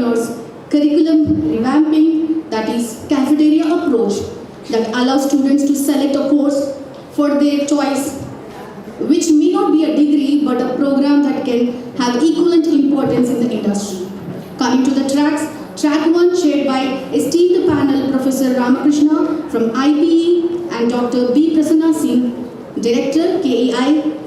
years, curriculum revamping, that is cafeteria approach, that allows students to select a course for their choice, which may not be a degree but a program that can have equivalent importance in the industry. Coming to the tracks, track 1 chaired by esteemed panel Professor Ramakrishna from IPE and Dr. B. Prasanna Singh, Director, KEI.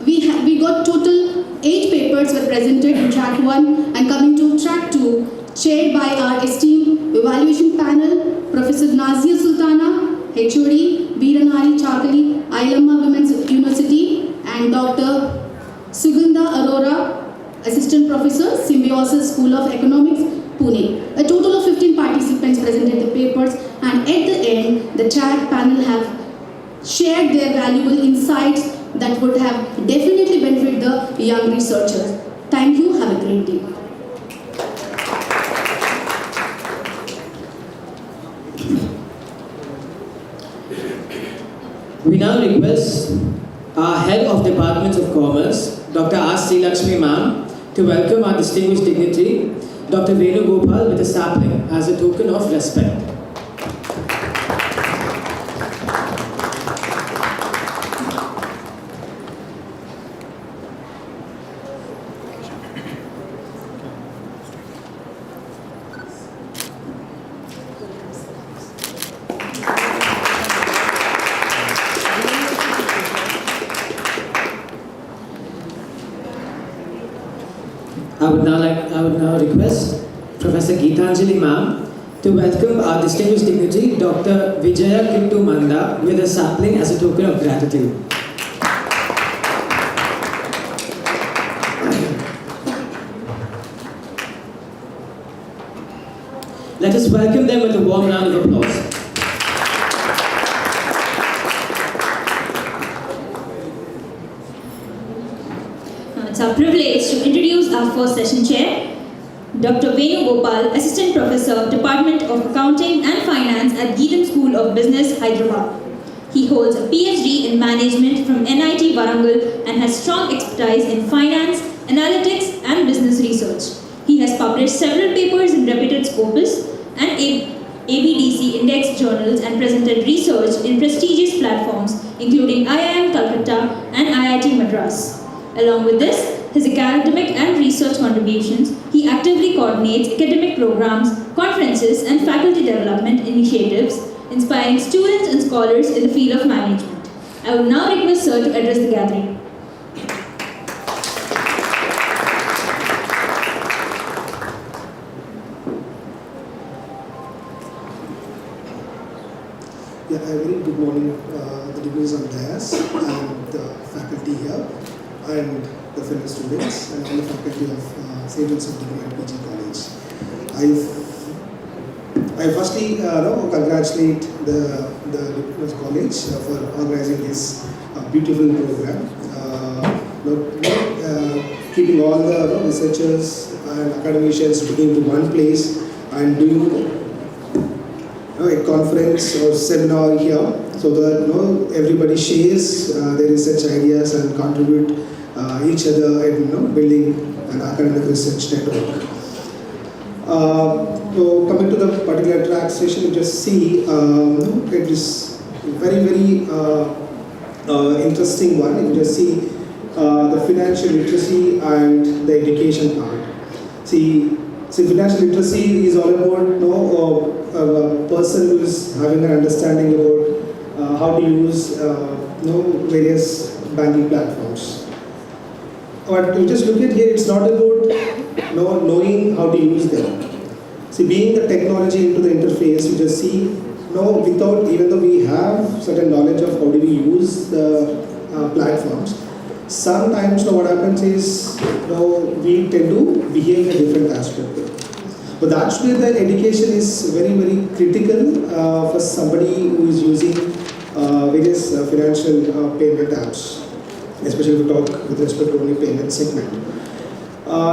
We got total 8 papers were presented in track 1, and coming to track 2, chaired by our esteemed evaluation panel, Professor Nazia Sultana, HOD, Veeranari Chakali, Ailamma Women's University, and Dr. Sugandha Arora, Assistant Professor, Symbiosis School of Economics, Pune. A total of 15 participants presented the papers, and at the end, the track panel have shared their valuable insights that would have definitely benefited the young researchers. Thank you. Have a great day. We now request our Head of Departments of Commerce, Dr. R. C. Lakshmi Ma'am, to welcome our distinguished dignitary, Dr. Venu Gopal, with a sapling as a token of respect. I would now request Professor Geetanjali Ma'am to welcome our distinguished dignitary, Dr. Vijaya Kittu Manda, with a sapling as a token of gratitude. Let us welcome them with a warm round of applause. It's our privilege to introduce our first session chair, Dr. Venu Gopal, Assistant Professor, Department of Accounting and Finance at Geetham School of Business, Hyderabad. He holds a PhD in Management from NIT Warangal and has strong expertise in finance, analytics and business research. He has published several papers in reputed Scopus and ABDC index journals and presented research in prestigious platforms including IIM Calcutta and IIT Madras. Along with this, his academic and research contributions, he actively coordinates academic programs, conferences, and faculty development initiatives, inspiring students and scholars in the field of management. I would now request Sir to address the gathering. Yeah, a very good morning, the degrees on dais and the faculty here, and the fellow students and all the faculty of St. Joseph Degree and PG College. I firstly congratulate the college for organizing this beautiful program. Keeping all the researchers and academicians into one place and doing a conference or seminar here, so that everybody shares their research ideas and contribute each other in building an academic research network. So coming to the particular track session, you just see it is very interesting one. You just see the financial literacy and the education part. See, financial literacy is all about a person who is having an understanding about how to use various banking platforms. But you just look at here, it's not about knowing how to use them. See, being the technology into the interface, you just see, without, even though we have certain knowledge of how do we use the platforms, sometimes what happens is, we tend to behave in a different aspect. But that's where the education is very critical for somebody who is using various financial payment apps, especially if we talk with respect to only payment segment.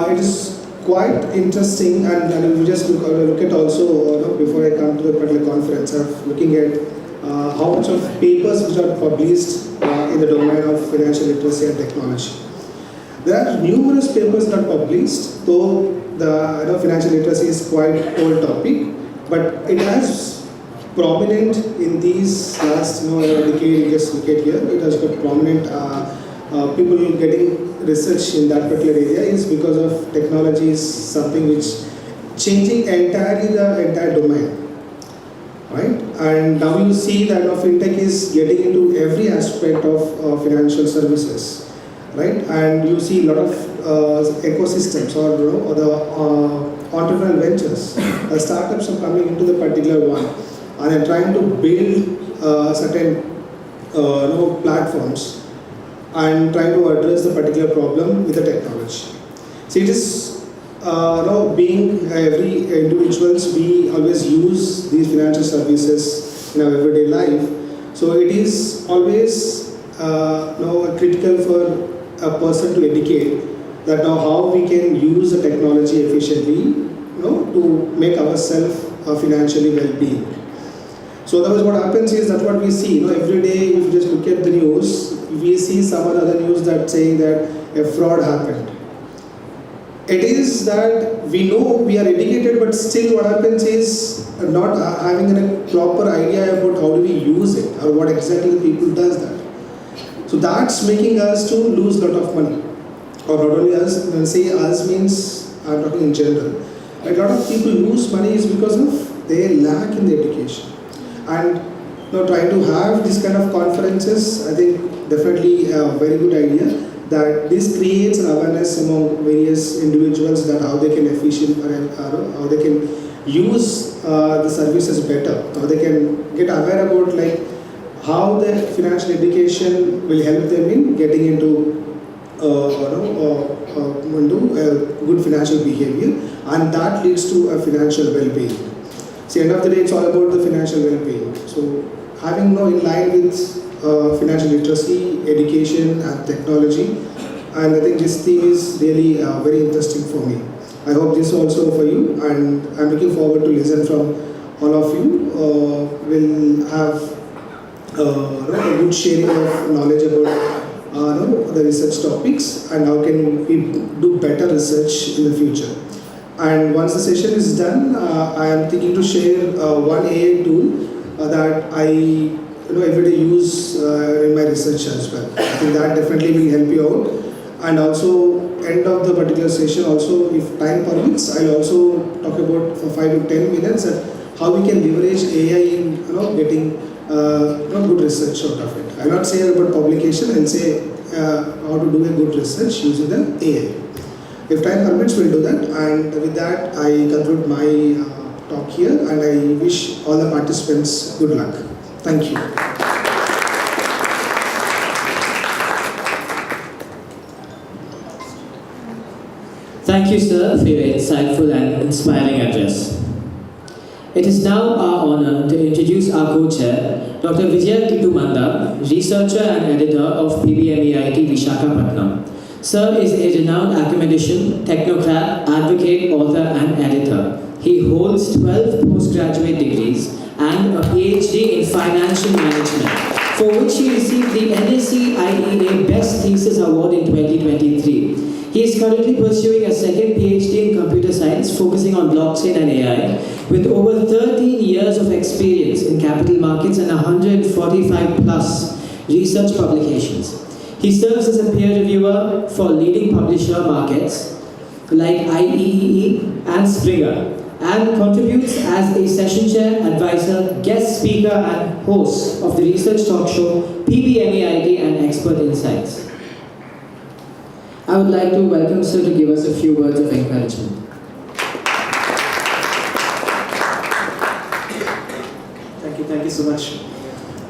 It is quite interesting, and if you just look at also, before I come to the particular conference, I'm looking at how much of papers which are published in the domain of financial literacy and technology. There are numerous papers that are published, though the financial literacy is quite old topic, but it has prominent in these last decade. Just look at here, it has got prominent people getting research in that particular area is because of technology is something which changing entirely the entire domain. Right? And now you see that fintech is getting into every aspect of financial services, right? And you see a lot of ecosystems or the entrepreneurial ventures. Startups are coming into the particular one, and are trying to build certain platforms and trying to address the particular problem with the technology. So it is being every individuals, we always use these financial services in our everyday life. So it is always critical for a person to educate that now how we can use the technology efficiently, to make ourselves financially well-being. So otherwise what happens is that what we see, every day if you just look at the news, we see some other news that saying that a fraud happened. It is that we know we are educated, but still what happens is not having a proper idea about how do we use it or what exactly the people does that. So that's making us to lose a lot of money. Or not only us, when I say us means I'm talking in general. A lot of people lose money is because of their lack in the education. And trying to have this kind of conferences, I think definitely a very good idea. That this creates an awareness among various individuals that how they can how they can use the services better, how they can get aware about how the financial education will help them in getting into good financial behavior, and that leads to a financial well-being. So end of the day, it's all about the financial well-being. So having in line with financial literacy, education and technology, and I think this theme is really very interesting for me. I hope this also for you, and I'm looking forward to listen from all of you. We'll have a good sharing of knowledge about the research topics and how can we do better research in the future. And once the session is done, I am thinking to share one AI tool that I every day use in my research as well. I think that definitely will help you out. And also, end of the particular session, also if time permits, I'll also talk about for 5 to 10 minutes how we can leverage AI in getting good research out of it. I'll not say about publication, I'll say how to do a good research using the AI. If time permits, we'll do that. And with that, I conclude my talk here, and I wish all the participants good luck. Thank you. Thank you, sir, for your insightful and inspiring address. It is now our honor to introduce our co-chair, Dr. Vijaya Kittumanda, researcher and editor of PBMEIT Vishakhapatnam. Sir is a renowned academician, technocrat, advocate, author and editor. He holds 12 postgraduate degrees and a PhD in financial management, for which he received the NSE IEA Best Thesis Award in 2023. He is currently pursuing a second PhD in computer science, focusing on blockchain and AI, with over 13 years of experience in capital markets and 145 plus research publications. He serves as a peer reviewer for leading publisher markets like IEEE and Springer, and contributes as a session chair, advisor, guest speaker and host of the research talk show PBMEIT and Expert Insights. I would like to welcome Sir to give us a few words of encouragement. Thank you so much.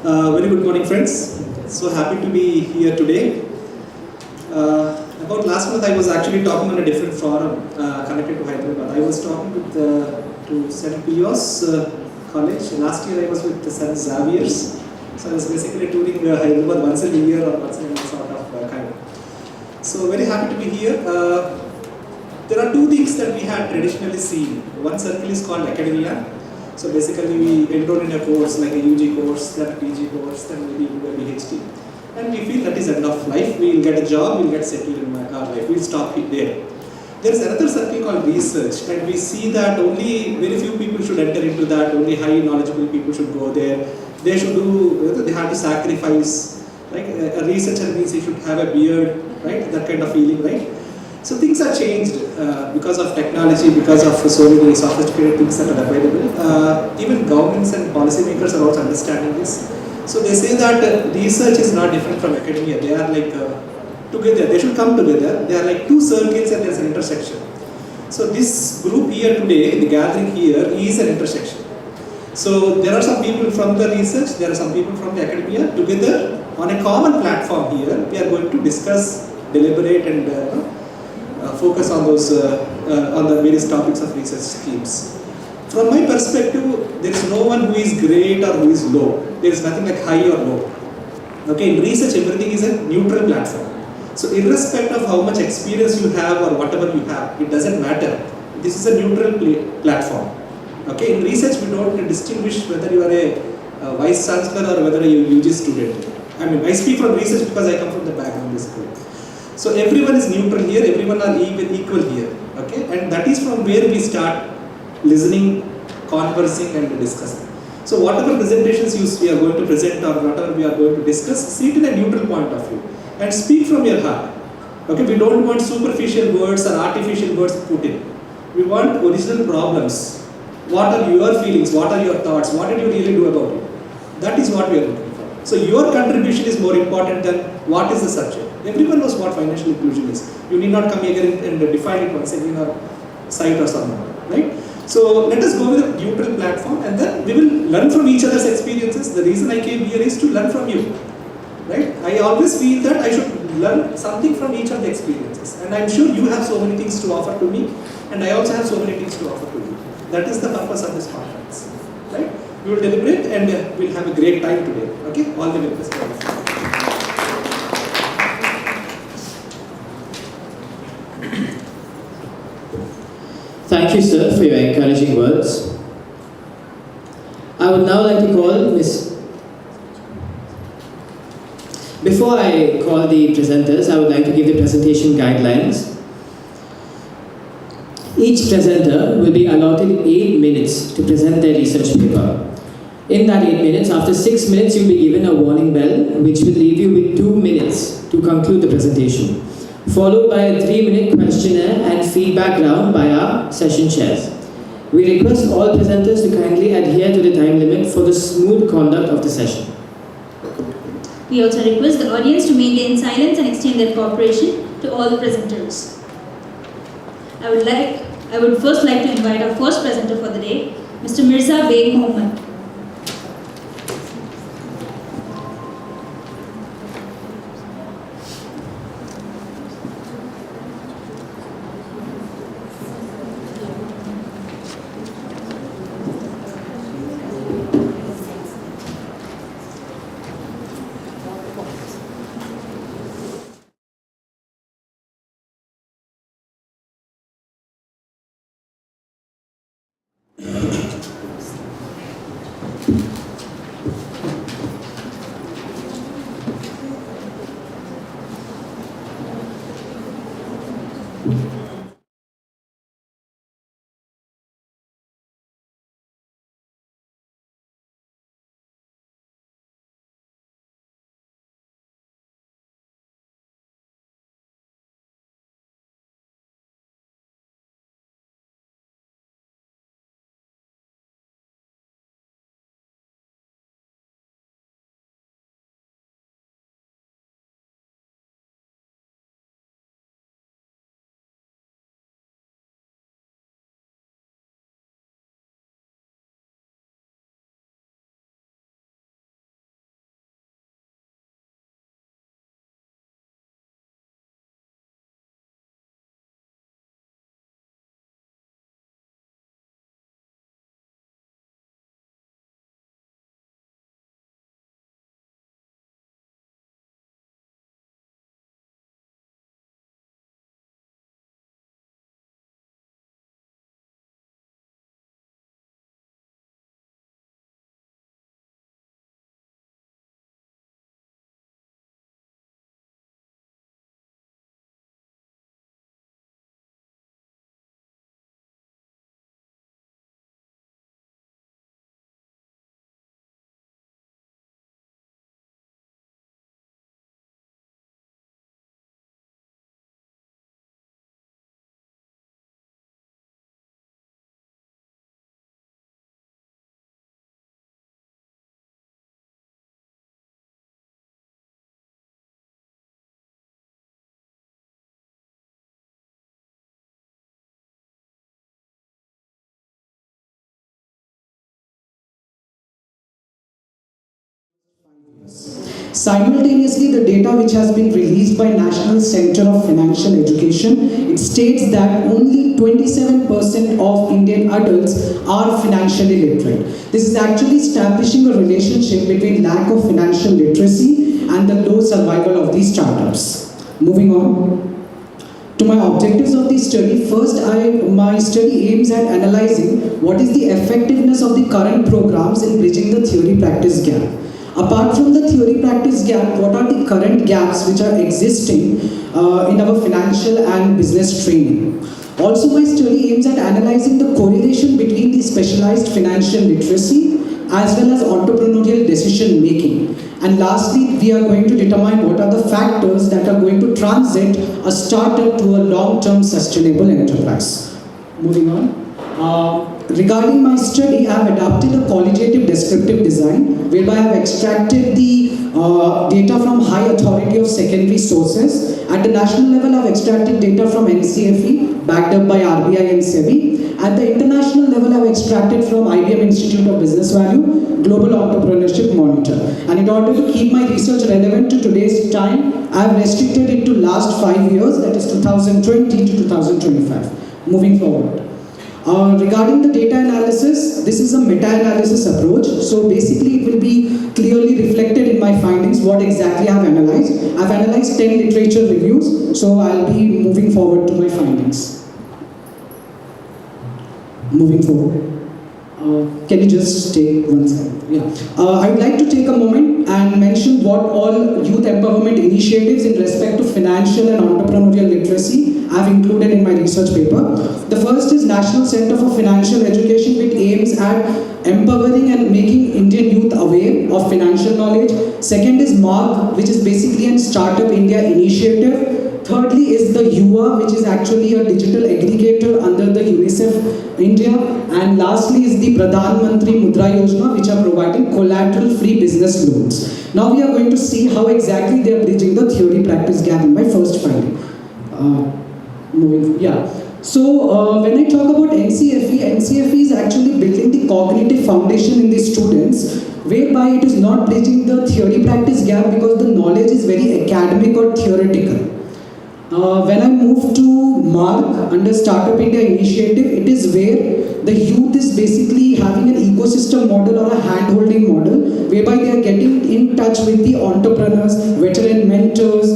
Very good morning, friends. So happy to be here today. About last month, I was actually talking on a different forum connected to Hyderabad. I was talking with to St. Pius College. Last year, I was with St. Xavier's. So I was basically touring Hyderabad once in a year or once in a month sort of kind of. So very happy to be here. There are two things that we had traditionally seen. One circle is called academia. So basically we enroll in a course like a UG course, then a PG course, then maybe do a PhD. And we feel that is end of life. We will get a job, we will get settled in our life. We will stop it there. There is another circle called research, and we see that only very few people should enter into that. Only high knowledgeable people should go there. They should do. They have to sacrifice. Right? A researcher means he should have a beard, right? That kind of feeling, right? So things are changed because of technology, because of so many sophisticated things that are available. Even governments and policymakers are also understanding this. So they say that research is not different from academia. They are like together. They should come together. They are like two circles and there's an intersection. So this group here today, the gathering here, is an intersection. So there are some people from the research, there are some people from the academia. Together on a common platform here, we are going to discuss, deliberate, and focus on those on the various topics of research schemes. From my perspective, there is no one who is great or who is low. There is nothing like high or low. Okay, in research, everything is a neutral platform. So irrespective of how much experience you have or whatever you have, it doesn't matter. This is a neutral platform. Okay, in research, we don't distinguish whether you are a vice chancellor or whether you are a UG student. I mean, I speak from research because I come from the background basically. So everyone is neutral here, everyone are equal here. Okay, and that is from where we start listening, conversing, and discussing. So whatever presentations we are going to present or whatever we are going to discuss, see it in a neutral point of view and speak from your heart. Okay, we don't want superficial words or artificial words put in. We want original problems. What are your feelings? What are your thoughts? What did you really do about it? That is what we are looking for. So your contribution is more important than what is the subject. Everyone knows what financial inclusion is. You need not come here and define it once again or cite or something, right? So let us go with a neutral platform and then we will learn from each other's experiences. The reason I came here is to learn from you, right? I always feel that I should learn something from each of the experiences. And I'm sure you have so many things to offer to me and I also have so many things to offer to you. That is the purpose of this conference, right? We will deliberate and we'll have a great time today, okay? All the very best. Thank you, sir, for your encouraging words. I would now like to call Ms. Before I call the presenters, I would like to give the presentation guidelines. Each presenter will be allotted 8 minutes to present their research paper. In that 8 minutes, after 6 minutes, you'll be given a warning bell, which will leave you with 2 minutes to conclude the presentation, followed by a 3-minute questionnaire and feedback round by our session chairs. We request all presenters to kindly adhere to the time limit for the smooth conduct of the session. We also request the audience to maintain silence and extend their cooperation to all the presenters. I would first like to invite our first presenter for the day, Mr. Mirza Beg Mohammed. Simultaneously, the data which has been released by National Center of Financial Education, it states that only 27% of Indian adults are financially literate. This is actually establishing a relationship between lack of financial literacy and the low survival of these startups. Moving on to my objectives of the study. First, my study aims at analyzing what is the effectiveness of the current programs in bridging the theory-practice gap. Apart from the theory-practice gap, what are the current gaps which are existing in our financial and business training? Also, my study aims at analyzing the correlation between the specialized financial literacy as well as entrepreneurial decision making. And lastly, we are going to determine what are the factors that are going to transit a startup to a long-term sustainable enterprise. Moving on. Regarding my study, I have adopted a qualitative descriptive design whereby I have extracted the data from high authority of secondary sources. At the national level, I have extracted data from NCFE, backed up by RBI and SEBI. At the international level, I have extracted from IBM Institute of Business Value, Global Entrepreneurship Monitor. And in order to keep my research relevant to today's time, I have restricted it to last 5 years, that is 2020 to 2025. Moving forward. Regarding the data analysis, this is a meta-analysis approach. So basically it will be clearly reflected in my findings what exactly I have analyzed. I have analyzed 10 literature reviews, so I'll be moving forward to my findings. Moving forward. Can you just take one second? Yeah. I would like to take a moment and mention what all youth empowerment initiatives in respect to financial and entrepreneurial literacy I have included in my research paper. The first is National Center for Financial Education, which aims at empowering and making Indian youth aware of financial knowledge. Second is MARG, which is basically a Startup India initiative. Thirdly is the UA, which is actually a digital aggregator under the UNICEF India. And lastly is the Pradhan Mantri Mudra Yojana, which are providing collateral-free business loans. Now we are going to see how exactly they are bridging the theory-practice gap in my first finding. So when I talk about NCFE is actually building the cognitive foundation in the students, whereby it is not bridging the theory-practice gap because the knowledge is very academic or theoretical. When I move to MARC under Startup India initiative, it is where the youth is basically having an ecosystem model or a hand-holding model, whereby they are getting in touch with the entrepreneurs, veteran mentors,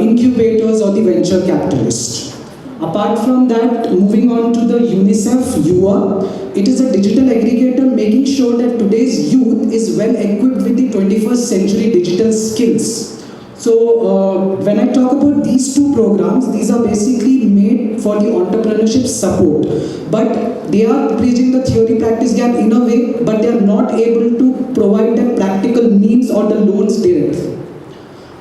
incubators or the venture capitalists. Apart from that, moving on to the UNICEF UA, it is a digital aggregator making sure that today's youth is well equipped with the 21st century digital skills. So when I talk about these two programs, these are basically made for the entrepreneurship support, but they are bridging the theory practice gap in a way, but they are not able to provide the practical means or the loans directly.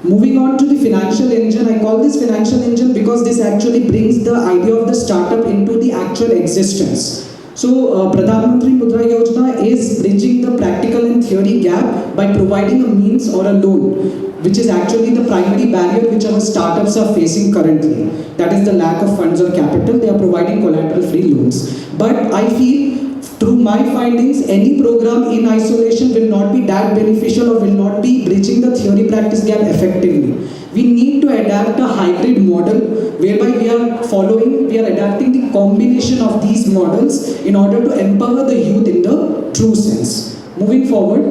Moving on to the financial engine, I call this financial engine because this actually brings the idea of the startup into the actual existence. So Pradhan Mantri Mudra Yojana is bridging the practical and theory gap by providing a means or a loan, which is actually the primary barrier which our startups are facing currently. That is the lack of funds or capital. They are providing collateral-free loans. But I feel through my findings, any program in isolation will not be that beneficial or will not be bridging the theory-practice gap effectively. We need to adapt a hybrid model whereby we are adapting the combination of these models in order to empower the youth in the true sense. Moving forward,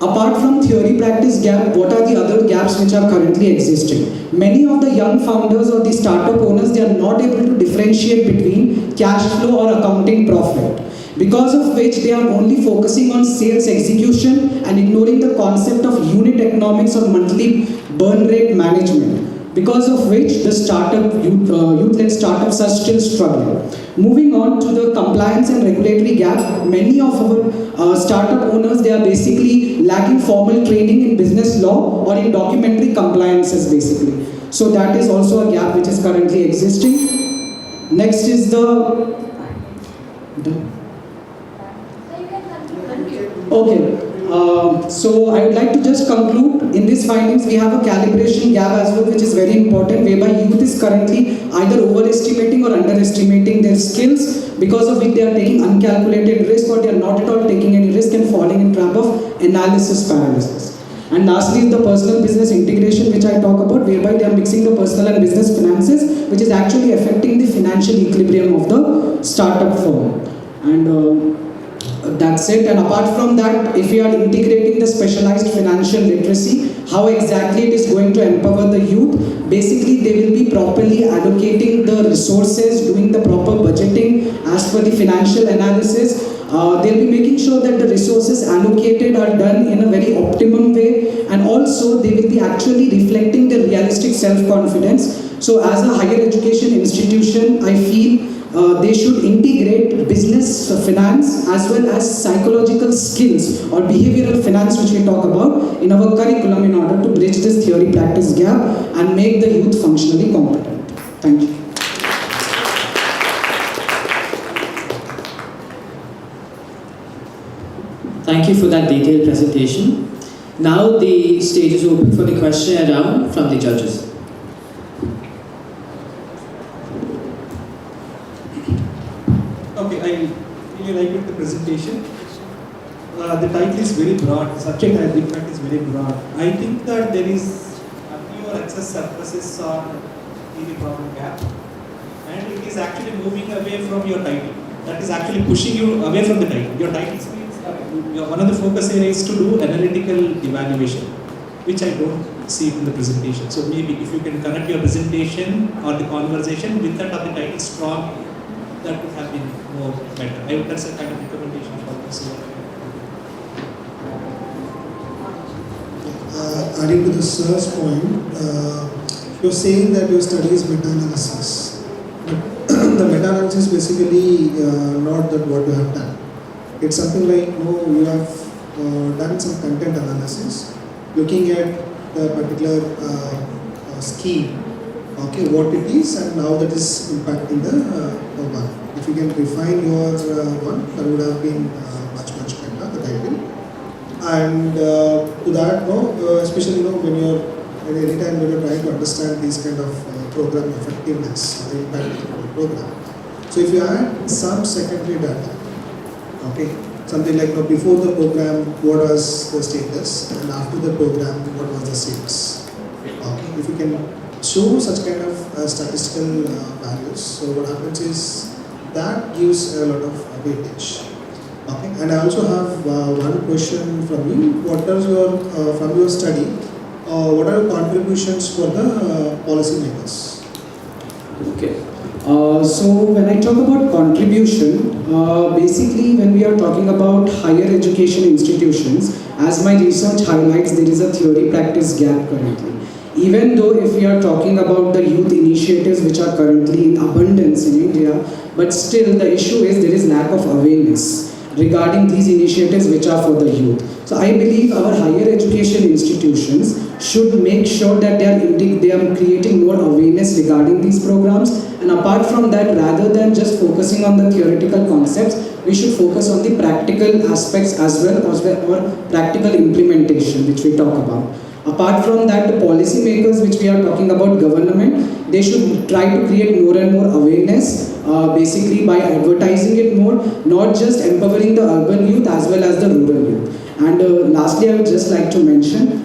apart from theory practice gap, what are the other gaps which are currently existing? Many of the young founders or the startup owners, they are not able to differentiate between cash flow or accounting profit, because of which they are only focusing on sales execution and ignoring the concept of unit economics or monthly burn rate management, because of which the youth-led startups are still struggling. Moving on to the compliance and regulatory gap, many of our startup owners, they are basically lacking formal training in business law or in documentary compliances basically. So that is also a gap which is currently existing. Next is the... Okay. So I would like to just conclude. In these findings, we have a calibration gap as well, which is very important, whereby youth is currently either overestimating or underestimating their skills, because of which they are taking uncalculated risk, or they are not at all taking any risk and falling in trap of analysis paralysis. And lastly is the personal business integration, which I talk about, whereby they are mixing the personal and business finances, which is actually affecting the financial equilibrium of the startup firm. And that's it. And apart from that, if we are integrating the specialized financial literacy, how exactly it is going to empower the youth? Basically, they will be properly allocating the resources, doing the proper budgeting as per the financial analysis. They'll be making sure that the resources allocated are done in a very optimum way, and also they will be actually reflecting the realistic self-confidence. So as a higher education institution, I feel they should integrate business finance as well as psychological skills or behavioral finance, which we talk about, in our curriculum in order to bridge this theory-practice gap and make the youth functionally competent. Thank you. Thank you for that detailed presentation. Now the stage is open for the question round from the judges. Okay, I really like the presentation. The title is very broad. Subject, in fact, is very broad. I think that there is a few excess surpluses on the problem gap, and it is actually moving away from your title. That is actually pushing you away from the title. Your title means one of the focus areas is to do analytical evaluation, which I don't see in the presentation. So maybe if you can connect your presentation or the conversation with that of the title strong, that would have been more better. That's a kind of recommendation for this. Adding to the sir's point, you're saying that your study is meta-analysis. But the meta-analysis is basically not that what you have done. It's something like, you have done some content analysis, looking at the particular scheme, okay, what it is and how that is impacting the one. If you can refine your one, that would have been much better, the title. And to that, especially when anytime when you're trying to understand these kind of program effectiveness, the impact of the program. So if you add some secondary data, okay, something like before the program, what was the status, and after the program, what was the status. Okay, if you can show such kind of statistical values, so what happens is that gives a lot of weightage. Okay, and I also have one question from you. What are your from your study? What are your contributions for the policymakers? Okay. So when I talk about contribution, basically when we are talking about higher education institutions, as my research highlights, there is a theory-practice gap currently. Even though if we are talking about the youth initiatives which are currently in abundance in India, but still the issue is there is lack of awareness regarding these initiatives which are for the youth. So I believe our higher education institutions should make sure that they are creating more awareness regarding these programs. And apart from that, rather than just focusing on the theoretical concepts, we should focus on the practical aspects as well, or practical implementation, which we talk about. Apart from that, the policymakers which we are talking about, government, they should try to create more and more awareness, basically by advertising it more, not just empowering the urban youth as well as the rural youth. And lastly, I would just like to mention,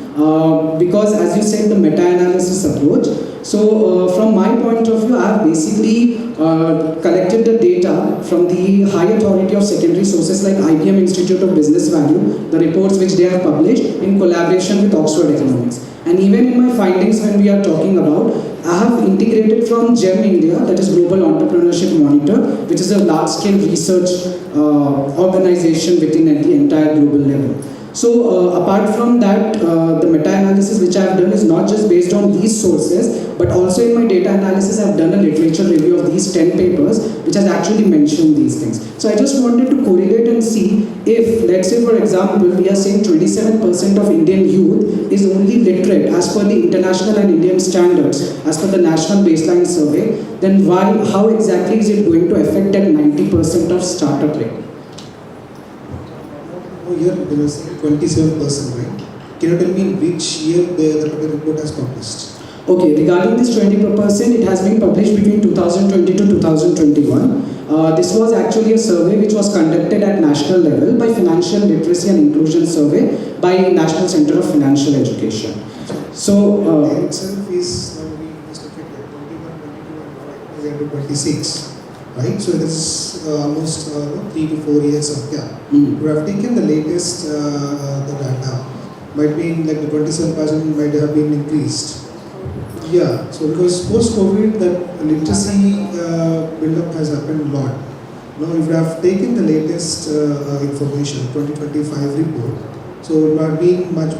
because as you said, the meta-analysis approach. So from my point of view, I have basically collected the data from the high authority of secondary sources like IBM Institute of Business Value, the reports which they have published in collaboration with Oxford Economics. And even in my findings when we are talking about, I have integrated from GEM India, that is Global Entrepreneurship Monitor, which is a large-scale research organization within at the entire global level. So apart from that, the meta-analysis which I have done is not just based on these sources, but also in my data analysis I have done a literature review of these 10 papers which has actually mentioned these things. So I just wanted to correlate and see if, let's say for example, we are saying 27% of Indian youth is only literate as per the international and Indian standards, as per the National Baseline Survey, then how exactly is it going to affect that 90% of startup rate? no, here there is 27%, right? Can you tell me in which year the particular report has published? Okay, regarding this 20%, it has been published between 2020 to 2021. This was actually a survey which was conducted at national level by Financial Literacy and Inclusion Survey by National Center of Financial Education. So, itself is, now we just look at 21, 22, and 26, right? So this is almost 3 to 4 years of gap. We have taken the latest the data. Might be like the 27% might have been increased. Yeah, so because post-COVID, that literacy build-up has happened a lot. Now, if you have taken the latest information, 2025 report, so it might be much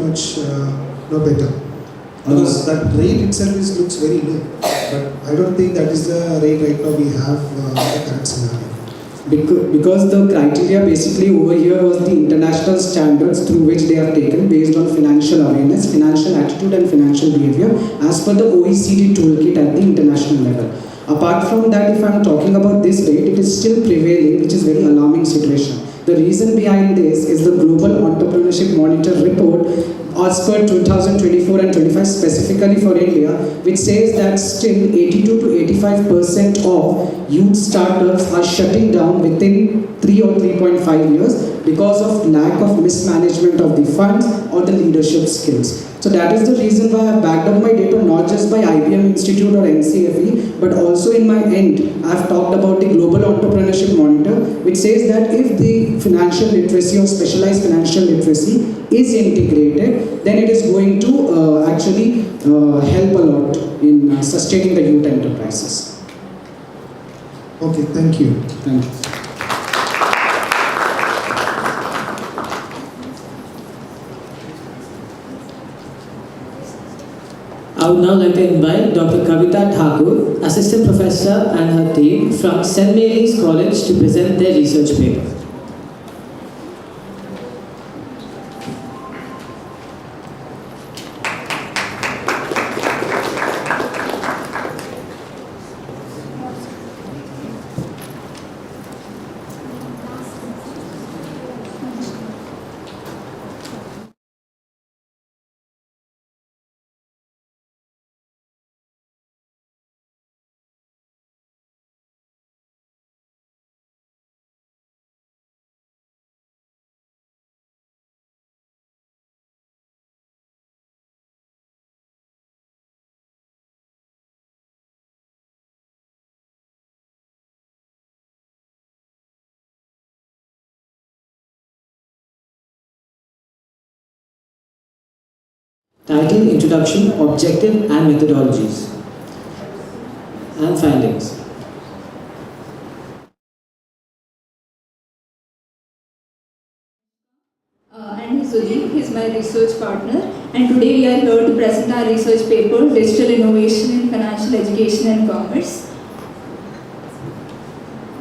better. Because that rate itself looks very low, but I don't think that is the rate right now we have in the current scenario. Because the criteria basically over here was the international standards through which they are taken based on financial awareness, financial attitude and financial behavior as per the OECD toolkit at the international level. Apart from that, if I am talking about this rate, it is still prevailing, which is very alarming situation. The reason behind this is the Global Entrepreneurship Monitor report as per 2024 and 25 specifically for India, which says that still 82 to 85% of youth startups are shutting down within 3 or 3.5 years because of lack of mismanagement of the funds or the leadership skills. So that is the reason why I have backed up my data not just by IBM Institute or NCFE, but also in my end, I have talked about the Global Entrepreneurship Monitor, which says that if the financial literacy or specialized financial literacy is integrated, then it is going to actually help a lot in sustaining the youth enterprises. Okay, thank you. Thank you. I would now like to invite Dr. Kavita Thakur, Assistant Professor and her team from St. Mary's College to present their research paper. Title, Introduction, Objective and Methodologies and Findings. And Sudeep, he is my research partner, and today we are here to present our research paper, Digital Innovation in Financial Education and Commerce.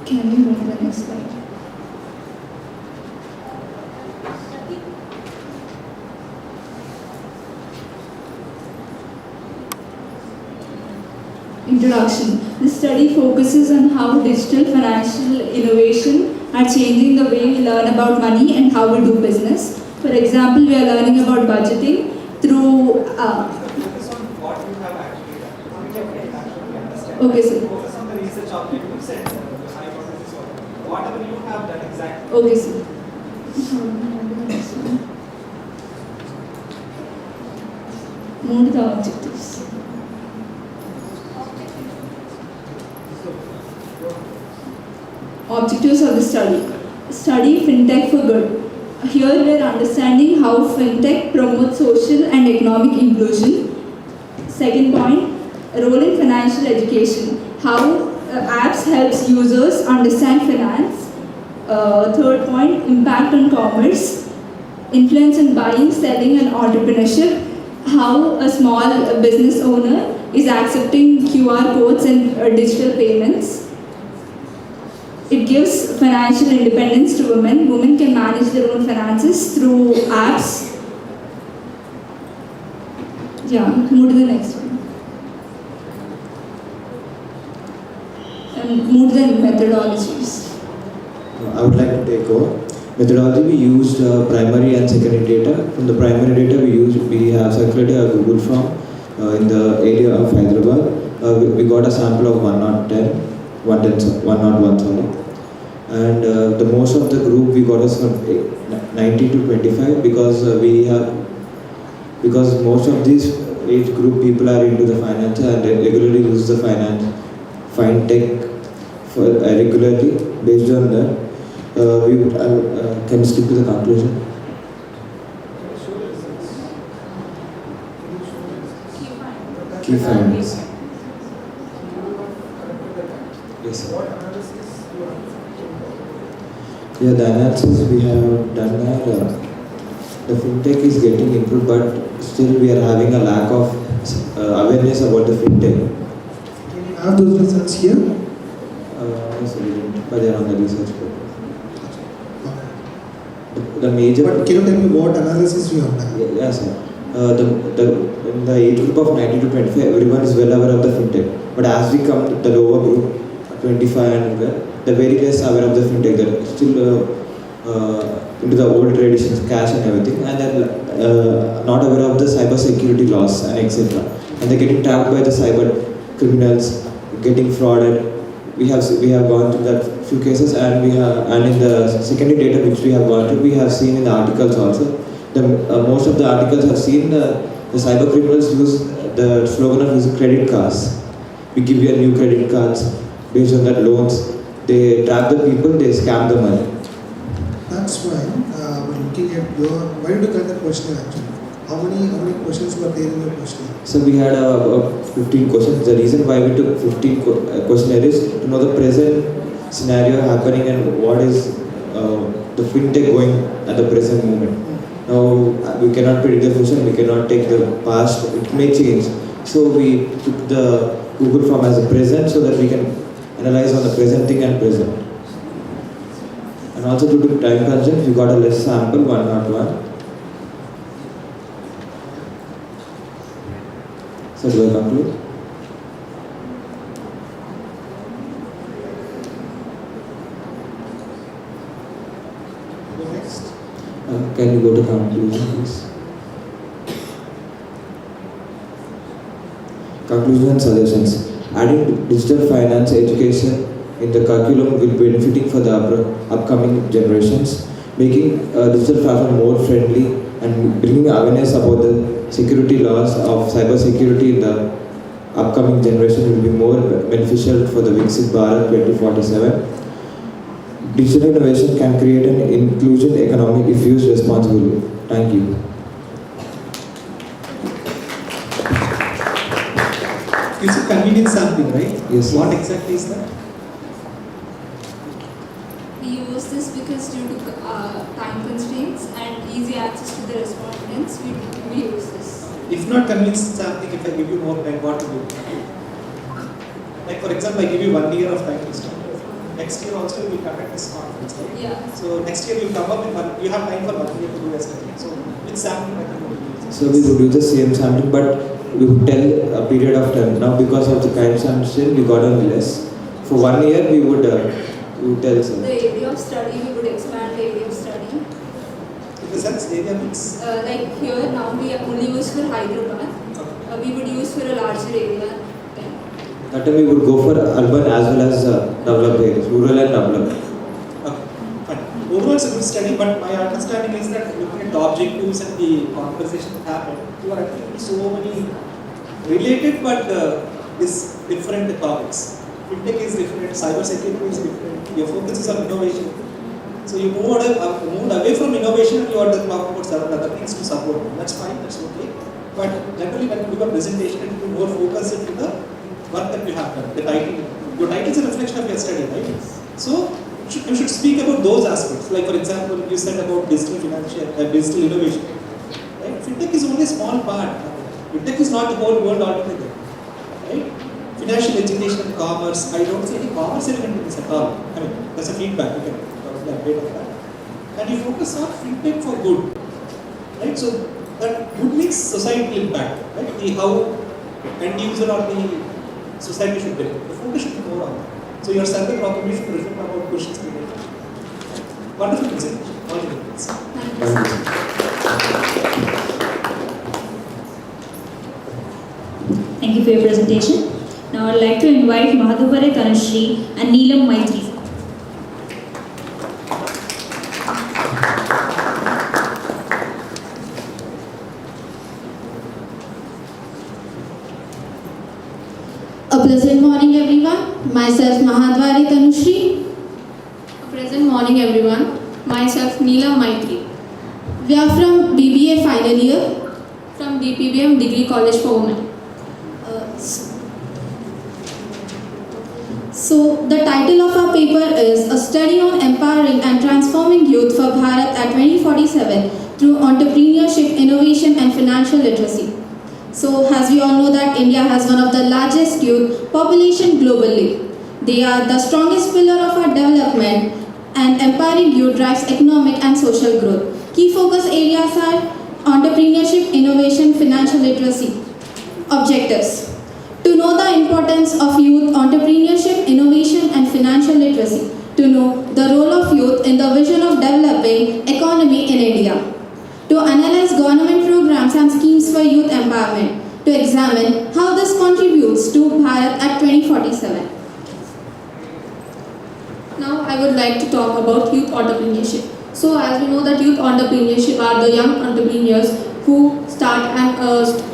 Can you move to the next slide? Introduction. This study focuses on how digital financial innovation are changing the way we learn about money and how we do business. For example, we are learning about budgeting through... Focus on what you have actually done. Okay, sir. Focus on the research object you said, the hypothesis or whatever you have done exactly. Okay, sir. Move to the objectives. Objectives of the study. Study FinTech for Good. Here we are understanding how FinTech promotes social and economic inclusion. Second point, role in financial education. How apps helps users understand finance. Third point, impact on commerce. Influence in buying, selling and entrepreneurship. How a small business owner is accepting QR codes and digital payments. It gives financial independence to women. Women can manage their own finances through apps. Yeah, move to the next one. And move to the methodologies. I would like to take over. Methodology, we used primary and secondary data. From the primary data, we have circulated a Google form in the area of Hyderabad. We got a sample of 101, sorry. And the most of the group we got is from 90 to 25 because most of these age group people are into the finance and they regularly use the fintech for regularly. Based on that, can you skip to the conclusion? Key findings. Yes, sir. Yeah, the analysis we have done that the fintech is getting improved, but still we are having a lack of awareness about the fintech. Can you have those results here? Yes, we didn't, but they are on the research paper. The major. But can you tell me what analysis you have done? Yes, sir. In the age group of 90 to 25, everyone is well aware of the fintech. But as we come to the lower group, 25 and above, they're very less aware of the fintech. They're still into the old traditions, cash and everything, and they're not aware of the cyber security laws and etc. And they're getting trapped by the cyber criminals, getting frauded. We have gone through that few cases, and in the secondary data which we have gone through, we have seen in the articles also. Most of the articles have seen the cyber criminals use the slogan of using credit cards. We give you a new credit cards based on that loans. They trap the people, they scam the money. That's why we're looking at your. Why did you get that question actually? How many questions were there in your question? So we had 15 questions. The reason why we took 15 questionnaire is to know the present scenario happening and what is the fintech going at the present moment. Now we cannot predict the future, we cannot take the past, it may change. So we took the Google form as a present so that we can analyze on the present thing and present. And also due to time constraints, we got a less sample, 101. So do I conclude? Next. Can you go to conclusion, please? Conclusion and suggestions. Adding digital finance education in the curriculum will be benefiting for the upcoming generations. Making digital platform more friendly and bringing awareness about the security laws of cyber security in the upcoming generation will be more beneficial for the Viksit Bharat 2047. Digital innovation can create an inclusion economy if used responsibly. Thank you. It's a convenience sampling, right? Yes. What exactly is that? We use this because due to time constraints and easy access to the respondents, we use this. If not convenience sampling, if I give you more time, what to do? Like for example, I give you 1 year of time to start. Next year also we will conduct this conference, right? Yeah. So next year you come up with you have time for 1 year to do SIP. So which sampling method would you use? So we would do the same sampling, but we would tell a period of time. Now because of the time constraint, we got on less. For 1 year, we would tell some. The area of study, we would expand the area of study. In the sense, area means? Like here now we only use for Hyderabad. We would use for a larger area then. That time we would go for urban as well as developed areas, rural and developed. Okay, fine. Overall it's a good study, but my understanding is that looking at the objectives and the conversation that happened, you are attending so many related but different topics. Fintech is different, cyber security is different, your focus is on innovation. So you moved away from innovation and you are talking about several other things to support. That's fine, that's okay. But generally when you do a presentation, you more focus into the work that you have done, the title. Your title is a reflection of your study, right? So you should speak about those aspects. Like for example, you said about digital innovation. Right? Fintech is only a small part. Fintech is not the whole world altogether. Right? Financial education and commerce, I don't see any commerce element in this at all. I mean, that's a feedback, you can probably update on that. And you focus on fintech for good. Right? So that good means societal impact. Right? How end user or the society should benefit. The focus should be more on that. So your survey probably should reflect about questions related. Wonderful presentation. Thank you for your presentation. Now I'd like to invite Mahadubare Tanushree and Neelam Maitri. A pleasant morning, everyone. Myself, Mahadwari Tanushree. A pleasant morning, everyone. Myself, Neelam Maitri. We are from BBA final year. From DPBM Degree College for Women. So, the title of our paper is A Study on Empowering and Transforming Youth for Bharat at 2047 through Entrepreneurship, Innovation and Financial Literacy. So, as we all know that India has one of the largest youth population globally. They are the strongest pillar of our development, and empowering youth drives economic and social growth. Key focus areas are entrepreneurship, innovation, financial literacy. Objectives: to know the importance of youth entrepreneurship, innovation and financial literacy. To know the role of youth in the vision of developing economy in India. To analyze government programs and schemes for youth empowerment. To examine how this contributes to Bharat at 2047. Now I would like to talk about youth entrepreneurship. So as we know that youth entrepreneurship are the young entrepreneurs who start and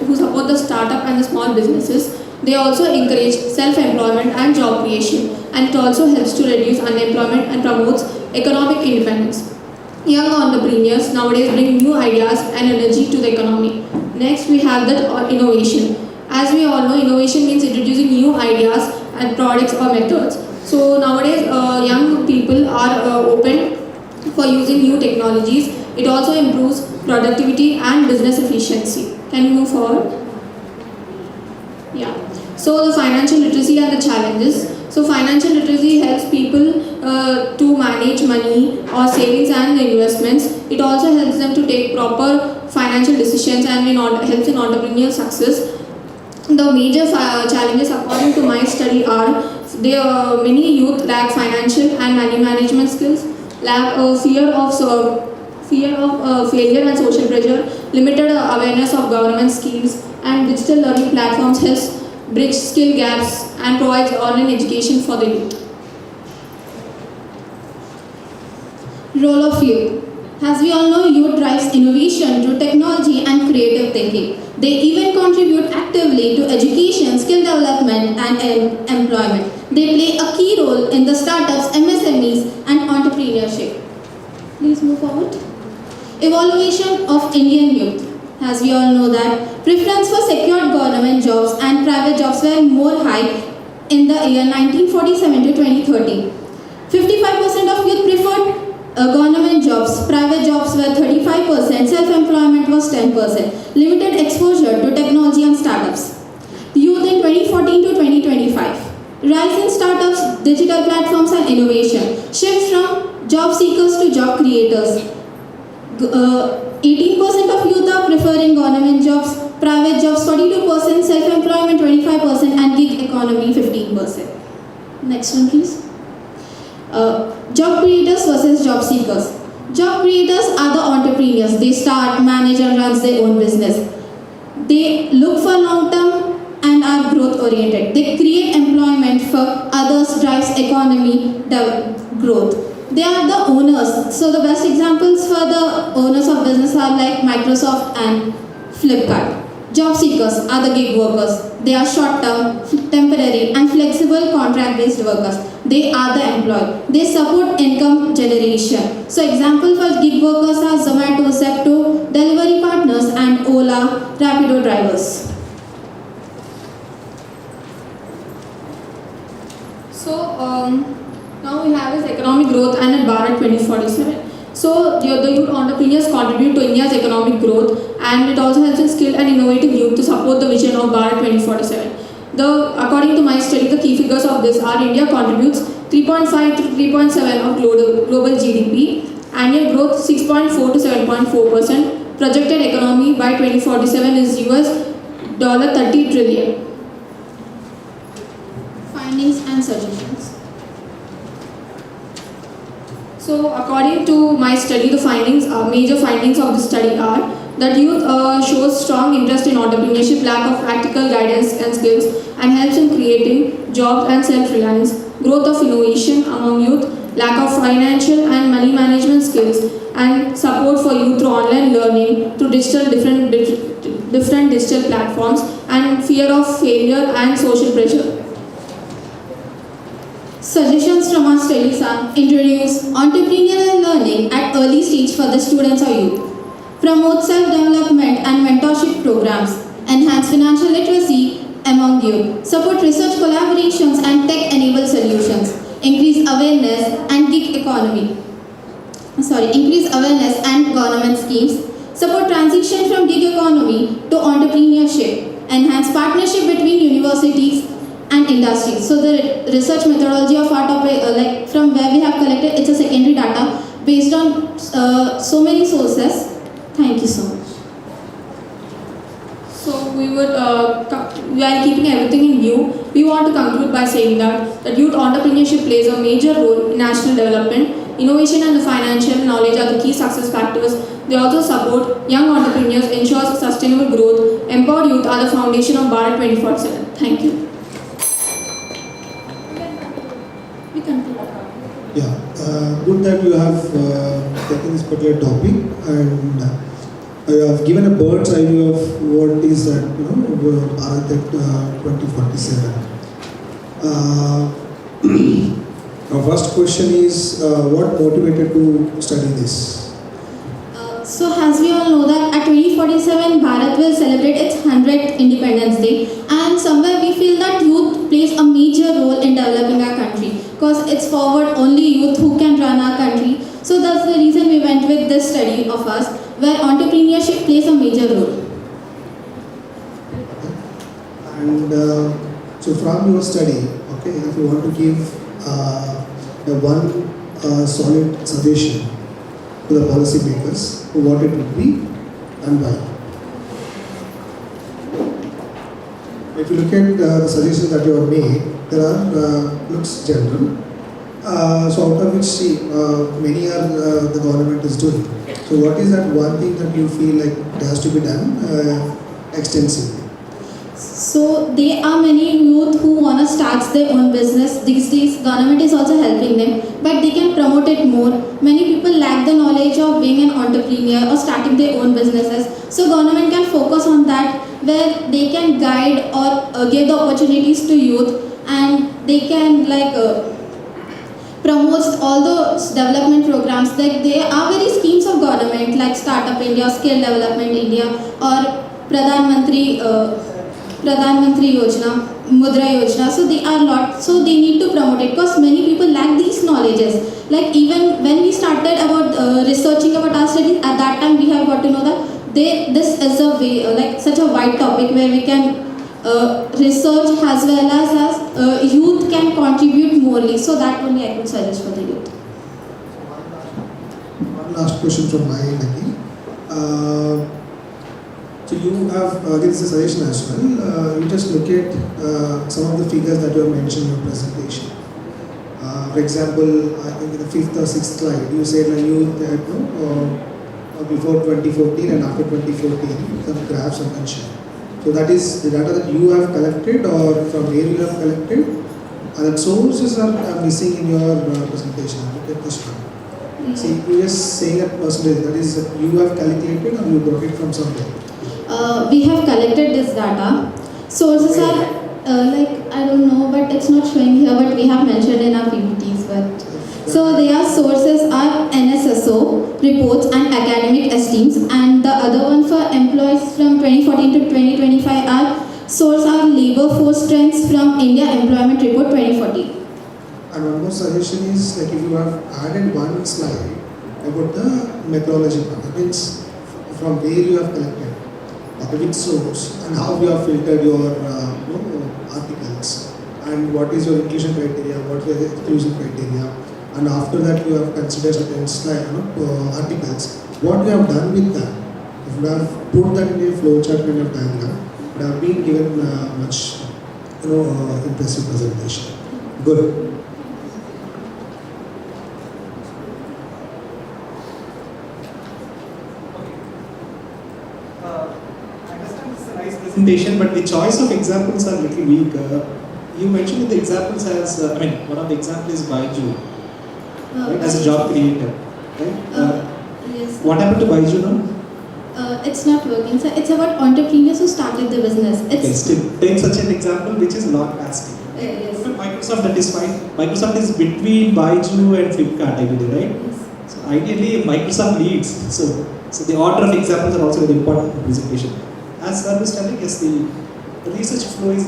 who support the startup and the small businesses. They also encourage self-employment and job creation, and it also helps to reduce unemployment and promotes economic independence. Young entrepreneurs nowadays bring new ideas and energy to the economy. Next, we have that innovation. As we all know, innovation means introducing new ideas and products or methods. So nowadays, young people are open for using new technologies. It also improves productivity and business efficiency. Can you move forward? Yeah. So the financial literacy and the challenges. So financial literacy helps people to manage money or savings and investments. It also helps them to take proper financial decisions and helps in entrepreneurial success. The major challenges according to my study are many youth lack financial and money management skills, lack fear of failure and social pressure, limited awareness of government schemes, and digital learning platforms helps bridge skill gaps and provides online education for the youth. Role of youth. As we all know, youth drives innovation through technology and creative thinking. They even contribute actively to education, skill development and employment. They play a key role in the startups, MSMEs and entrepreneurship. Please move forward. Evaluation of Indian youth. As we all know that preference for secured government jobs and private jobs were more high in the year 1947 to 2013. 55% of youth preferred government jobs, private jobs were 35%, self-employment was 10%, limited exposure to technology and startups. Youth in 2014 to 2025. Rise in startups, digital platforms and innovation. Shift from job seekers to job creators. 18% of youth are preferring government jobs, private jobs 42%, self-employment 25% and gig economy 15%. Next one please. Job creators versus job seekers. Job creators are the entrepreneurs. They start, manage and run their own business. They look for long-term and are growth-oriented. They create employment for others, drives economy growth. They are the owners. So the best examples for the owners of business are like Microsoft and Flipkart. Job seekers are the gig workers. They are short-term, temporary and flexible contract-based workers. They are the employed. They support income generation. So example for gig workers are Zomato, Zepto, delivery partners and Ola, Rapido drivers. So now we have is economic growth and at Bharat 2047. So the youth entrepreneurs contribute to India's economic growth, and it also helps in skilled and innovative youth to support the vision of Bharat 2047. According to my study, the key figures of this are India contributes 3.5 to 3.7 of global GDP, annual growth 6.4 to 7.4%, projected economy by 2047 is $30 trillion. Findings and suggestions. So according to my study, the major findings of the study are that youth shows strong interest in entrepreneurship, lack of practical guidance and skills, and helps in creating jobs and self-reliance, growth of innovation among youth, lack of financial and money management skills, and support for youth through online learning, through different digital platforms, and fear of failure and social pressure. Suggestions from our studies are: introduce entrepreneurial learning at early stage for the students or youth, promote self-development and mentorship programs, enhance financial literacy among youth, support research collaborations and tech-enabled solutions, increase awareness and government schemes, support transition from gig economy to entrepreneurship, enhance partnership between universities and industries. So the research methodology of our topic, from where we have collected, it's a secondary data based on so many sources. Thank you so much. So we are keeping everything in view. We want to conclude by saying that youth entrepreneurship plays a major role in national development. Innovation and the financial knowledge are the key success factors. They also support young entrepreneurs, ensures sustainable growth. Empowered youth are the foundation of Bharat 24/7. Thank you. We conclude. Yeah, good that you have taken this particular topic and you have given a bird's eye view of what is that, Bharat at 2047. Our first question is, what motivated to study this? So as we all know that at 2047 Bharat will celebrate its 100th Independence Day, and somewhere we feel that youth plays a major role in developing our country, because it's forward only youth who can run our country. So that's the reason we went with this study of us, where entrepreneurship plays a major role. And so from your study, okay, if you want to give one solid suggestion to the policy makers, what it would be and why. If you look at the suggestions that you have made, there are looks general. So out of which, many are the government is doing. So what is that one thing that you feel like it has to be done extensively? So there are many youth who want to start their own business. These days government is also helping them, but they can promote it more. Many people lack the knowledge of being an entrepreneur or starting their own businesses. So government can focus on that, where they can guide or give the opportunities to youth, and they can promote all those development programs. Like there are various schemes of government like Startup India, Skill Development India, or Pradhan Mantri Yojana, Mudra Yojana. So they are lot. So they need to promote it, because many people lack these knowledges. Like even when we started about researching about our studies, at that time we have got to know that this is a way, such a wide topic where we can research as well as youth can contribute morely. So that only I could suggest for the youth. One last question from my end again. So you have, again this is a suggestion as well, you just look at some of the figures that you have mentioned in your presentation. For example, I think in the 5th or 6th slide, you said that you before 2014 and after 2014, some graphs are mentioned. So that is the data that you have collected or from where you have collected, and that sources are missing in your presentation. Look at this one. See, you just saying that percentage, that is you have calculated or you got it from somewhere? We have collected this data. Sources are I don't know, but it's not showing here, but we have mentioned in our PPTs. But so their sources are NSSO reports and academic esteems, and the other one for employees from 2014 to 2025 are labor force trends from India Employment Report 2014. And one more suggestion is, like, if you have added one slide about the methodology, that means from where you have collected, which source, and how you have filtered your articles, and what is your inclusion criteria, what is the exclusion criteria, and after that you have considered certain slide, articles. What you have done with that, if you have put that in a flowchart kind of diagram, it have been given much impressive presentation. Good. nice presentation, but the choice of examples are little weak. You mentioned the examples as, one of the examples is Baiju, right, as a job creator, right? Yes. What happened to Baiju now? It's not working. So it's about entrepreneurs who started the business. Okay, still take such an example which is not lasting. Yes. But Microsoft, that is fine. Microsoft is between Baiju and Flipkart, I believe, right? Yes. So ideally, Microsoft leads. So the order of examples are also very important in presentation. As Sir was telling, yes, the research flow is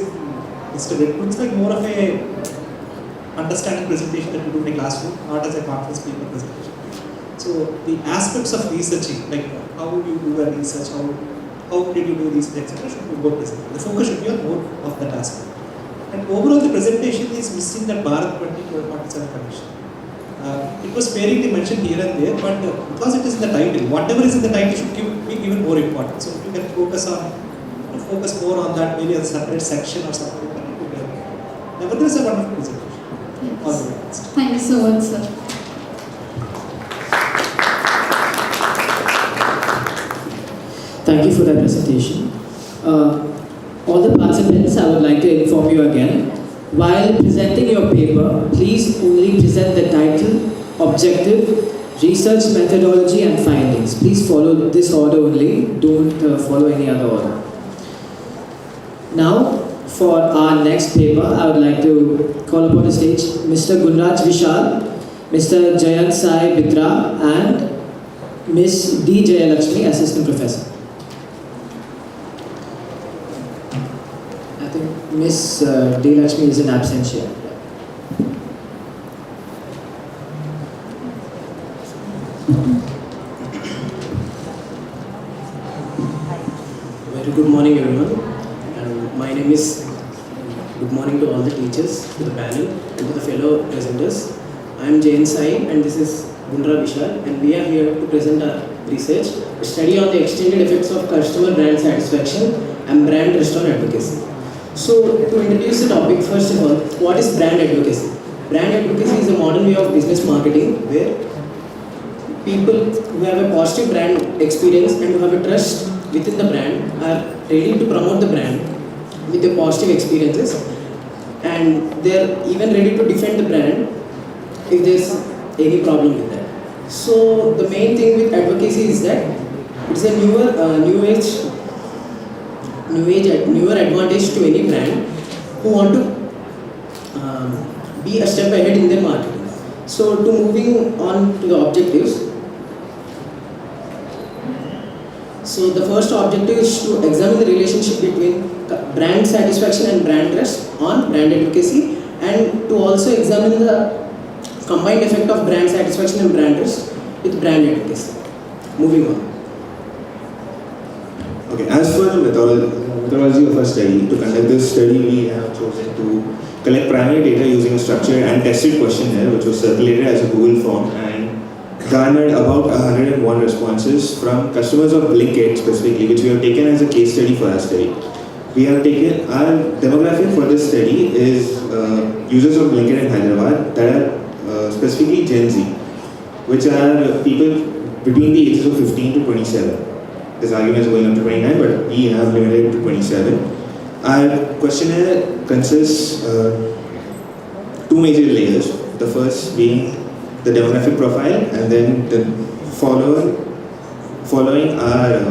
disturbed. It's like more of a understanding presentation that we do in a classroom, not as a conference paper presentation. So the aspects of researching, like how you do a research, how did you do research, etc., should be more present. The focus should be on more of that aspect. And overall, the presentation is missing that Bharat 2047 connection. It was sparingly mentioned here and there, but because it is in the title, whatever is in the title should be given more importance. So if you can focus more on that, maybe as a separate section or something. Nevertheless, a wonderful presentation. Yes. All the best. Thank you so much, sir. Thank you for that presentation. All the participants, I would like to inform you again. While presenting your paper, please only present the title, objective, research methodology and findings. Please follow this order only. Don't follow any other order. Now, for our next paper, I would like to call upon the stage Mr. Gunraj Vishal, Mr. Jayant Sai Bitra and Ms. D. Jayalakshmi, Assistant Professor. I think Ms. D. Lakshmi is in absentia. Very good morning, everyone. My name is. Good morning to all the teachers, to the panel, and to the fellow presenters. I am Jain Sai, and this is Gundra Vishal, and we are here to present our research, a study on the extended effects of customer brand satisfaction and brand trust on advocacy. So, to introduce the topic, first of all, what is brand advocacy? Brand advocacy is a modern way of business marketing where people who have a positive brand experience and who have a trust within the brand are ready to promote the brand with the positive experiences, and they're even ready to defend the brand if there's any problem with that. So the main thing with advocacy is that it's a newer advantage to any brand who want to be a step ahead in their marketing. So to moving on to the objectives. So the first objective is to examine the relationship between brand satisfaction and brand trust on brand advocacy, and to also examine the combined effect of brand satisfaction and brand trust with brand advocacy. Moving on. Okay, as for the methodology of our study, to conduct this study, we have chosen to collect primary data using a structured and tested questionnaire which was circulated as a Google form and garnered about 101 responses from customers of Blinkit specifically, which we have taken as a case study for our study. We have taken our demographic for this study is users of Blinkit in Hyderabad that are specifically Gen Z, which are people between the ages of 15 to 27. This argument is going up to 29, but we have limited it to 27. Our questionnaire consists two major layers. The first being the demographic profile, and then the following are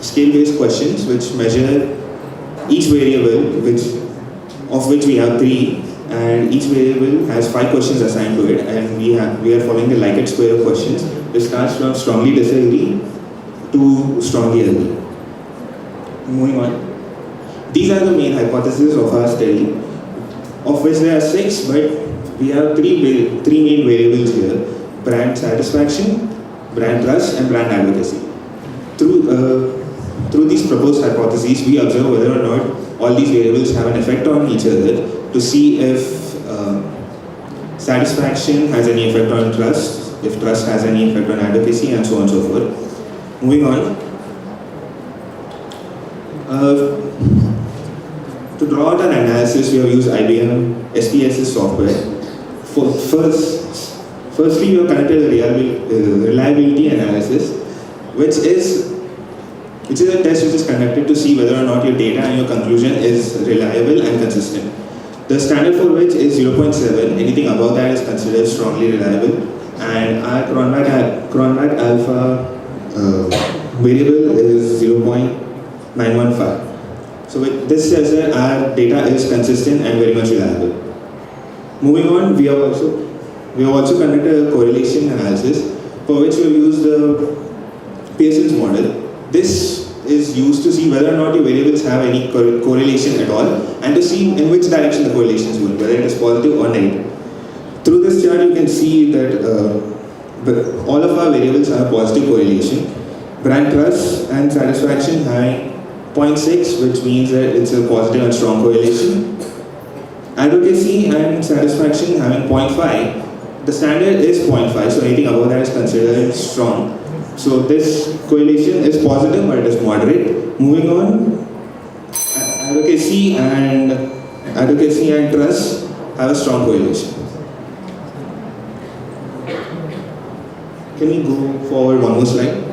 scale-based questions which measure each variable, of which we have 3, and each variable has 5 questions assigned to it, and we are following the Likert square of questions, which starts from strongly disagree to strongly agree. Moving on. These are the main hypotheses of our study, of which there are 6, but we have three main variables here: brand satisfaction, brand trust, and brand advocacy. Through these proposed hypotheses, we observe whether or not all these variables have an effect on each other to see if satisfaction has any effect on trust, if trust has any effect on advocacy, and so on and so forth. Moving on. To draw out an analysis, we have used IBM SPSS software. Firstly, we have conducted a reliability analysis, which is which is a test which is conducted to see whether or not your data and your conclusion is reliable and consistent. The standard for which is 0.7. Anything above that is considered strongly reliable. And our Cronbach alpha variable is 0.915. So this says that our data is consistent and very much reliable. Moving on, we have also conducted a correlation analysis for which we have used the Pearson's model. This is used to see whether or not your variables have any correlation at all, and to see in which direction the correlation is going, whether it is positive or negative. Through this chart, you can see that all of our variables have a positive correlation. Brand trust and satisfaction having 0.6, which means that it's a positive and strong correlation. Advocacy and satisfaction having 0.5. The standard is 0.5, so anything above that is considered strong. So this correlation is positive, but it is moderate. Moving on, advocacy and trust have a strong correlation. Can we go forward one more slide?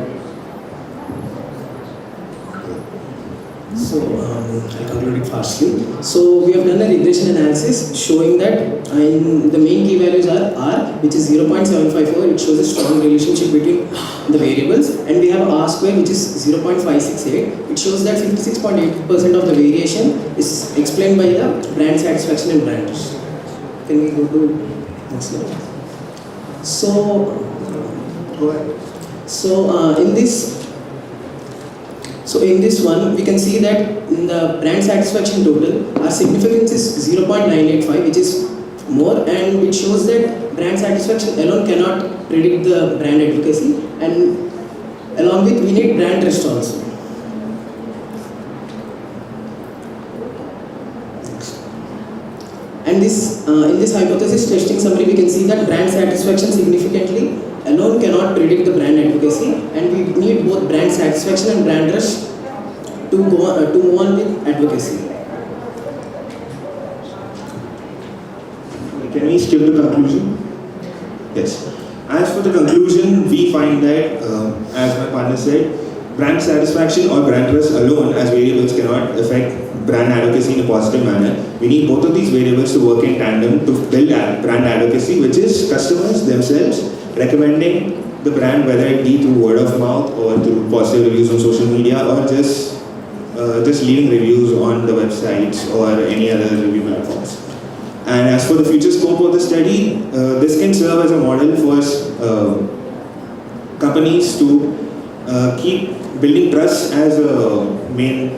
So I'll conclude it fastly. So we have done a regression analysis showing that the main key values are R, which is 0.754. It shows a strong relationship between the variables, and we have R square, which is 0.568. It shows that 56.8% of the variation is explained by the brand satisfaction and brand trust. Can we go to next slide? So go ahead. So in this one, we can see that in the brand satisfaction total, our significance is 0.985, which is more, and it shows that brand satisfaction alone cannot predict the brand advocacy, and along with we need brand trust also. And this in this hypothesis testing summary, we can see that brand satisfaction significantly alone cannot predict the brand advocacy, and we need both brand satisfaction and brand trust to move on with advocacy. Can we skip the conclusion? Yes. As for the conclusion, we find that, as my partner said, brand satisfaction or brand trust alone as variables cannot affect brand advocacy in a positive manner. We need both of these variables to work in tandem to build brand advocacy, which is customers themselves recommending the brand, whether it be through word of mouth or through positive reviews on social media, or just leaving reviews on the websites or any other review platforms. And as for the future scope of the study, this can serve as a model for companies to keep building trust as a main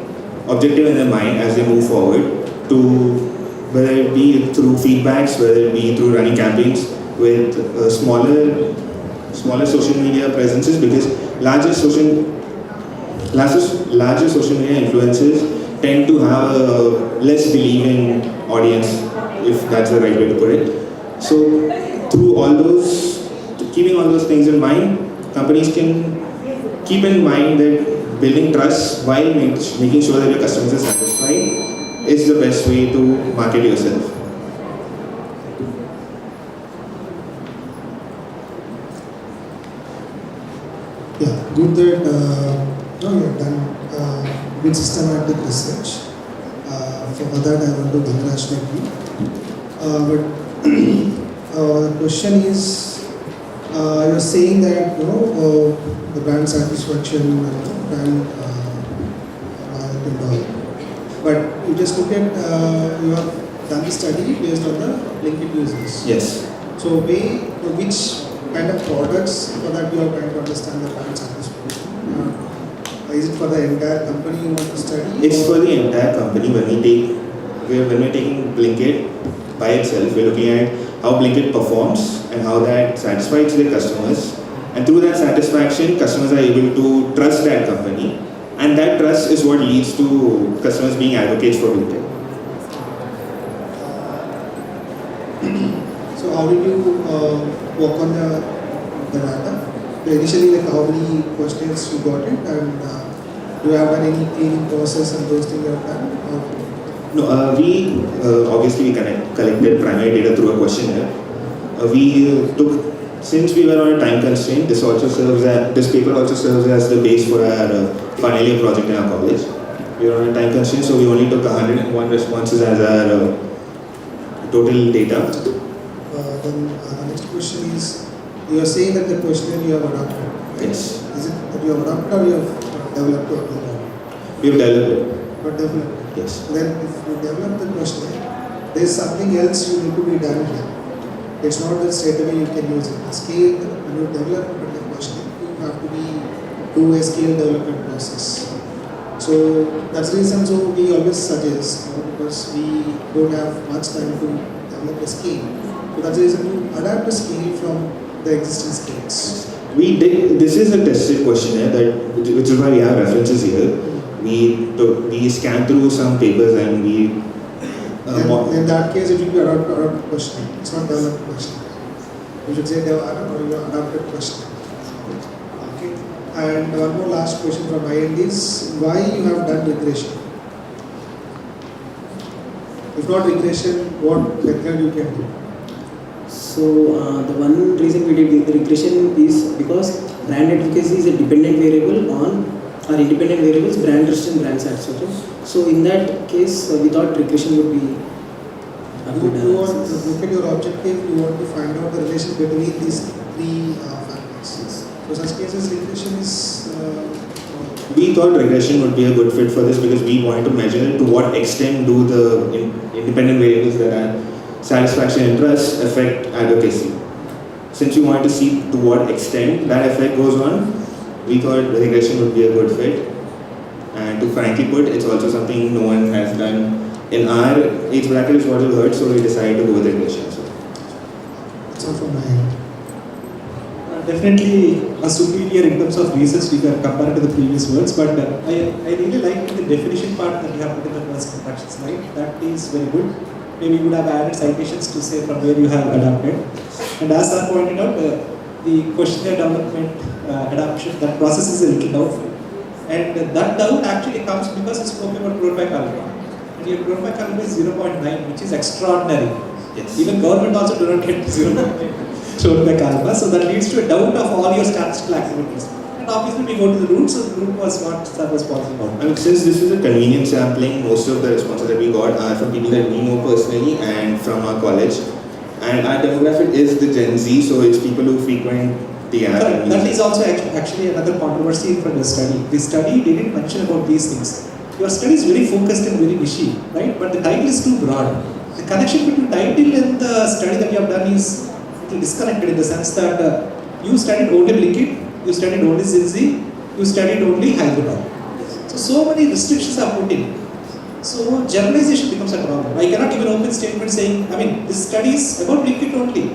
objective in their mind as they move forward, to whether it be through feedbacks, whether it be through running campaigns with smaller social media presences, because larger social media influencers tend to have a less believing audience, if that's the right way to put it. So through keeping all those things in mind, companies can keep in mind that building trust while making sure that your customers are satisfied is the best way to market yourself. Yeah, good that you have done good systematic research. For that, I want to congratulate you. But the question is, you're saying that the brand satisfaction, brand loyalty and all. But you just look at you have done the study based on the LinkedIn users. Yes. So which kind of products for that you are trying to understand the brand satisfaction? Is it for the entire company you want to study? It's for the entire company. When we're taking Blinkit by itself, we're looking at how Blinkit performs and how that satisfies their customers. And through that satisfaction, customers are able to trust that company. And that trust is what leads to customers being advocates for Blinkit. So how did you work on the data? Initially, like how many questions you got it, and do you have done any cleaning process and those things you have done? No, we obviously collected primary data through a questionnaire. Since we were on a time constraint, this paper also serves as the base for our finally a project in our college. We were on a time constraint, so we only took 101 responses as our total data. Then the next question is, you are saying that the questionnaire you have adopted, right? Yes. Is it that you have adopted or you have developed it? We have developed it. But developed. Yes. Then if you develop the questionnaire, there is something else you need to be done here. It's not that straight away you can use it. The scale, when you develop the questionnaire, you have to do a scale development process. So that's the reason so we always suggest, because we don't have much time to develop a scale. So that's the reason to adapt the scale from the existing scales. We did. This is a tested questionnaire which is why we have references here. We scanned through some papers and we. In that case, it will be adopted questionnaire. It's not developed questionnaire. You should say adopted questionnaire. Okay. And one more last question from my end is, why you have done regression? If not regression, what method you can do? So the one reason we did regression is because brand advocacy is a dependent variable on our independent variables, brand trust and brand satisfaction. So in that case, we thought regression would be a good You want to analysis. look at your objective, you want to find out the relation between these three factors. So such cases, regression is. We thought regression would be a good fit for this because we wanted to measure to what extent do the independent variables that are satisfaction and trust affect advocacy. Since we wanted to see to what extent that effect goes on, we thought regression would be a good fit. And to frankly put, it's also something no one has done in our age bracket is what we heard, so we decided to go with regression. So. That's all from my end. Definitely a superior in terms of research figure compared to the previous words, but I really like the definition part that you have put in the first instruction slide. That is very good. Maybe you would have added citations to say from where you have adapted. And as I pointed out, the questionnaire development adaptation, that process is a little doubtful. And that doubt actually comes because you spoke about growth by caliber. And your growth by caliber is 0.9, which is extraordinary. Yes. Even government also do not get 0.9 growth by caliber. So that leads to a doubt of all your statistical activities. And obviously we go to the root, so the root was what that was possible. I mean, since this is a convenient sampling, most of the responses that we got are from people that we know personally and from our college. And our demographic is the Gen Z, so it's people who frequent the app. Correct. That is also actually another controversy from the study. The study didn't mention about these things. Your study is very focused and very niche, right? But the title is too broad. The connection between title and the study that you have done is a little disconnected in the sense that you studied only liquid, you studied only Zinzi, you studied only hydrogen. So many restrictions are put in. So generalization becomes a problem. I cannot give an open statement saying, I mean, this study is about liquid only.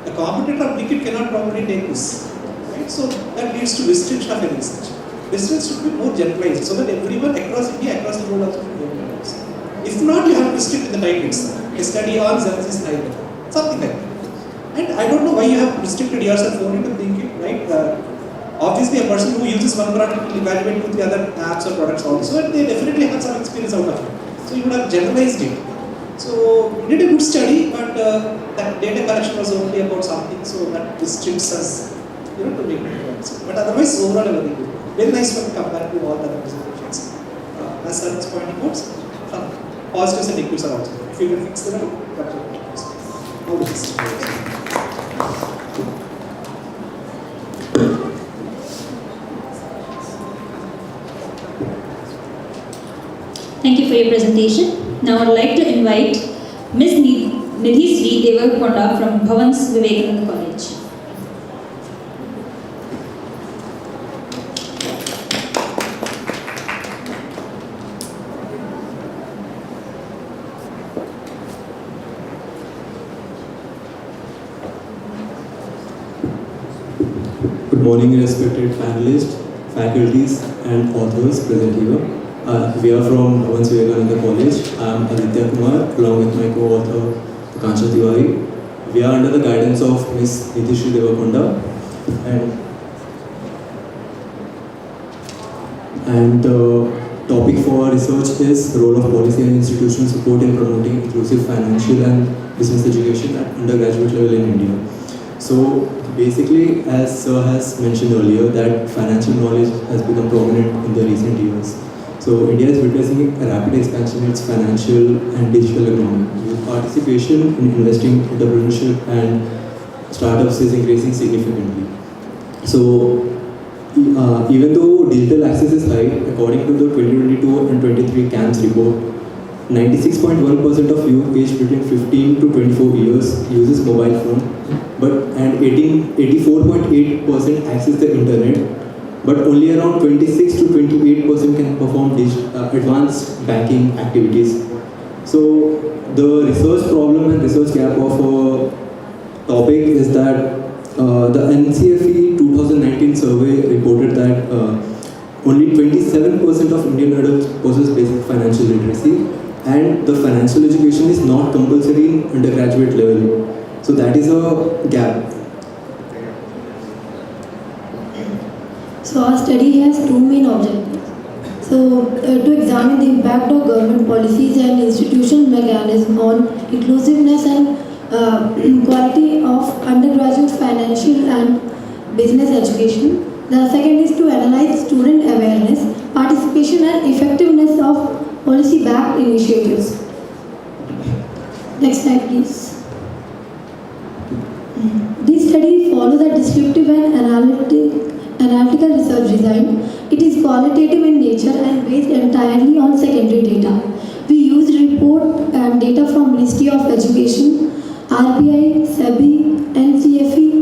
A competitor of liquid cannot probably take this. Right? So that leads to restriction of a research. Research should be more generalized so that everyone across India, across the world also should be able to use. If not, you have to restrict in the title itself. A study on Zensis and hydrogen. Something like that. And I don't know why you have restricted yourself only to thinking, right? Obviously, a person who uses one product will evaluate 2-3 other apps or products also, and they definitely have some experience out of it. So you would have generalized it. So we did a good study, but that data collection was only about something, so that restricts us, to make it. But otherwise, overall, very good. Very nice one compared to all the other presentations. As Sarah's pointing out, some positives and negatives are also. If you can fix them, that's all the best. Thank you for your presentation. Now I'd like to invite Ms. Nidhi Sri Devakonda from Bhavans Vivekananda College. Good morning, respected panelists, faculties, and authors present here. We are from Bhavans Vivekananda College. I am Aditya Kumar, along with my co-author Kanchan Tiwari. We are under the guidance of Ms. Nidhi Sri Devakonda, and the topic for our research is role of policy and institutional support in promoting inclusive financial and business education at undergraduate level in India. So basically, as Sir has mentioned earlier, that financial knowledge has become prominent in the recent years. So India is witnessing a rapid expansion in its financial and digital economy. Youth participation in investing, entrepreneurship, and startups is increasing significantly. So even though digital access is high, according to the 2022 and 23 CAMS report, 96.1% of youth aged between 15 to 24 years uses mobile phone, and 84.8% access the internet, but only around 26 to 28% can perform advanced banking activities. So the research problem and research gap of a topic is that the NCFE 2019 survey reported that only 27% of Indian adults possess basic financial literacy, and the financial education is not compulsory in undergraduate level. So that is a gap. So our study has two main objectives. So to examine the impact of government policies and institutional mechanisms on inclusiveness and quality of undergraduate financial and business education. The second is to analyze student awareness, participation and effectiveness of policy-backed initiatives. Next slide, please. This study follows a descriptive and analytical research design. It is qualitative in nature and based entirely on secondary data. We used report and data from Ministry of Education, RBI, SEBI, NCFE,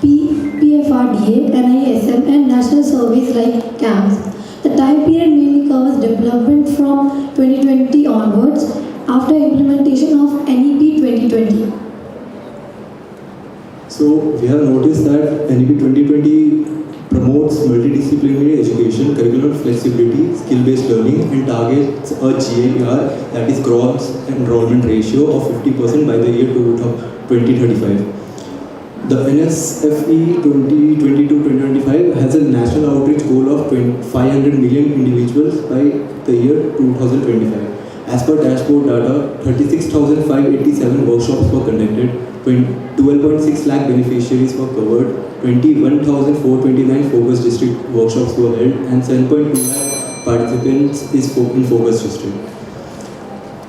PFRDA, NISM, and national surveys like CAMS. The time period mainly covers development from 2020 onwards after implementation of NEP 2020. So we have noticed that NEP 2020 promotes multidisciplinary education, curriculum flexibility, skill-based learning, and targets a GAR, that is gross enrollment ratio of 50% by the year 2035. The NSFE 2022-2025 has a national outreach goal of 500 million individuals by the year 2025. As per dashboard data, 36,587 workshops were conducted, 12.6 lakh beneficiaries were covered, 21,429 focus district workshops were held, and 7.2 lakh participants is in focus district.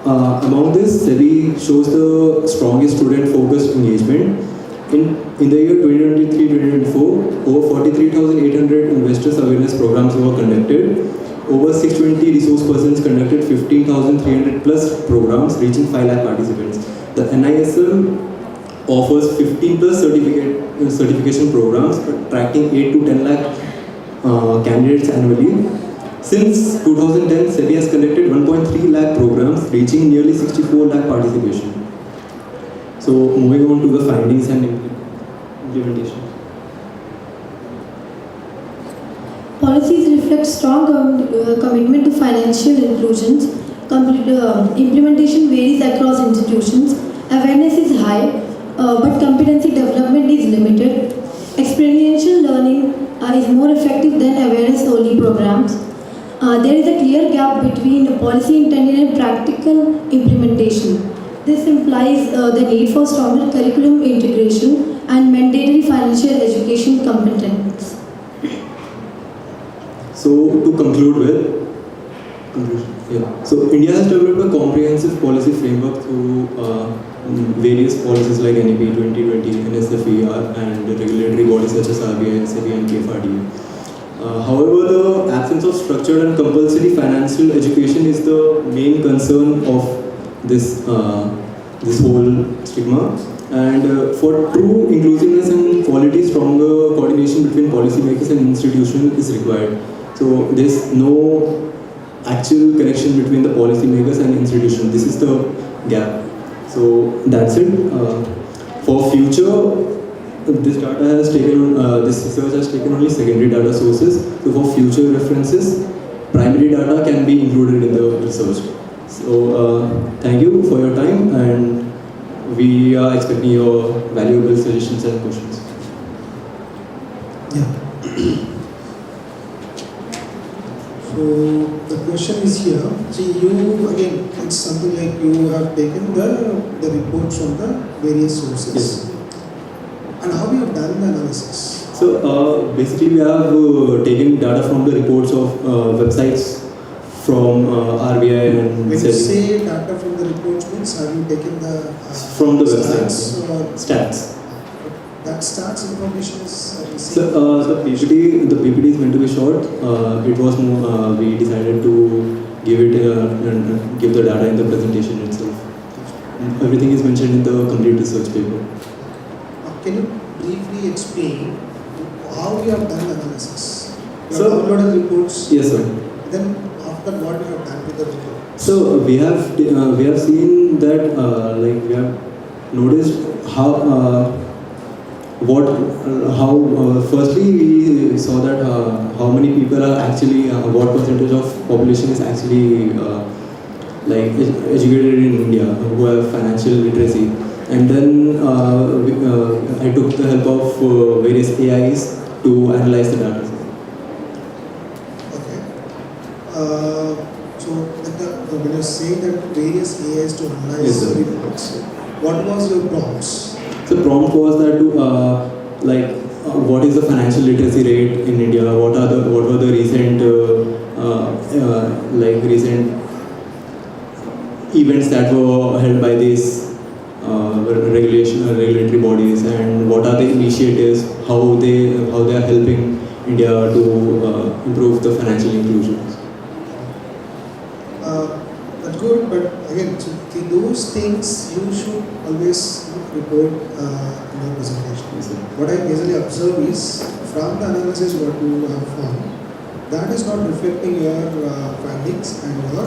Among this, SEBI shows the strongest student-focused engagement. In the year 2023-2024, over 43,800 investors awareness programs were conducted. Over 620 resource persons conducted 15,300 plus programs reaching 5 lakh participants. The NISM offers 15 plus certification programs attracting 8 to 10 lakh candidates annually. Since 2010, SEBI has conducted 1.3 lakh programs reaching nearly 64 lakh participation. So moving on to the findings and implementation. Policies reflect strong commitment to financial inclusions. Implementation varies across institutions. Awareness is high, but competency development is limited. Experiential learning is more effective than awareness-only programs. There is a clear gap between the policy intended and practical implementation. This implies the need for stronger curriculum integration and mandatory financial education competence. So to conclude with, So India has developed a comprehensive policy framework through various policies like NEP 2020, NSFER, and regulatory bodies such as RBI, SEBI, and KFRDA. However, the absence of structured and compulsory financial education is the main concern of this whole stigma. And for true inclusiveness and quality, stronger coordination between policymakers and institutions is required. So there's no actual connection between the policymakers and institutions. This is the gap. So that's it. For future, this data has taken, this research has taken only secondary data sources. So for future references, primary data can be included in the research. So thank you for your time, and we are expecting your valuable suggestions and questions. Yeah. So the question is here. See, you again, it's something like you have taken the reports from the various sources. Yes. done the analysis? So basically we have taken data from the reports of websites from RBI and When you SEBI. say data from the reports means, have you taken the From the stats or Stats. that stats information is received? So the PPT is meant to be short. It was more, we decided to give it and give the data in the presentation itself. Everything is mentioned in the complete research paper. Can you briefly explain how you have done the analysis? You So- have downloaded reports. Yes, sir. Then after what you have done with the report? So we have seen that like we have noticed how firstly we saw that how many people are actually what percentage of population is actually like educated in India who have financial literacy, and then I took the help of various AIs to analyze the data. Okay. So when you say that various AIs to analyze Yes, sir. the reports, what was your prompts? The prompt was that to what is the financial literacy rate in India? What were the recent recent events that were held by these regulatory bodies, and what are the initiatives? How they are helping India to improve the financial inclusion. That's good, but again, so those things you should always report in your presentation. What I basically observe is from the analysis what you have found, that is not reflecting your findings and your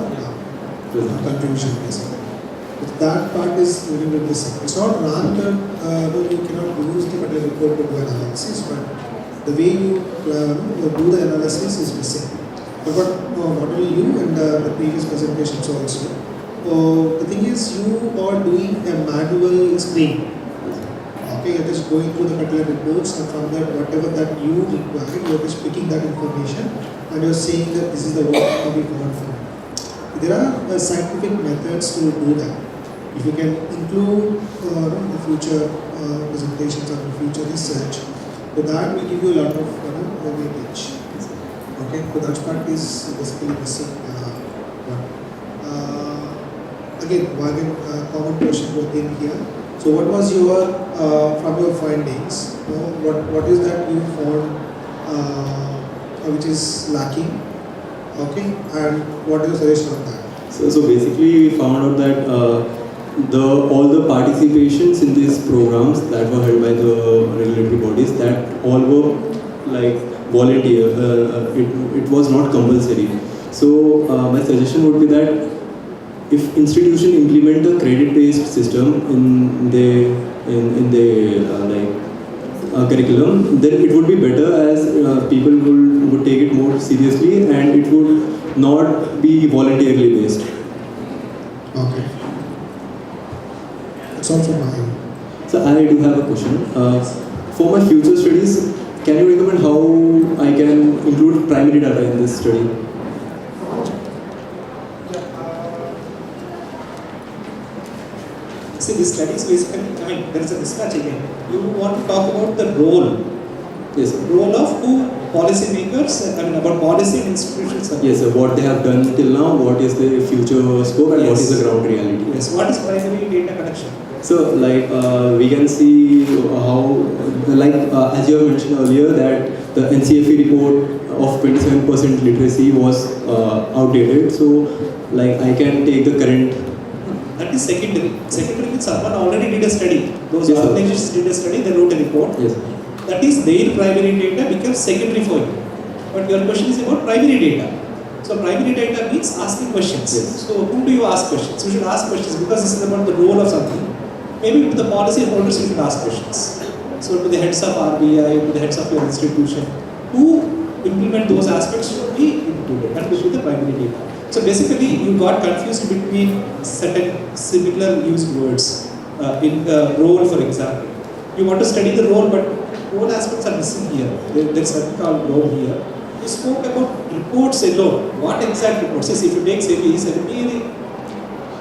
conclusion basically. If that part is little bit missing. It's not wrong that you cannot use the particular report to do analysis, but the way you do the analysis is missing. But not only you and the previous presentations also. The thing is, you are doing a manual screen. Okay, you're just going through the particular reports, and from that, whatever that you require, you're just picking that information and you're saying that this is the work that we got from. There are scientific methods to do that. If you can include the future presentations or the future research, so that will give you a lot of weightage. Okay, so that part is basically missing. Again, one common question again here. So, what was your from your findings? What is that you found which is lacking? Okay, and what is your suggestion on that? So basically, we found out that all the participations in these programs that were held by the regulatory bodies, that all were like volunteer. It was not compulsory. So my suggestion would be that if institution implement a credit-based system in the curriculum, then it would be better, as people would take it more seriously, and it would not be voluntarily based. Okay. That's all from my end. So I do have a question. For my future studies, can you recommend how I can include primary data in this study? See, this study is basically, there is a mismatch again. You want to talk about the role. Yes, sir. Role of who? Policy makers, about policy and institutions. Yes, sir. What they have done till now, what is the future scope, and what is the ground reality? Yes, what is primary data collection? So, we can see how, as you have mentioned earlier, that the NCFE report of 27% literacy was outdated. So, I can take the current. That is secondary. Secondary means someone already did a study. Those Yes, organizations did a study, they wrote a report. Yes. That is their primary data becomes secondary for you. But your question is about primary data. So primary data means asking questions. Yes. So whom do you ask questions? You should ask questions because this is about the role of something. Maybe to the policy holders you should ask questions. So to the heads of RBI, to the heads of your institution, who implement those aspects should be included. That will be the primary data. So basically you got confused between certain similar used words in the role, for example. You want to study the role, but role aspects are missing here. There's something called role here. You spoke about reports alone. What exact reports? If you take SEBI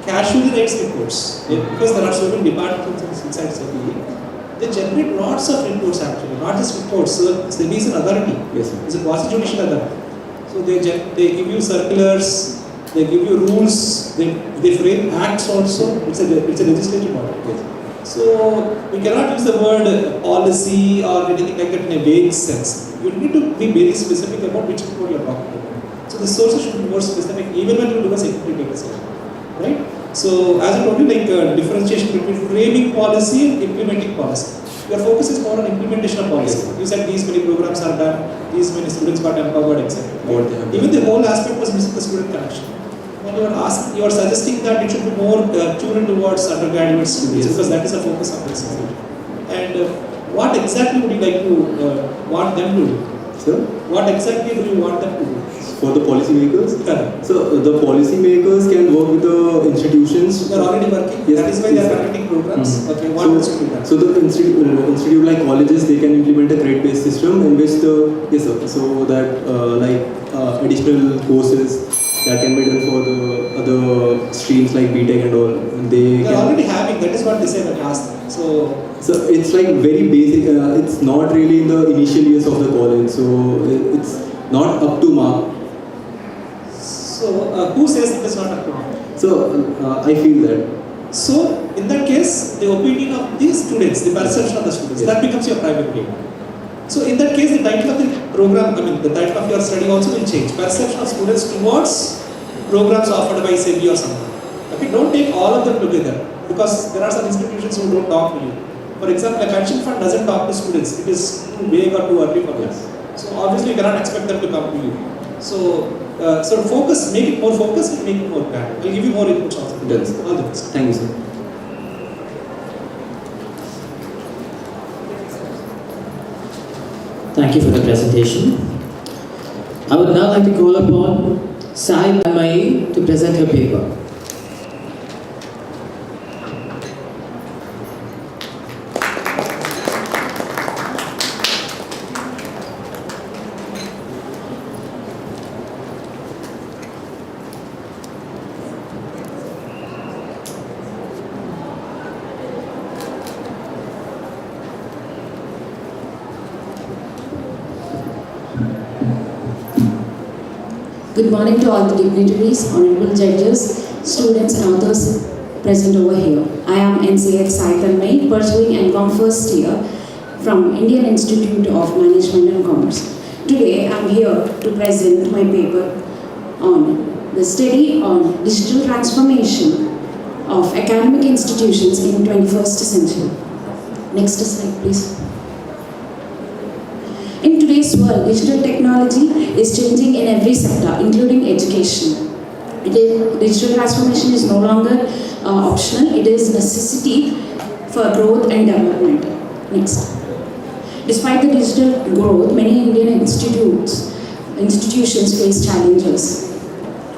casually writes reports. Because there are so many departments inside SEBI, they generate lots of reports actually, not just reports. So SEBI is an authority. Yes, sir. It's a quasi-judicial authority. So they give you circulars, they give you rules, they frame acts also. It's a legislative body. Yes. So we cannot use the word policy or anything like that in a vague sense. You need to be very specific about which report you are talking about. So the sources should be more specific even when you do a security data set, right? So as I told you, like differentiation between framing policy and implementing policy. Your focus is more on implementation of policy. You said these many programs are done, these many students got empowered, etc. Even the whole aspect was missing the student connection. When you are suggesting that it should be more tuned towards undergraduate students, because that is the focus of this. And what exactly would you like to want them to do? Sir? What exactly do you want them to do? For the policymakers? Correct. So the policymakers can work with the institutions. They are already working. Yes, That is why they are conducting programs. Okay, what else to do that? So the institute like colleges, they can implement a grade-based system in which so that additional courses that can be done for the other streams like BTech and all. They are already having. That is what they say in the past. So it's like very basic. It's not really in the initial years of the college. So it's not up to mark. So who says it is not up to mark? So I feel that. So in that case, the opinion of these students, the perception of the students, that becomes your private game. So in that case, the title of the program, the title of your study also will change. Perception of students towards programs offered by SEBI or something. Okay, don't take all of them together because there are some institutions who don't talk to you. For example, a pension fund doesn't talk to students. It is too vague or too early for them. So obviously you cannot expect them to come to you. So focus, make it more focused and make it more grand. I'll give you more inputs also. All the best. Thank you, sir. Thank you for the presentation. I would now like to call upon Sai Mai to present her paper. Good morning to all the dignitaries, honorable judges, students and others present over here. I am NCX Sai Tanmay, pursuing MCOM first year from Indian Institute of Management and Commerce. Today I am here to present my paper on the study on digital transformation of academic institutions in 21st century. Next slide please. In today's world, digital technology is changing in every sector, including education. Digital transformation is no longer optional, it is necessity for growth and development. Next. Despite the digital growth, many Indian institutions face challenges.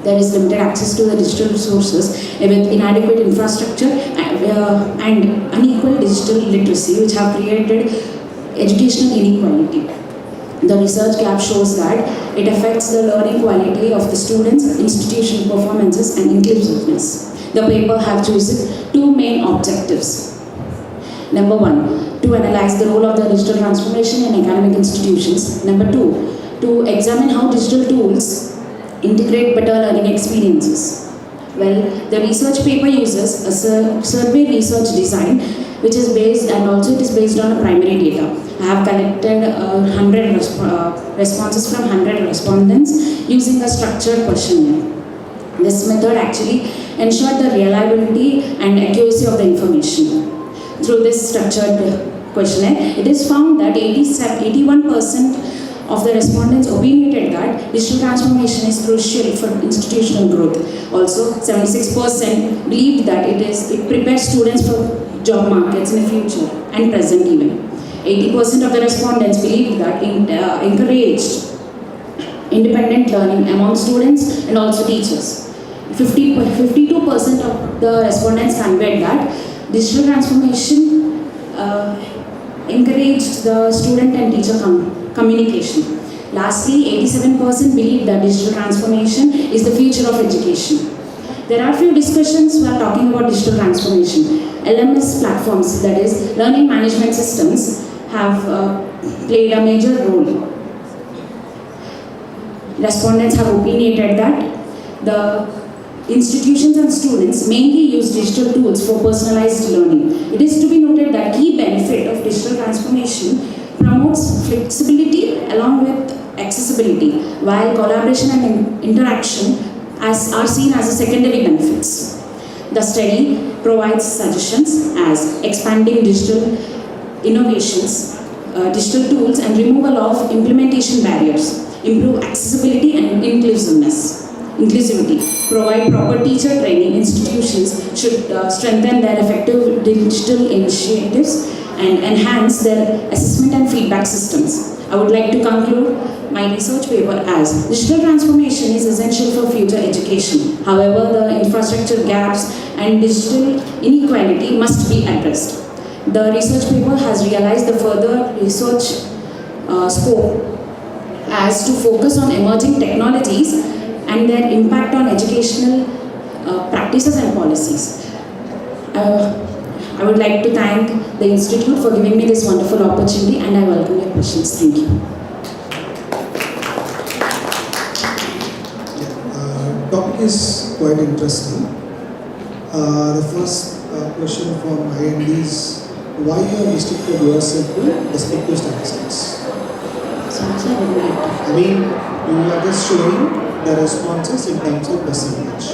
There is limited access to the digital resources with inadequate infrastructure and unequal digital literacy, which have created educational inequality. The research gap shows that it affects the learning quality of the students, institution performances and inclusiveness. The paper have chosen two main objectives. Number one, to analyze the role of the digital transformation in academic institutions. Number two, to examine how digital tools integrate better learning experiences. Well, the research paper uses a survey research design which is based on a primary data. I have collected 100 responses from 100 respondents using a structured questionnaire. This method actually ensured the reliability and accuracy of the information. Through this structured questionnaire, it is found that 81% of the respondents opinionated that digital transformation is crucial for institutional growth. Also, 76% believed that it prepares students for job markets in the future and present even. 80% of the respondents believed that it encouraged independent learning among students and also teachers. 52% of the respondents conveyed that digital transformation encouraged the student and teacher communication. Lastly, 87% believe that digital transformation is the future of education. There are few discussions while talking about digital transformation. LMS platforms, that is, learning management systems, have played a major role. Respondents have opinionated that the institutions and students mainly use digital tools for personalized learning. It is to be noted that key benefit of digital transformation promotes flexibility along with accessibility, while collaboration and interaction are seen as a secondary benefits. The study provides suggestions as expanding digital innovations, digital tools, and removal of implementation barriers, improve accessibility and inclusivity, provide proper teacher training. Institutions should strengthen their effective digital initiatives and enhance their assessment and feedback systems. I would like to conclude my research paper as digital transformation is essential for future education. However, the infrastructure gaps and digital inequality must be addressed. The research paper has realized the further research scope as to focus on emerging technologies and their impact on educational practices and policies. I would like to thank the Institute for giving me this wonderful opportunity, and I welcome your questions. Thank you. Topic is quite interesting. The first question from my end is, why you have restricted yourself to descriptive statistics? I mean, you are just showing the responses in terms of percentage.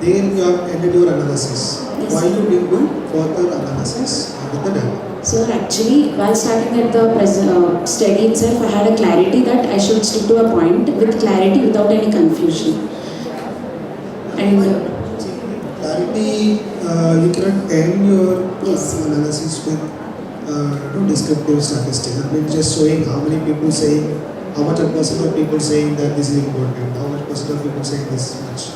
Then you have ended your analysis. Yes. Why you didn't do further analysis with the data? So actually, while starting at the study itself, I had a clarity that I should stick to a point with clarity without any confusion. And clarity, you cannot end your analysis with descriptive statistics. I mean, just showing how many people saying, how much a percent of people saying that this is important, how much percent of people saying this much.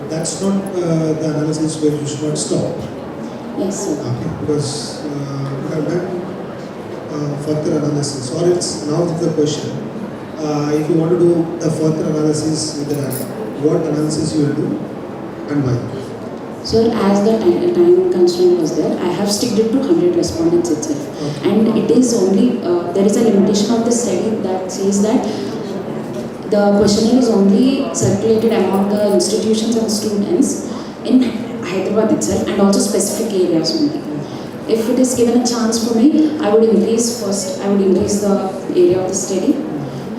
That's not the analysis where you should not stop. Yes, sir. Okay, because we have done further analysis, or it's now the question. If you want to do the further analysis with the data, what analysis you will do and why? So as the time constraint was there, I have sticked it to 100 respondents itself. Okay. And it is only, there is a limitation of the study that says that the questionnaire is only circulated among the institutions and students in Hyderabad itself, and also specific areas only. If it is given a chance for me, I would increase the area of the study,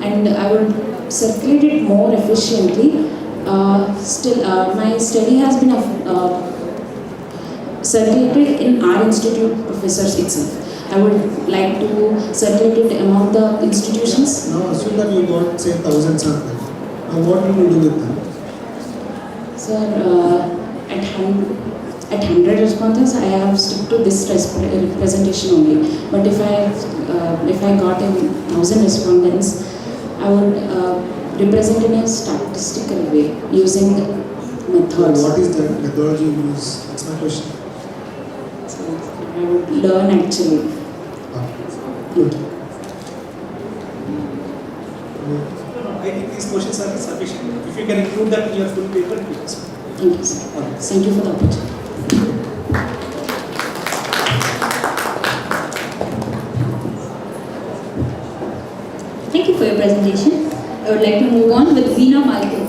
and I would circulate it more efficiently. My study has been circulated in our institute professors itself. I would like to circulate it among the institutions. Now assume that you got say 1,000 samples. Now what will you do with them? Sir, at 100 responses, I have stuck to this representation only. But if I got 1,000 respondents, I would represent in a statistical way using methods. What is the methodology you use? That's my question. So I would learn actually. Good. I think these questions are sufficient. If you can include that in your full paper, it is. Thank you, sir. Thank you for the opportunity. Thank you for your presentation. I would like to move on with Veena Malko.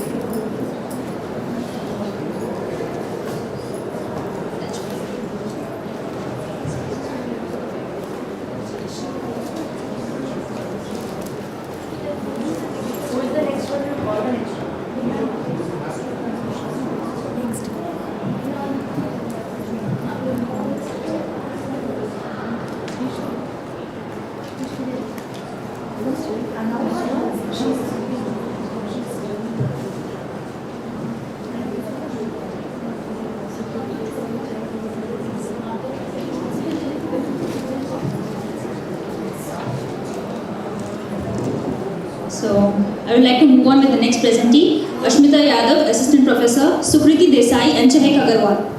So, I would like to move on with the next presentee, Ashmita Yadav, Assistant Professor, Sukriti Desai, and Chahek Agarwal.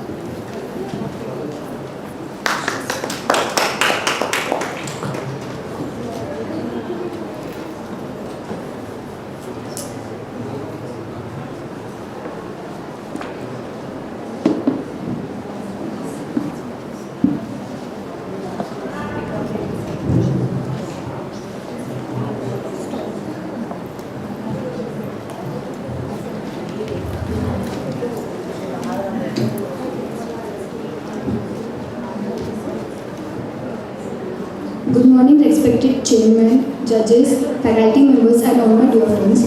morning, respected chairman, judges, faculty members, and all my dear friends.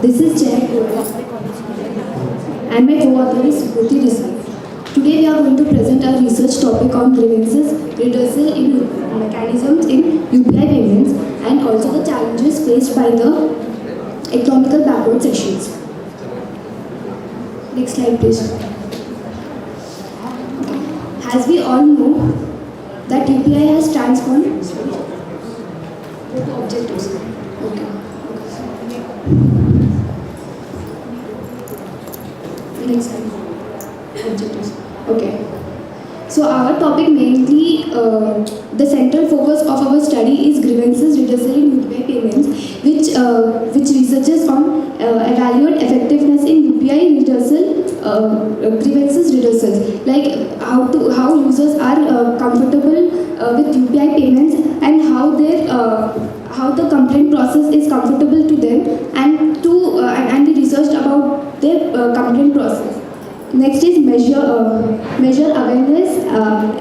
This is Chair and my co-author is Ruti Desai. Today we are going to present our research topic on grievances, redressal in mechanisms in UPI payments, and also the challenges faced by the economical backward sections. Next slide, please. As we all know, that UPI has transformed objectives. Okay. Next slide. Objectives. Okay. So our topic mainly, the central focus of our study is grievances redressal in UPI payments, which researches on evaluate effectiveness in UPI redressal, grievances redressals, like how users are comfortable with UPI payments and how the complaint process is comfortable to them, and we researched about their complaint process. Next is measure awareness,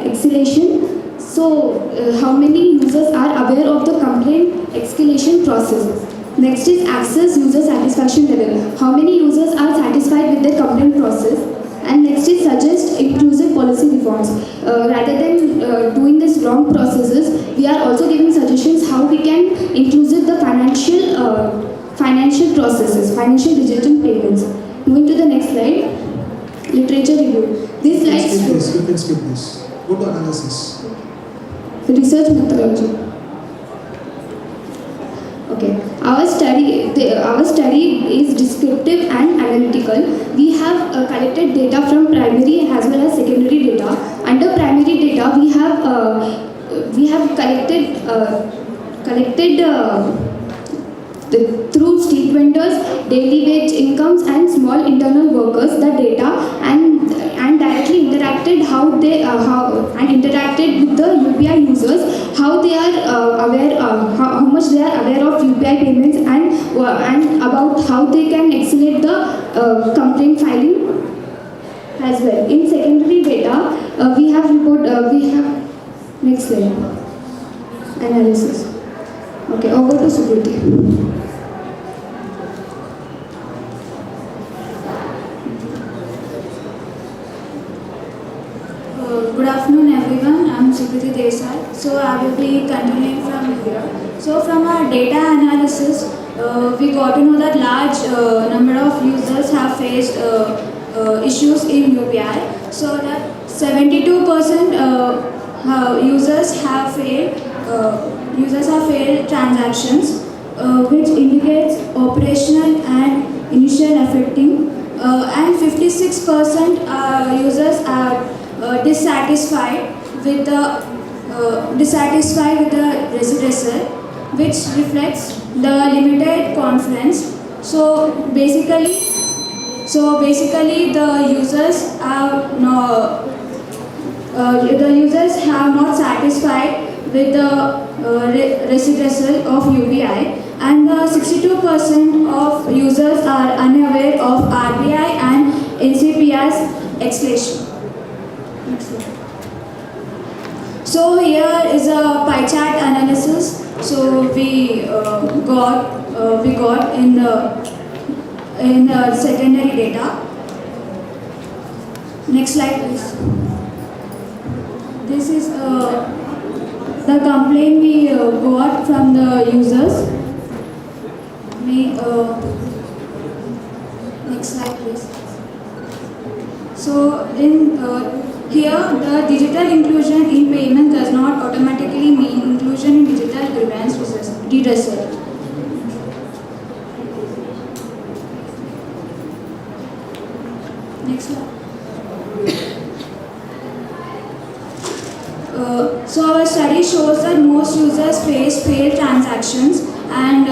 escalation. So how many users are aware of the complaint escalation process? Next is access user satisfaction level. How many users are satisfied with their complaint process? And next is suggest inclusive policy reforms. Rather than doing these long processes, we are also giving suggestions how we can inclusive the financial processes, financial digital payments. Moving to the next slide. Literature review. This slide. You can skip this. Go to analysis. Research methodology. Okay. Our study is descriptive and analytical. We have collected data from primary as well as secondary data. Under primary data, we have collected through street vendors, daily wage incomes, and small internal workers the data and directly interacted interacted with the UPI users, how they are aware, how much they are aware of UPI payments, and about how they can accelerate the complaint filing as well. In secondary data, we have next slide, analysis. Okay, over to Sukriti. Good afternoon everyone, I'm Sukriti Desai. So I will be continuing from here. So from our data analysis, we got to know that large number of users have faced issues in UPI. So that 72% users have failed transactions, which indicates operational and initial affecting, and 56% users are dissatisfied with the redressal, which reflects the limited confidence. So basically the users have not satisfied with the redressal of UPI, and 62% of users are unaware of RBI and NCPR's escalation. So here is a pie chart analysis. So we got in the secondary data. Next slide, please. This is the complaint we got from the users. Next slide, please. So in here, the digital inclusion in payment does not automatically mean inclusion in digital grievance redressal. Next slide. So our study shows that most users face failed transactions and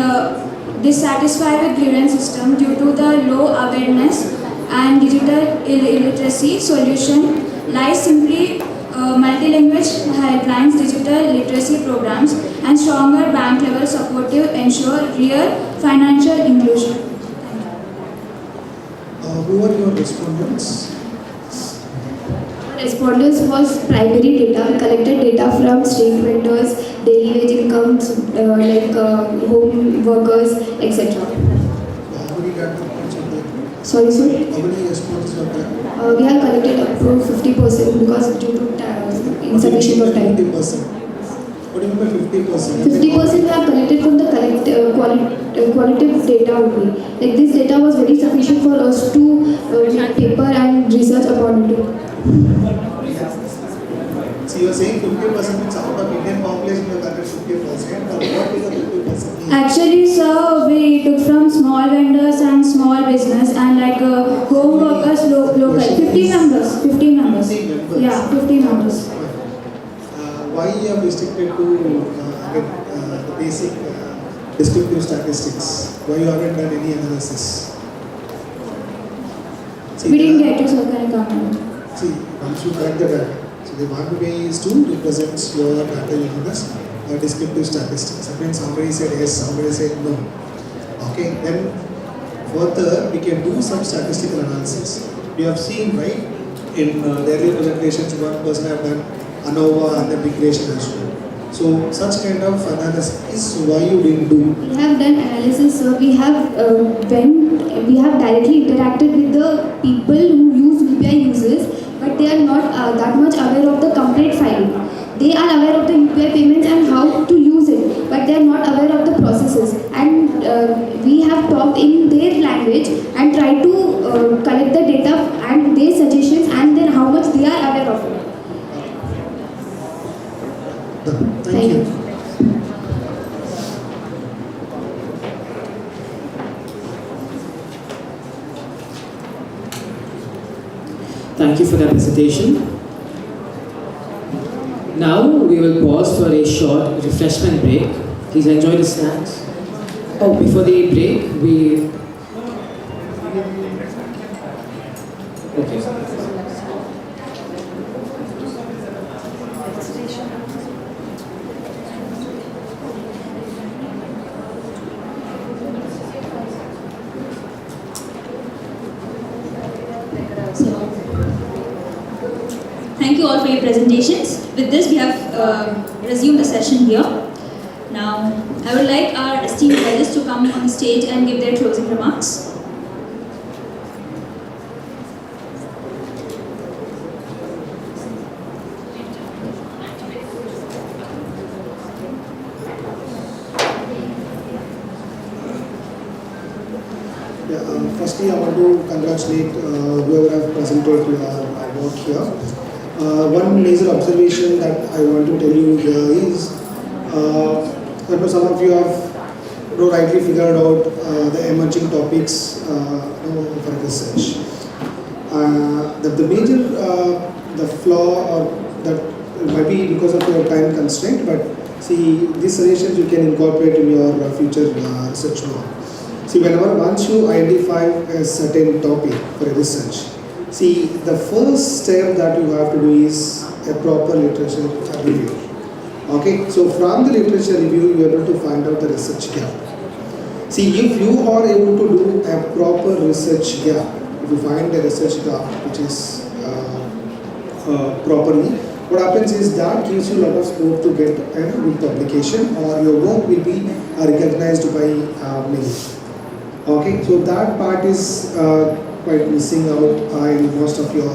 dissatisfied with grievance system due to the low awareness and digital illiteracy. Solution lies simply multi-language helplines, digital literacy programs, and stronger bank level support to ensure real financial inclusion. Who are your respondents? respondents was primary data. We collected data from street vendors, daily wage incomes, home workers, etc. How many data points are there? Sorry, sir? How many responses are there? We have collected up to 50% because due to insufficient of time. 50%. What do you mean by 50%? 50% we have collected from the qualitative data only. Like this data was very sufficient for us to make paper and research upon it. So you are saying 50% is out of Indian population, you have collected 50%. Or what is the 50%? Actually, sir, we took from small vendors and small business and home workers, local. 50 members. 50 members. Yeah, 50 members. Why you have restricted to the basic descriptive statistics? Why you haven't done any analysis? We didn't get to, sir. Can I comment? See, once you collect the data, so the one way is to represent your data using this descriptive statistics. That means somebody said yes, somebody said no. Okay, then further we can do some statistical analysis. We have seen, right, in the earlier presentations, one person have done ANOVA and the migration as well. So such kind of analysis is why you didn't do. We have done analysis, so we have directly interacted with the people who use UPI users, but they are not that much aware of the complete file. They are aware of the UPI payments and how to use it, but they are not aware of the processes. And we have talked in their language and tried to collect the data and their suggestions and then how much they are aware of it. Thank you. Thank you for that presentation. Now we will pause for a short refreshment break. Please enjoy the snacks. Oh, before the break, okay. Thank you all for your presentations. With this, we have resumed the session here. Now, I would like our esteemed judges to come on the stage and give their closing remarks. Firstly, I want to congratulate whoever have presented our work here. One major observation that I want to tell you here is, some of you have rightly figured out the emerging topics for research. The major the flaw or that might be because of your time constraint, but see, these suggestions you can incorporate in your future research work. See, once you identify a certain topic for a research, see, the first step that you have to do is a proper literature review. Okay, so from the literature review, you are able to find out the research gap. See, if you are able to do a proper research gap, if you find a research gap which is properly, what happens is that gives you a lot of scope to get a good publication, or your work will be recognized by many. Okay, so that part is quite missing out in most of your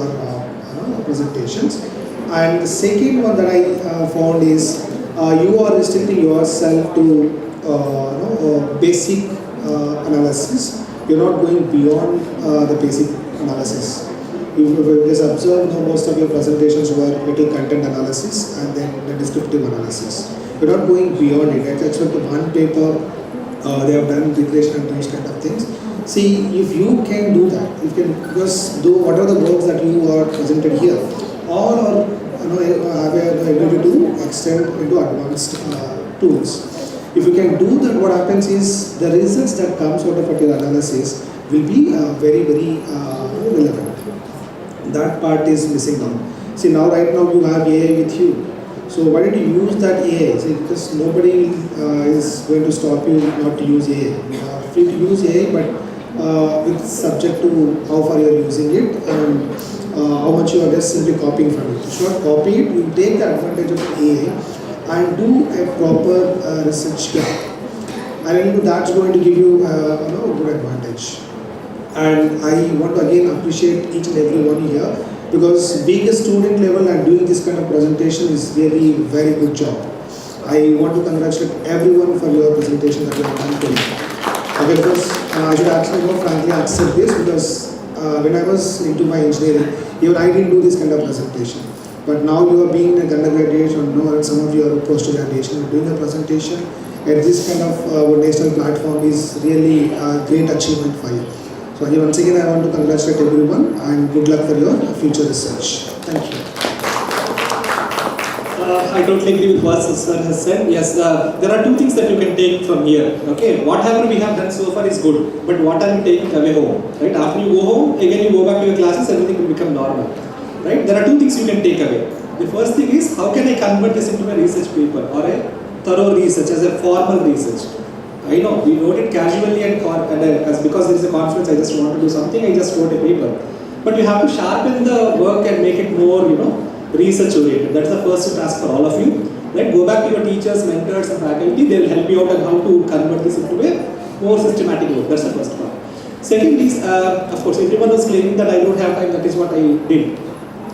presentations. And the second one that I found is you are restricting yourself to basic analysis. You're not going beyond the basic analysis. You just observe, most of your presentations were little content analysis and then the descriptive analysis. You're not going beyond it. Except one paper, they have done regression and those kind of things. See, if you can do that, you can just do whatever the works that you are presented here, or have a ability to extend into advanced tools. If you can do that, what happens is the results that comes out of your analysis will be very, very relevant. That part is missing now. See, right now you have AI with you. So why did you use that AI? See, because nobody is going to stop you not to use AI. You are free to use AI, but with subject to how far you are using it and how much you are just simply copying from it. You should not copy it, you take the advantage of AI and do a proper research gap. And that's going to give you a good advantage. And I want to again appreciate each and every one here, because being a student level and doing this kind of presentation is really very good job. I want to congratulate everyone for your presentation that you have done today. Okay, because I should actually frankly accept this, because when I was into my engineering, even I didn't do this kind of presentation. But now you are being an undergraduate or some of your post-graduation, doing a presentation at this kind of national platform is really a great achievement for you. So once again, I want to congratulate everyone and good luck for your future research. Thank you. I totally agree with what Sir has said. Yes, there are two things that you can take from here. Okay, whatever we have done so far is good, but what are you taking away home? Right? After you go home, again you go back to your classes, everything will become normal. Right? There are two things you can take away. The first thing is, how can I convert this into a research paper or a thorough research as a formal research? I know we wrote it casually and because there is a conference, I just want to do something, I just wrote a paper. But you have to sharpen the work and make it more, research oriented. That's the first task for all of you. Right? Go back to your teachers, mentors, and faculty. They will help you out on how to convert this into a more systematic work. That's the first part. Second is, of course, everyone was claiming that I don't have time. That is what I did.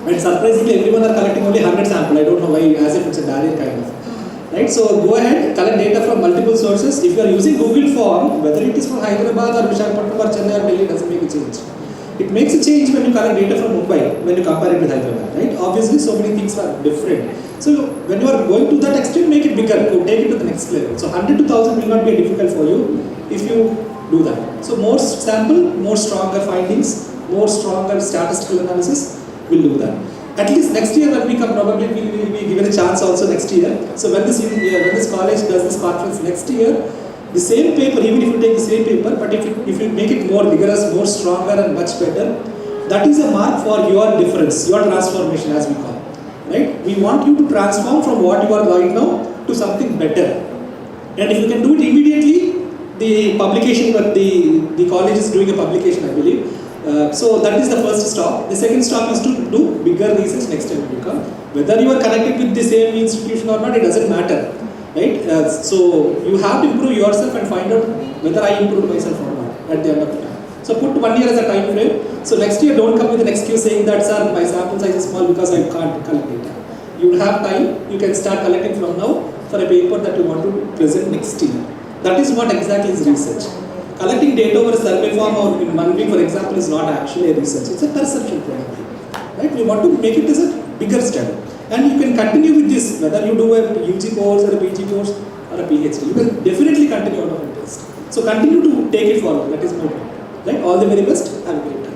And surprisingly, everyone are collecting only 100 samples. I don't know why, as if it's a barrier kind of. Right? So go ahead, collect data from multiple sources. If you are using Google form, whether it is from Hyderabad or Visakhapatnam or Chennai or Delhi, doesn't make a change. It makes a change when you collect data from Mumbai, when you compare it with Hyderabad, right? Obviously, so many things are different. So when you are going to that extreme, make it bigger, take it to the next level. So 100 to 1000 will not be difficult for you if you do that. So more sample, more stronger findings, more stronger statistical analysis will do that. At least next year when we come, probably we will be given a chance also next year. So when this college does this conference next year, the same paper, even if you take the same paper, but if you make it more vigorous, more stronger and much better, that is a mark for your difference, your transformation as we call it. Right? We want you to transform from what you are right now to something better. And if you can do it immediately, the publication, but the college is doing a publication, I believe. So that is the first stop. The second stop is to do bigger research next time you come. Whether you are connected with the same institution or not, it doesn't matter. Right? So you have to improve yourself and find out whether I improved myself or not at the end of the time. So put 1 year as a time frame. So next year don't come with an excuse saying that, sir, my sample size is small because I can't collect data. You will have time. You can start collecting from now for a paper that you want to present next year. That is what exactly is research. Collecting data over a survey form or in 1 week, for example, is not actually a research. It's a perception probably. Right? We want to make it as a bigger study. And you can continue with this, whether you do a UG course or a PG course or a PhD. You can definitely continue out of interest. So continue to take it forward. That is my point. Right? All the very best. Have a great time.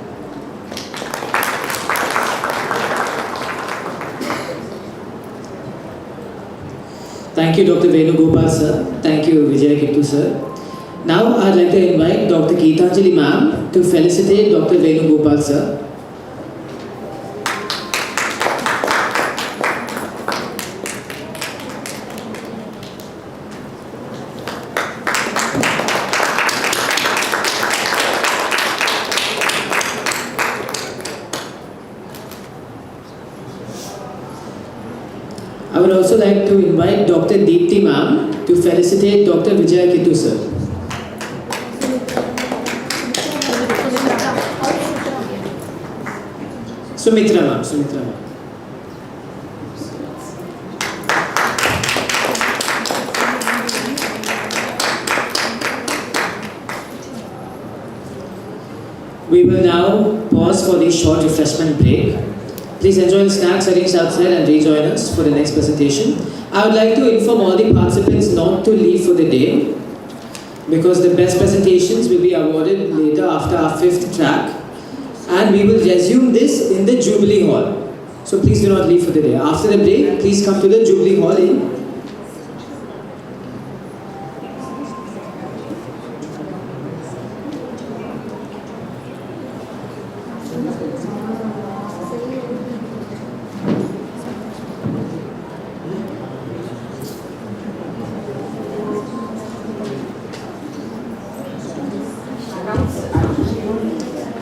Thank you, Dr. Venugopal sir. Thank you, Vijay Kittu sir. Now I'd like to invite Dr. Geetanjali ma'am to felicitate Dr. Venugopal sir. I would also like to invite Dr. Deepti ma'am to felicitate Dr. Vijay Kittu sir. Sumitra ma'am, Sumitra ma'am. We will now pause for the short refreshment break. Please enjoy the snacks arranged outside and rejoin us for the next presentation. I would like to inform all the participants not to leave for the day, because the best presentations will be awarded later after our 5th track, and we will resume this in the Jubilee Hall. So please do not leave for the day. After the break, please come to the Jubilee Hall in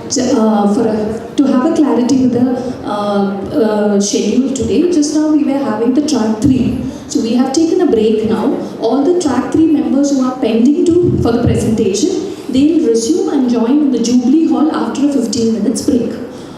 to have a clarity with the schedule today, just now we were having the track 3. So we have taken a break now. All the track 3 members who are pending for the presentation, they will resume and join the Jubilee Hall after a 15 minutes break.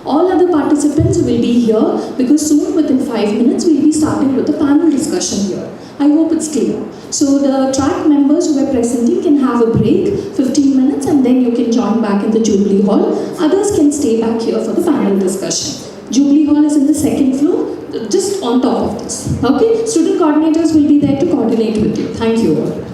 All other participants will be here because soon, within 5 minutes, we will be starting with the panel discussion here. I hope it's clear. So the track members who are presenting can have a break, 15 minutes, and then you can join back in the Jubilee Hall. Others can stay back here for the panel discussion. Jubilee Hall is in the 2nd floor, just on top of this. Okay? Student coordinators will be there to coordinate with you. Thank you all.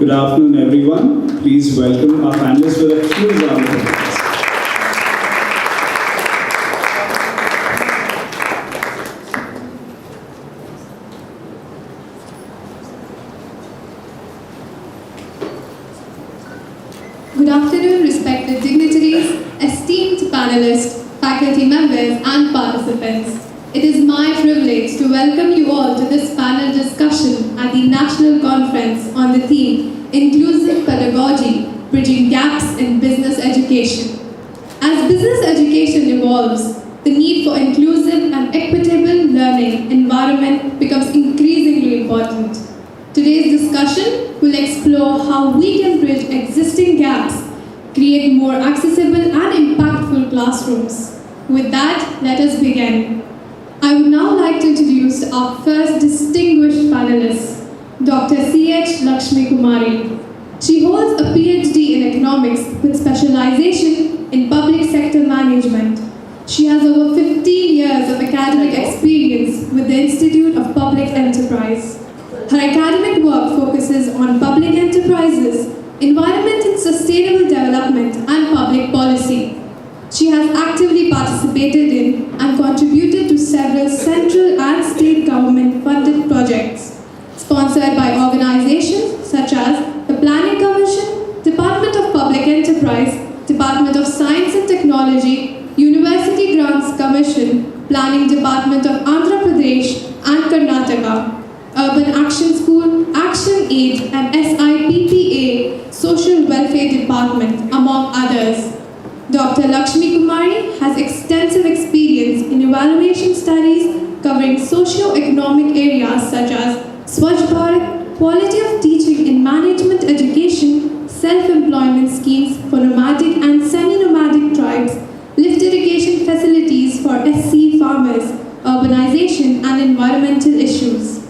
Good afternoon, everyone. Please welcome our panelists with a huge round of applause. Good afternoon, respected dignitaries, esteemed panelists, faculty members, and participants. It is my privilege to welcome you all to this panel discussion at the National Conference on the theme Inclusive Pedagogy, Bridging Gaps in Business Education. As business education evolves, the need for inclusive and equitable learning environment becomes increasingly important. Today's discussion will explore how we can bridge existing gaps, create more accessible and impactful classrooms. With that, let us begin. I would now like to introduce our first distinguished panelist, Dr. C.H. Lakshmi Kumari. She holds a PhD in economics with specialization in public sector management. She has over 15 years of academic experience with the Institute of Public Enterprise. Her academic work focuses on public enterprises, environment and sustainable development, and public policy. She has actively participated in and contributed to several central and state government-funded projects, sponsored by organizations such as the Planning Commission, Department of Public Enterprise, Department of Science and Technology, University Grants Commission, Planning Department of Andhra Pradesh and Karnataka, Urban Action School, Action Aid, and SIPPA, Social Welfare Department, among others. Dr. Lakshmi Kumari has extensive experience in evaluation studies covering socio-economic areas such as Swachh Bharat, quality of teaching in management education, self-employment schemes for nomadic and semi-nomadic tribes, lift irrigation facilities for SC farmers, urbanization and environmental issues.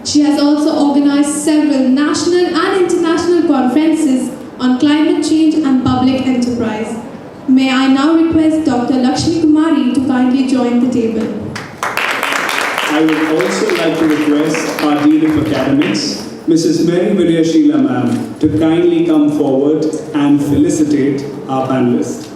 She has also organized several national and international conferences on climate change and public enterprise. May I now request Dr. Lakshmi Kumari to kindly join the table. I would also like to request our Dean of Academics, Mrs. Mary Vidya Sheila ma'am, to kindly come forward and felicitate our panelists.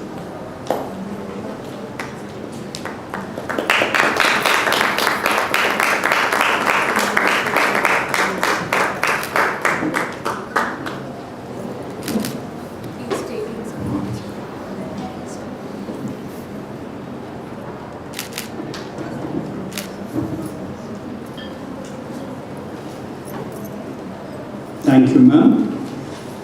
Thank you, ma'am.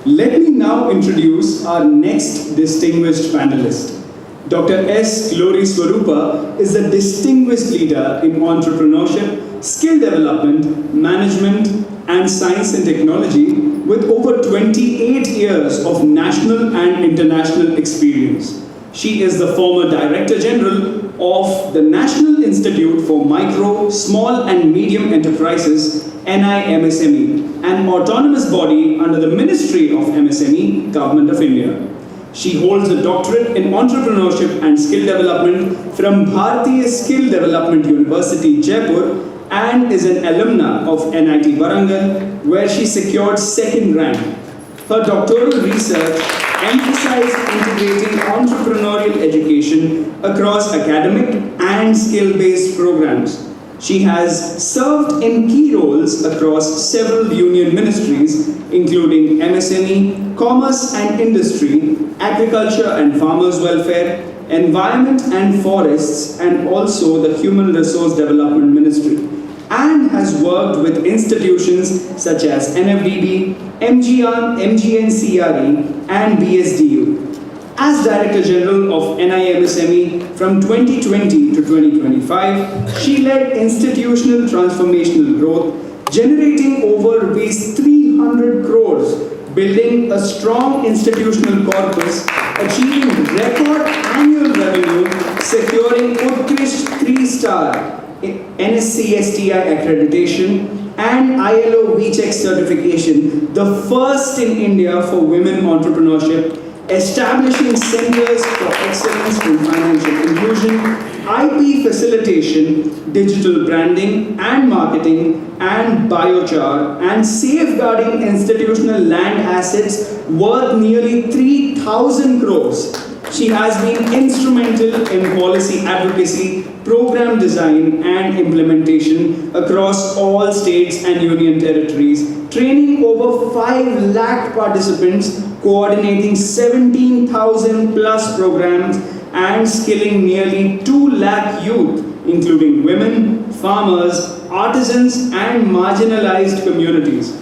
Let me now introduce our next distinguished panelist. Dr. S. Glory Swarupa is a distinguished leader in entrepreneurship, skill development, management, and science and technology with over 28 years of national and international experience. She is the former Director General of the National Institute for Micro, Small and Medium Enterprises, NIMSME, an autonomous body under the Ministry of MSME, Government of India. She holds a doctorate in entrepreneurship and skill development from Bharatiya Skill Development University, Jaipur, and is an alumna of NIT Warangal, where she secured second rank. Her doctoral research emphasized integrating entrepreneurial education across academic and skill-based programs. She has served in key roles across several union ministries, including MSME, Commerce and Industry, Agriculture and Farmers Welfare, Environment and Forests, and also the Human Resource Development Ministry, and has worked with institutions such as NFDB, MGNCRE, and BSDU. As Director General of NIMSME from 2020 to 2025, she led institutional transformational growth, generating over rupees 300 crores, building a strong institutional corpus, achieving record annual revenue, securing Utkrishт 3-star NSCSTI accreditation, and ILO VCheck certification, the first in India for women entrepreneurship, establishing centers for excellence in financial inclusion, IP facilitation, digital branding and marketing, and biochar, and safeguarding institutional land assets worth nearly 3,000 crores. She has been instrumental in policy advocacy, program design and implementation across all states and union territories, training over 5 lakh participants, coordinating 17,000 plus programs, and skilling nearly 2 lakh youth, including women, farmers, artisans, and marginalized communities.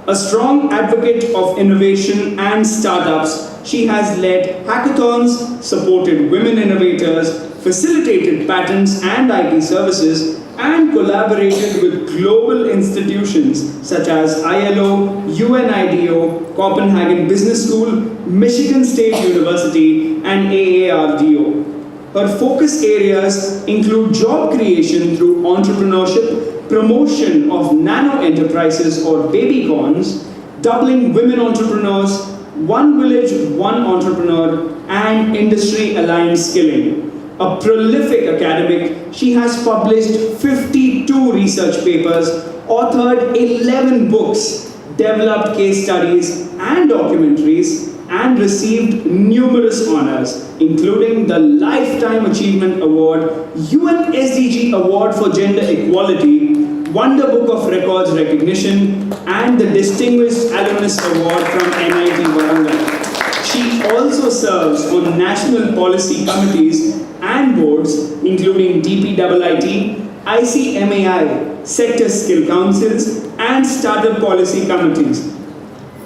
A strong advocate of innovation and startups, she has led hackathons, supported women innovators, facilitated patents and IP services, and collaborated with global institutions such as ILO, UNIDO, Copenhagen Business School, Michigan State University, and AARDO. Her focus areas include job creation through entrepreneurship, promotion of nano enterprises or babycorns, doubling women entrepreneurs, one village, one entrepreneur, and industry-aligned skilling. A prolific academic, she has published 52 research papers, authored 11 books, developed case studies and documentaries, and received numerous honors, including the Lifetime Achievement Award, UN SDG Award for Gender Equality, Wonder Book of Records recognition, and the Distinguished Alumnus Award from NIT Warangal. She also serves on national policy committees and boards, including DPIIT, ICMAI, Sector Skill Councils, and Startup Policy Committees,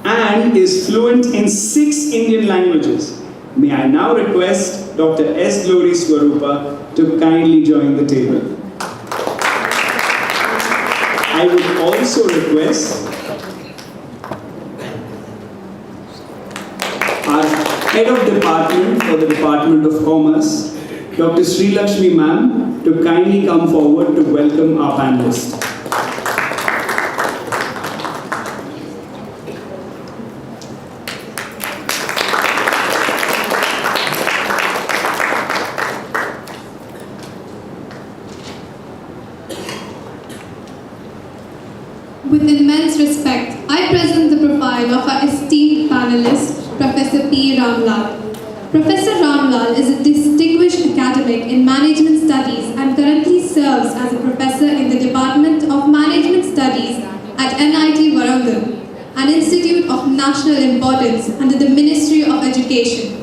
and is fluent in 6 Indian languages. May I now request Dr. S. Glory Swarupa to kindly join the table. I would also request our Head of Department for the Department of Commerce, Dr. Sri Lakshmi ma'am, to kindly come forward to welcome our panelists. With immense respect, I present the profile of our esteemed panelist, Professor P. Ramlal. Professor Ramlal is a distinguished academic in management studies and currently serves as a professor in the Department of Management Studies at NIT Warangal, an institute of national importance under the Ministry of Education.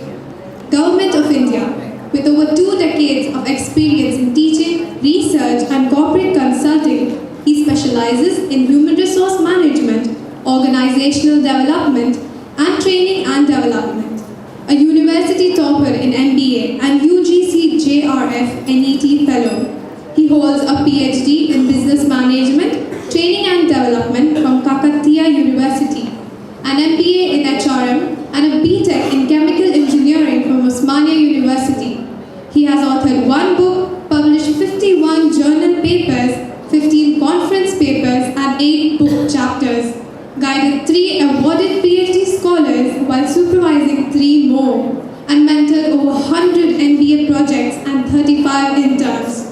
Government of India, with over 2 decades of experience in teaching, research, and corporate consulting, he specializes in human resource management, organizational development, and training and development. A university topper in MBA and UGC JRF NET Fellow. He holds a PhD in Business Management, Training and Development from Kakatiya University, an MBA in HRM, and a BTech in Chemical Engineering from Osmania University. He has authored 1 book, published 51 journal papers, 15 conference papers, and 8 book chapters, guided 3 awarded PhD scholars while supervising 3 more, and mentored over 100 MBA projects and 35 interns.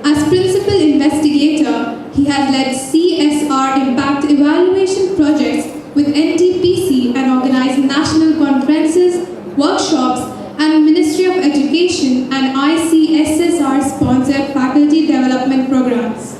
As principal investigator, he has led CSR impact evaluation projects with NTPC and organized national conferences, workshops, and Ministry of Education and ICSSR sponsored faculty development programs.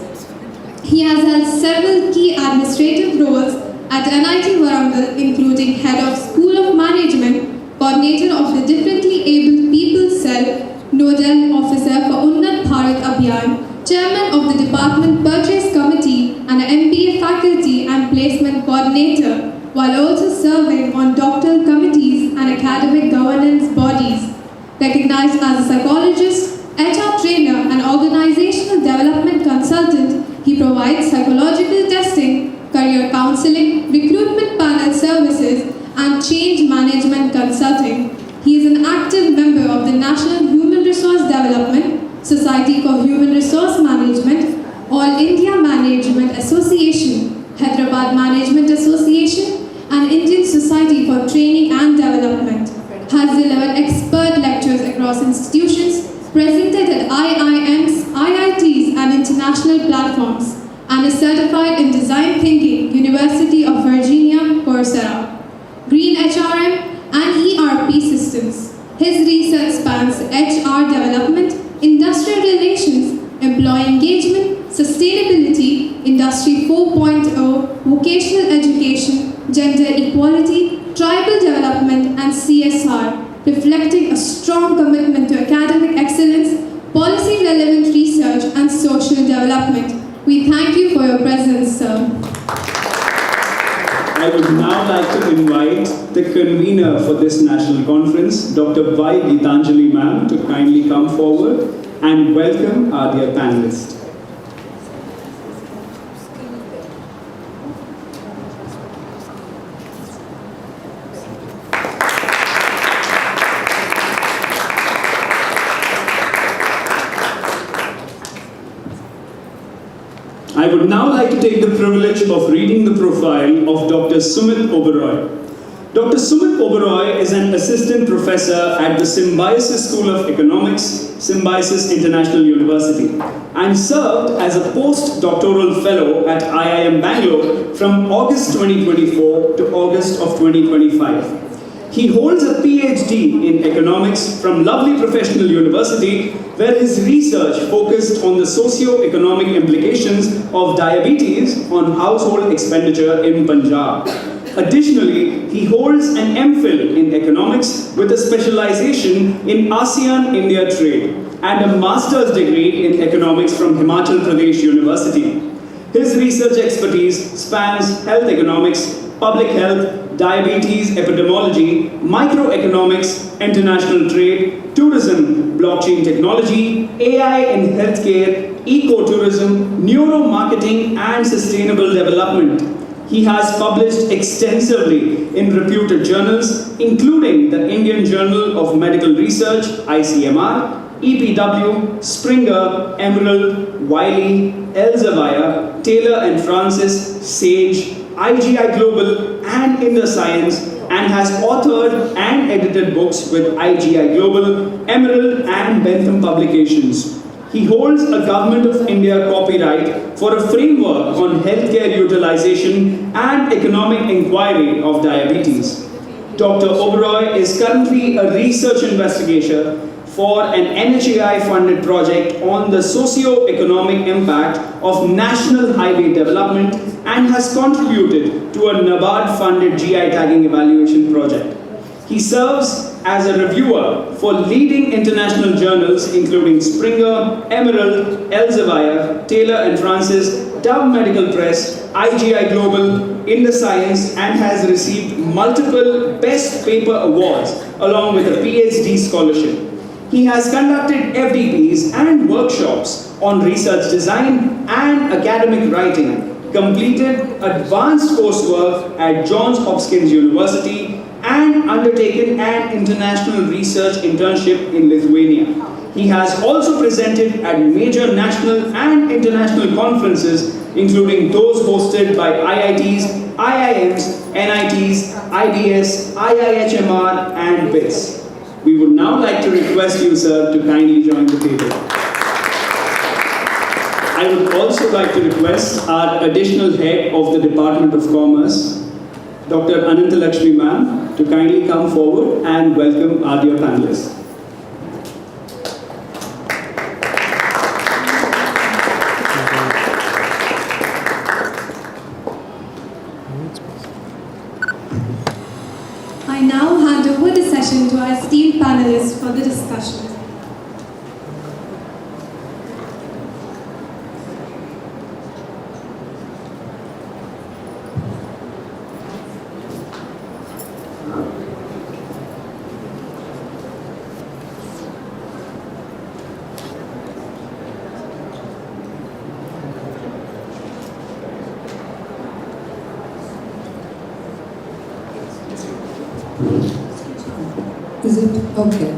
He has held several key administrative roles at NIT Warangal, including Head of School of Management, Coordinator of the Differently Abled People Cell, Nodal Officer for Unnat Bharat Abhiyan, Chairman of the Department Purchase Committee, and an MBA Faculty and Placement Coordinator, while also serving on doctoral committees and academic governance bodies. Recognized as a psychologist, HR trainer, and organizational development consultant, he provides psychological testing, career counseling, recruitment panel services, and change management consulting. He is an active member of the National Human Resource Development, Society for Human Resource Management, All India Management Association, Hyderabad Management Association, and Indian Society for Training and Development. Has delivered expert lectures across institutions, presented at IIMs, IITs, and international platforms, and is certified in Design Thinking, University of Virginia, Coursera, Green HRM, and ERP systems. His research spans HR development, industrial relations, employee engagement, sustainability, Industry 4.0, vocational education, gender equality, tribal development, and CSR, reflecting a strong commitment to academic excellence, policy-relevant research, and social development. We thank you for your presence, sir. I would now like to invite the convener for this national conference, Dr. Y. Geetanjali ma'am, to kindly come forward and welcome our dear panelists. I would now like to take the privilege of reading the profile of Dr. Sumit Oberoi. Dr. Sumit Oberoi is an assistant professor at the Symbiosis School of Economics, Symbiosis International University, and served as a postdoctoral fellow at IIM Bangalore from August 2024 to August of 2025. He holds a PhD in economics from Lovely Professional University, where his research focused on the socio-economic implications of diabetes on household expenditure in Punjab. Additionally, he holds an MPhil in economics with a specialization in ASEAN-India trade and a master's degree in economics from Himachal Pradesh University. His research expertise spans health economics, public health, diabetes epidemiology, microeconomics, international trade, tourism, blockchain technology, AI in healthcare, ecotourism, neuromarketing, and sustainable development. He has published extensively in reputed journals, including the Indian Journal of Medical Research, ICMR, EPW, Springer, Emerald, Wiley, Elsevier, Taylor and Francis, Sage, IGI Global, and In the Science, and has authored and edited books with IGI Global, Emerald, and Bentham Publications. He holds a Government of India copyright for a framework on healthcare utilization and economic inquiry of diabetes. Dr. Oberoi is currently a research investigator for an NHAI-funded project on the socio-economic impact of national highway development and has contributed to a NABARD-funded GI tagging evaluation project. He serves as a reviewer for leading international journals including Springer, Emerald, Elsevier, Taylor and Francis, Dove Medical Press, IGI Global, In the Science, and has received multiple Best Paper Awards along with a PhD scholarship. He has conducted FDPs and workshops on research design and academic writing, completed advanced coursework at Johns Hopkins University, and undertaken an international research internship in Lithuania. He has also presented at major national and international conferences, including those hosted by IITs, IIMs, NITs, IBS, IIHMR, and BITS. We would now like to request you, sir, to kindly join the table. I would also like to request our additional head of the Department of Commerce, Dr. Anantalakshmi ma'am, to kindly come forward and welcome our dear panelists. I now hand over the session to our esteemed panelists for the discussion. Is it? Okay.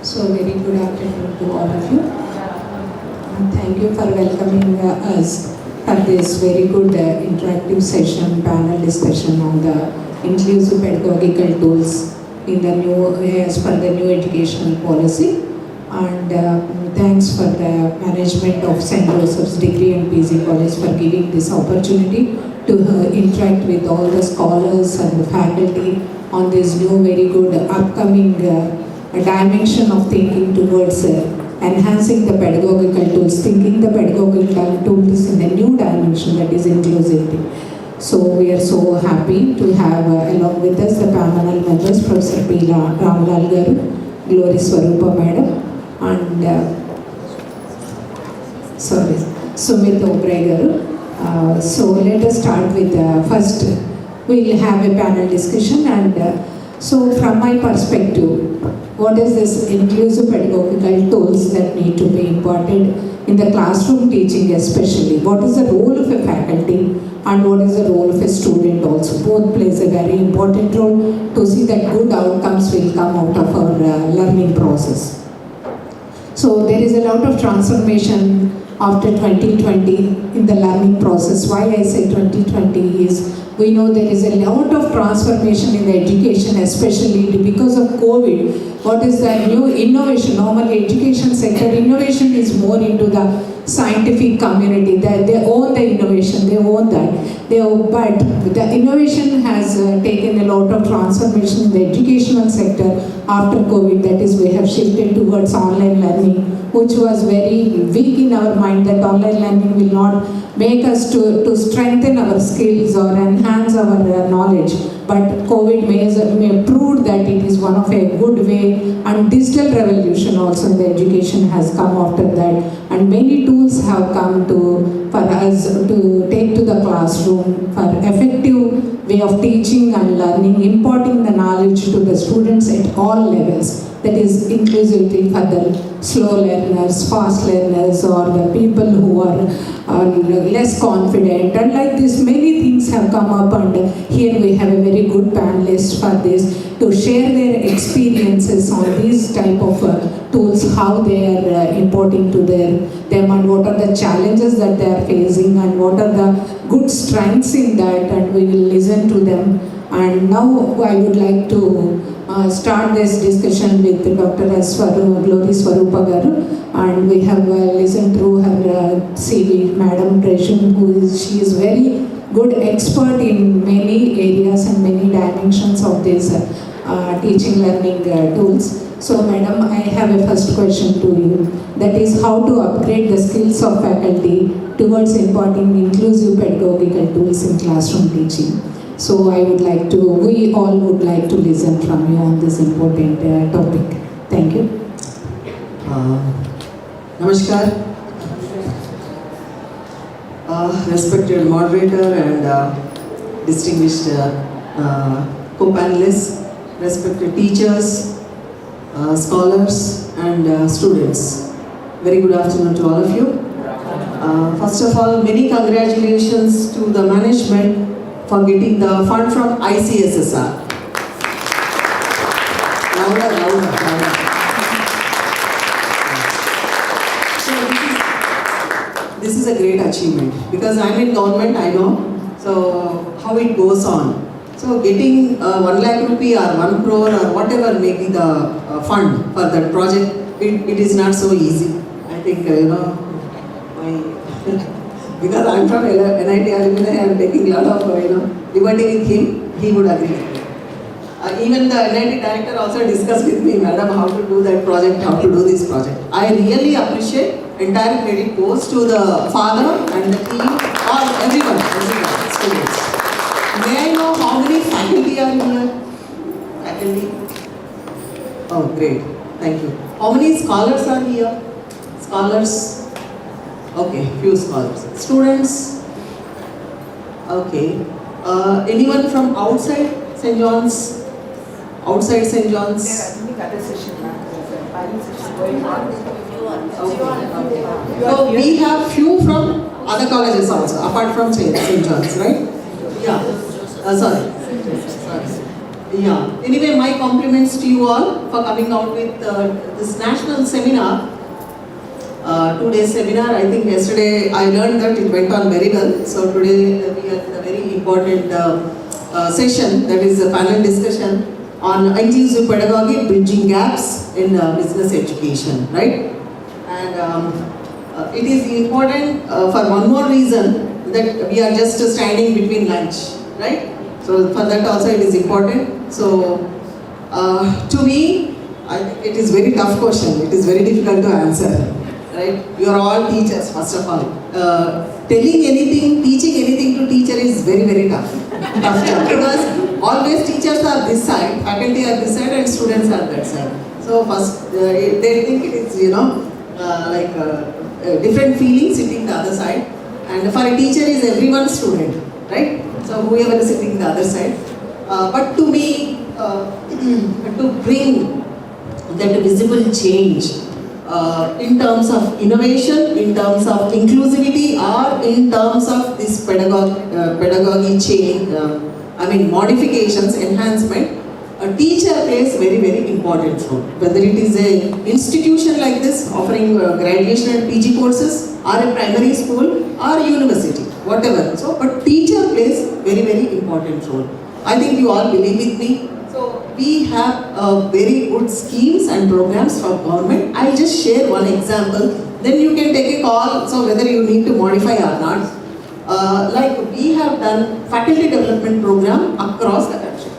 So very good afternoon to all of you. And thank you for welcoming us for this very good interactive session, panel discussion on the inclusive pedagogical tools in the new, as per the new educational policy. And thanks for the management of St. Joseph's Degree and PG College for giving this opportunity to interact with all the scholars and the faculty on this new very good upcoming dimension of thinking towards enhancing the pedagogical tools, thinking the pedagogical tools in a new dimension, that is inclusivity. So we are so happy to have along with us the panel members, Professor P. Ramlal Garu, Glory Swarupa Madam, and Sumit Obray Garu. So let us start with first we will have a panel discussion, and so from my perspective, what is this inclusive pedagogical tools that need to be imparted in the classroom teaching especially? What is the role of a faculty and what is the role of a student also? Both plays a very important role to see that good outcomes will come out of our learning process. So there is a lot of transformation after 2020 in the learning process. Why I say 2020 is we know there is a lot of transformation in the education, especially because of COVID. What is the new innovation? Normally education sector innovation is more into the scientific community. They own the innovation, they own that. But the innovation has taken a lot of transformation in the educational sector after COVID. That is, we have shifted towards online learning, which was very weak in our mind that online learning will not make us to strengthen our skills or enhance our knowledge. But COVID may prove that it is one of a good way, and digital revolution also in the education has come after that, and many tools have come for us to take to the classroom for effective way of teaching and learning, imparting the knowledge to the students at all levels. That is inclusivity for the slow learners, fast learners, or the people who are less confident, and like this many things have come up, and here we have a very good panelist for this to share their experiences on these type of tools, how they are importing to them, and what are the challenges that they are facing and what are the good strengths in that, and we will listen to them. And now I would like to start this discussion with Dr. Glory Swarupa Garu, and we have listened through her CV, Madam Tresham, she is very good expert in many areas and many dimensions of these teaching learning tools. So Madam, I have a first question to you, that is how to upgrade the skills of faculty towards imparting inclusive pedagogical tools in classroom teaching. So we all would like to listen from you on this important topic. Thank you. Namaskar. Respected moderator and distinguished co-panelists, respected teachers, scholars and students. Very good afternoon to all of you. First of all, many congratulations to the management for getting the fund from ICSSR. Louder. So this is a great achievement because I'm in government, I know, so how it goes on. So getting 1 lakh rupee or 1 crore or whatever may be the fund for that project, it is not so easy. I think, because I'm from NIT alumni, I'm taking a lot of, liberty with him, he would agree. Even the NIT director also discussed with me, madam, how to do that project, how to do this project. I really appreciate, entire credit goes to the father and the team, or everyone, students. May I know how many faculty are here? Faculty? Oh, great. Thank you. How many scholars are here? Scholars? Okay, few scholars. Students? Okay. Anyone from outside St. John's? Outside St. John's? Okay. So we have few from other colleges also, apart from St. John's, right? Yeah. Sorry. Yeah. Anyway, my compliments to you all for coming out with this national seminar. 2-day seminar. I think yesterday I learned that it went on very well. So today we had a very important session, that is a panel discussion on inclusive pedagogy, bridging gaps in business education, right? And it is important for one more reason, that we are just standing between lunch, right? So for that also it is important. So to me, I think it is very tough question. It is very difficult to answer, right? You are all teachers, first of all. Telling anything, teaching anything to teacher is very, very tough. Because always teachers are this side, faculty are this side, and students are that side. So first, they think it is, different feelings sitting the other side. And for a teacher is everyone's student, right? So whoever is sitting the other side. But to me, to bring that visible change in terms of innovation, in terms of inclusivity, or in terms of this pedagogy change, modifications, enhancement, a teacher plays very, very important role. Whether it is an institution like this offering graduation and PG courses, or a primary school, or a university, whatever. So, but teacher plays very, very important role. I think you all believe with me. So, we have very good schemes and programs for government. I'll just share one example. Then you can take a call, so whether you need to modify or not. Like we have done faculty development program across the country,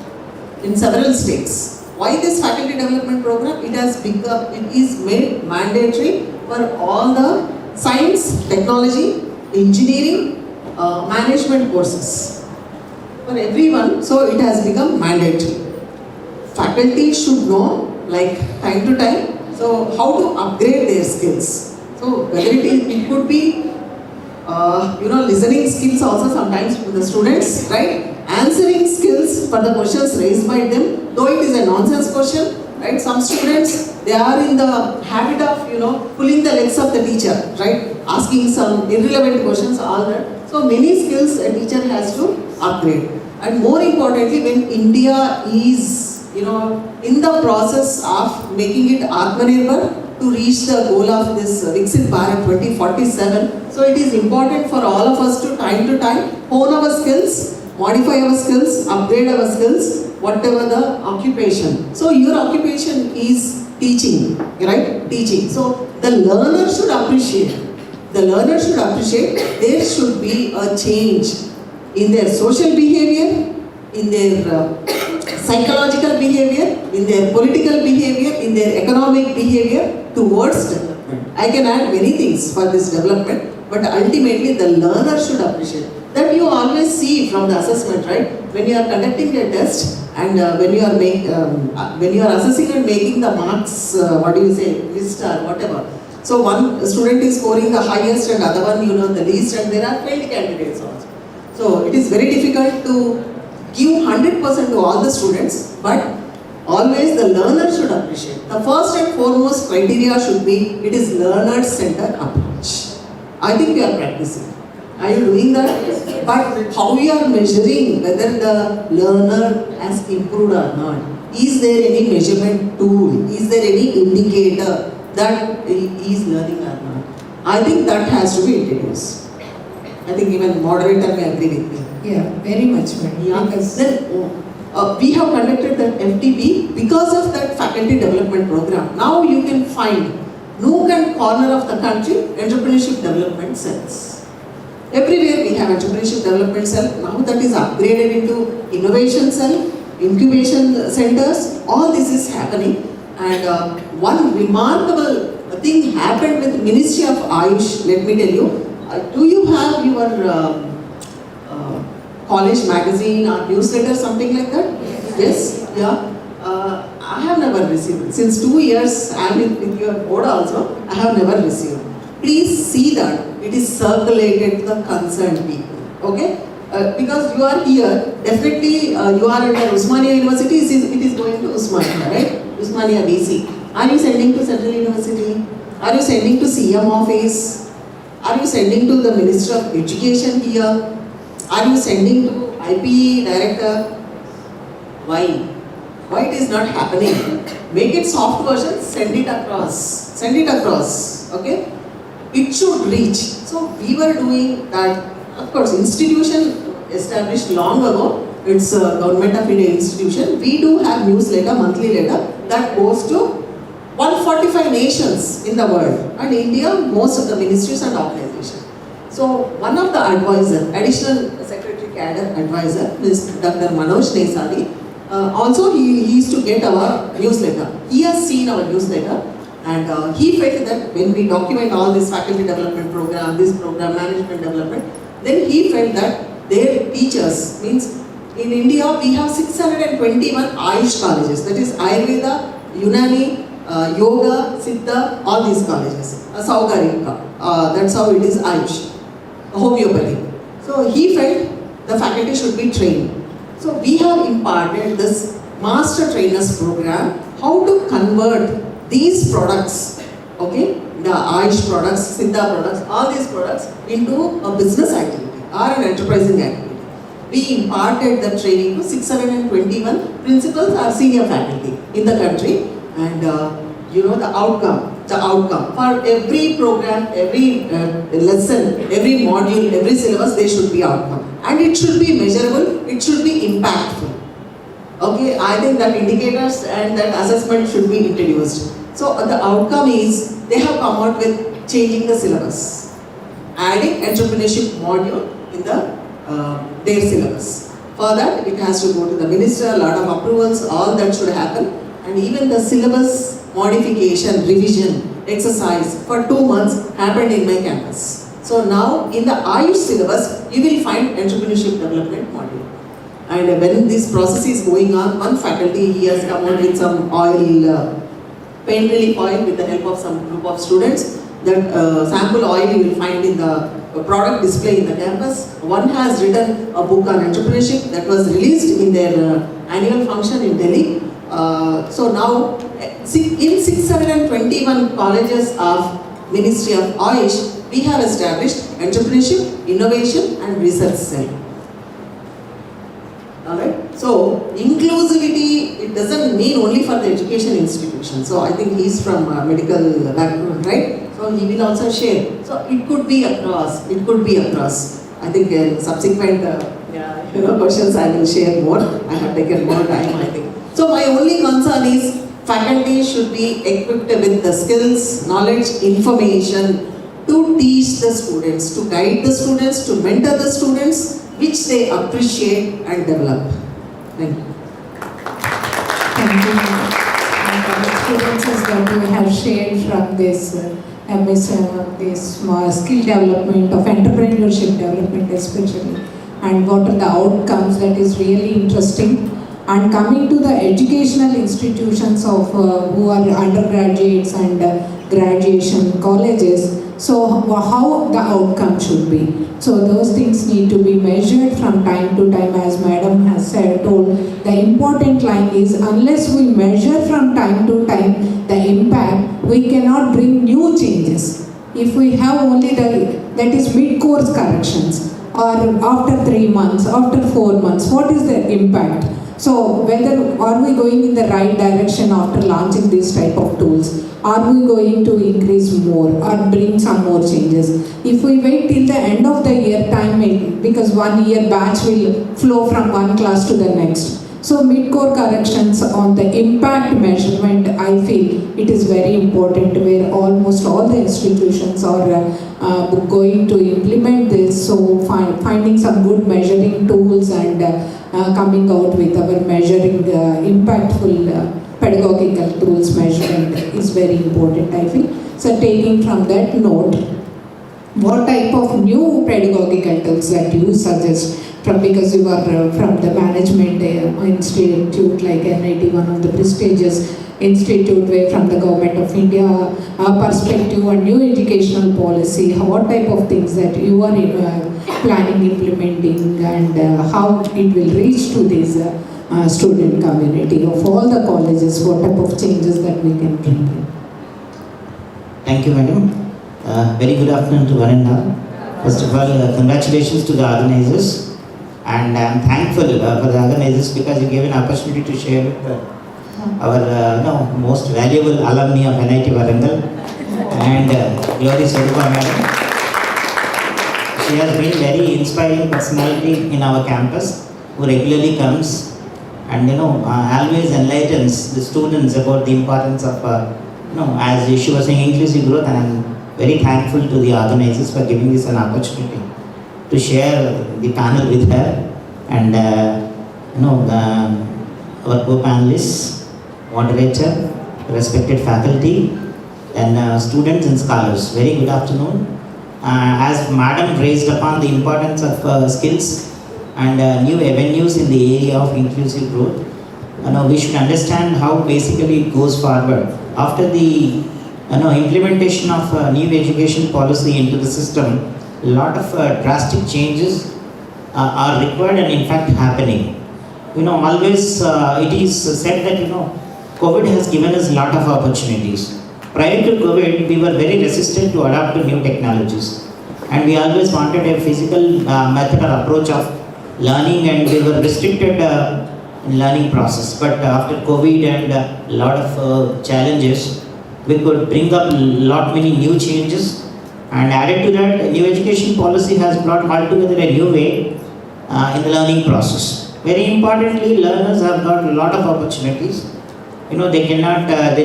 in several states. Why this faculty development program? It is made mandatory for all the science, technology, engineering, management courses. For everyone, so it has become mandatory. Faculty should know, like time to time, so how to upgrade their skills. So whether it could be, listening skills also sometimes to the students, right? Answering skills for the questions raised by them, though it is a nonsense question, right? Some students, they are in the habit of, pulling the legs of the teacher, right? Asking some irrelevant questions, all that. So many skills a teacher has to upgrade. And more importantly, when India is, in the process of making it Atmanirbhar to reach the goal of this Viksit Bharat 2047, so it is important for all of us to time hone our skills, modify our skills, upgrade our skills, whatever the occupation. So your occupation is teaching, right? Teaching. So the learner should appreciate. There should be a change in their social behavior, in their psychological behavior, in their political behavior, in their economic behavior towards development. I can add many things for this development, but ultimately the learner should appreciate. That you always see from the assessment, right? When you are conducting a test and when you are assessing and making the marks, list or whatever. So one student is scoring the highest and other one, the least, and there are failed candidates also. So it is very difficult to give 100% to all the students, but always the learner should appreciate. The first and foremost criteria should be, it is learner-centered approach. I think we are practicing. Are you doing that? But how we are measuring whether the learner has improved or not? Is there any measurement tool? Is there any indicator that he is learning or not? I think that has to be introduced. I think even moderator may agree with me. Yeah, very much, madam. Yeah. Then we have conducted that FTP because of that faculty development program. Now you can find nook and corner of the country entrepreneurship development cells. Everywhere we have entrepreneurship development cell. Now that is upgraded into innovation cell, incubation centers. All this is happening. And one remarkable thing happened with Ministry of Ayush. Let me tell you. Do you have your college magazine or newsletter, something like that? Yes? Yeah? I have never received. Since 2 years, I am with your board also, I have never received. Please see that. It is circulated to the concerned people. Okay? Because you are here, definitely you are at Usmania University, it is going to Usmania, right? Usmania BC. Are you sending to Central University? Are you sending to CM office? Are you sending to the Minister of Education here? Are you sending to IP director, why? Why it is not happening? Make it soft version, send it across. Send it across, okay? It should reach. So we were doing that. Of course, institution established long ago. It's a Government of India institution. We do have newsletter, monthly letter that goes to 145 nations in the world, and India, most of the ministries and organizations. So one of the advisor, additional secretary cadre advisor, is Dr. Manoj Nesali. Also he used to get our newsletter. He has seen our newsletter, and he felt that when we document all this faculty development program, this program management development, then he felt that their teachers, means in India we have 621 Ayush colleges, that is Ayurveda, Unani, Yoga, Siddha, all these colleges. Saugarika, that's how it is Ayush, homeopathy. So he felt the faculty should be trained. So we have imparted this master trainers program, how to convert these products, okay, the Ayush products, Siddha products, all these products into a business activity or an enterprising activity. We imparted the training to 621 principals or senior faculty in the country, and you know the outcome for every program, every lesson, every module, every syllabus, there should be outcome, and it should be measurable, it should be impactful. Okay, I think that indicators and that assessment should be introduced. So the outcome is they have come out with changing the syllabus, adding entrepreneurship module in the their syllabus. For that, it has to go to the minister, a lot of approvals, all that should happen, and even the syllabus modification, revision, exercise for 2 months happened in my campus. So now in the Ayush syllabus, you will find entrepreneurship development module. And when this process is going on, one faculty, he has come out with some oil, pain relief oil with the help of some group of students. That sample oil you will find in the product display in the campus. One has written a book on entrepreneurship that was released in their annual function in Delhi. So now in 621 colleges of Ministry of Ayush, we have established entrepreneurship, innovation and research cell. Alright, so inclusivity, it doesn't mean only for the education institution. So I think he's from medical background, right? So he will also share. So it could be across, I think in subsequent questions I will share more. I have taken more time, I think. So my only concern is faculty should be equipped with the skills, knowledge, information to teach the students, to guide the students, to mentor the students, which they appreciate and develop. Thank you. Thank you. The experiences that you have shared from this skill development, of entrepreneurship development especially, and what are the outcomes, that is really interesting. And coming to the educational institutions of who are undergraduates and graduation colleges, so how the outcome should be. So those things need to be measured from time to time, as Madam has told. The important line is, unless we measure from time to time the impact, we cannot bring new changes. If we have only that is mid-course corrections, or after 3 months, after 4 months, what is the impact? So whether are we going in the right direction after launching these type of tools? Are we going to increase more or bring some more changes? If we wait till the end of the year time, because 1 year batch will flow from one class to the next. So mid-core corrections on the impact measurement, I feel it is very important, where almost all the institutions are going to implement this. So finding some good measuring tools and coming out with our measuring impactful pedagogical tools measurement is very important, I feel. So taking from that note, what type of new pedagogical tools that you suggest? Because you are from the management institute like NIT, one of the prestigious institute, where from the Government of India perspective and new educational policy, what type of things that you are planning implementing, and how it will reach to this student community of all the colleges, what type of changes that we can bring in. Thank you, madam. Very good afternoon to one and all. First of all, congratulations to the organizers. And I'm thankful for the organizers because you gave an opportunity to share with our most valuable alumni of NIT Warangal and Glory Swarupa Madam. She has been very inspiring personality in our campus who regularly comes and always enlightens the students about the importance of as she was saying, inclusive growth, and I'm very thankful to the organizers for giving this an opportunity to share the panel with her and our co-panelists, moderator, respected faculty, and students and scholars. Very good afternoon. As Madam raised upon the importance of skills and new avenues in the area of inclusive growth, we should understand how basically it goes forward. After the implementation of new education policy into the system, a lot of drastic changes are required and in fact happening. Always it is said that COVID has given us a lot of opportunities. Prior to COVID, we were very resistant to adopt to new technologies, and we always wanted a physical method or approach of learning, and we were restricted in learning process. But after COVID and a lot of challenges, we could bring up lot many new changes, and added to that, new education policy has brought altogether a new way in the learning process. Very importantly, learners have got a lot of opportunities. They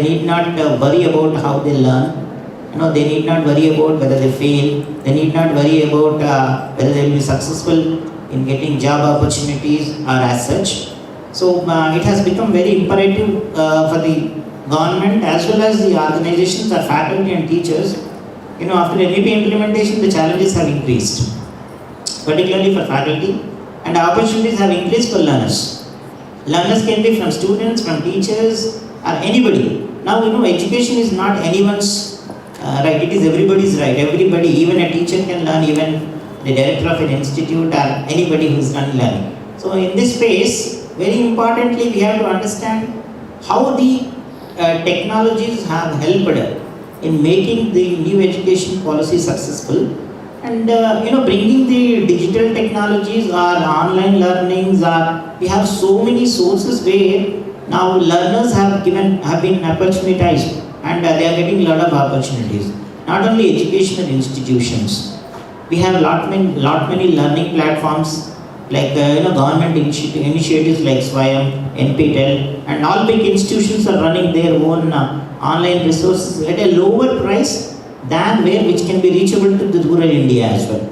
need not worry about how they learn. They need not worry about whether they fail. They need not worry about whether they will be successful in getting job opportunities or as such. So it has become very imperative for the government as well as the organizations or faculty and teachers. After NEP implementation, the challenges have increased, particularly for faculty, and opportunities have increased for learners. Learners can be from students, from teachers, or anybody. Now, education is not anyone's right, it is everybody's right. Everybody, even a teacher can learn, even the director of an institute, or anybody who is learning. So, in this space, very importantly, we have to understand how the technologies have helped in making the new education policy successful, and bringing the digital technologies or online learnings, or we have so many sources where now learners have been opportunitized, and they are getting a lot of opportunities. Not only educational institutions, we have lot many learning platforms like government initiatives like Swayam, NPTEL, and all big institutions are running their own online resources at a lower price than which can be reachable to the rural India as well.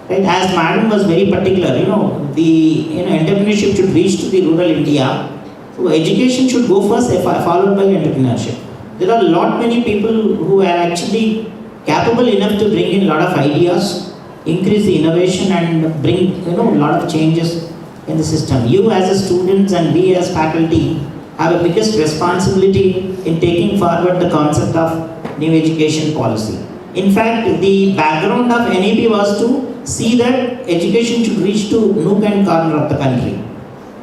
Right? As Madam was very particular, the entrepreneurship should reach to the rural India. So education should go first, followed by entrepreneurship. There are many people who are actually capable enough to bring in a lot of ideas, increase the innovation, and bring a lot of changes in the system. You as a students and we as faculty have a biggest responsibility in taking forward the concept of new education policy. In fact, the background of NEP was to see that education should reach to nook and corner of the country.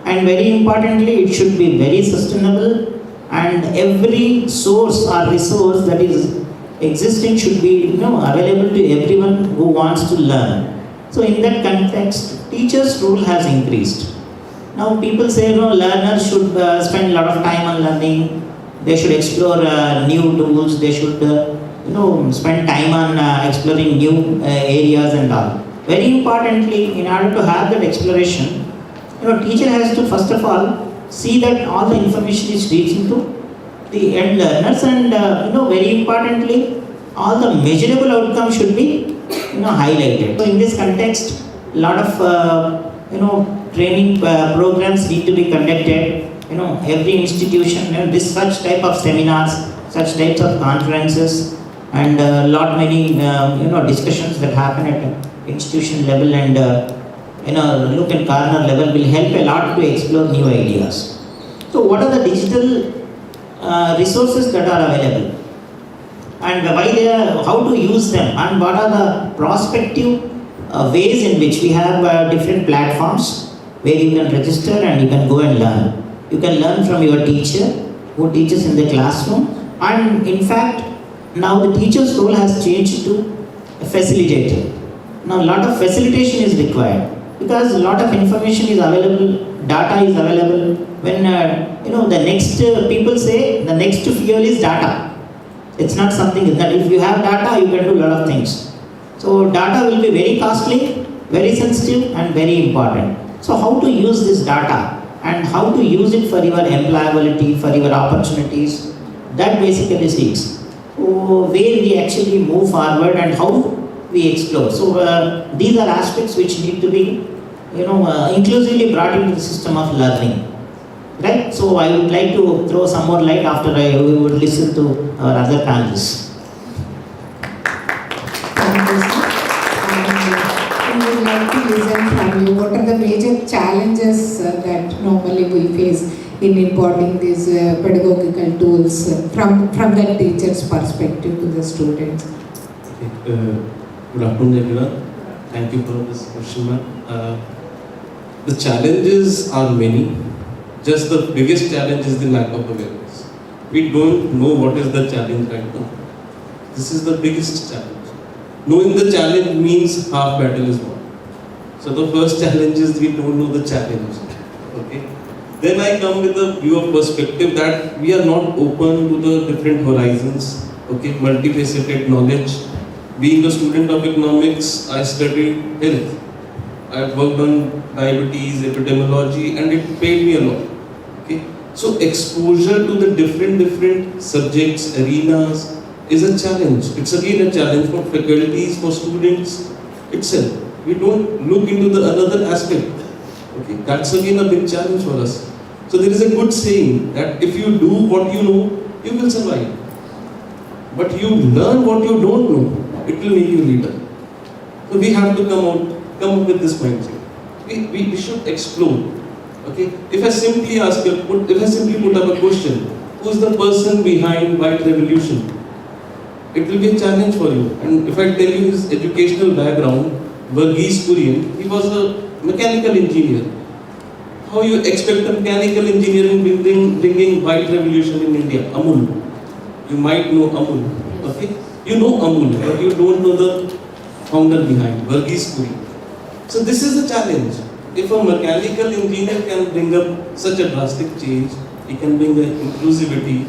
And very importantly, it should be very sustainable, and every source or resource that is existing should be available to everyone who wants to learn. So in that context, teachers' role has increased. Now people say learners should spend a lot of time on learning. They should explore new tools. They should spend time on exploring new areas and all. Very importantly, in order to have that exploration, teacher has to first of all see that all the information is reaching to the end learners, and very importantly, all the measurable outcomes should be highlighted. So in this context, a lot of training programs need to be conducted. Every institution, this such type of seminars, such types of conferences, and many discussions that happen at institution level and look and corner level will help a lot to explore new ideas. So what are the digital resources that are available, and why they are, how to use them, and what are the prospective ways in which we have different platforms where you can register and you can go and learn. You can learn from your teacher who teaches in the classroom, and in fact now the teacher's role has changed to a facilitator. Now a lot of facilitation is required. because a lot of information is available, data is available. When the next people say the next fuel is data. It's not something that if you have data, you can do a lot of things. So data will be very costly, very sensitive, and very important. So how to use this data and how to use it for your employability, for your opportunities, that basically seeks where we actually move forward and how we explore. So these are aspects which need to be inclusively brought into the system of learning. Right? So I would like to throw some more light after we would listen to our other panelists. Thank you, sir. And we would like to listen from you. What are the major challenges that normally we face in imparting these pedagogical tools from the teacher's perspective to the students? Okay. Good afternoon, everyone. Thank you for this question, ma'am. The challenges are many. Just the biggest challenge is the lack of awareness. We don't know what is the challenge right now. This is the biggest challenge. Knowing the challenge means half battle is won. So the first challenge is we don't know the challenge. Okay. Then I come with a view of perspective that we are not open to the different horizons. Okay, multifaceted knowledge. Being a student of economics, I studied health. I worked on diabetes, epidemiology, and it paid me a lot. Okay, so exposure to the different subjects, arenas is a challenge. It's again a challenge for faculties, for students itself. We don't look into the another aspect. Okay, that's again a big challenge for us. So there is a good saying that if you do what you know, you will survive. But you learn what you don't know, it will make you leader. So we have to come up with this mindset. We should explore. Okay. If I simply put up a question, who is the person behind White Revolution? It will be a challenge for you. And if I tell you his educational background, Verghese Kurian, he was a mechanical engineer. How you expect a mechanical engineering bringing White Revolution in India? Amul. You might know Amul. Okay. You know Amul, but you don't know the founder behind, Verghese Kurian. So this is a challenge. If a mechanical engineer can bring up such a drastic change, he can bring the inclusivity.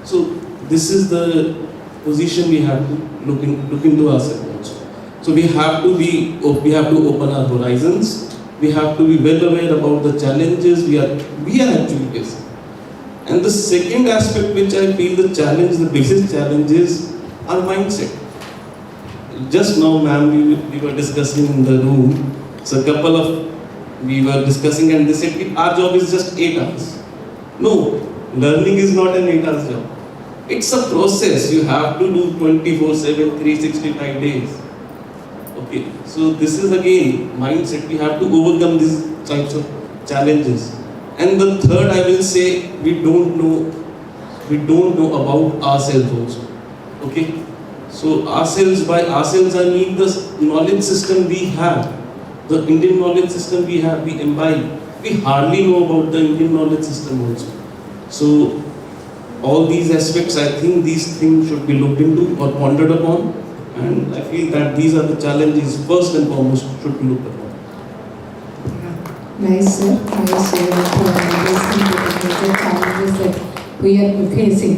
So this is the position we have to look into ourselves also. So we have to open our horizons. We have to be well aware about the challenges we are actually facing. And the second aspect which I feel the biggest challenge is our mindset. Just now, ma'am, we were discussing in the room. So we were discussing and they said our job is just 8 hours. No, learning is not an 8 hours job. It's a process. You have to do 24/7, 365 days. Okay, so this is again mindset. We have to overcome these types of challenges. And the third, I will say, we don't know about ourselves also. Okay, so by ourselves I mean the knowledge system we have. The Indian knowledge system we have, we imbibe. We hardly know about the Indian knowledge system also. So all these aspects, I think these things should be looked into or pondered upon. And I feel that these are the challenges first and foremost should be looked upon. Nice, sir. Nice listening to the major challenges that we are facing.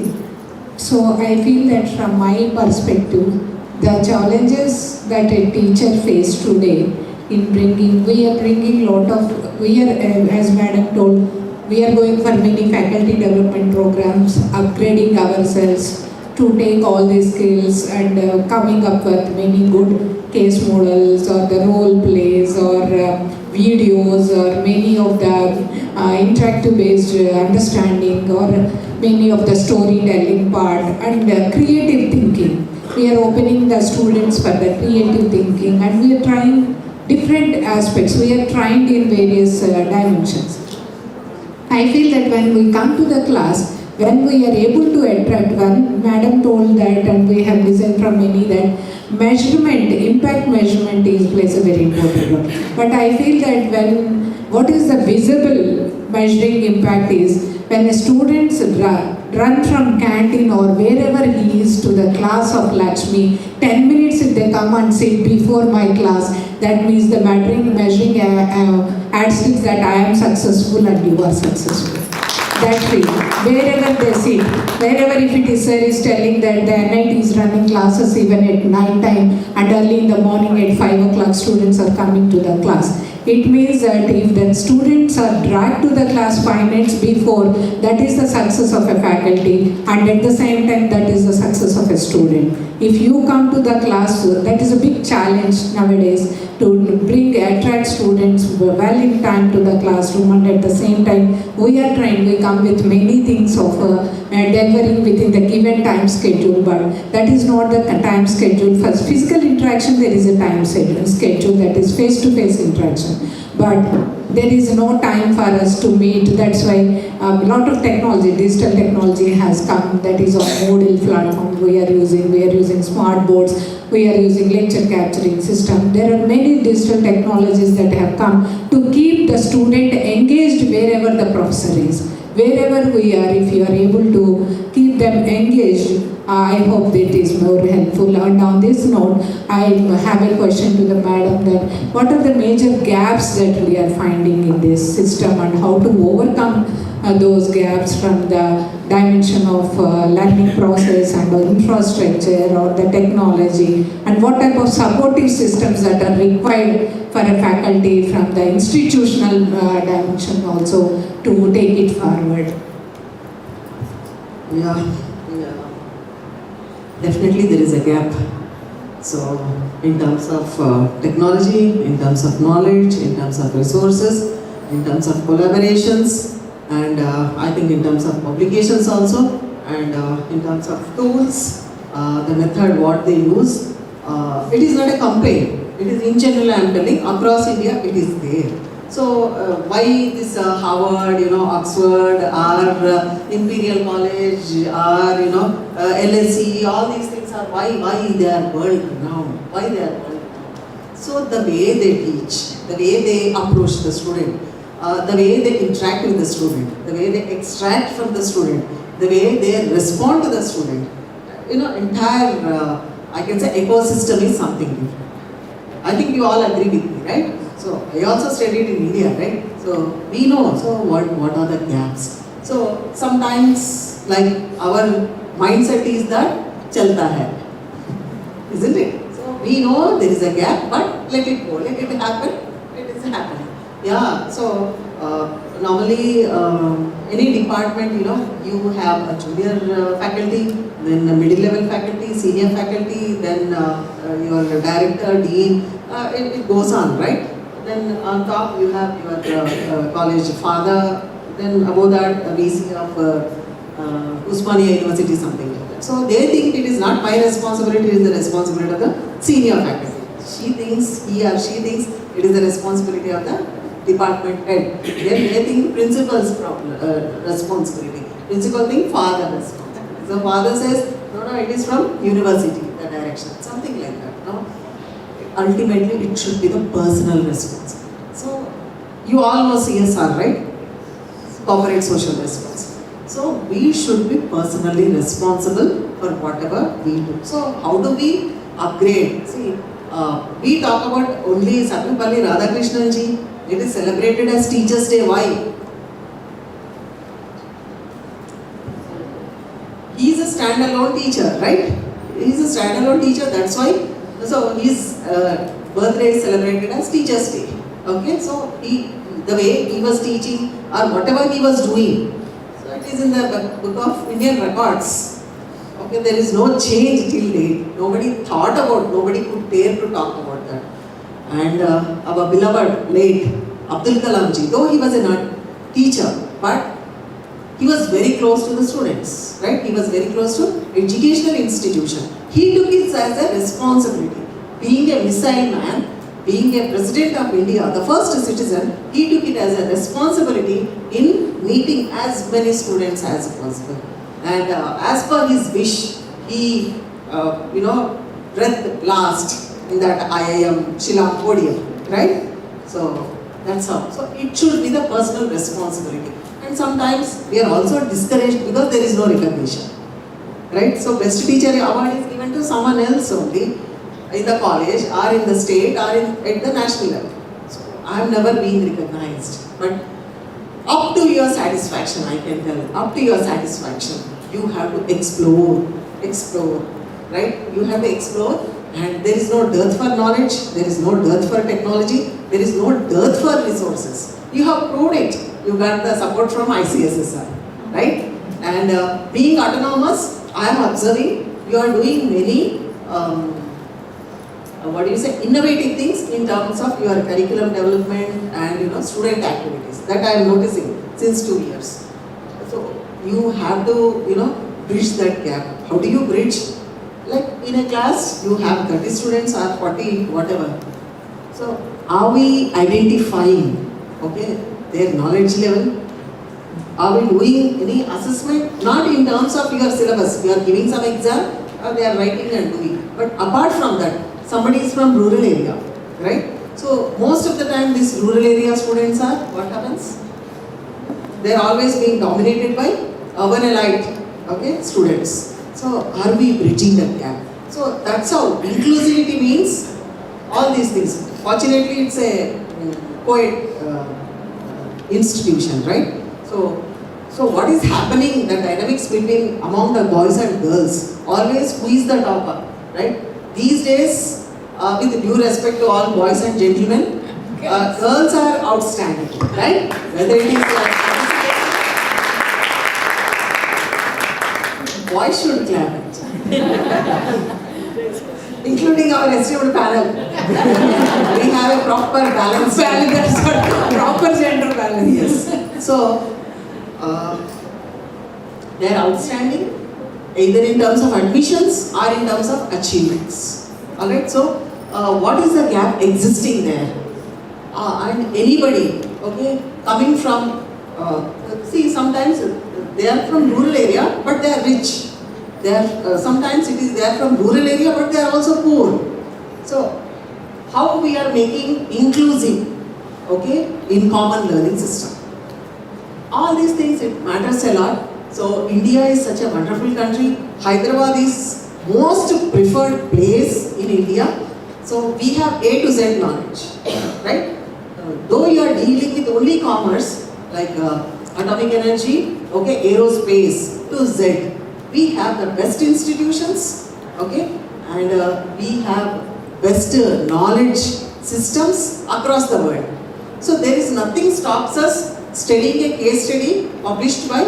So I feel that from my perspective, the challenges that a teacher faces today we are as madam told, we are going for many faculty development programs, upgrading ourselves to take all these skills and coming up with many good case models or the role plays or videos or many of the interactive based understanding or many of the storytelling part and creative thinking. We are opening the students for the creative thinking and we are trying different aspects. We are trying in various dimensions. I feel that when we come to the class, when we are able to attract, one madam told that and we have listened from many that impact measurement plays a very important role. But I feel that what is the visible measuring impact is when the students run from canteen or wherever he is to the class of Lakshmi. 10 minutes if they come and sit before my class, that means the measuring yardstick that I am successful and you are successful. That way, wherever they sit, wherever if it is sir is telling that the NIT is running classes even at night time and early in the morning at 5 o'clock students are coming to the class. It means that if the students are dragged to the class 5 minutes before, that is the success of a faculty, and at the same time that is the success of a student. If you come to the class, that is a big challenge nowadays to attract students well in time to the classroom, and at the same time we are trained, we come with many things of delivering within the given time schedule, but that is not the time schedule. For physical interaction there is a time schedule, that is face-to-face interaction, but there is no time for us to meet. That's why a lot of technology, digital technology has come, that is on Moodle platform we are using smart boards, we are using lecture capturing system. There are many digital technologies that have come to keep the student engaged wherever the professor is. Wherever we are, if you are able to keep them engaged, I hope that is more helpful. And on this note, I have a question to the madam, that what are the major gaps that we are finding in this system and how to overcome those gaps from the dimension of learning process and infrastructure or the technology, and what type of supportive systems that are required for a faculty from the institutional dimension also to take it forward. Yeah. Definitely there is a gap. So in terms of technology, in terms of knowledge, in terms of resources, in terms of collaborations, and I think in terms of publications also, and in terms of tools, the method what they use, it is not a complaint. It is in general, I am telling, across India it is there. So why this Harvard, Oxford, or Imperial College, or LSE, all these things are why they are world renowned? Why they are world renowned? So the way they teach, the way they approach the student, the way they interact with the student, the way they extract from the student, the way they respond to the student, entire I can say ecosystem is something different. I think you all agree with me, right? So I also studied in India, right? So we know, so what are the gaps? So sometimes like our mindset is that chalta hai, isn't it? So we know there is a gap, but let it go, let it happen, it is happening. Yeah, so normally any department, you have a junior faculty, then a middle level faculty, senior faculty, then your director, dean, it goes on, right? Then on top you have your college father, then above that a VC of Usmania University, something like that. So they think it is not my responsibility, it is the responsibility of the senior faculty. She thinks, he or she thinks it is the responsibility of the department head. Then they think principal's responsibility. Principal think father responsibility. So father says, no, it is from university, the direction, something like that. No? Ultimately, it should be the personal responsibility. So you all know CSR, right? Corporate social responsibility. So we should be personally responsible for whatever we do. So how do we upgrade? See, we talk about only Sarvepalli Radhakrishnan ji. It is celebrated as Teachers' Day. Why? He is a standalone teacher, right? He is a standalone teacher. That's why. So his birthday is celebrated as Teachers' Day. Okay. So the way he was teaching or whatever he was doing, so it is in the book of Indian records. Okay. There is no change till date. Nobody thought about. Nobody could dare to talk about that. And our beloved late Abdul Kalam ji, though he was a teacher, but he was very close to the students, right? He was very close to educational institution. He took it as a responsibility. Being a missile man, being a president of India, the first citizen, he took it as a responsibility in meeting as many students as possible. And as per his wish, he, breathed last in that IIM Shillong podium, right? So that's how. So it should be the personal responsibility. And and sometimes we are also discouraged because there is no recognition. Right? So best teacher award is given to someone else only in the college or in the state or at the national level. So I have never been recognized. But up to your satisfaction, I can tell, up to your satisfaction, you have to explore, right? You have to explore, and there is no dearth for knowledge, there is no dearth for technology, there is no dearth for resources. You have proved it. You got the support from ICSSR, right? And being autonomous, I am observing you are doing many, innovative things in terms of your curriculum development and student activities. That I am noticing since 2 years. So you have to bridge that gap. How do you bridge? Like in a class, you have 30 students or 40, whatever. So are we identifying, their knowledge level? Are we doing any assessment? Not in terms of your syllabus. You are giving some exam, or they are writing and doing. But apart from that, somebody is from rural area, right? So most of the time, these rural area students are, what happens? They are always being dominated by urban elite, students. So are we bridging that gap? So that's how inclusivity means all these things. Fortunately, it's a co-ed institution, right? So what is happening, the dynamics between among the boys and girls, always who is the topper, right? These days, with due respect to all boys and gentlemen, girls are outstanding, right? Whether it is boys should clap it. Including our esteemed panel. We have a proper balance. Proper gender balance. Yes. So, they are outstanding either in terms of admissions or in terms of achievements. Alright, so what is the gap existing there? And anybody, coming from, see, sometimes they are from rural area but they are rich. They are, sometimes it is they are from rural area but they are also poor. So how we are making inclusive, in common learning system. All these things, it matters a lot. So India is such a wonderful country. Hyderabad is most preferred place in India. So we have A to Z knowledge, right? Though you are dealing with only commerce, like atomic energy, aerospace to Z, we have the best institutions, and we have best knowledge systems across the world. So there is nothing stops us studying a case study published by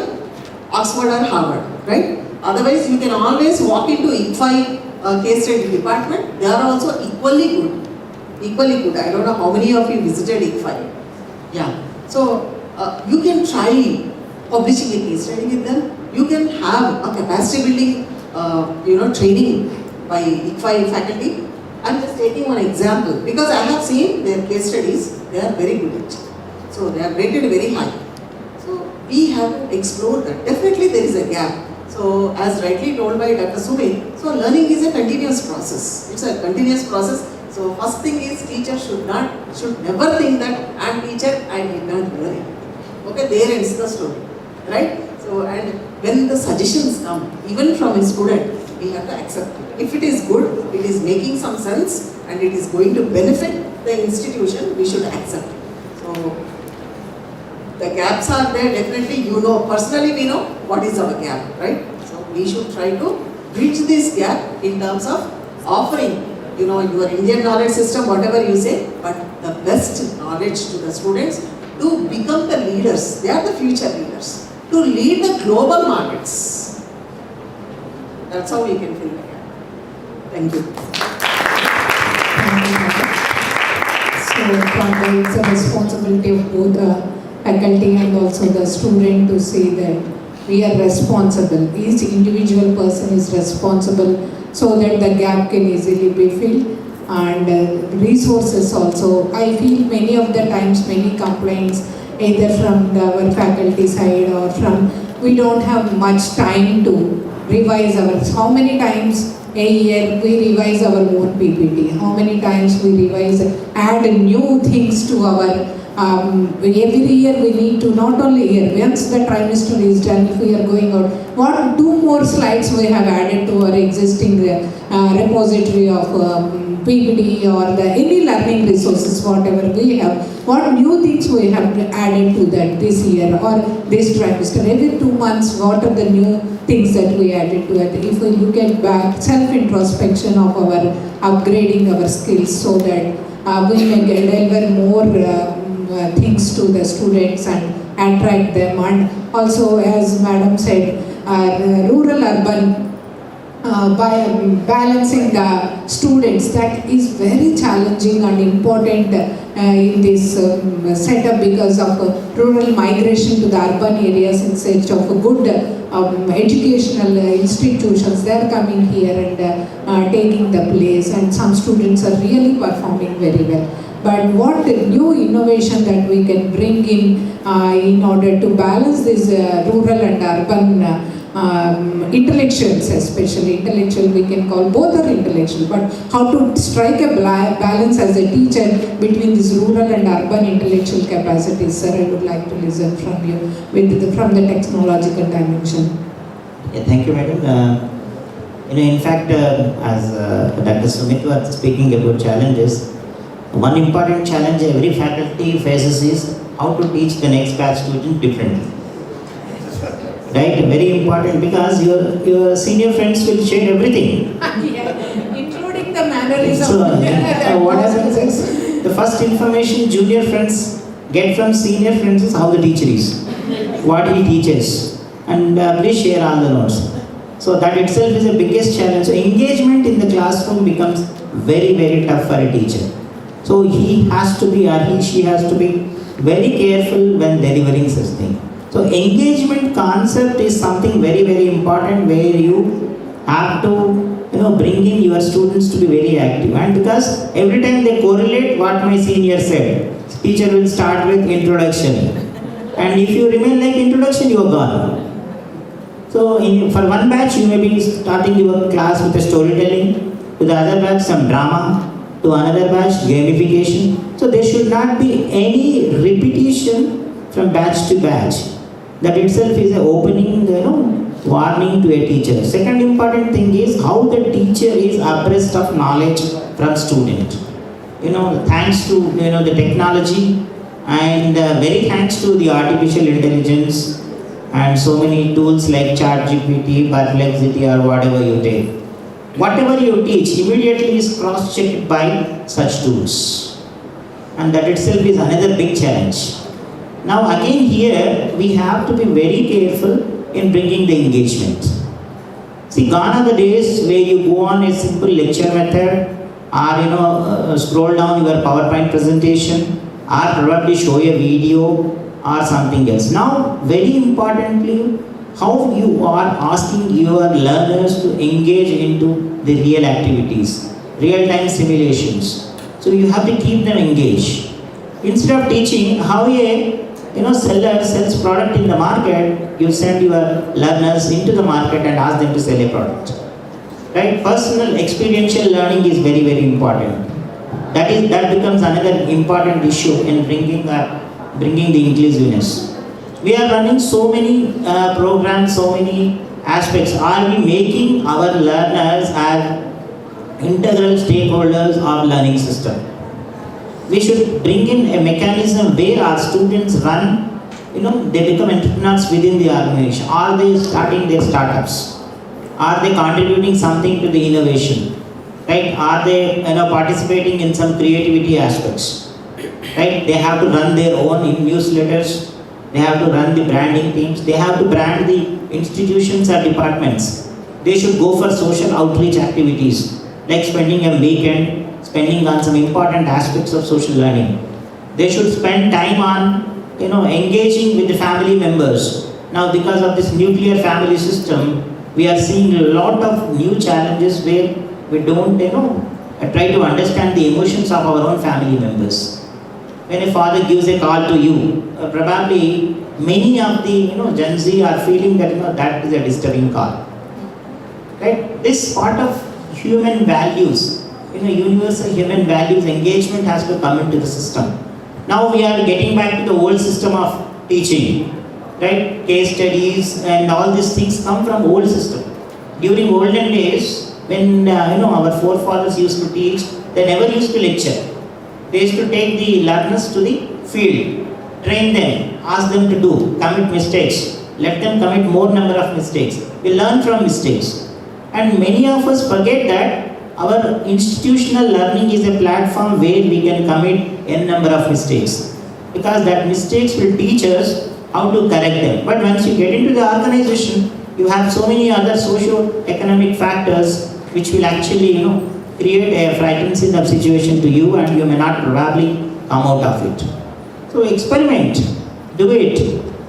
Oxford or Harvard, right? Otherwise, you can always walk into ICFI case study department. They are also equally good. Equally good. I don't know how many of you visited ICFI. Yeah. So you can try publishing a case study with them. You can have a capacity building, training by ICFI faculty. I'm just taking one example because I have seen their case studies. They are very good at it. So they are rated very high. So we have explored that. Definitely there is a gap. So as rightly told by Dr. Sumit, so learning is a continuous process. It's a continuous process. So first thing is teacher should never think that I'm teacher, I did not learn it. There ends the story, right? So and when the suggestions come, even from a student, we have to accept it. If it is good, it is making some sense, and it is going to benefit the institution, we should accept it. So the gaps are there, definitely, personally we know what is our gap, right? So we should try to bridge this gap in terms of offering, your Indian knowledge system, whatever you say, but the best knowledge to the students to become the leaders. They are the future leaders. To lead the global markets. That's how we can fill the gap. Thank you. So it's a responsibility of both the faculty and also the student to say that we are responsible. Each individual person is responsible so that the gap can easily be filled. And resources also. I feel many of the times many complaints either from our faculty side or from we don't have much time to revise ours. How many times a year we revise our own PPT? How many times we revise, add new things to our every year we need to, not only here, once the trimester is done, if we are going out, what 2 more slides we have added to our existing repository of PPT or any learning resources, whatever we have, what new things we have added to that this year or this trimester. Every 2 months, what are the new things that we added to it? If we look at back, self-introspection of our upgrading our skills so that we may deliver more things to the students and attract them. And also, as Madam said, rural-urban by balancing the students, that is very challenging and important in this setup because of rural migration to the urban areas in search of good educational institutions. They are coming here and taking the place, and some students are really performing very well. But what new innovation that we can bring in order to balance this rural and urban intellectuals, especially intellectual, we can call both are intellectual, but how to strike a balance as a teacher between this rural and urban intellectual capacities. Sir, I would like to listen from you from the technological dimension. Yeah, thank you, madam. In fact, as Dr. Sumit was speaking about challenges, one important challenge every faculty faces is how to teach the next batch student differently. Right, very important, because your senior friends will share everything. Yeah, including the mannerism. So, what happens is, the first information junior friends get from senior friends is how the teacher is, what he teaches, and please share all the notes. So that itself is the biggest challenge. So engagement in the classroom becomes very, very tough for a teacher. So he has to be, or she has to be very careful when delivering such thing. So engagement concept is something very, very important, where you have to bring in your students to be very active. And because every time they correlate what my senior said, teacher will start with introduction. And if you remain like introduction, you are gone. So for one batch, you may be starting your class with a storytelling, to the other batch some drama, to another batch gamification. So there should not be any repetition from batch to batch. That itself is an opening, warning to a teacher. Second important thing is how the teacher is abreast of knowledge from student. Thanks to the technology, and very thanks to the artificial intelligence and so many tools like ChatGPT, Perplexity, or whatever you take. Whatever you teach immediately is cross-checked by such tools, and that itself is another big challenge. Now again here, we have to be very careful in bringing the engagement. See, gone are the days where you go on a simple lecture method, or scroll down your PowerPoint presentation, or probably show a video or something else. Now, very importantly, how you are asking your learners to engage into the real activities, real-time simulations. So you have to keep them engaged. Instead of teaching how a seller sells product in the market, you send your learners into the market and ask them to sell a product. Right? Personal experiential learning is very, very important. That becomes another important issue in bringing the inclusiveness. We are running so many programs, so many aspects. Are we making our learners as integral stakeholders of learning system? We should bring in a mechanism where our students run, they become entrepreneurs within the organization. Are they starting their startups? Are they contributing something to the innovation? Right? Are they participating in some creativity aspects? Right? They have to run their own newsletters. They have to run the branding teams. They have to brand the institutions or departments. They should go for social outreach activities, like spending a weekend, spending on some important aspects of social learning. They should spend time on, engaging with the family members. Now, because of this nuclear family system, we are seeing a lot of new challenges where we don't, try to understand the emotions of our own family members. When a father gives a call to you, probably many of the, Gen Z are feeling that, that is a disturbing call. Right? This part of human values, universal human values, engagement has to come into the system. Now we are getting back to the old system of teaching, right? Case studies and all these things come from old system. During olden days, when our forefathers used to teach, they never used to lecture. They used to take the learners to the field, train them, ask them to do, commit mistakes, let them commit more number of mistakes. We learn from mistakes. And many of us forget that our institutional learning is a platform where we can commit n number of mistakes. Because that mistakes will teach us how to correct them. But once you get into the organization, you have so many other socio-economic factors which will actually, create a frightening of situation to you, and you may not probably come out of it. So experiment, do it,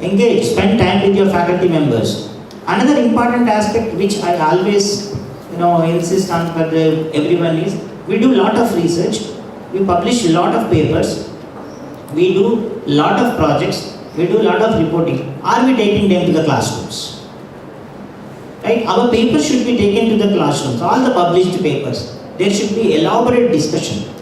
engage, spend time with your faculty members. Another important aspect which I always insist on for everyone is, we do lot of research, we publish a lot of papers, we do lot of projects, we do lot of reporting. Are we taking them to the classrooms? Right? Our papers should be taken to the classrooms, all the published papers. There should be elaborate discussion.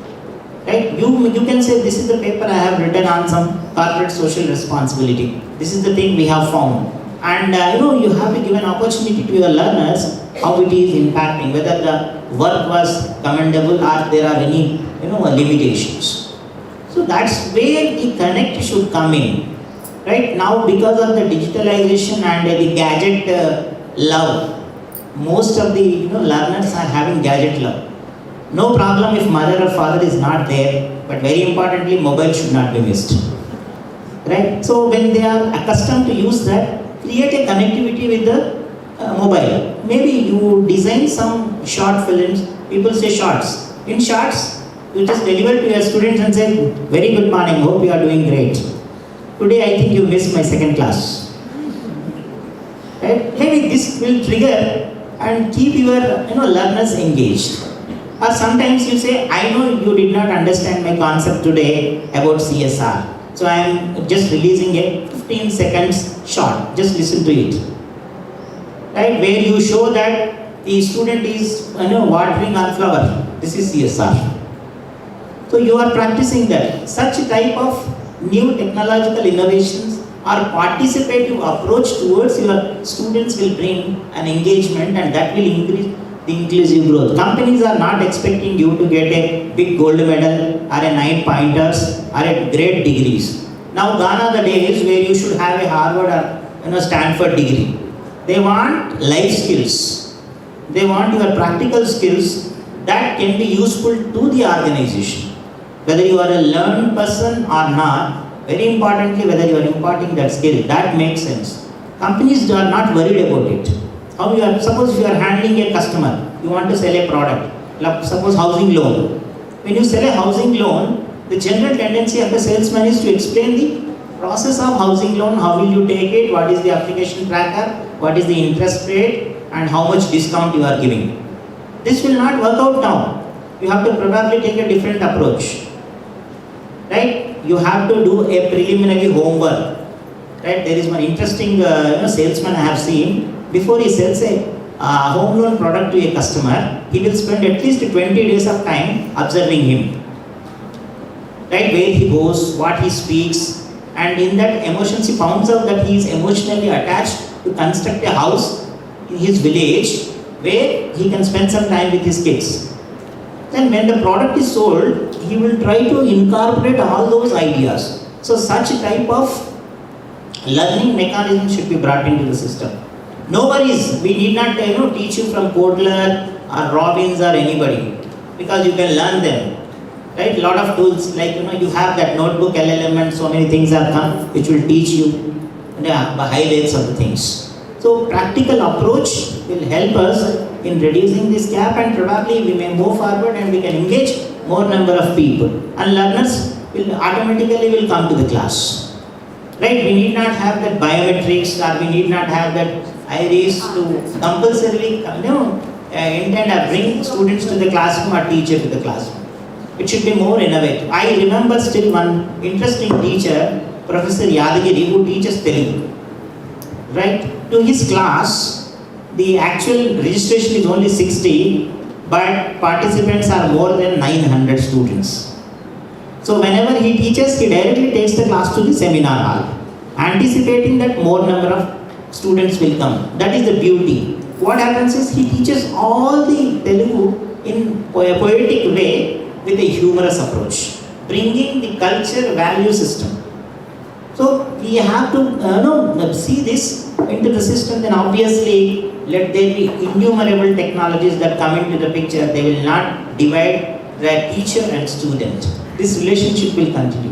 Right? You can say, this is the paper I have written on some corporate social responsibility. This is the thing we have found. And you have to give an opportunity to your learners how it is impacting, whether the work was commendable or there are any limitations. So that's where the connect should come in. Right now, because of the digitalization and the gadget love, most of the learners are having gadget love. No problem if mother or father is not there, but very importantly, mobile should not be missed. Right? So when they are accustomed to use that, create a connectivity with the mobile. Maybe you design some short films, people say shorts. In shorts, you just deliver to your students and say, very good morning, hope you are doing great. Today I think you missed my second class. Right? Maybe this will trigger and keep your learners engaged. Or sometimes you say, I know you did not understand my concept today about CSR. So I am just releasing a 15 seconds short. Just listen to it. Right? Where you show that the student is watering on flower. This is CSR. So you are practicing that. Such type of new technological innovations or participative approach towards your students will bring an engagement, and that will increase the inclusive growth. Companies are not expecting you to get a big gold medal or a 9 pointers or a great degrees. Now gone are the days where you should have a Harvard or Stanford degree. They want life skills. They want your practical skills that can be useful to the organization. Whether you are a learned person or not, very importantly, whether you are imparting that skill, that makes sense. Companies are not worried about it. Suppose you are handling a customer, you want to sell a product, suppose housing loan. When you sell a housing loan, the general tendency of the salesman is to explain the process of housing loan, how will you take it, what is the application tracker, what is the interest rate, and how much discount you are giving. This will not work out now. You have to probably take a different approach. Right? You have to do a preliminary homework. Right? There is one interesting salesman I have seen. Before he sells a home loan product to a customer, he will spend at least 20 days of time observing him. Right? Where he goes, what he speaks, and in that emotions he finds out that he is emotionally attached to construct a house in his village where he can spend some time with his kids. Then when the product is sold, he will try to incorporate all those ideas. So such type of learning mechanism should be brought into the system. No worries, we need not teach you from Kotler or Robbins or anybody, because you can learn them. Right? Lot of tools like you have that notebook LLM and so many things have come which will teach you the highlights of the things. So practical approach will help us in reducing this gap, and probably we may move forward and we can engage more number of people, and learners will automatically come to the class. Right? We need not have that biometrics, or we need not have that iris to compulsorily intend or bring students to the classroom or teacher to the classroom. It should be more innovative. I remember still one interesting teacher, Professor Yadagiri, who teaches Telugu. Right? To his class, the actual registration is only 60, but participants are more than 900 students. So whenever he teaches, he directly takes the class to the seminar hall, anticipating that more number of students will come. That is the beauty. What happens is he teaches all the Telugu in a poetic way with a humorous approach, bringing the culture value system. So we have to see this into the system. Then obviously let there be innumerable technologies that come into the picture. They will not divide the teacher and student. This relationship will continue.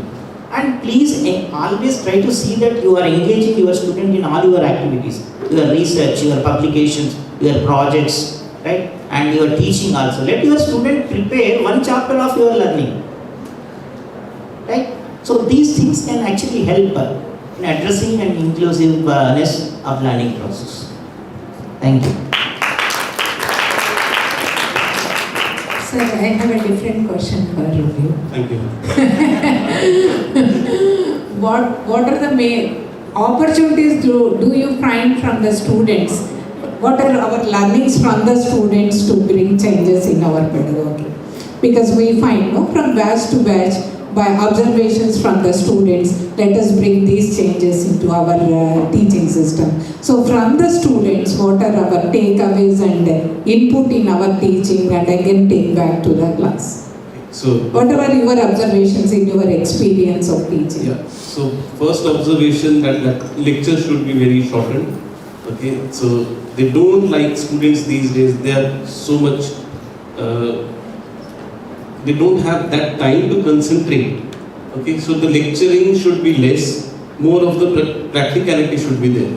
And please always try to see that you are engaging your student in all your activities, your research, your publications, your projects, right? And your teaching also. Let your student prepare one chapter of your learning, right? So these things can actually help in addressing an inclusiveness of learning process. Thank you. Sir, I have a different question for you. Thank you. What are the main opportunities do you find from the students? What are our learnings from the students to bring changes in our pedagogy? Because we find from batch to batch, by observations from the students, let us bring these changes into our teaching system. So from the students, what are our takeaways and input in our teaching, and again take back to the class? So what are your observations in your experience of teaching? Yeah. So first observation that lecture should be very shortened. Okay. So they don't like students these days. They are so much. They don't have that time to concentrate. Okay, so the lecturing should be less, more of the practicality should be there.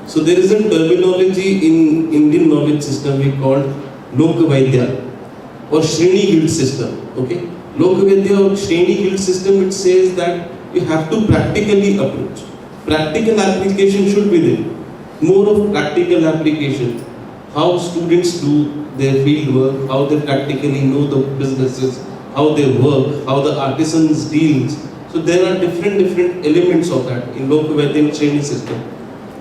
So there is a terminology in Indian knowledge system we call Lokavaidya or Shreni Guild system. Okay, Lokavaidya or Shreni Guild system, it says that you have to practically approach. Practical application should be there. More of practical application. How students do their field work, how they practically know the businesses, how they work, how the artisans deal. So there are different elements of that in Lokavaidya training system.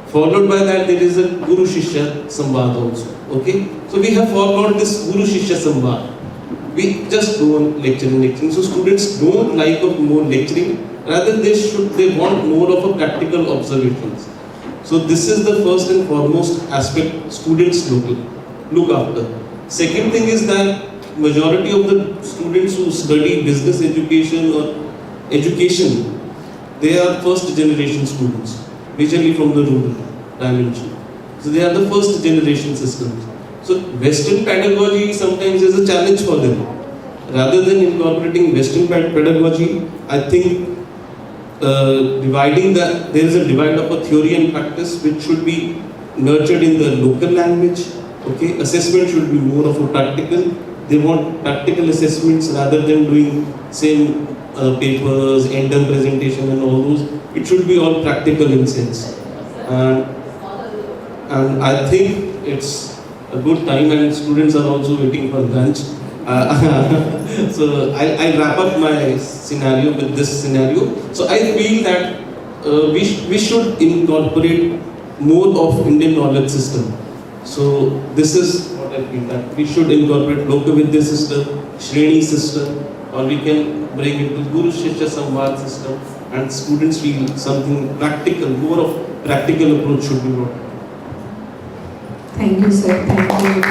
Followed by that, there is a Guru Shishya Samvad also. Okay, so we have forgot this Guru Shishya Samvad. We just go on lecturing. So students don't like of more lecturing. Rather, they want more of a practical observations. So this is the first and foremost aspect students look after. Second thing is that majority of the students who study business education or education, they are first generation students, majorly from the rural dimension. So they are the first generation systems. So Western pedagogy sometimes is a challenge for them. Rather than incorporating Western pedagogy, I think there is a divide of a theory and practice which should be nurtured in the local language. Okay, assessment should be more of a practical. They want practical assessments rather than doing same papers, end-term presentation and all those. It should be all practical in sense. And I think it's a good time, and students are also waiting for lunch. So I'll wrap up my scenario with this scenario. So I feel that we should incorporate more of Indian knowledge system. So this is what I feel, that we should incorporate Lokavaidya system, Shreni system, or we can bring it to Guru Shishya Samvad system, and students feel something practical, more of practical approach should be brought. Thank you, sir. Thank you.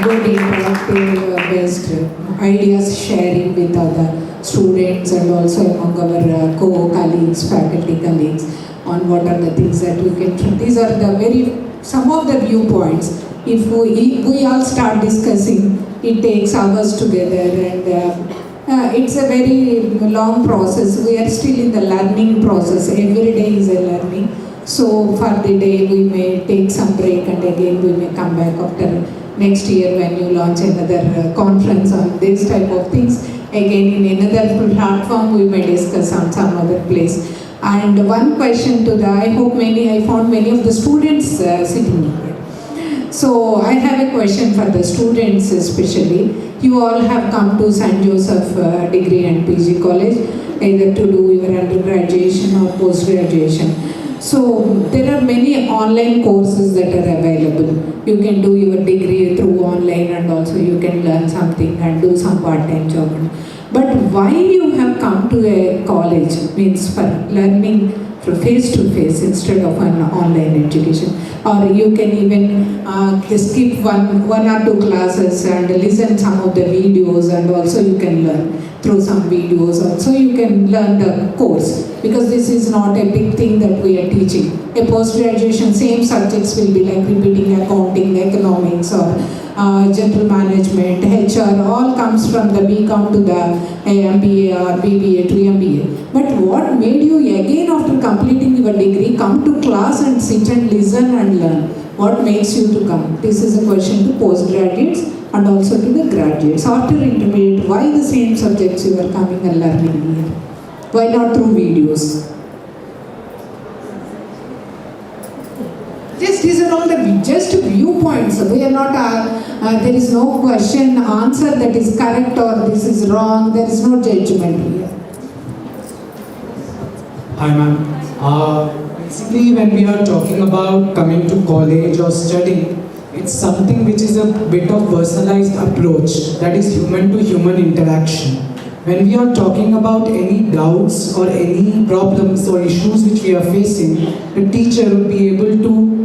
Good interactive based ideas sharing with other students and also among our co-colleagues, faculty colleagues on what are the things that we can do. These are the some of the viewpoints. If we all start discussing, it takes hours together, and it's a very long process. We are still in the learning process. Every day is a learning. So for the day we may take some break, and again we may come back after next year when you launch another conference on this type of things. Again in another platform we may discuss on some other place. And one question to I found many of the students sitting here. So I have a question for the students especially. You all have come to St. Joseph Degree and PG College either to do your undergraduation or post-graduation. So there are many online courses that are available. You can do your degree through online, and also you can learn something and do some part-time job. But why you have come to a college means for learning from face to face instead of an online education, or you can even skip one or two classes and listen some of the videos, and also you can learn through some videos. Also you can learn the course, because this is not a big thing that we are teaching. A post-graduation, same subjects will be like repeating accounting, economics, or general management, HR, all comes from the BCom to the MBA or BBA to MBA. But what made you again after completing your degree come to class and sit and listen and learn? What makes you to come? This is a question to postgraduates and also to the graduates. After intermediate, why the same subjects you are coming and learning here? Why not through videos? Just these are all the just viewpoints. We are not. There is no question answer that is correct or this is wrong. There is no judgment here. Hi, ma'am. Basically, when we are talking about coming to college or studying, it's something which is a bit of personalized approach, that is human to human interaction. When we are talking about any doubts or any problems or issues which we are facing, the teacher will be able to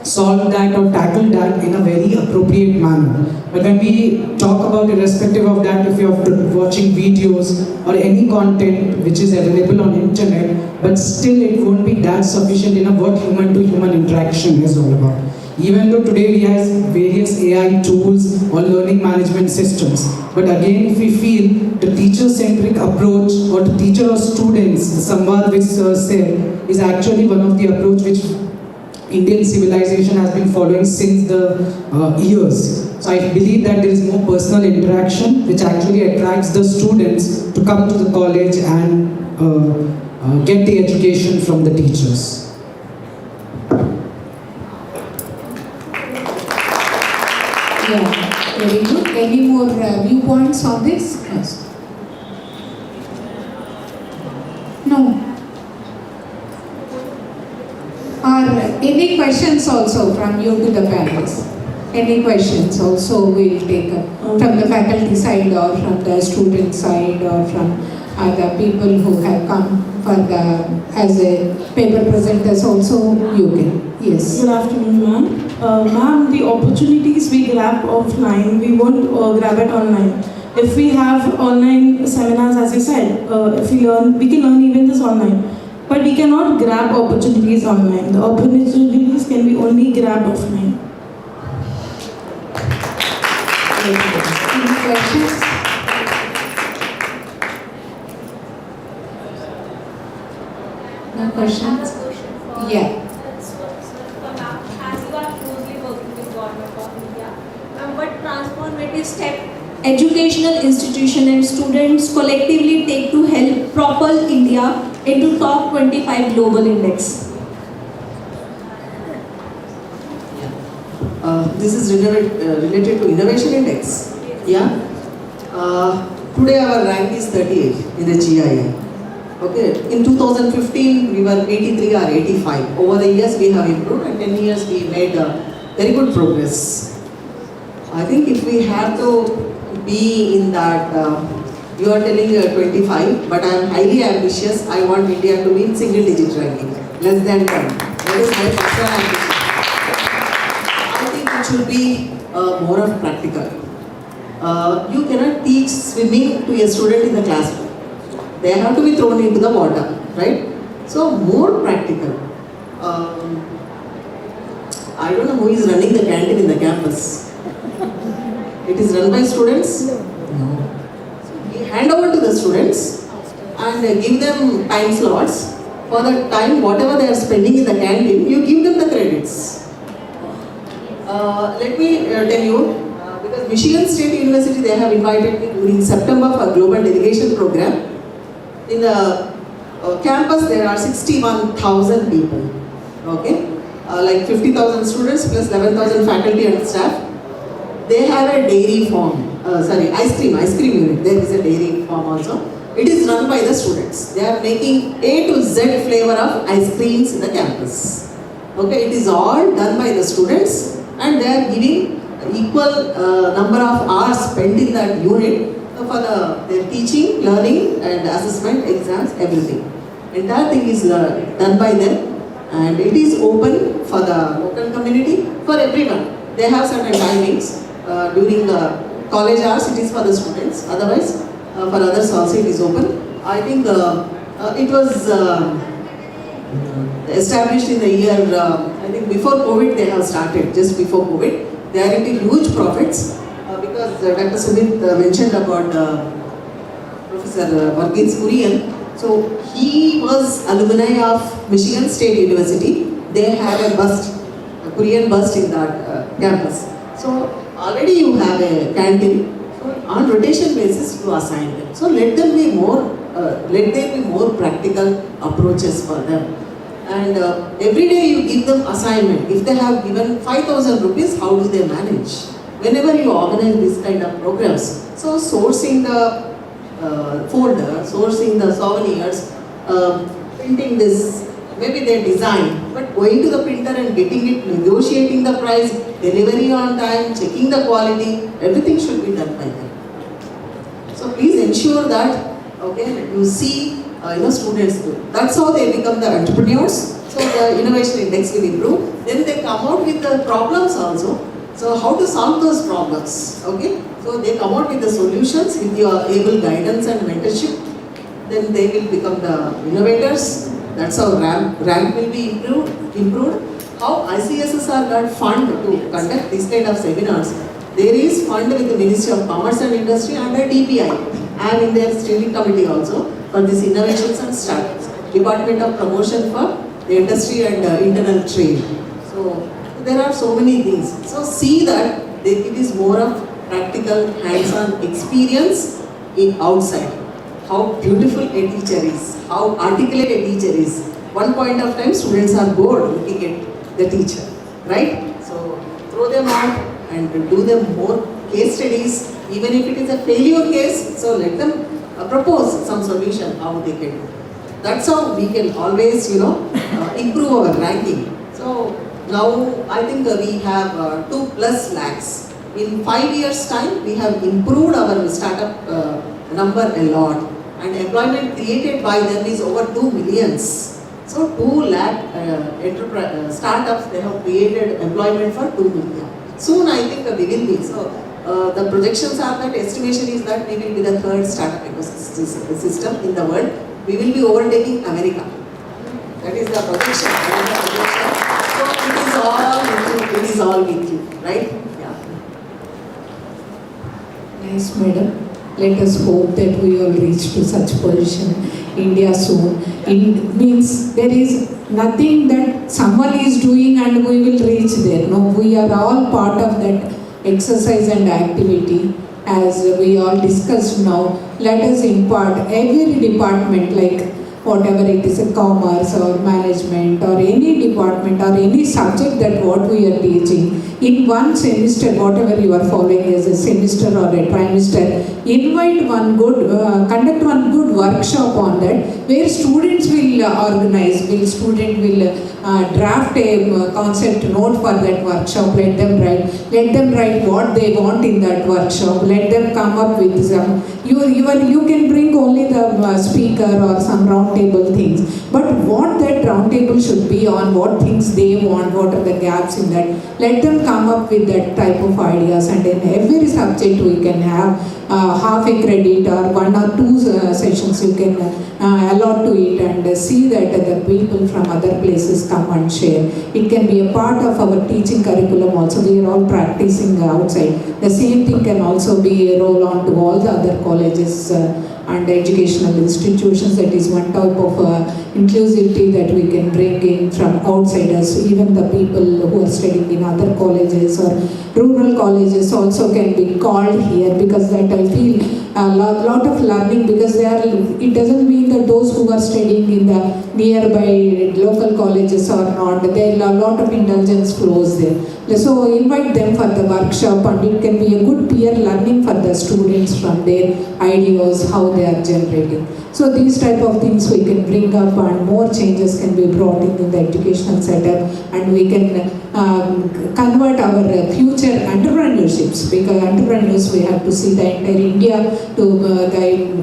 solve that or tackle that in a very appropriate manner. But when we talk about irrespective of that, if you are watching videos or any content which is available on internet, but still it won't be that sufficient in what human to human interaction is all about. Even though today we have various AI tools or learning management systems, but again if we feel the teacher-centric approach or the teacher or students, the samvad which sir said, is actually one of the approach which Indian civilization has been following since the years. So I believe that there is more personal interaction which actually attracts the students to come to the college and get the education from the teachers. Yeah, very good. Any more viewpoints on this? Yes. No. Or any questions also from you to the panelists? Any questions also we'll take from the faculty side or from the student side or from other people who have come for as a paper presenters also you can. Yes. Good afternoon, ma'am. Ma'am, the opportunities we grab offline, we won't grab it online. If we have online seminars, as you said, if we learn, we can learn even this online. But we cannot grab opportunities online. The opportunities can be only grabbed offline. Any questions? No questions? Yeah. As you are closely working with Government of India, what transformative step educational institution and students collectively take to help propel India into top 25 global index? This is related to innovation index. Yeah. Today our rank is 38 in the GII. Okay. In 2015 we were 83 or 85. Over the years we have improved, and 10 years we made very good progress. I think if we have to be in that, you are telling 25, but I am highly ambitious. I want India to be in single digit ranking, less than 10. That is my personal ambition. I think it should be more of practical. You cannot teach swimming to a student in the classroom. They have to be thrown into the water, right? So more practical. I don't know who is running the canteen in the campus. It is run by students? No. We hand over to the students and give them time slots. For the time, whatever they are spending in the canteen, you give them the credits. Let me tell you, because Michigan State University, they have invited me during September for a global delegation program. In the campus, there are 61,000 people. Okay? Like 50,000 students plus 11,000 faculty and staff. They have a dairy farm, ice cream unit. There is a dairy farm also. It is run by the students. They are making A to Z flavor of ice creams in the campus. Okay, it is all done by the students, and they are giving equal number of hours spent in that unit for for their teaching, learning and assessment, exams, everything. Entire thing is done by them, and it is open for the local community, for everyone. They have certain timings. During the college hours it is for the students, otherwise for others also it is open. I think it was established in the year, I think before COVID they have started, just before COVID. They are into huge profits because Dr. Sumit mentioned about Professor Organised. So he was alumni of Michigan State University. They had a bust, a Korean bust in that campus. So already you have a canteen. So on rotation basis you assign them. So let there be more practical approaches for them. And every day you give them assignment. If they have given 5,000 rupees, how do they manage? Whenever you organize this kind of programs, so sourcing the folder, sourcing the souvenirs, printing this, maybe they design, but going to the printer and getting it, negotiating the price, delivery on time, checking the quality, everything should be done by them. So please ensure that, okay, you see, students do. That's how they become the entrepreneurs. So the innovation index will improve. Then they come out with the problems also. So how to solve those problems, okay? So they come out with the solutions with your able guidance and mentorship. Then they will become the innovators. That's how rank will be improved. How ICSSR got fund to conduct this kind of seminars. There is fund with the Ministry of Commerce and Industry under DPI. I am in their steering committee also for these innovations and startups. Department of Promotion for the Industry and Internal Trade. So there are so many things. So see that it is more of practical hands-on experience in outside. How beautiful a teacher is, how articulate a teacher is. One point of time students are bored looking at the teacher, right? So throw them out and do them more case studies, even if it is a failure case, so let them propose some solution how they can do. That's how we can always, improve our ranking. So now I think we have 2+ lakhs. In 5 years time, we have improved our startup number a lot, and employment created by them is over 2 millions. So 2 lakh startups, they have created employment for 2 million. Soon I think we will be. So the projections are that, estimation is that we will be the 3rd startup ecosystem in the world. We will be overtaking America. That is the projection. So it is all with you, right? Yeah. Nice, madam. Let us hope that we all reach to such position India soon. It means there is nothing that someone is doing and we will reach there. No, we are all part of that exercise and activity. As we all discussed now, let us impart every department, like whatever it is, a commerce or management or any department or any subject that what we are teaching, in one semester, whatever you are following as a semester or a trimester, invite one good, conduct one good workshop on that, where students will organize, student will draft a concept note for that workshop, let them write what they want in that workshop, let them come up with some, you can bring only the speaker or some round table things, but what that round table should be on, what things they want, what are the gaps in that, let them come up with that type of ideas. And in every subject we can have half a credit or 1 or 2 sessions you can allot to it, and see that the people from other places come and share. It can be a part of our teaching curriculum also. We are all practicing outside. The same thing can also be roll on to all the other colleges and educational institutions. That is one type of inclusivity that we can bring in from outsiders. Even the people who are studying in other colleges or rural colleges also can be called here, because that I feel a lot of learning, because it doesn't mean that those who are studying in the nearby local colleges or not, there are a lot of intelligence flows there. So invite them for the workshop, and it can be a good peer learning for the students from their ideas, how they are generating. So these type of things we can bring up, and more changes can be brought in the educational setup, and we can convert our future entrepreneurships, because entrepreneurs, we have to see the entire India to the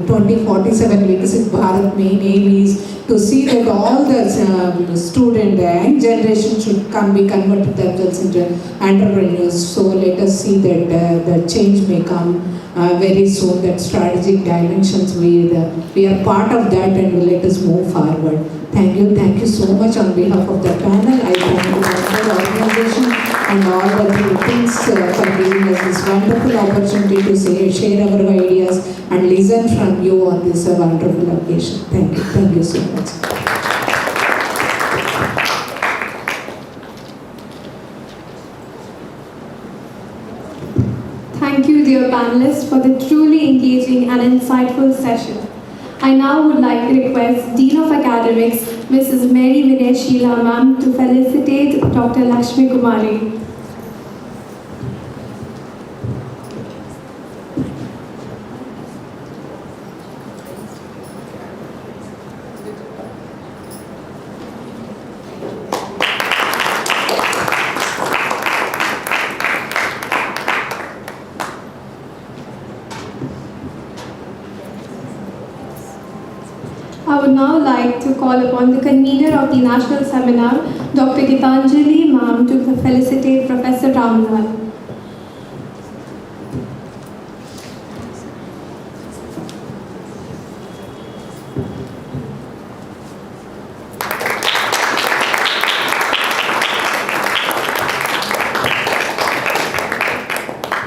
2047 Viksit Bharat. Main aim is to see that all the student, the young generation should be converted themselves into entrepreneurs. So let us see that the change may come very soon, that strategic dimensions, we are part of that, and let us move forward. Thank you so much on behalf of the panel. I thank the organization and all the things for giving us this wonderful opportunity to share our ideas and listen from you on this wonderful occasion. Thank you so much. Thank you, dear panelists, for the truly engaging and insightful session. I now would like to request Dean of Academics, Mrs. Mary Vinay Sheila Ma'am, to felicitate Dr. Lakshmi Kumari. I would now like to call upon the convener of the national seminar, Dr. Gitanjali Ma'am, to felicitate Professor Ramlal.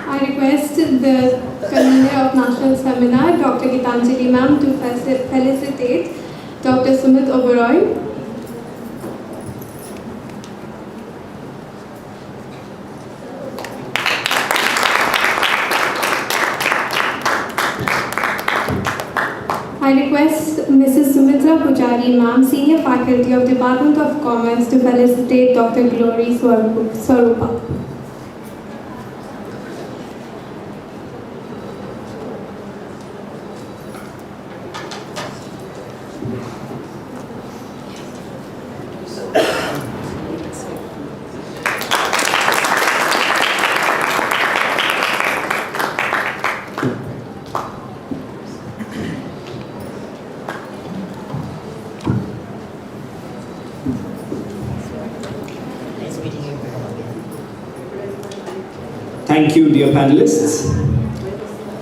I request the convener of national seminar, Dr. Gitanjali Ma'am, to felicitate Dr. Sumit Oberoi. I request Mrs. Sumitra Pujari Ma'am, Senior Faculty of Department of Commerce, to felicitate Dr. Glory Swarupa. Thank you, dear panelists.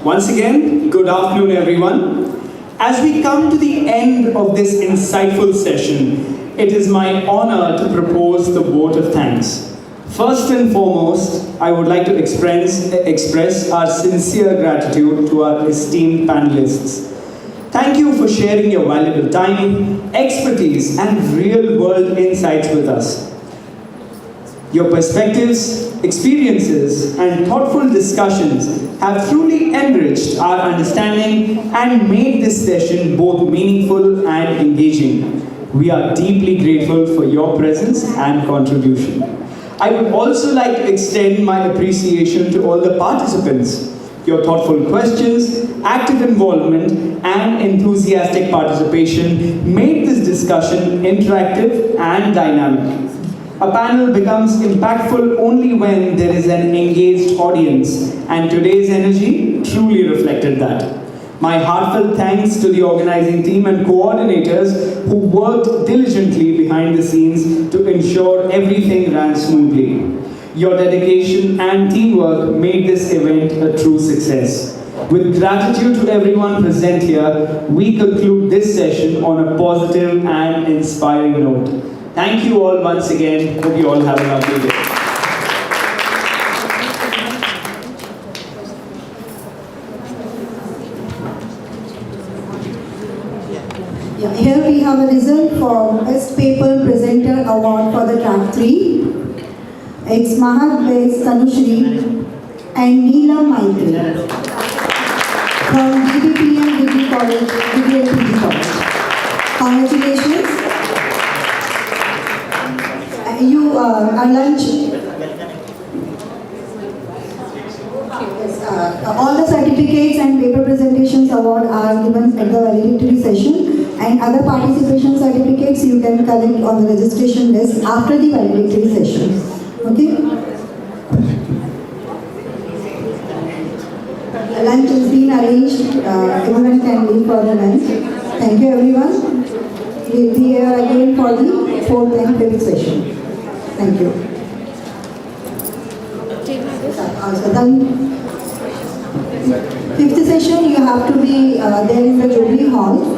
Once again, good afternoon, everyone. As we come to the end of this insightful session, it is my honor to propose the vote of thanks. First and foremost, I would like to express our sincere gratitude to our esteemed panelists. Thank you for sharing your valuable time, expertise, and real-world insights with us. Your perspectives, experiences, and thoughtful discussions have truly enriched our understanding and made this session both meaningful and engaging. We are deeply grateful for your presence and contribution. I would also like to extend my appreciation to all the participants. Your thoughtful questions, active involvement, and enthusiastic participation made this discussion interactive and dynamic. A panel becomes impactful only when there is an engaged audience, and today's energy truly reflected that. My heartfelt thanks to the organizing team and coordinators who worked diligently behind the scenes to ensure everything ran smoothly. Your dedication and teamwork made this event a true success. With gratitude to everyone present here, we conclude this session on a positive and inspiring note. Thank you all once again. Hope you all have a lovely day. Yeah, here we have a result for Best Paper Presenter Award for the track 3. It's Mahad Bes Tanushri and Neela Michael from DBPM Degree College, Degree and PG College. Congratulations. You are lunch. Yes, all the certificates and paper presentations award are given at the valedictory session, and other participation certificates you can collect on the registration desk after the valedictory session. Okay? Lunch is being arranged. Everyone can leave for the lunch. Thank you, everyone. We'll be here again for the 4th and 5th session. Thank you. Also, then 5th session, you have to be there in the Jubilee Hall.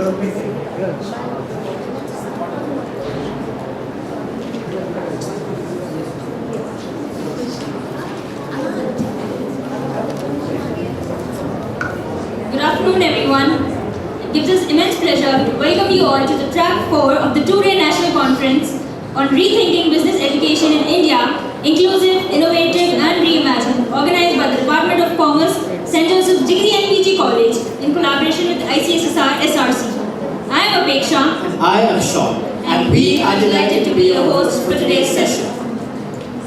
Good afternoon, everyone. It gives us immense pleasure to welcome you all to the track 4 of the 2-day national conference on Rethinking Business Education in India, Inclusive, Innovative and Reimagined, organized by the Department of Commerce, St. Joseph's Degree and PG College in collaboration with ICSSR SRC. I am Apeksha. And I am Sean. And we are delighted to be your hosts for today's session.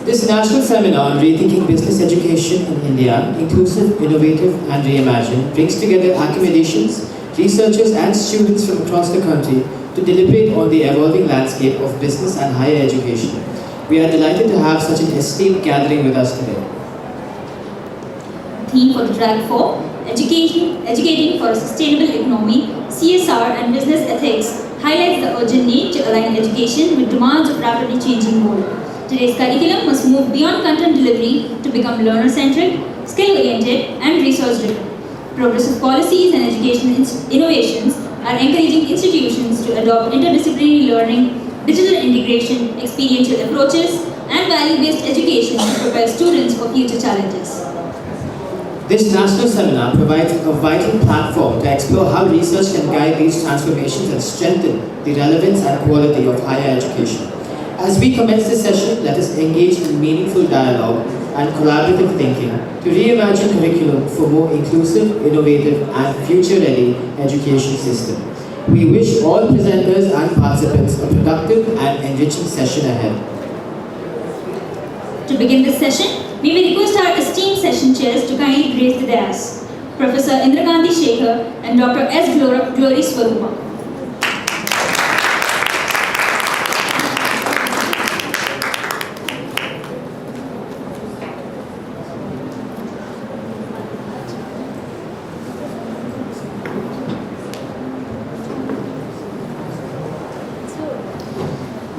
This national seminar on Rethinking Business Education in India, Inclusive, Innovative and Reimagined brings together academicians, researchers and students from across the country to deliberate on the evolving landscape of business and higher education. We are delighted to have such an esteemed gathering with us today. Theme for the track 4, Educating for a Sustainable Economy, CSR and Business Ethics highlights the urgent need to align education with demands of rapidly changing world. Today's curriculum must move beyond content delivery to become learner-centric, skill-oriented and research-driven. Progressive policies and educational innovations are encouraging institutions to adopt interdisciplinary learning, digital integration, experiential approaches, and value-based education to prepare students for future challenges. This national seminar provides a vital platform to explore how research can guide these transformations and strengthen the relevance and quality of higher education. As we commence this session, let us engage in meaningful dialogue and collaborative thinking to reimagine curriculum for more inclusive, innovative and future-ready education system. We wish all presenters and participants a productive and enriching session ahead. To begin this session, we will request our esteemed session chairs to kindly grace the dais, Professor Indrakanti Shekhar and Dr. S. Glory Swarupa.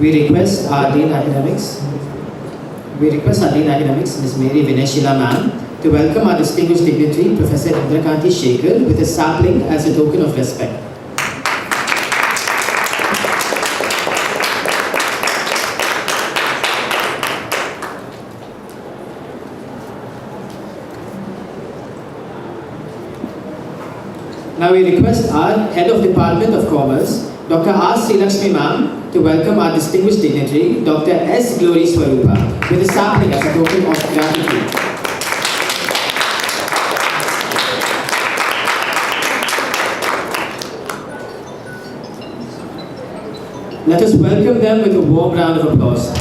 We request our Dean Academics, Ms. Mary Vineshila Ma'am, to welcome our distinguished dignitary, Professor Indrakanti Shekhar, with a sapling as a token of respect. Now we request our Head of Department of Commerce, Dr. R. Lakshmi Ma'am, to welcome our distinguished dignitary, Dr. S. Glory Swarupa, with a sapling as a token of gratitude. Let us welcome them with a warm round of applause.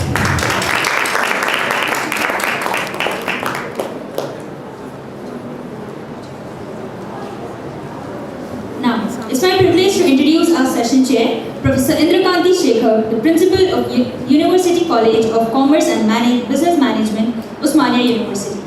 Now, it's my privilege to introduce our session chair, Professor Indrakanti Shekhar, the Principal of University College of Commerce and Business Management, Osmania University.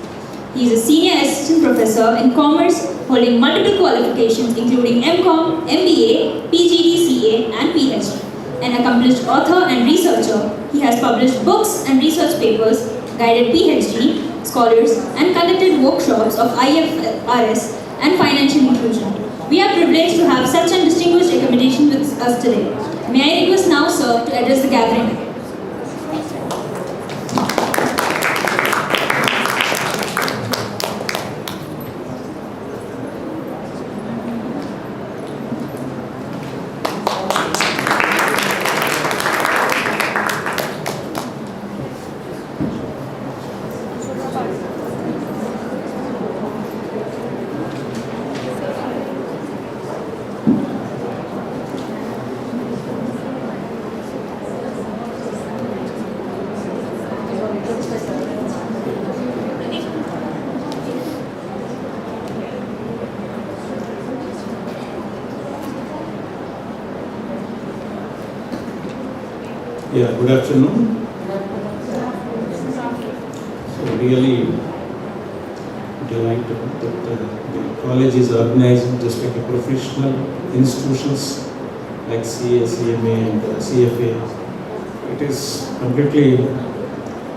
He is a Senior Assistant Professor in Commerce, holding multiple qualifications including MCom, MBA, PGDCA and PhD. An accomplished author and researcher, he has published books and research papers, guided PhD scholars and conducted workshops of IFRS and financial inclusion. We are privileged to have such a distinguished accommodation with us today. May I request now, sir, to address the gathering. Yeah, good afternoon. So really delighted that the college is organized just like a professional institutions like CA, CMA and CFA. It is completely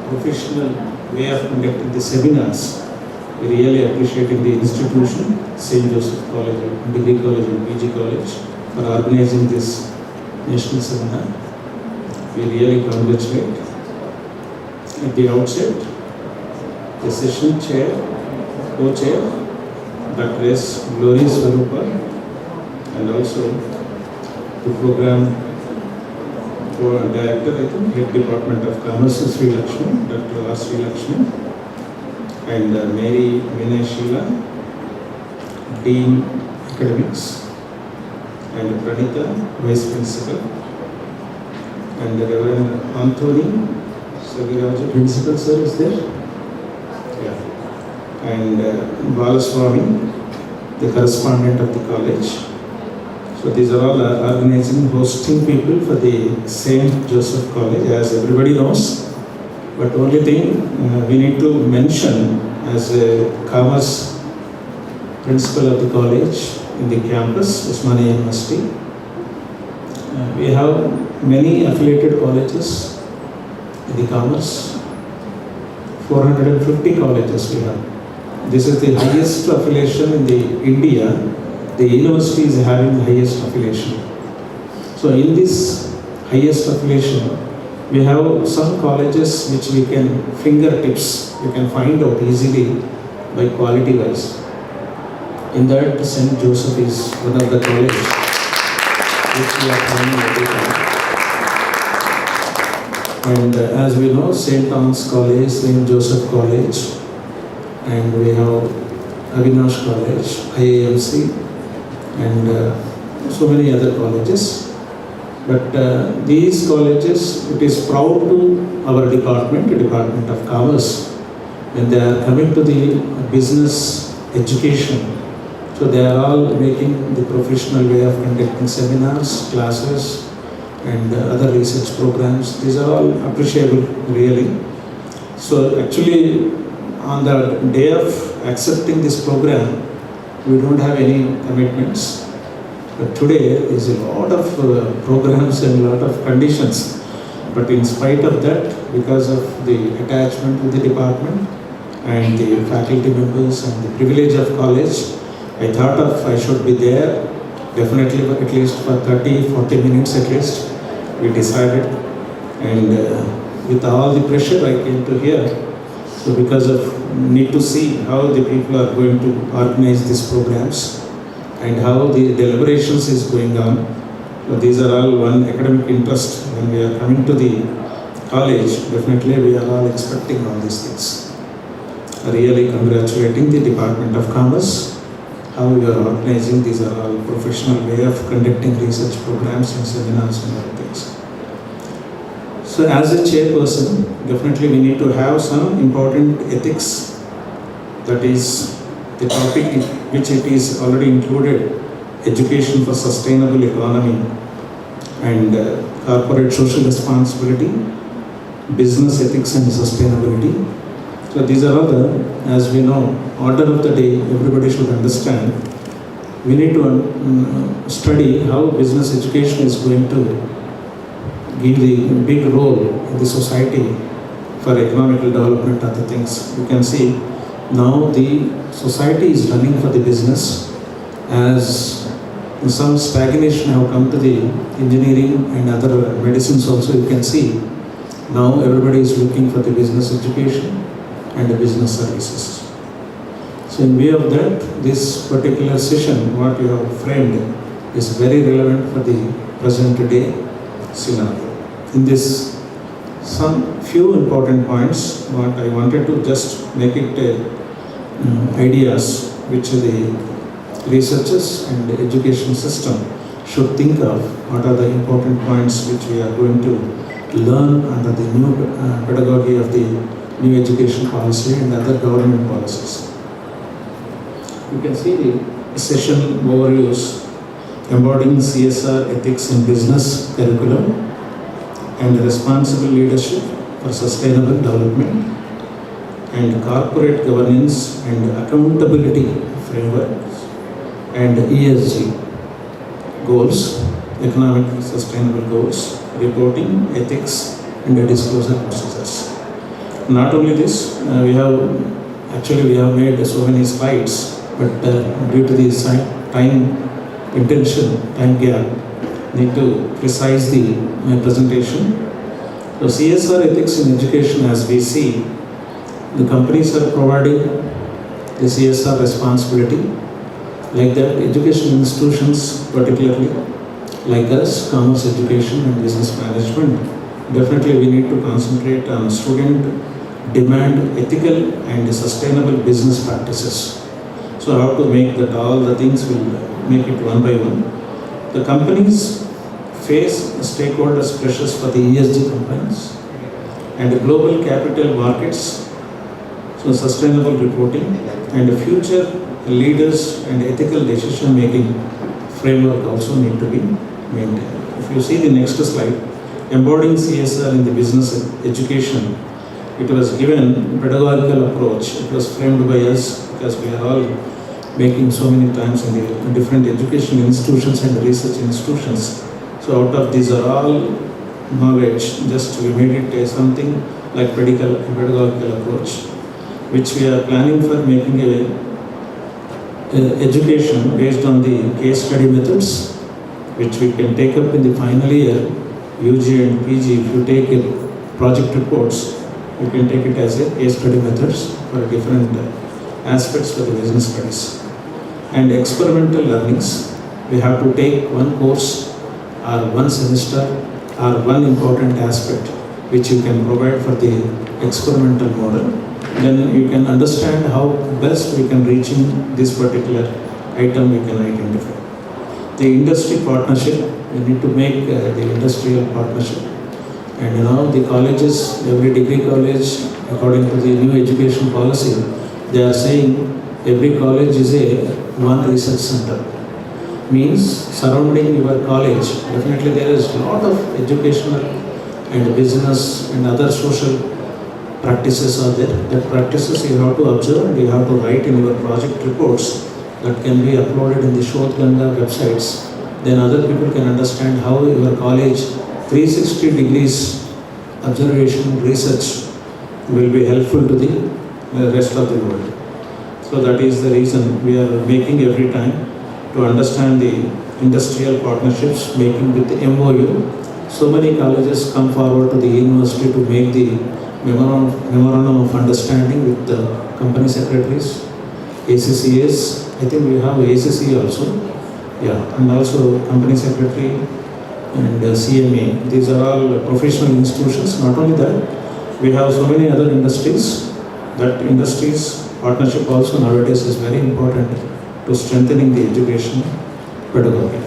professional way of conducting the seminars. We really appreciating the institution, St. Joseph College, Degree College and PG College. for organizing this national seminar. We really congratulate. At the outset, the session chair, co-chair, Dr. S. Glory Swarupa, and also the program director, I think, Head Department of Commerce, Sri Lakshmi, Dr. R. Sri Lakshmi, and Mary Vinay Sheila, Dean Academics, and Pranita, Vice Principal, and the Reverend Anthony Sagiraj, Principal Sir is there? Yeah. And Balaswamy, the correspondent of the college. So these are all organizing, hosting people for the St. Joseph College, as everybody knows. But only thing we need to mention as a commerce principal of the college in the campus, Osmania University. We have many affiliated colleges in the commerce. 450 colleges we have. This is the highest affiliation in the India. The university is having the highest affiliation. So in this highest affiliation, we have some colleges which we can fingertips, we can find out easily by quality wise. In that, St. Joseph is one of the colleges which we are finding every time. And as we know, St. Anne's College, St. Joseph College, and we have Avinash College, IAMC, and so many other colleges. But these colleges, it is proud to our department, the Department of Commerce, when they are coming to the business education. So they are all making the professional way of conducting seminars, classes, and other research programs. These are all appreciable, really. So actually, on the day of accepting this program, we don't have any commitments. But today, there is a lot of programs and a lot of conditions. But in spite of that, because of the attachment to the department and the faculty members and the privilege of college, I thought of I should be there, definitely at least for 30-40 minutes at least. We decided, and with all the pressure I came to here. So because of need to see how the people are going to organize these programs and how the deliberations is going on. So these are all one academic interest. When we are coming to the college, definitely we are all expecting all these things. Really congratulating the Department of Commerce, how we are organizing. These are all professional way of conducting research programs and seminars and other things. So as a chairperson, definitely we need to have some important ethics. That is the topic in which it is already included, education for sustainable economy and corporate social responsibility, business ethics and sustainability. So these are all the, as we know, order of the day, everybody should understand. We need to study how business education is going to give the big role in the society for economical development of the things. You can see now the society is running for the business, as some stagnation have come to the engineering and other medicines also. You can see now everybody is looking for the business education and the business services. So in view of that, this particular session, what you have framed, is very relevant for the present day scenario. In this, some few important points, what I wanted to just make it ideas which the researchers and the education system should think of. What are the important points which we are going to learn under the new pedagogy of the new education policy and other government policies. You can see the session overviews: embodying CSR ethics in business curriculum and responsible leadership for sustainable development, and corporate governance and accountability frameworks, and ESG goals, economic sustainable goals, reporting, ethics, and disclosure procedures. Not only this, we have made so many slides, but due to the time intention, time gap, need to precise my presentation. So CSR ethics in education, as we see, the companies are providing the CSR responsibility. Like that, education institutions, particularly like us, commerce education and business management, definitely we need to concentrate on student demand ethical and sustainable business practices. So how to make that, all the things will make it one by one. The companies face stakeholders pressures for the ESG compliance and the global capital markets, so sustainable reporting and future leaders and ethical decision making framework also need to be maintained. If you see the next slide, embodying CSR in the business education, it was given pedagogical approach. It was framed by us because we are all making so many times in the different education institutions and research institutions. So out of these are all knowledge, just we made it something like pedagogical approach, which we are planning for making a education based on the case study methods, which we can take up in the final year, UG and PG. If you take project reports, you can take it as a case study methods for different aspects for the business studies. And experimental learnings, we have to take one course or one semester or one important aspect which you can provide for the experimental model. Then you can understand how best we can reach in this particular item we can identify. The industry partnership, we need to make the industrial partnership. And now the colleges, every degree college, according to the new education policy, they are saying every college is a one research center. Means surrounding your college, definitely there is a lot of educational and business and other social practices are there. That practices you have to observe and you have to write in your project reports that can be uploaded in the Shodh Ganga websites. Then other people can understand how your college 360 degrees observation research will be helpful to the rest of the world. So that is the reason we are making every time to understand the industrial partnerships, making with the MOU. So many colleges come forward to the university to make the memorandum of understanding with the company secretaries, ACCS. I think we have ACC also. Yeah, and also company secretary and CMA. These are all professional institutions. Not only that, we have so many other industries. That industries partnership also nowadays is very important to strengthening the education pedagogy.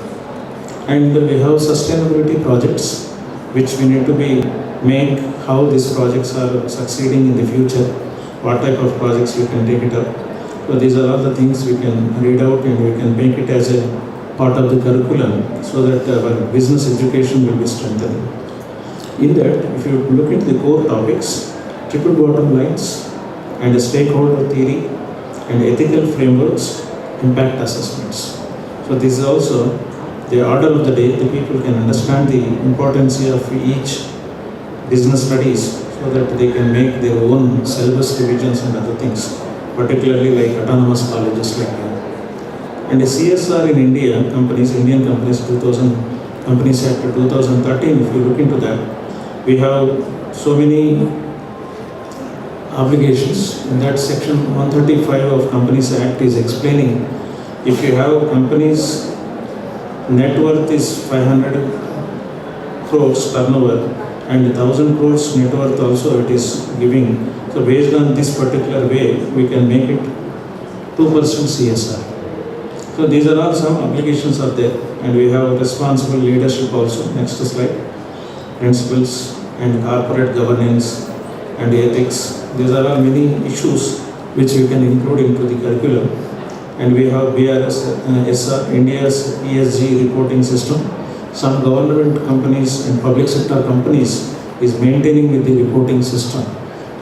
And we have sustainability projects which we need to make how these projects are succeeding in the future, what type of projects we can take it up. So these are all the things we can read out and we can make it as a part of the curriculum so that our business education will be strengthened. In that, if you look at the core topics, triple bottom lines and stakeholder theory and ethical frameworks, impact assessments. So this is also the order of the day. The people can understand the importance of each business studies so that they can make their own syllabus revisions and other things, particularly like autonomous colleges like that. And the CSR in India, Indian companies 2000, Companies Act 2013, if you look into that, we have so many obligations. In that section 135 of Companies Act is explaining if you have companies net worth is 500 crores turnover and 1000 crores net worth also it is giving. So based on this particular way, we can make it 2% CSR. So these are all some obligations are there, and we have responsible leadership also. Next slide. Principles and corporate governance and ethics. These are all many issues which we can include into the curriculum. And we have BRSR, India's ESG reporting system. Some government companies and public sector companies is maintaining with the reporting system.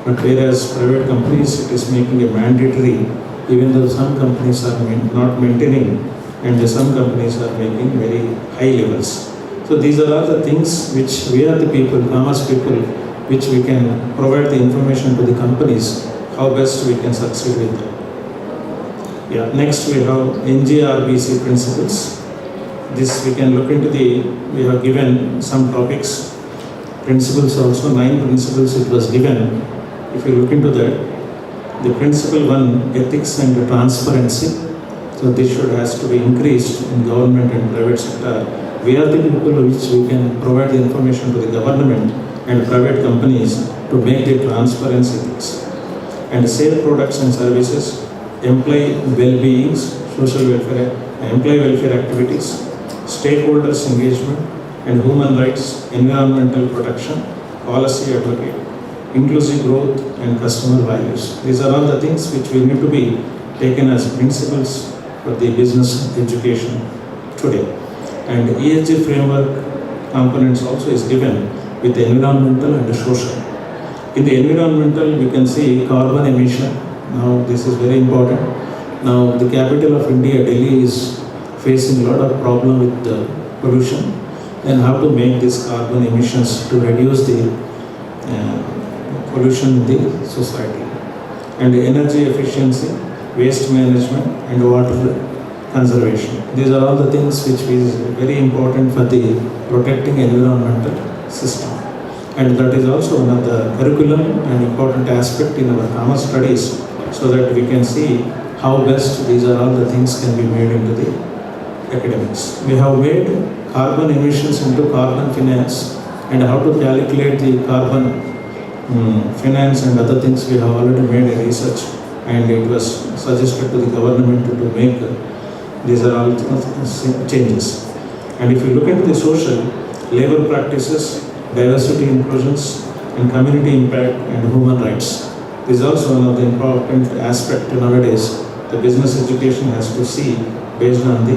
But whereas private companies, it is making a mandatory, even though some companies are not maintaining and some companies are making very high levels. So these are all the things which we are the people, commerce people, which we can provide the information to the companies, how best we can succeed with them. Yeah, next we have NGRBC principles. this we can look into we have given some topics, principles also, 9 principles it was given. If you look into that, the principle 1, ethics and transparency. So this has to be increased in government and private sector. We are the people which we can provide the information to the government and private companies to make the transparency ethics. And safe products and services, employee well-beings, social welfare, employee welfare activities, stakeholders engagement, and human rights, environmental protection, policy advocate, inclusive growth, and customer values. These are all the things which we need to be taken as principles for the business education today. And ESG framework components also is given with the environmental and the social. In the environmental, we can see carbon emission. Now this is very important. Now the capital of India, Delhi, is facing a lot of problem with the pollution, and how to make these carbon emissions to reduce the pollution in the society. And the energy efficiency, waste management, and water conservation. These are all the things which is very important for the protecting environmental system. And that is also one of the curriculum and important aspect in our commerce studies, so that we can see how best these are all the things can be made into the academics. We have made carbon emissions into carbon finance, and how to calculate the carbon finance and other things. We have already made a research, and it was suggested to the government to make these are all changes. And if you look into the social, labor practices, diversity inclusions, and community impact and human rights. This is also one of the important aspects nowadays. The business education has to see based on the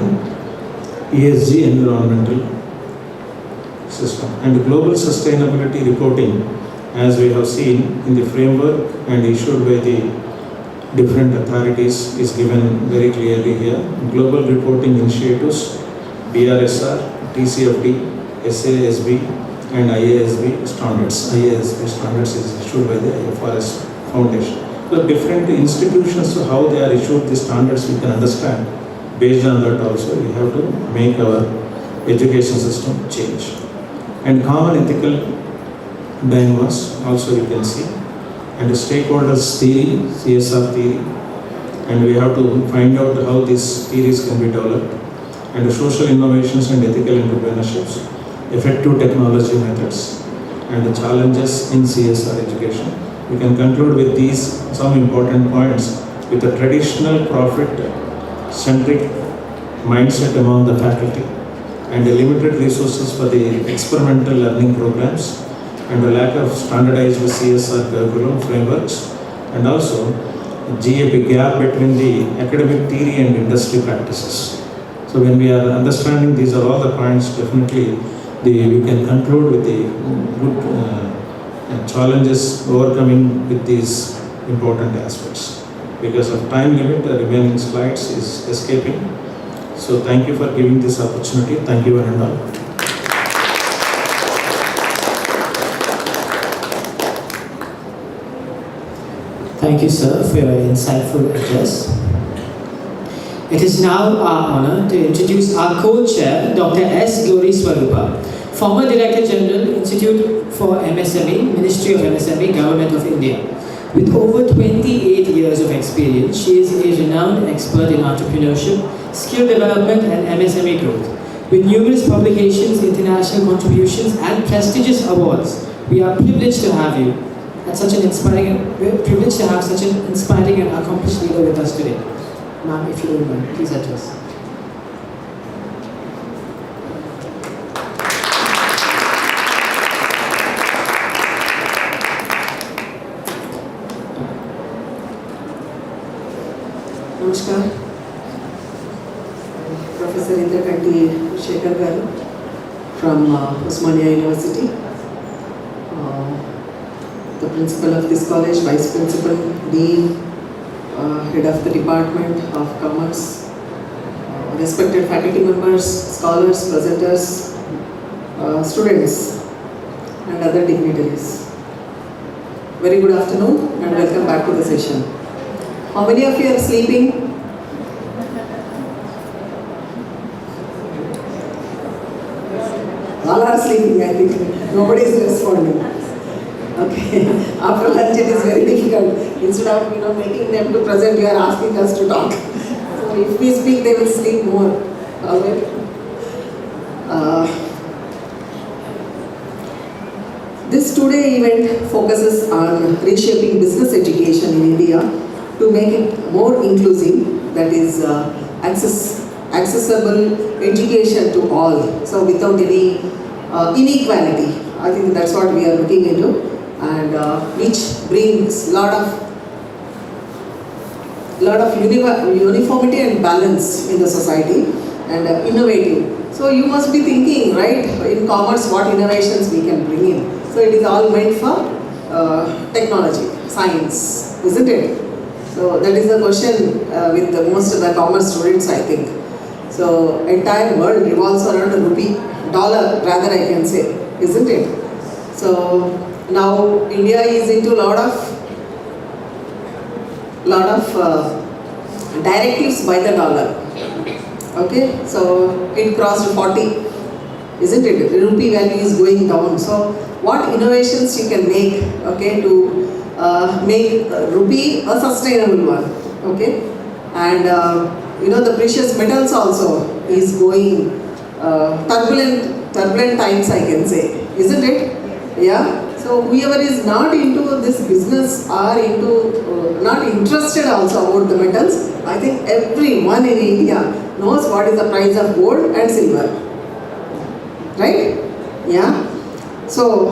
ESG environmental system. And global sustainability reporting, as we have seen in the framework and issued by the different authorities, is given very clearly here. Global reporting initiatives, BRSR, TCFD, SASB, and IASB standards. IASB standards is issued by the IFRS Foundation. So different institutions, so how they are issued the standards, we can understand. Based on that also, we have to make our education system change. And common ethical dilemmas also we can see. And the stakeholders theory, CSR theory. And we have to find out how these theories can be developed. And the social innovations and ethical entrepreneurships, effective technology methods, and the challenges in CSR education. We can conclude with these some important points with a traditional profit-centric mindset among the faculty, and the limited resources for the experimental learning programs, and the lack of standardized CSR curriculum frameworks, and also GAP gap between the academic theory and industry practices. So when we are understanding these are all the points, definitely we can conclude with the good challenges overcoming with these important aspects. Because of time limit, the remaining slides is escaping. So thank you for giving this opportunity. Thank you and all. Thank you, sir, for your insightful address. It is now our honor to introduce our co-chair, Dr. S. Glory Swarupa, former Director General, Institute for MSME, Ministry of MSME, Government of India. With over 28 years of experience, she is a renowned expert in entrepreneurship, skill development, and MSME growth. With numerous publications, international contributions, and prestigious awards, we are privileged to have you. We're privileged to have such an inspiring and accomplished leader with us today. Ma'am, if you don't mind, please address. Namaskar. Professor Indrakanti Shekhar Garu from Osmania University. The principal of this college, vice principal, dean, head of the department of commerce, respected faculty members, scholars, presenters, students, and other dignitaries. Very good afternoon and welcome back to the session. How many of you are sleeping? All are sleeping, I think. Nobody is responding. Okay. After lunch it is very difficult. Instead of making them to present, you are asking us to talk. So if we speak, they will sleep more. Alright. This today event focuses on reshaping business education in India to make it more inclusive, that is accessible education to all, so without any inequality. I think that's what we are looking into, and which brings lot of uniformity and balance in the society, and innovative. So you must be thinking, right, in commerce what innovations we can bring in. So it is all meant for technology, science, isn't it? So that is the question with most of the commerce students, I think. So entire world revolves around a rupee, dollar rather I can say, isn't it? So now India is into lot of directives by the dollar. Okay, so it crossed 40, isn't it? The rupee value is going down. So what innovations you can make, okay, to make rupee a sustainable one, okay? And the precious metals also is going turbulent times, I can say, isn't it? Yeah. So whoever is not into this business or into not interested also about the metals, I think everyone in India knows what is the price of gold and silver, right? Yeah. So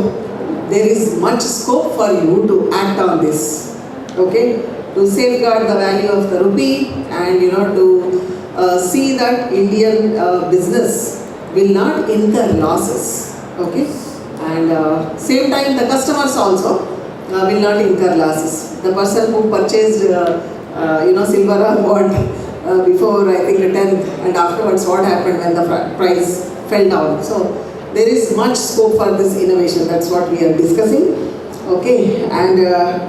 there is much scope for you to act on this, okay, to safeguard the value of the rupee, and to see that Indian business will not incur losses, okay, and same time the customers also will not incur losses. The person who purchased silver or gold before I think the 10th, and afterwards what happened when the price fell down. So there is much scope for this innovation. That's what we are discussing, okay, and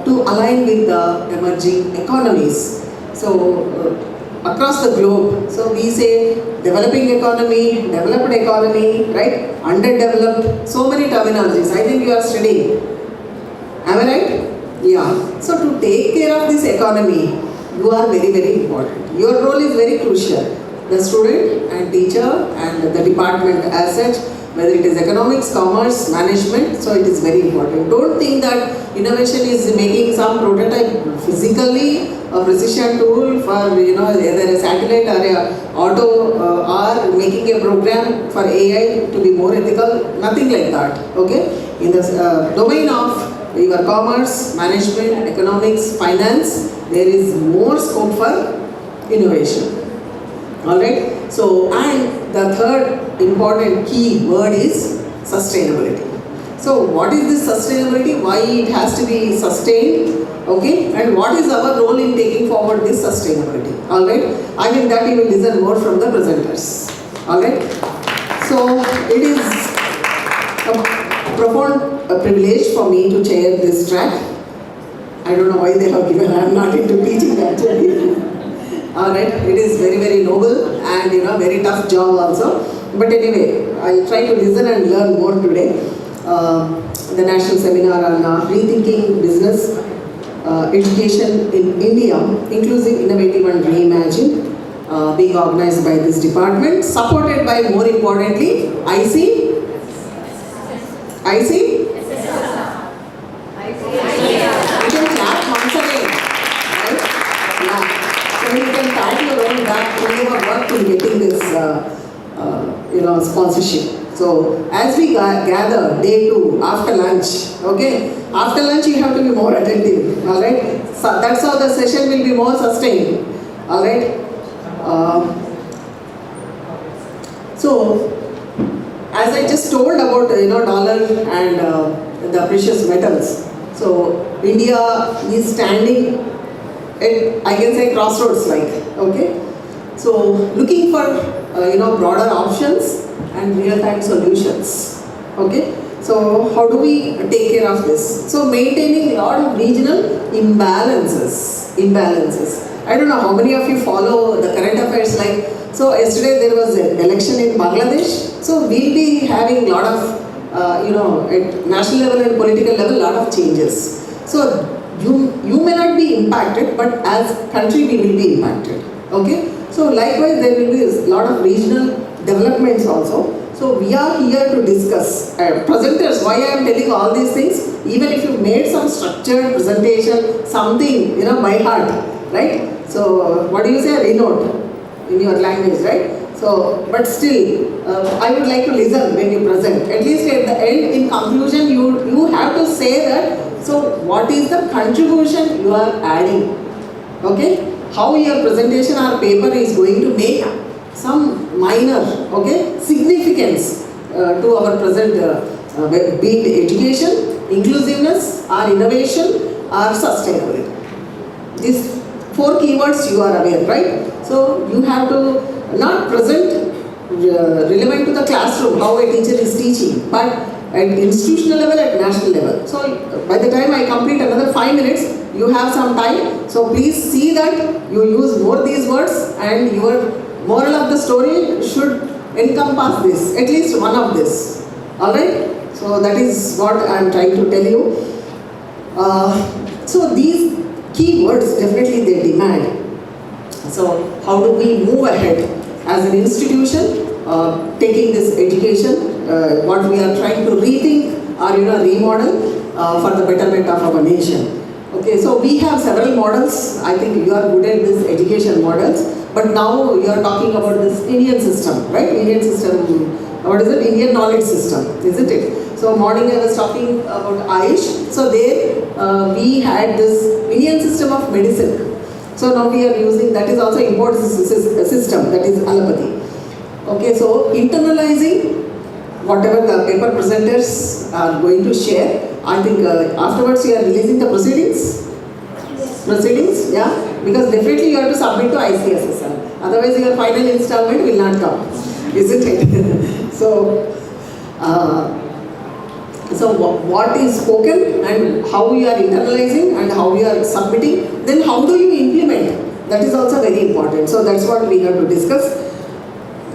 to align with the emerging economies. So across the globe, so we say developing economy, developed economy, right? Underdeveloped, so many terminologies. I think you are studying. Am I right? Yeah. So to take care of this economy, you are very, very important. Your role is very crucial. The student and teacher and the department as such, whether it is economics, commerce, management, so it is very important. Don't think that innovation is making some prototype physically, a precision tool for either a satellite or a auto, or making a program for AI to be more ethical, nothing like that, okay? In the domain of your commerce, management, economics, finance, there is more scope for innovation. Alright, so and the third important key word is sustainability. So what is this sustainability? Why it has to be sustained? Okay, and what is our role in taking forward this sustainability? Alright, I think that you will listen more from the presenters. Alright, so it is a profound privilege for me to chair this track. I don't know why they have given, I am not into teaching actually. Alright, it is very, very noble and very tough job also. But anyway, I'll try to listen and learn more today. The national seminar on Rethinking Business Education in India, Inclusive, Innovative and Reimagined, being organized by this department, supported by, more importantly, ICSSR. You can clap once again, right? Yeah. So you can pat your own back who have worked in getting this sponsorship. So as we gather day 2 after lunch, okay, after lunch you have to be more attentive, alright? So that's how the session will be more sustained, alright? So as I just told about dollar and the precious metals, so India is standing at, I can say, crossroads like, okay? So looking for broader options and real-time solutions, okay? So how do we take care of this? So maintaining a lot of regional imbalances. I don't know how many of you follow the current affairs, like So yesterday there was an election in Bangladesh. So we'll be having a lot of, at national level and political level, lot of changes. So you may not be impacted, but as country we will be impacted. Okay. So likewise there will be a lot of regional developments also. So we are here to discuss. Presenters, why I am telling all these things, even if you made some structured presentation, something, by heart, right? So what do you say, renote in your language, right? So, but still, I would like to listen when you present. At least at the end, in conclusion, you have to say that, so what is the contribution you are adding? Okay? How your presentation or paper is going to make some minor, significance to our present, be it education, inclusiveness, or innovation, or sustainability. These 4 keywords you are aware, right? So you have to not present relevant to the classroom, how a teacher is teaching, but at institutional level, at national level. So by the time I complete another 5 minutes, you have some time. So please see that you use more these words, and your moral of the story should encompass this, at least one of this. Alright? So that is what I am trying to tell you. So these keywords definitely they demand. So how do we move ahead as an institution, taking this education, what we are trying to rethink or remodel for the betterment of our nation. Okay, so we have several models. I think you are good at this education models. But now you are talking about this Indian system, right? Indian system, what is it? Indian knowledge system, isn't it? So morning I was talking about Ayush. So there we had this Indian system of medicine. So now we are using, that is also important system, that is allopathy. Okay, so internalizing whatever the paper presenters are going to share. I think afterwards you are releasing the proceedings? Yes. Proceedings, yeah? Because definitely you have to submit to ICSSR. Otherwise your final installment will not come, isn't it? So what is spoken and how we are internalizing and how we are submitting, then how do you implement? That is also very important. So that's what we have to discuss.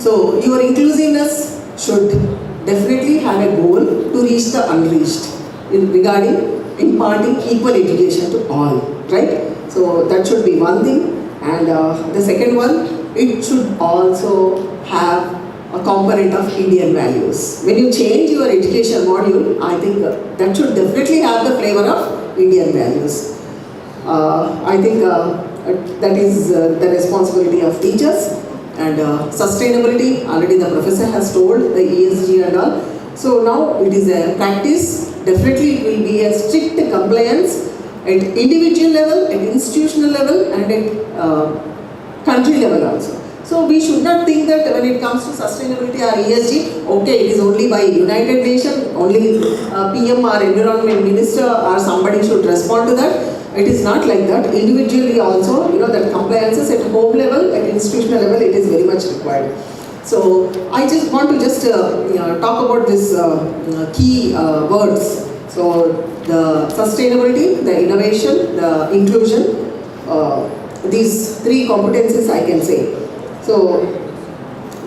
So your inclusiveness should definitely have a goal to reach the unreached regarding imparting equal education to all, right? So that should be one thing. And the second one, it should also have a component of Indian values. When you change your education module, I think that should definitely have the flavor of Indian values. I think that is the responsibility of teachers. And sustainability, already the professor has told, the ESG and all. So now it is a practice. Definitely it will be a strict compliance at individual level, at institutional level, and at country level also. So we should not think that when it comes to sustainability or ESG, okay, it is only by United Nations, only PM or Environment Minister or somebody should respond to that. It is not like that. Individually also, that compliances at home level, at institutional level, it is very much required. So I just want to talk about this key words. So the sustainability, the innovation, the inclusion, these 3 competencies I can say. So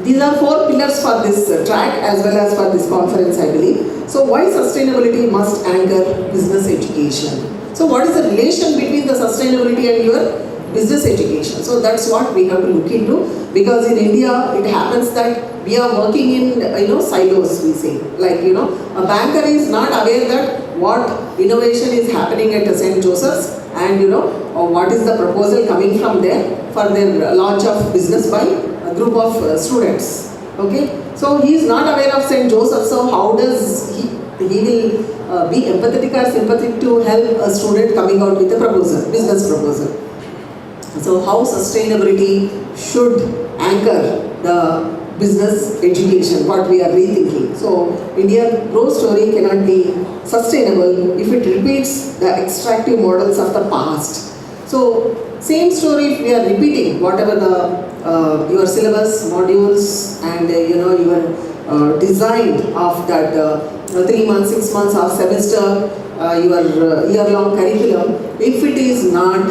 these are 4 pillars for this track as well as for this conference, I believe. So why sustainability must anchor business education? So what is the relation between the sustainability and your business education? So that's what we have to look into, because in India it happens that we are working in silos, we say. Like a banker is not aware that what innovation is happening at St. Joseph's and what is the proposal coming from there for their launch of business by a group of students. Okay, so he is not aware of St. Joseph's. So how does he will be empathetic or sympathetic to help a student coming out with a proposal, business proposal. So how sustainability should anchor the business education, what we are rethinking. So Indian growth story cannot be sustainable if it repeats the extractive models of the past. So same story if we are repeating whatever the your syllabus, modules and your design of that 3 months, 6 months or semester, your year-long curriculum, if it is not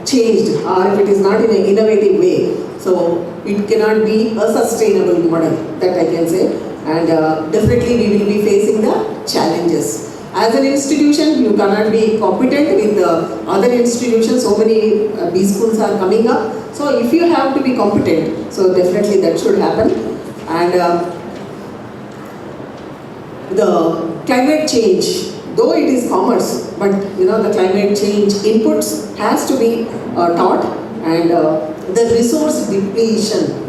changed or if it is not in an innovative way, so it cannot be a sustainable model, that I can say. And definitely we will be facing the challenges. As an institution, you cannot be competent with other institutions. So many B schools are coming up. So if you have to be competent, so definitely that should happen. And the climate change, though it is commerce, but the climate change inputs has to be taught, and the resource depletion.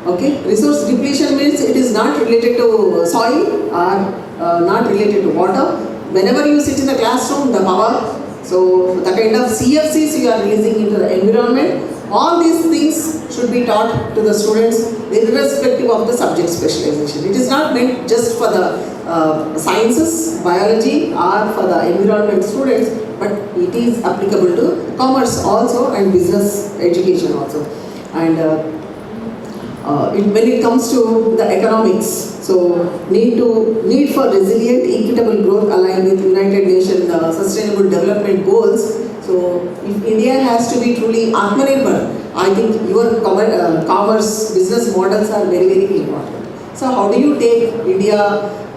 Okay, resource depletion means it is not related to soil or not related to water. Whenever you sit in the classroom, the power, so the kind of CFCs you are releasing into the environment, all these things should be taught to the students irrespective of the subject specialization. It is not meant just for the sciences, biology or for the environment students, but it is applicable to commerce also and business education also. And when it comes to the economics, so need for resilient, equitable growth aligned with United Nations Sustainable Development Goals. So if India has to be truly Atmanirbhar, I think your commerce business models are very, very important. So how do you take India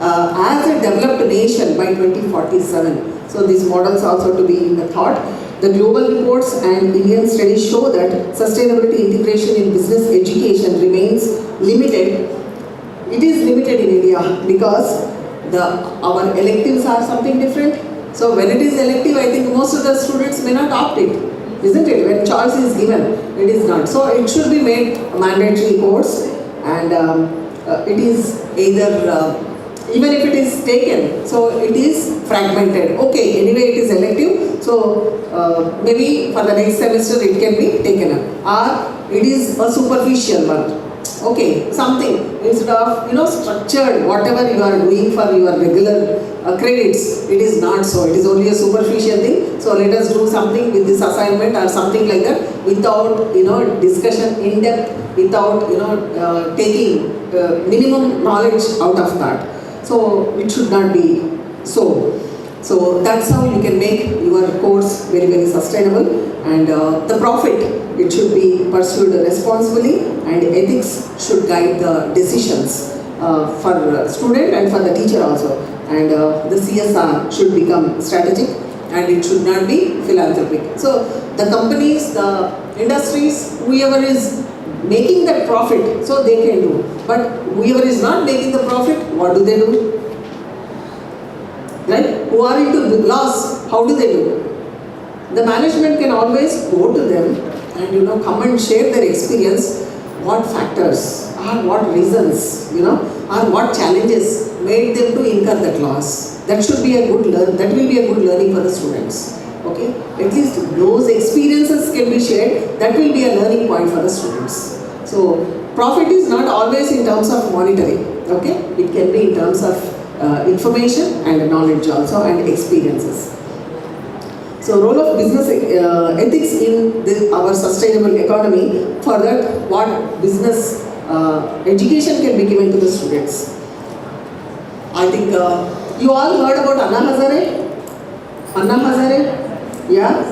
as a developed nation by 2047? So these models also to be in the thought. The global reports and Indian studies show that sustainability integration in business education remains limited. It is limited in India because our electives are something different. So when it is elective, I think most of the students may not opt it, isn't it? When choice is given, it is not. So it should be made a mandatory course, and it is either even if it is taken, so it is fragmented. Okay, anyway it is elective, so maybe for the next semester it can be taken up. Or it is a superficial one. Okay, something instead of structured, whatever you are doing for your regular credits, it is not so. It is only a superficial thing. So let us do something with this assignment or something like that without discussion in depth, without taking minimum knowledge out of that. So it should not be so. So that's how you can make your course very, very sustainable. And the profit, it should be pursued responsibly, and ethics should guide the decisions for student and for the teacher also. And the CSR should become strategic, and it should not be philanthropic. So the companies, the industries, whoever is making that profit, so they can do. But whoever is not making the profit, what do they do? Right? Who are into loss, how do they do? The management can always go to them and come and share their experience, what factors or what reasons, or what challenges made them to incur that loss. That should be a good that will be a good learning for the students. Okay? At least those experiences can be shared, that will be a learning point for the students. So profit is not always in terms of monetary, okay? It can be in terms of information and knowledge also, and experiences. So role of business ethics in our sustainable economy. For that, what business education can be given to the students. I think you all heard about Anna Hazare? Anna Hazare? Yeah?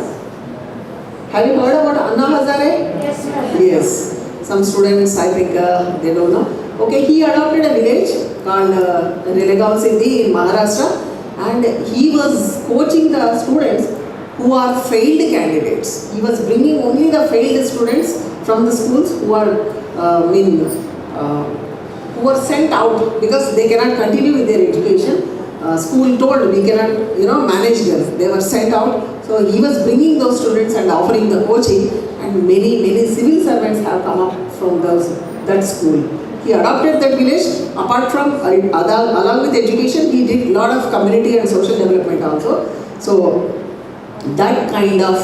Have you heard about Anna Hazare? Yes, sir. Yes. Some students, I think, they don't know. Okay, he adopted a village called Relegaon Sindhi in Maharashtra, and he was coaching the students who are failed candidates. He was bringing only the failed students from the schools who are who were sent out because they cannot continue with their education. School told we cannot manage them. They were sent out. So he was bringing those students and offering the coaching, and many civil servants have come up from that school. He adopted that village. Apart from along with education, he did a lot of community and social development also. So that kind of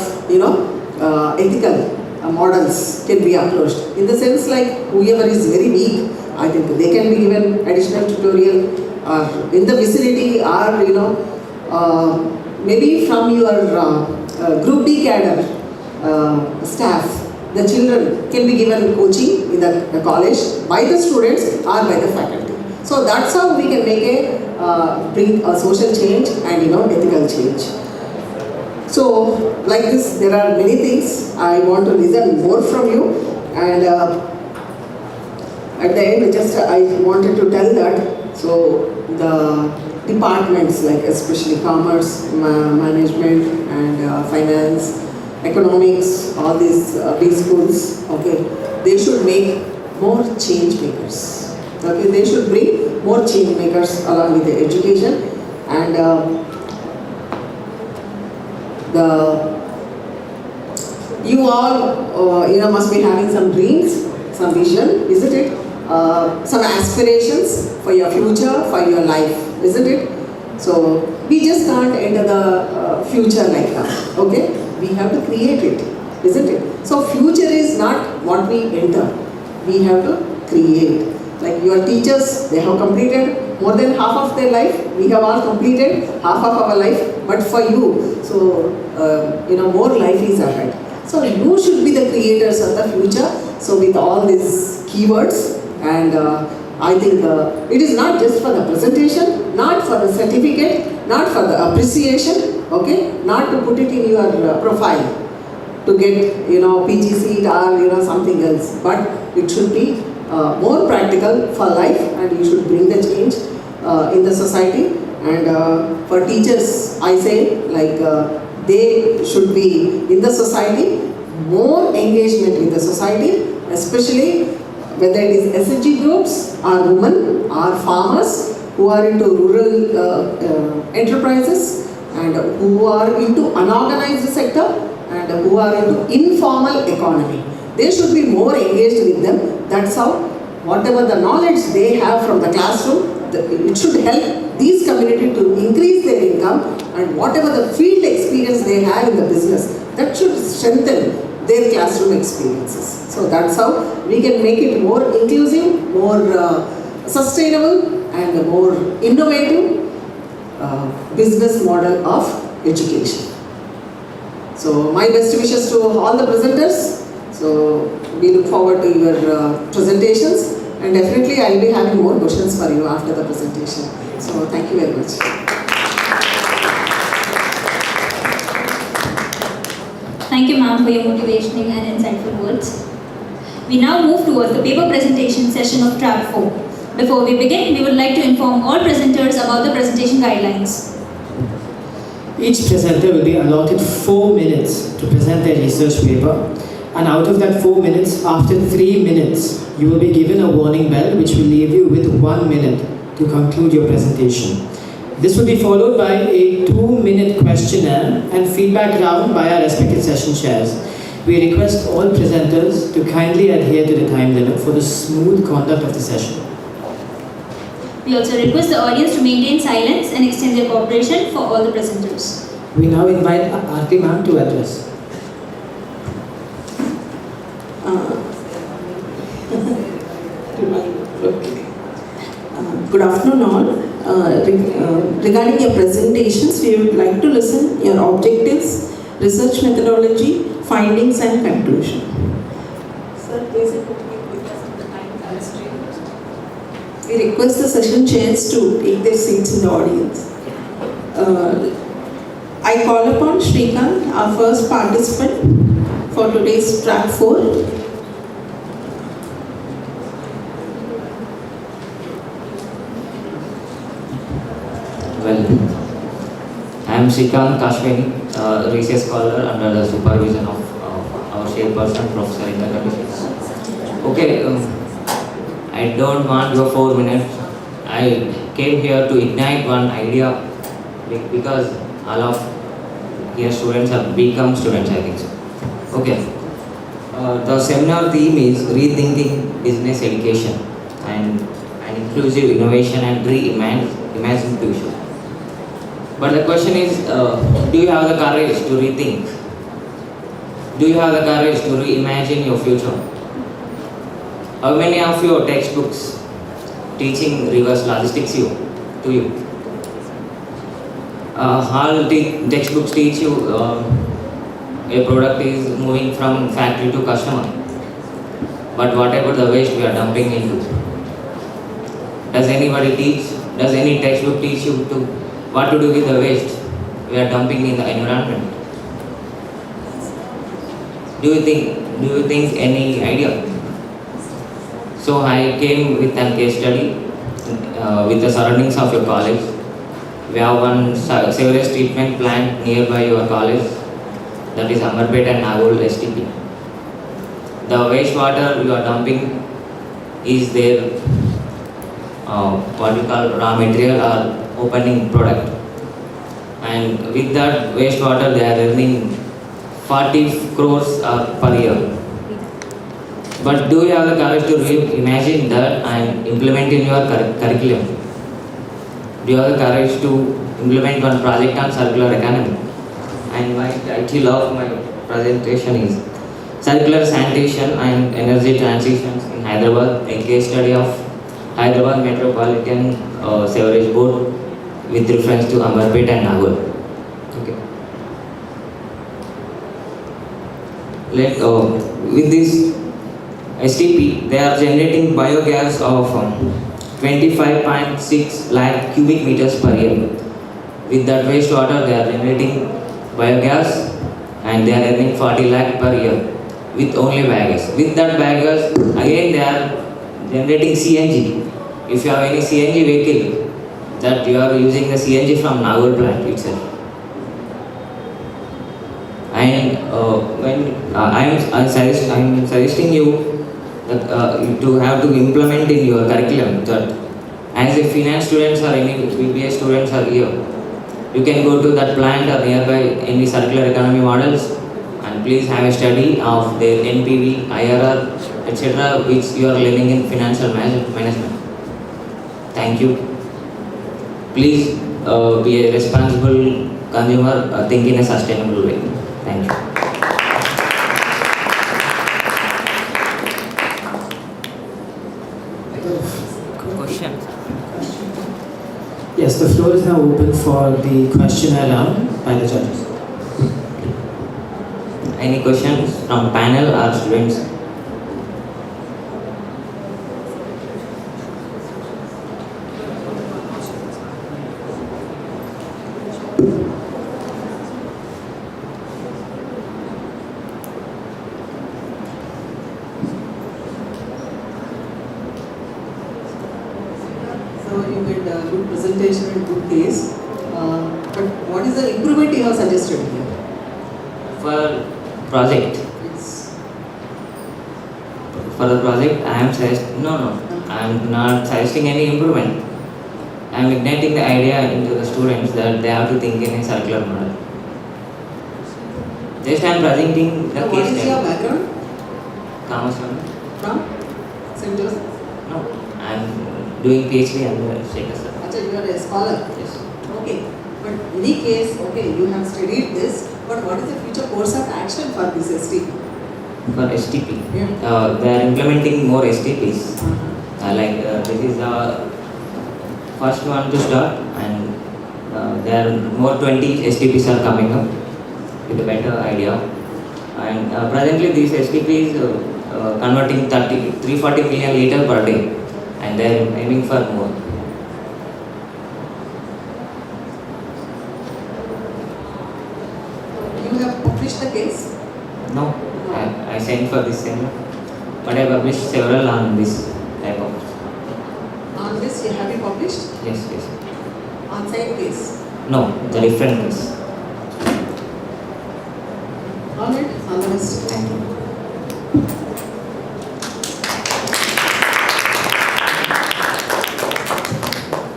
ethical models can be approached. In the sense, like whoever is very weak, I think they can be given additional tutorial in the vicinity, or maybe from your group D cadre staff. The children can be given coaching in the college by the students or by the faculty. So that's how we can make bring a social change and ethical change. So, like this, there are many things. I want to listen more from you, and at the end, just I wanted to tell that. So, the departments, like especially commerce, management, and finance, economics, all these big schools, okay, they should make more change makers. Okay, they should bring more change makers along with the education, and you all must be having some dreams, some vision, isn't it? Some aspirations for your future, for your life, isn't it? So we just can't enter the future like that. Okay, we have to create it, isn't it? So future is not what we enter. We have to create. Like your teachers, they have completed more than half of their life. We have all completed half of our life. But for you, so more life is ahead. So you should be the creators of the future. So with all these keywords, and I think it is not just for the presentation, not for the certificate, not for the appreciation, okay, not to put it in your profile to get PG seat or something else, but it should be more practical for life, and you should bring the change in the society. And for teachers, I say they should be in the society, more engagement in the society, especially whether it is SHG groups or women or farmers who are into rural enterprises and who are into unorganized sector and who are into informal economy. They should be more engaged with them. That's how whatever the knowledge they have from the classroom, it should help these community to increase their income, and whatever the field experience they have in the business, that should strengthen their classroom experiences. So that's how we can make it more inclusive, more sustainable, and more innovative business model of education. So my best wishes to all the presenters. So we look forward to your presentations, and definitely I'll be having more questions for you after the presentation. So thank you very much. Thank you, ma'am, for your motivating and insightful words. We now move towards the paper presentation session of Track 4. Before we begin, we would like to inform all presenters about the presentation guidelines. Each presenter will be allotted 4 minutes to present their research paper, and out of that 4 minutes, after 3 minutes, you will be given a warning bell which will leave you with 1 minute to conclude your presentation. This will be followed by a 2-minute questionnaire and feedback round by our respective session chairs. We request all presenters to kindly adhere to the time limit for the smooth conduct of the session. We also request the audience to maintain silence and extend their cooperation for all the presenters. We now invite Aarti ma'am to address. Good afternoon all. Regarding your presentations, we would like to listen your objectives, research methodology, findings and conclusion. Sir, please with us in the time constraint. We request the session chairs to take their seats in the audience. I call upon Shrikant, our first participant for today's track 4. Well, I am Shrikant Kashwani, research scholar under the supervision of our chairperson, Professor Indra Kabishes. Okay, I don't want your 4 minutes. I came here to ignite one idea because all of here students have become students, I think so. Okay, the seminar theme is Rethinking Business Education and Inclusive Innovation and Reimagined Future. But the question is, do you have the courage to rethink? Do you have the courage to reimagine your future? How many of your textbooks teaching reverse logistics to you? All textbooks teach you a product is moving from factory to customer. But what about the waste we are dumping into? Does anybody teach? Does any textbook teach you to what to do with the waste we are dumping in the environment? Do you think any idea? So I came with a case study with the surroundings of your college. We have one sewerage treatment plant nearby your college, that is Amarpet and Nagol STP. The wastewater you are dumping is their what we call raw material or opening product, and with that wastewater they are earning 40 crores per year. But do you have the courage to imagine that and implement in your curriculum? Do you have the courage to implement one project on circular economy? And my title of my presentation is Circular Sanitation and Energy Transitions in Hyderabad, a case study of Hyderabad Metropolitan Sewerage Board with reference to Amarpet and Nagol. Okay. With this STP, they are generating biogas of 25.6 lakh cubic meters per year. With that wastewater, they are generating biogas and they are earning 40 lakh per year with only biogas. With that biogas, again they are generating CNG. If you have any CNG vehicle, that you are using the CNG from Nagol plant itself. And when I am suggesting you that to have to implement in your curriculum that as a finance students or any BBA students are here, you can go to that plant or nearby any circular economy models and please have a study of their NPV, IRR, etc. which you are learning in financial management. Thank you. Please be a responsible consumer, think in a sustainable way. Thank you. Questions? Yes, the floor is now open for the questionnaire round by the judges. Any questions from panel or students? Good presentation and good case. But what is the improvement you have suggested here? For project. For the project, I am not suggesting any improvement. I am igniting the idea into the students that they have to think in a circular model. Just I am presenting the case. What is your background? Commerce. From St. Joseph? No, I am doing PhD under ICSSR. You are a scholar. Yes. Okay. But in any case, okay, you have studied this, but what is the future course of action for this STP? For STP? Yeah. They are implementing more STPs. This is the first one to start, and there are more 20 STPs are coming up with a better idea. And presently these STPs converting 340 million liters per day, and they are aiming for more. You have published the case? No, I sent for this seminar, but I published several on this type of. On this, you have you published? Yes. On same case? No, the different case. Alright, all the best. Thank you.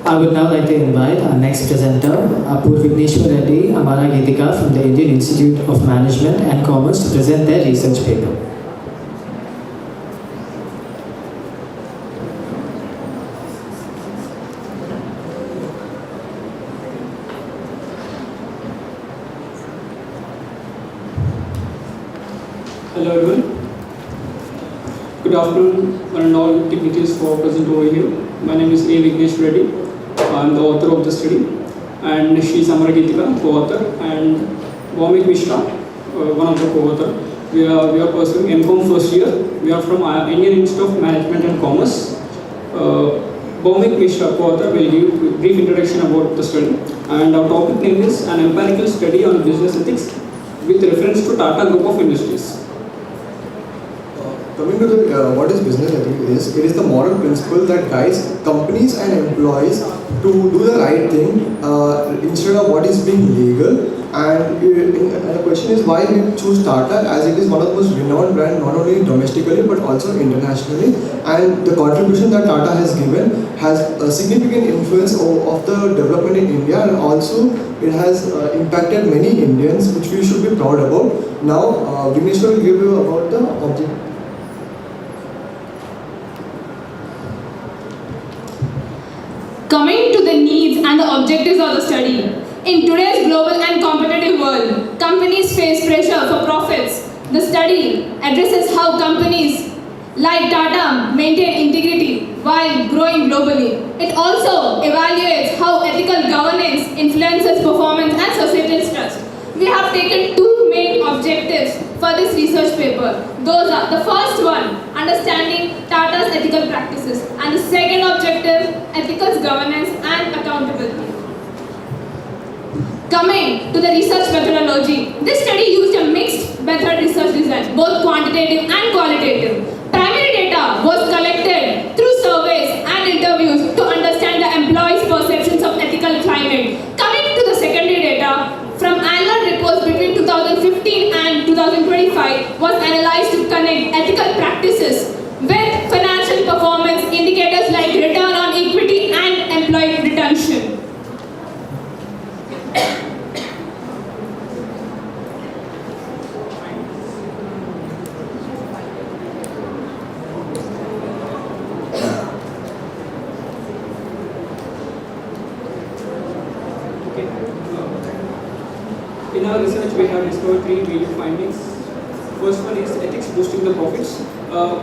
I would now like to invite our next presenter, Apur Vigneshwar Reddy Amara Geetika from the Indian Institute of Management and Commerce to present their research paper. Hello everyone. Good afternoon, one and all dignitaries who are present over here. My name is A. Vignesh Reddy. I am the author of the study, and she is Amara Geetika, co-author, and Bhaumik Mishra, one of the co-author. We are pursuing MCOM first year. We are from Indian Institute of Management and Commerce. Bhaumik Mishra, co-author, will give a brief introduction about the study. And our topic name is an empirical study on business ethics with reference to Tata Group of Industries. coming to the what is business ethics, it is the moral principle that guides companies and employees to do the right thing instead of what is being legal. And the question is why we choose Tata, as it is one of the most renowned brand not only domestically but also internationally, and the contribution that Tata has given has a significant influence of the development in India, and also it has impacted many Indians, which we should be proud about. Now Vignesh will give you about the object. Coming to the needs and the objectives of the study. In today's global and competitive world, companies face pressure for profits. The study addresses how companies like Tata maintain integrity while growing globally. It also evaluates how ethical governance influences performance and societal trust. We have taken two main objectives for this research paper. Those are the first one, understanding Tata's ethical practices, and the second objective, ethical governance and accountability. Coming to the research methodology, this study used a mixed method research design, both quantitative and qualitative. Primary data was collected through surveys and interviews to understand the employees' perceptions of ethical climate. Coming to the secondary data, from annual reports between 2015 and 2025 was analyzed to connect ethical practices with financial performance indicators like return on equity and employee retention. In our research, we have discovered three major findings. First one is ethics boosting the profits.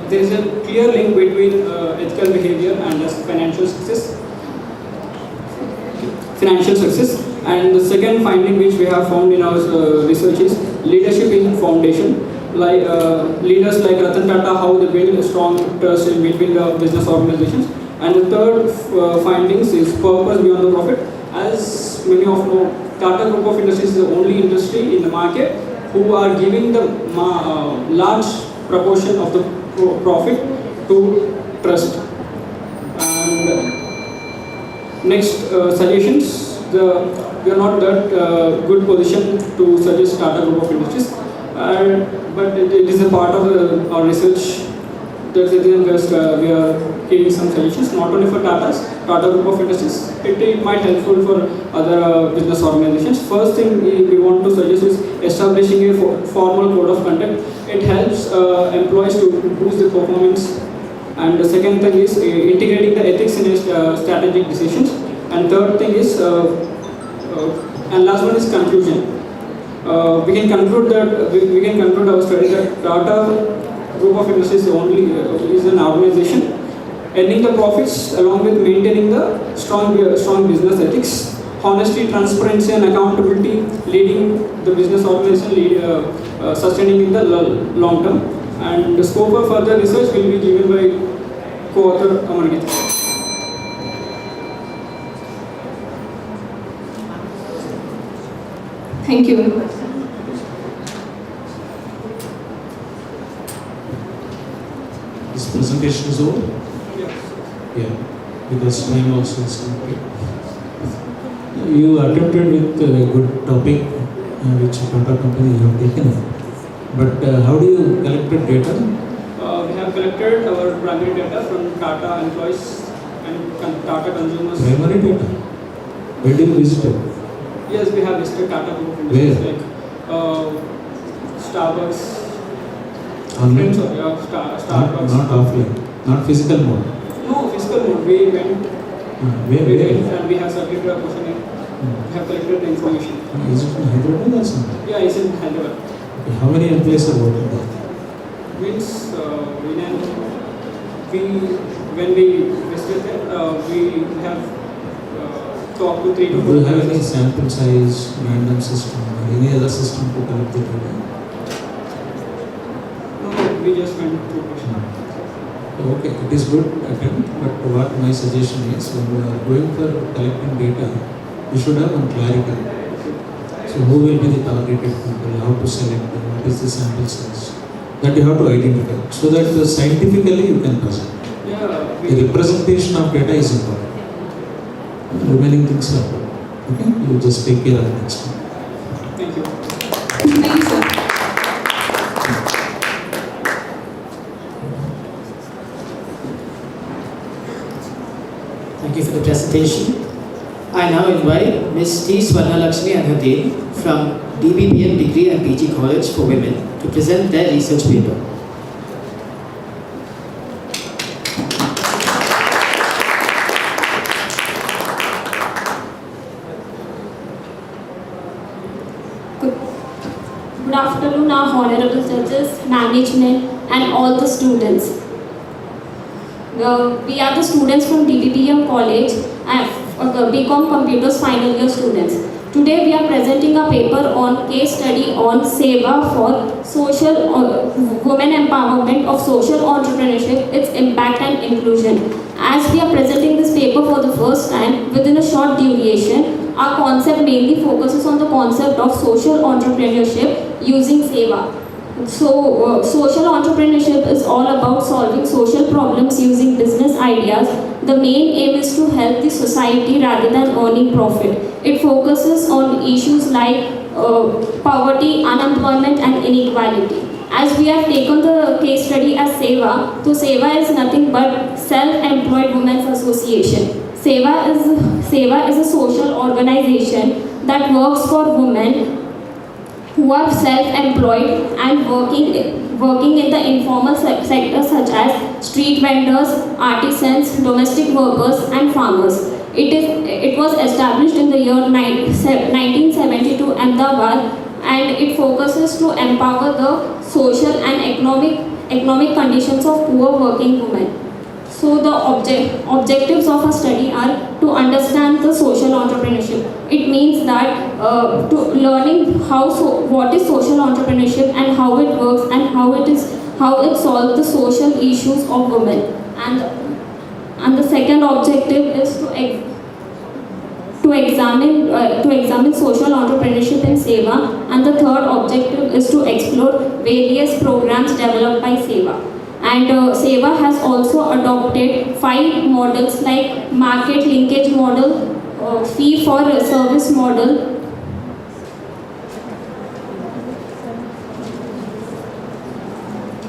There is a clear link between ethical behavior and financial success. And the second finding which we have found in our research is leadership in foundation. Like leaders like Ratan Tata, how they build a strong trust in between the business organizations. And the third findings is purpose beyond the profit. As many of you know, Tata Group of Industries is the only industry in the market who are giving the large proportion of the profit to trust. And next suggestions, we are not that good position to suggest Tata Group of Industries, but it is a part of our research. That's the reason we are giving some suggestions, not only for Tata Group of Industries. It might helpful for other business organizations. First thing we want to suggest is establishing a formal code of conduct. It helps employees to boost the performance. And the second thing is integrating the ethics in strategic decisions. And third thing is, and last one is conclusion. We can conclude our study that Tata Group of Industries is an organization earning the profits along with maintaining the strong business ethics, honesty, transparency and accountability, leading the business organization sustaining in the long term. And the scope of further research will be given by co-author Amargit. Thank you. This presentation is over? Yeah, because time also is complete. You attempted with a good topic which Tata company you have taken up. But how do you collect data? We have collected our primary data from Tata employees and Tata consumers. Primary data? Where did you visit it? Yes, we have visited Tata Group of Industries Where? like Starbucks. Online? Starbucks. Not offline, not physical mode. No, physical mode. We went. Where? And we have circulated a questionnaire. We have collected the information. Is it in Hyderabad or something? Yeah, it's in Hyderabad. Okay. How many employees are working there? Means when we visited there, we have talked to 3 to 4. Do you have any sample size, random system, or any other system to collect the data? No, we just went through question. Okay, it is good attempt, but what my suggestion is, when we are going for collecting data, we should have one clarity. So who will be the targeted people, how to select them, what is the sample size? that you have to identify so that scientifically you can present. The representation of data is important. Remaining things are important. Okay, you just take care of the next one. Thank you. Thank you, sir. Thank you for the presentation. I now invite Ms. T. Swarnalakshmi and her team from DBBM Degree and PG College for Women to present their research paper. Good afternoon, our honorable judges, management, and all the students. We are the students from DBBM College and BCom Computers final year students. Today we are presenting a paper on case study on SEVA for social women empowerment of social entrepreneurship, its impact and inclusion. As we are presenting this paper for the first time within a short duration, our concept mainly focuses on the concept of social entrepreneurship using SEVA. So, social entrepreneurship is all about solving social problems using business ideas. The main aim is to help the society rather than earning profit. It focuses on issues like poverty, unemployment, and inequality. As we have taken the case study as SEVA, so SEVA is nothing but Self-Employed Women's Association. SEVA is a social organization that works for women who are self-employed and working in the informal sector such as street vendors, artisans, domestic workers and farmers. It was established in the year 1972 in Ahmedabad, and it focuses to empower the social and economic conditions of poor working women. So the objectives of a study are to understand the social entrepreneurship. It means that to learning what is social entrepreneurship and how it works and how it solves the social issues of women. And the second objective is to examine social entrepreneurship in SEVA, and the third objective is to explore various programs developed by SEVA. And SEVA has also adopted 5 models like market linkage model, fee for service model,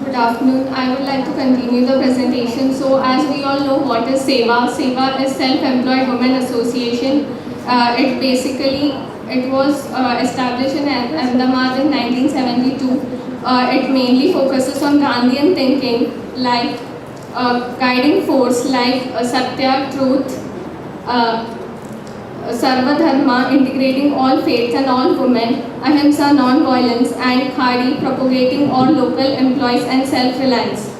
Good afternoon. I would like to continue the presentation. So as we all know, what is SEVA? SEVA is Self-Employed Women Association. It was established in Ahmedabad in 1972. It mainly focuses on Gandhian thinking like guiding force like Satya, truth, Sarva Dharma, integrating all faiths and all women, Ahimsa, non-violence, and Khadi, propagating all local employees and self-reliance.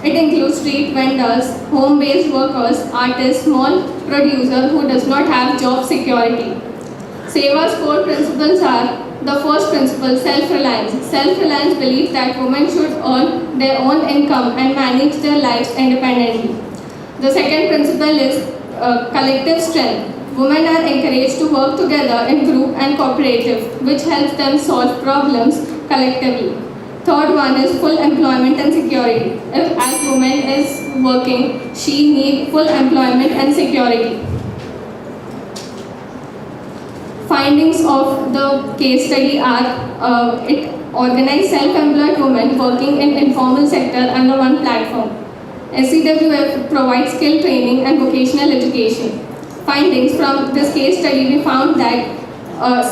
It includes street vendors, home-based workers, artists, small producer who does not have job security. SEVA's core principles are: the first principle, self-reliance. Self-reliance believes that women should earn their own income and manage their lives independently. The second principle is collective strength. Women are encouraged to work together in group and cooperative, which helps them solve problems collectively. Third one is full employment and security. If as woman is working, she needs full employment and security. Findings of the case study are it organized self-employed women working in informal sector under one platform. SCWF provides skill training and vocational education. Findings from this case study, we found that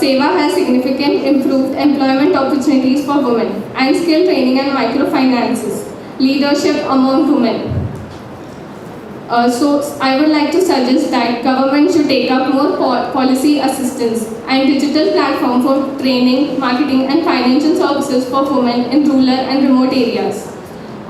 SEVA has significant improved employment opportunities for women and skill training and microfinances, leadership among women. So I would like to suggest that government should take up more policy assistance and digital platform for training, marketing and financial services for women in rural and remote areas.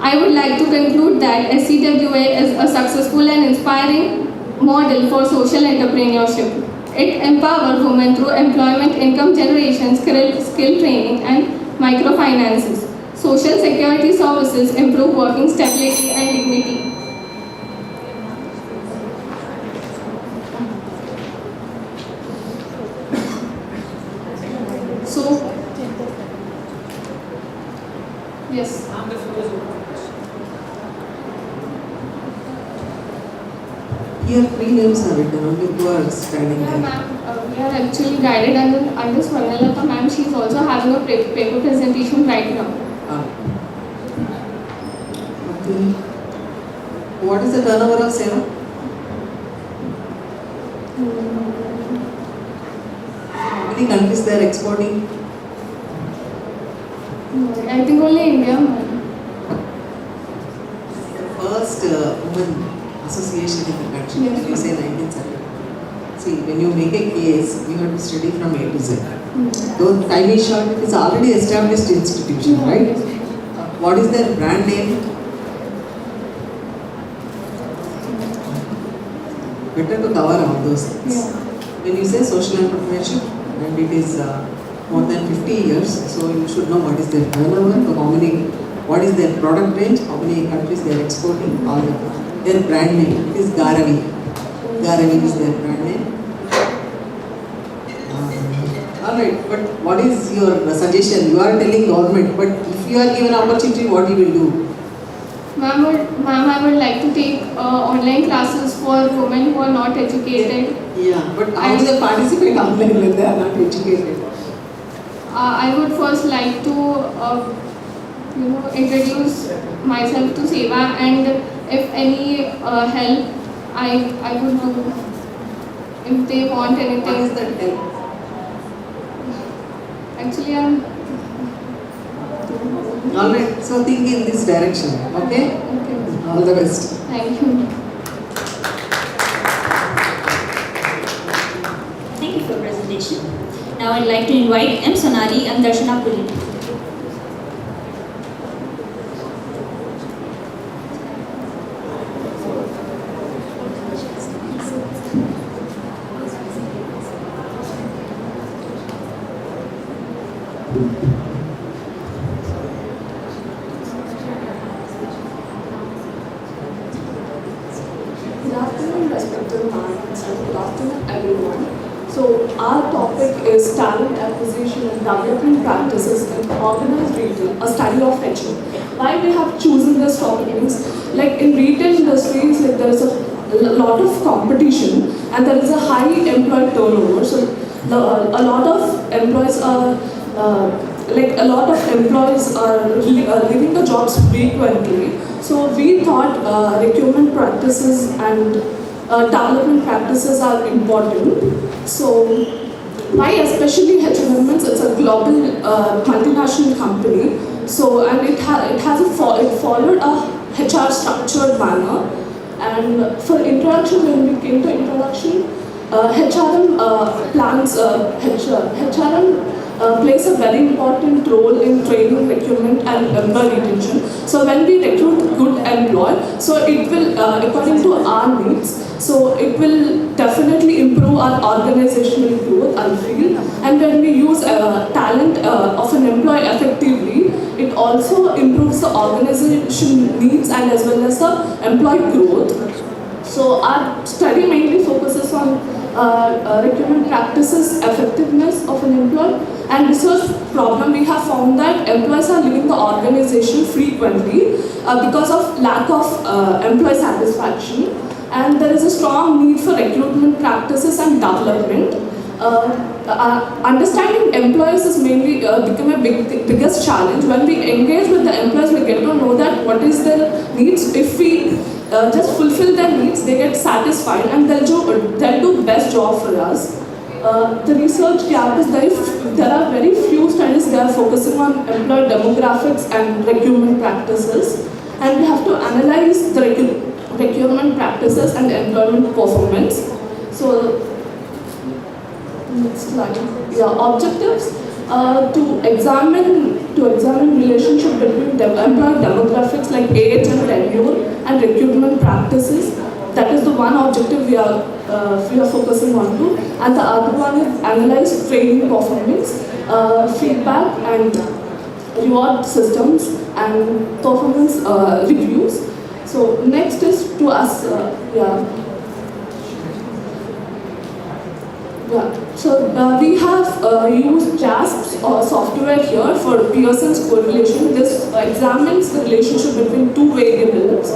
I would like to conclude that SCWA is a successful and inspiring model for social entrepreneurship. It empowers women through employment, income generation, skill training and microfinances. Social security services improve working stability and dignity. So, yes. Here 3 names are written, only 2 are standing Yeah, there. ma'am, we are actually guided under Swarnalata ma'am. She is also having a paper presentation right now. Okay. What is the turnover of Seva? How many countries they are exporting? I think only India, ma'am. The first women association in the country, Yes. when you say 1970. See, when you make a case, you have to study from A to Z. Though time is short, it is already established institution, right? What is their brand name? Better to cover all those things. When you say social entrepreneurship, and it is more than 50 years, so you should know what is their turnover, what is their product range, how many countries they are exporting, all that. Their brand name, it is Garavi. Garavi is their brand name. Alright, but what is your suggestion? You are telling government, but if you are given opportunity, what you will do? Ma'am, I would like to take online classes for women who are not educated. Yeah, but how do they participate online when they are not educated? I would first like to, introduce myself to Seva, and if any help, I would do. If they want anything. What is that help? Actually, I'm. Alright, so think in this direction, okay? Okay. All the best. Thank you. Thank you for your presentation. Now I'd like to invite M. Sonali and Darshana Puri. Good afternoon, respected parents, and good afternoon, everyone. So, our topic is talent acquisition and development practices in organized retail, a study of HR. Why we have chosen this topic means, like in retail industries, like there is a lot of competition and there is a high employee turnover. So, a lot of employees are leaving the jobs frequently. So we thought recruitment practices and development practices are important. So why especially H&M? It's a global multinational company. So and it followed a HR structured manner. And for introduction, when we came to introduction, HRM plays a very important role in training, recruitment, and employee retention. So when we recruit good employee, so it will, according to our needs, so it will definitely improve our organizational growth, I feel. And when we use talent of an employee effectively, it also improves the organization needs and as well as the employee growth. So our study mainly focuses on recruitment practices, effectiveness of an employee, and research problem. We have found that employees are leaving the organization frequently because of lack of employee satisfaction, and there is a strong need for recruitment practices and development. Understanding employees is mainly become a biggest challenge. When we engage with the employees, we get to know that what is their needs. If we just fulfill their needs, they get satisfied and they'll do best job for us. The research gap is there are very few studies they are focusing on employee demographics and recruitment practices, and we have to analyze the recruitment practices and employment performance. So next slide. Yeah, objectives to examine relationship between employee demographics like age and tenure and recruitment practices. That is the one objective we are focusing on to, and the other one is analyze training performance, feedback and reward systems and performance reviews. So next is to us, So we have used JASP software here for Pearson's correlation. This examines the relationship between two variables.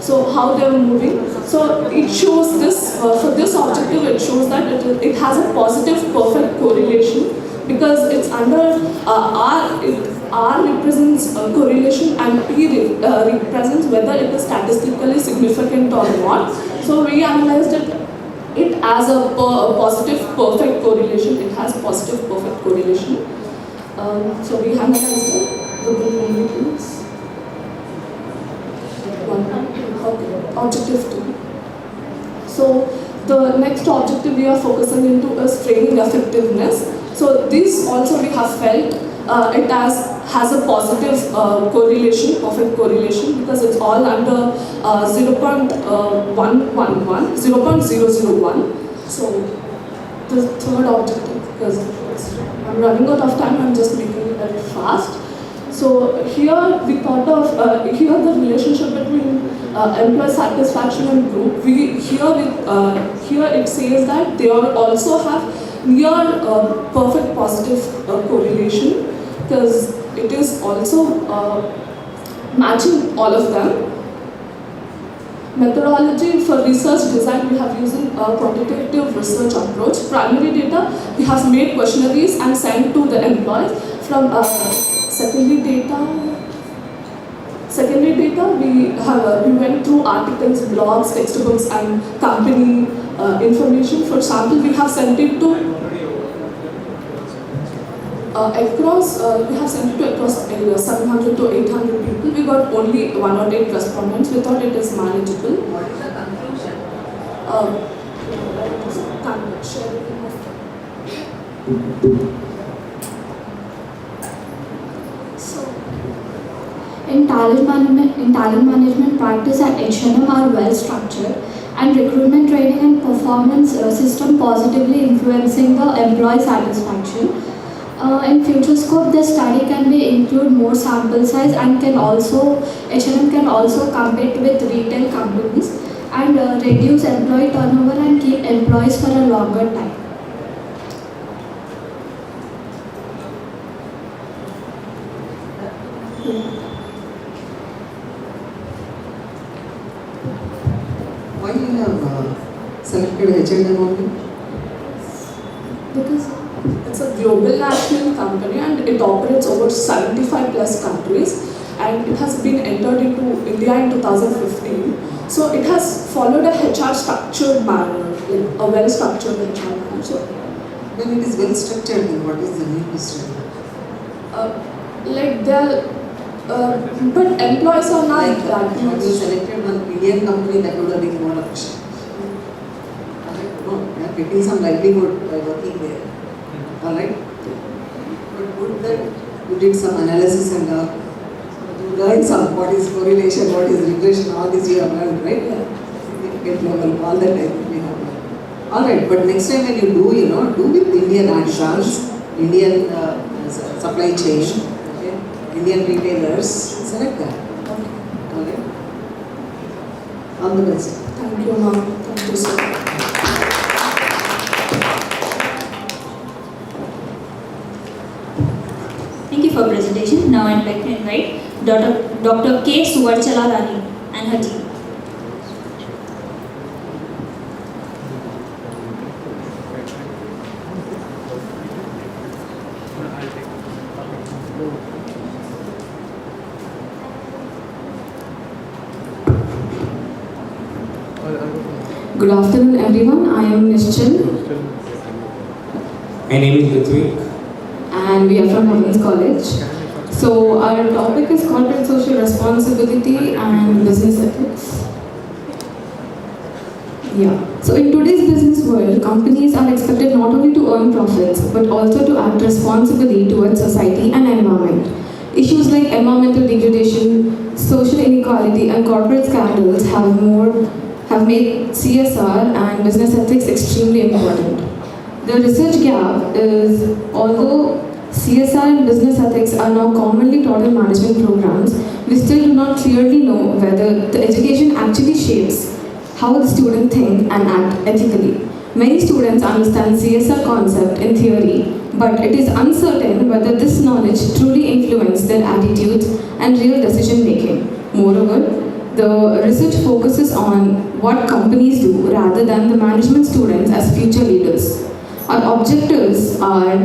So how they are moving. So it shows this, for this objective, it shows that it has a positive perfect correlation because it's under R represents correlation and P represents whether it is statistically significant or not. So we analyzed it as a positive perfect correlation. It has positive perfect correlation. So we analyzed it. Objective 2. So the next objective we are focusing into is training effectiveness. So this also we have felt it has a positive correlation, perfect correlation, because it's all under 0.001. So the third objective, because I'm running out of time, I'm just making it very fast. So here we thought of here the relationship between employee satisfaction and group. Here it says that they also have near perfect positive correlation because it is also matching all of them. Methodology for research design, we have using a quantitative research approach. Primary data, we have made questionnaires and sent to the employees. From secondary data, we went through articles, blogs, textbooks, and company information. For example, we have sent it to across 700 to 800 people. We got only 1 or 8 respondents. We thought it is manageable. What is the conclusion? In talent management practice at H&M are well structured and recruitment training and performance system positively influencing the employee satisfaction. In future scope, the study can include more sample size and H&M can also compete with retail companies and reduce employee turnover and keep employees for a longer time. Why you have selected H&M only? Because it's a global national company and it operates over 75 plus countries and it has been entered into India in 2015. So it has followed a HR structured manner, like a well structured HR manner. So when it is well structured, then what is the need to study? But employees are not like that when much. you selected one Indian company, that would have been more efficient. No, they are getting some livelihood by working there. Alright? But good that you did some analysis and you learned some what is correlation, what is regression, all this you have learned, right? Significant level, all that I think we have learned. Alright, but next time when you do, do with Indian actions, Indian supply chain, okay? Indian retailers, select that. Alright? All the best. Thank you, ma'am. Thank you, sir. Thank you for presentation. Now I'd like to invite Dr. K. Suvarchala Rani and her team. Good afternoon everyone, I am Nishchal My name is Ritvik. and we are from Women's College. So our topic is corporate social responsibility and business ethics. Yeah. So in today's business world, companies are expected not only to earn profits but also to act responsibly towards society and environment. Issues like environmental degradation, social inequality and corporate scandals have made CSR and business ethics extremely important. The research gap is, although CSR and business ethics are now commonly taught in management programs, we still do not clearly know whether the education actually shapes how the students think and act ethically. Many students understand CSR concept in theory, but it is uncertain whether this knowledge truly influences their attitudes and real decision making. Moreover, The research focuses on what companies do rather than the management students as future leaders. Our objectives are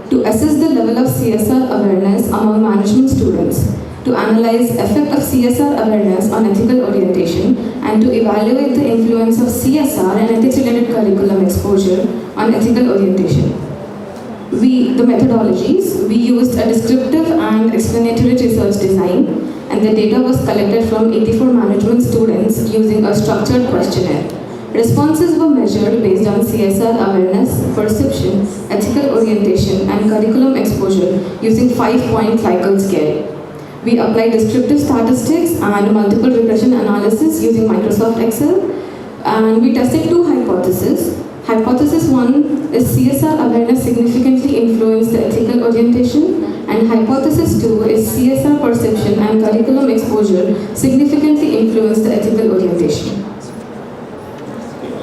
to assess the level of CSR awareness among management students, to analyze effect of CSR awareness on ethical orientation, and to evaluate the influence of CSR and ethics-related curriculum exposure on ethical orientation. The methodologies, we used a descriptive and explanatory research design, and the data was collected from 84 management students using a structured questionnaire. Responses were measured based on CSR awareness, perception, ethical orientation, and curriculum exposure using 5-point Likert scale. We applied descriptive statistics and multiple regression analysis using Microsoft Excel, and we tested 2 hypotheses. Hypothesis 1 is CSR awareness significantly influenced the ethical orientation, and hypothesis 2 is CSR perception and curriculum exposure significantly influenced the ethical orientation.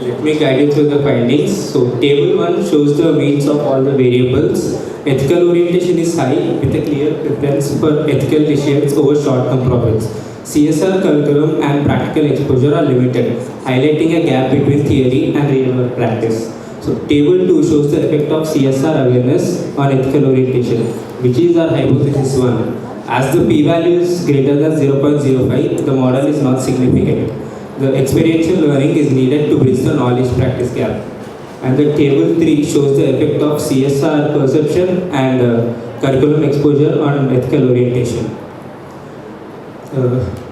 Let me guide you through the findings. So table 1 shows the means of all the variables. Ethical orientation is high with a clear preference for ethical decisions over short-term profits. CSR curriculum and practical exposure are limited, highlighting a gap between theory and real-world practice. So table 2 shows the effect of CSR awareness on ethical orientation, which is our hypothesis 1. As the p-value is greater than 0.05, the model is not significant. The experiential learning is needed to bridge the knowledge-practice gap. And the table 3 shows the effect of CSR perception and curriculum exposure on ethical orientation.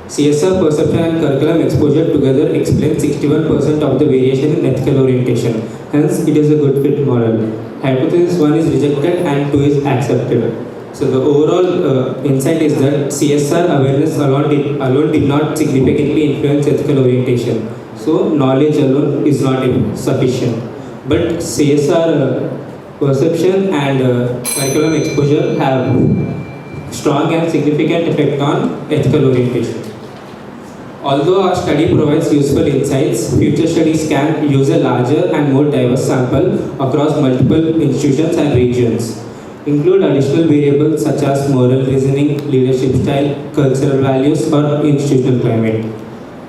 CSR perception and curriculum exposure together explain 61% of the variation in ethical orientation. Hence, it is a good fit model. Hypothesis 1 is rejected and 2 is accepted. So the overall insight is that CSR awareness alone did not significantly influence ethical orientation. So knowledge alone is not sufficient. But CSR perception and curriculum exposure have strong and significant effect on ethical orientation. Although our study provides useful insights, future studies can use a larger and more diverse sample across multiple institutions and regions. Include additional variables such as moral reasoning, leadership style, cultural values, or institutional climate.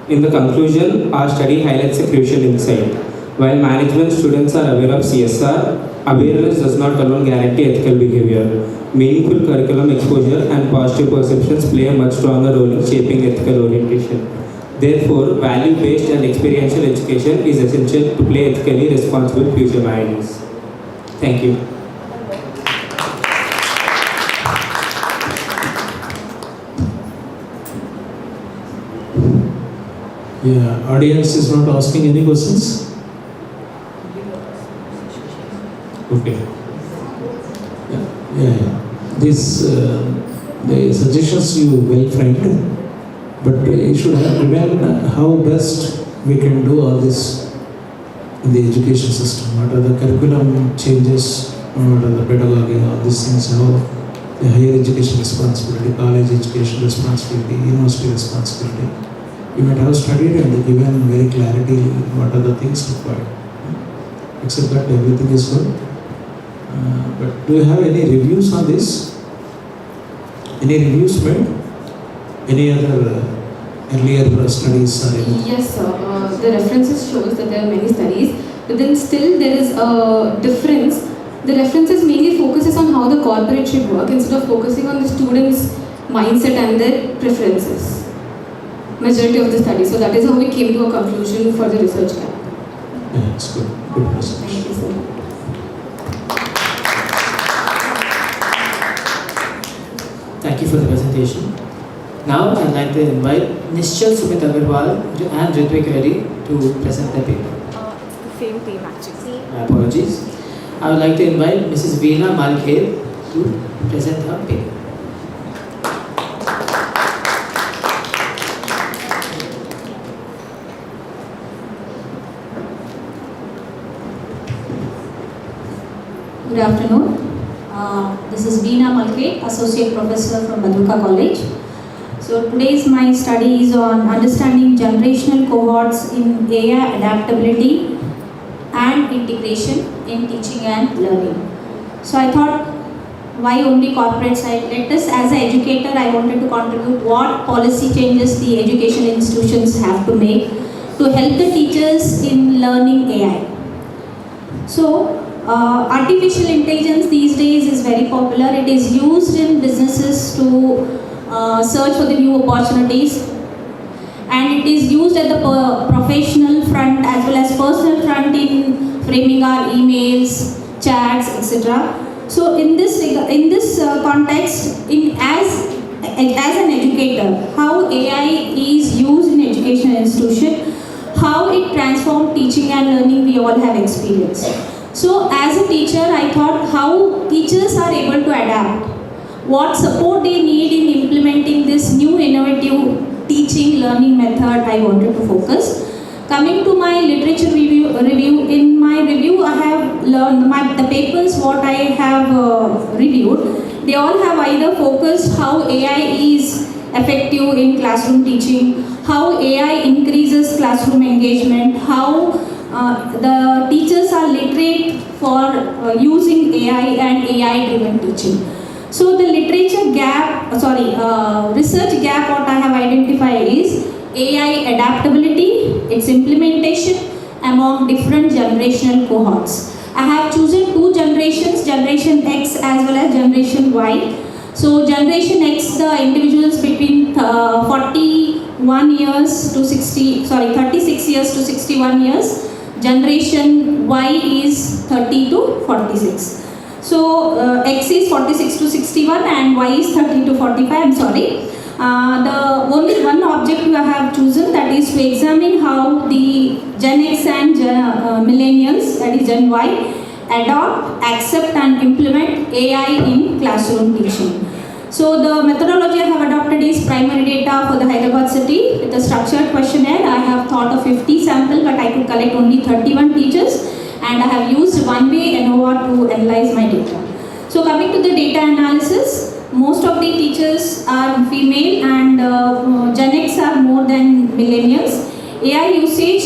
In the conclusion, our study highlights a crucial insight. While management students are aware of CSR, awareness does not alone guarantee ethical behavior. Meaningful curriculum exposure and positive perceptions play a much stronger role in shaping ethical orientation. Therefore, value-based and experiential education is essential to play ethically responsible future managers. Thank you. Yeah, audience is not asking any questions? Okay. Yeah. These the suggestions you well framed, but you should have given how best we can do all this in the education system. What are the curriculum changes? What are the pedagogy? All these things. How the higher education responsibility, college education responsibility, university responsibility. You might have studied and given very clarity what are the things required. Except that everything is good. But do you have any reviews on this? Any reviews made? Any other earlier studies or anything? Yes, sir. The references shows that there are many studies, but then still there is a difference. The references mainly focuses on how the corporate should work instead of focusing on the students' mindset and their preferences. Majority of the study. So that is how we came to a conclusion for the research gap. Yeah, it's good. Good presentation. Thank you, sir. Thank you for the presentation. Now I'd like to invite Nishchal Sumit Agarwal and Ritvik Reddy to present their paper. Same team actually. My apologies. I would like to invite Mrs. Veena Malkhed to present her paper. Good afternoon. This is Veena Malkhed, Associate Professor from Madhuka College. So today's my study is on understanding generational cohorts in AI adaptability and integration in teaching and learning. So I thought why only corporate side? Let us, as an educator, I wanted to contribute what policy changes the education institutions have to make to help the teachers in learning AI. So, artificial intelligence these days is very popular. It is used in businesses to search for the new opportunities, and it is used at the professional front as well as personal front in framing our emails, chats, etc. So in this context, as an educator, how AI is used in educational institution, how it transforms teaching and learning, we all have experience. So as a teacher, I thought how teachers are able to adapt, what support they need in implementing this new innovative teaching learning method I wanted to focus. Coming to my literature review, in my review I have learned the papers what I have reviewed, they all have either focused how AI is effective in classroom teaching, how AI increases classroom engagement, how the teachers are literate for using AI and AI driven teaching. So the literature gap, research gap what I have identified is AI adaptability, its implementation among different generational cohorts. I have chosen two generations, Generation X as well as Generation Y. So Generation X, the individuals between 41 years to 36 years to 61 years. Generation Y is 30 to 46. So X is 46 to 61 and Y is 30 to 45, I'm sorry. The only one objective I have chosen, that is to examine how the Gen X and millennials, that is Gen Y, adopt, accept and implement AI in classroom teaching. So the methodology I have adopted is primary data for the Hyderabad city with a structured questionnaire. I have thought of 50 samples, but I could collect only 31 teachers, and I have used one-way ANOVA to analyze my data. So coming to the data analysis, most of the teachers are female and Gen X are more than millennials. AI usage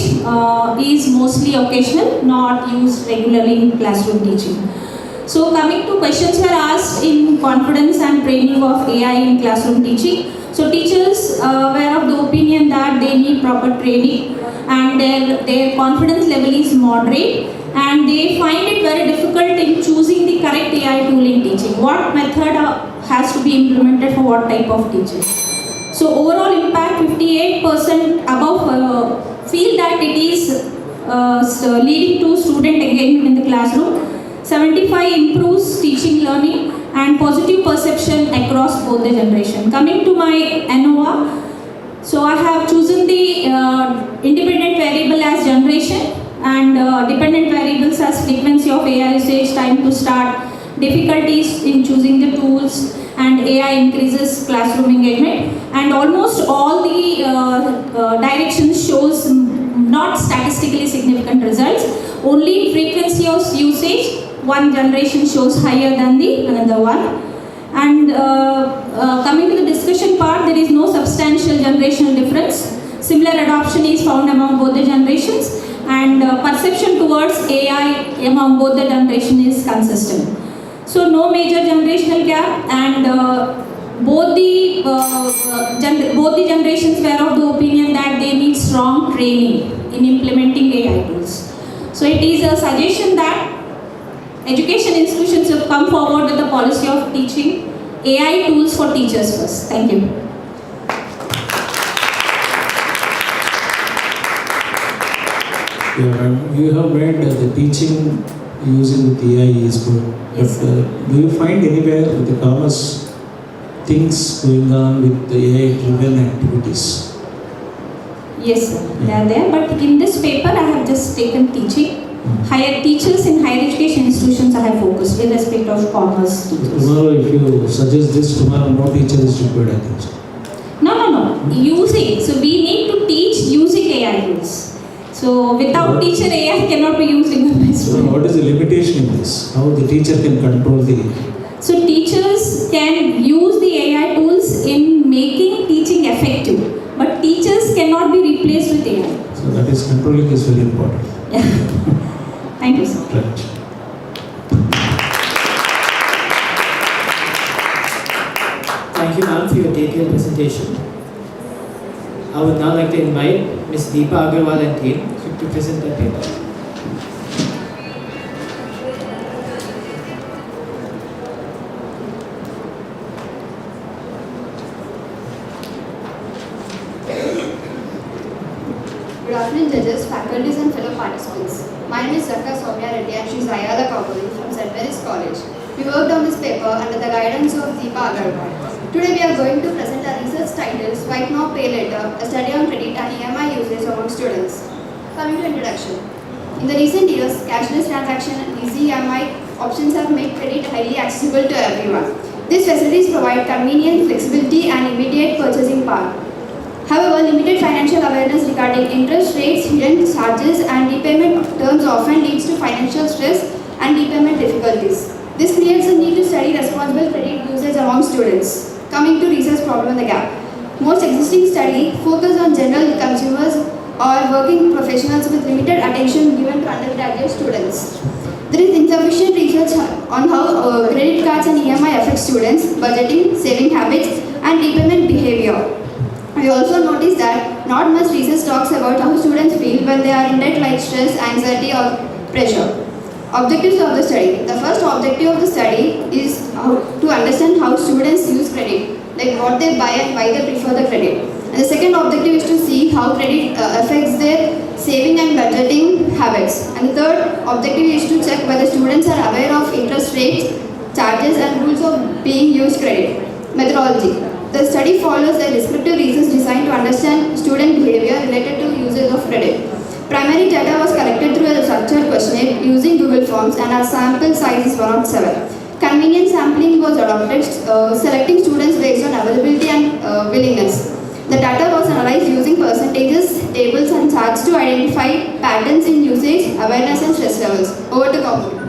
is mostly occasional, not used regularly in classroom teaching. So coming to questions were asked in confidence and training of AI in classroom teaching. So teachers were of the opinion that they need proper training and their confidence level is moderate, and they find it very difficult in choosing the correct AI tool in teaching. What method has to be implemented for what type of teaching? So overall impact, 58% above feel that it is leading to student engagement in the classroom. 75 improves teaching learning and positive perception across both the generation. Coming to my ANOVA, so I have chosen the independent variable as generation and dependent variables as frequency of AI usage, time to start, difficulties in choosing the tools, and AI increases classroom engagement. And almost all the directions shows not statistically significant results. Only frequency of usage, one generation shows higher than the another one. And coming to the discussion part, there is no substantial generational difference. Similar adoption is found among both the generations, and perception towards AI among both the generation is consistent. So no major generational gap, and both the generations were of the opinion that they need strong training in implementing AI tools. So it is a suggestion that education institutions should come forward with the policy of teaching AI tools for teachers first. Thank you. Yeah, you have read the teaching using the AI is good. Yes, But do you find anywhere the commerce things going on with the AI-driven activities? Yes, sir. They are there. But in this paper, I have just taken teaching. Higher teachers in higher education institutions I have focused in respect of commerce teachers. Tomorrow, if you suggest this, tomorrow no teacher is required, I think. No. Using. So we need to teach using AI tools. So without teacher, AI cannot be used in the best So way. what is the limitation in this? How the teacher can control the... So teachers can use the AI tools in making teaching effective, but teachers cannot be replaced with AI. So that is controlling is very important. Thank you, sir. Right. Thank you, ma'am, for your detailed presentation. I would now like to invite Ms. Deepa Agarwal and team to present their paper. Good afternoon, judges, faculties, and fellow participants. My name is Dr. Soumya Reddy and she is Ayala Kaupuri from St. Mary's College. We worked on this paper under the guidance of Deepa Agarwal. Today we are going to present a research titled Swipe Now, Pay Later, a study on credit and EMI usage among students. Coming to introduction. In the recent years, cashless transaction and easy EMI options have made credit highly accessible to everyone. These facilities provide convenience, flexibility, and immediate purchasing power. However, limited financial awareness regarding interest rates, hidden charges, and repayment terms often leads to financial stress and repayment difficulties. This creates a need to study responsible credit usage among students. Coming to research problem in the gap. Most existing studies focus on general consumers or working professionals with limited attention given to undergraduate students. There is insufficient research on how credit cards and EMI affect students, budgeting, saving habits, and repayment behavior. We also notice that not much research talks about how students feel when they are in debt, like stress, anxiety, or pressure. Objectives of the study. The first objective of the study is to understand how students use credit, like what they buy and why they prefer the credit. And the second objective is to see how credit affects their saving and budgeting habits. And the third objective is to check whether students are aware of interest rates, charges, and rules of being used credit. Methodology. The study follows the descriptive reasons designed to understand student behavior related to usage of credit. Primary data was collected through a structured questionnaire using Google Forms and our sample size is 1 of 7. Convenience sampling was adopted, selecting students based on availability and willingness. The data was analyzed using percentages, tables, and charts to identify patterns in usage, awareness, and stress levels. Over to Kaupuri.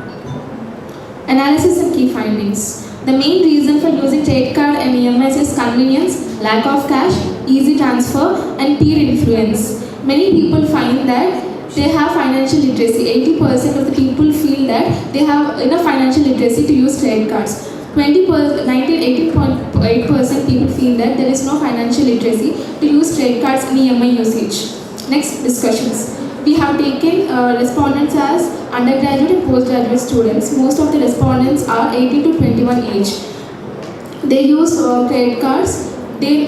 Analysis and key findings. The main reason for using credit card and EMIs is convenience, lack of cash, easy transfer, and peer influence. Many people find that they have financial literacy. 80% of the people feel that they have enough financial literacy to use credit cards. 18.8% people feel that there is no financial literacy to use credit cards in EMI usage. Next, discussions. We have taken respondents as undergraduate and postgraduate students. Most of the respondents are 18 to 21 age. They use credit cards. They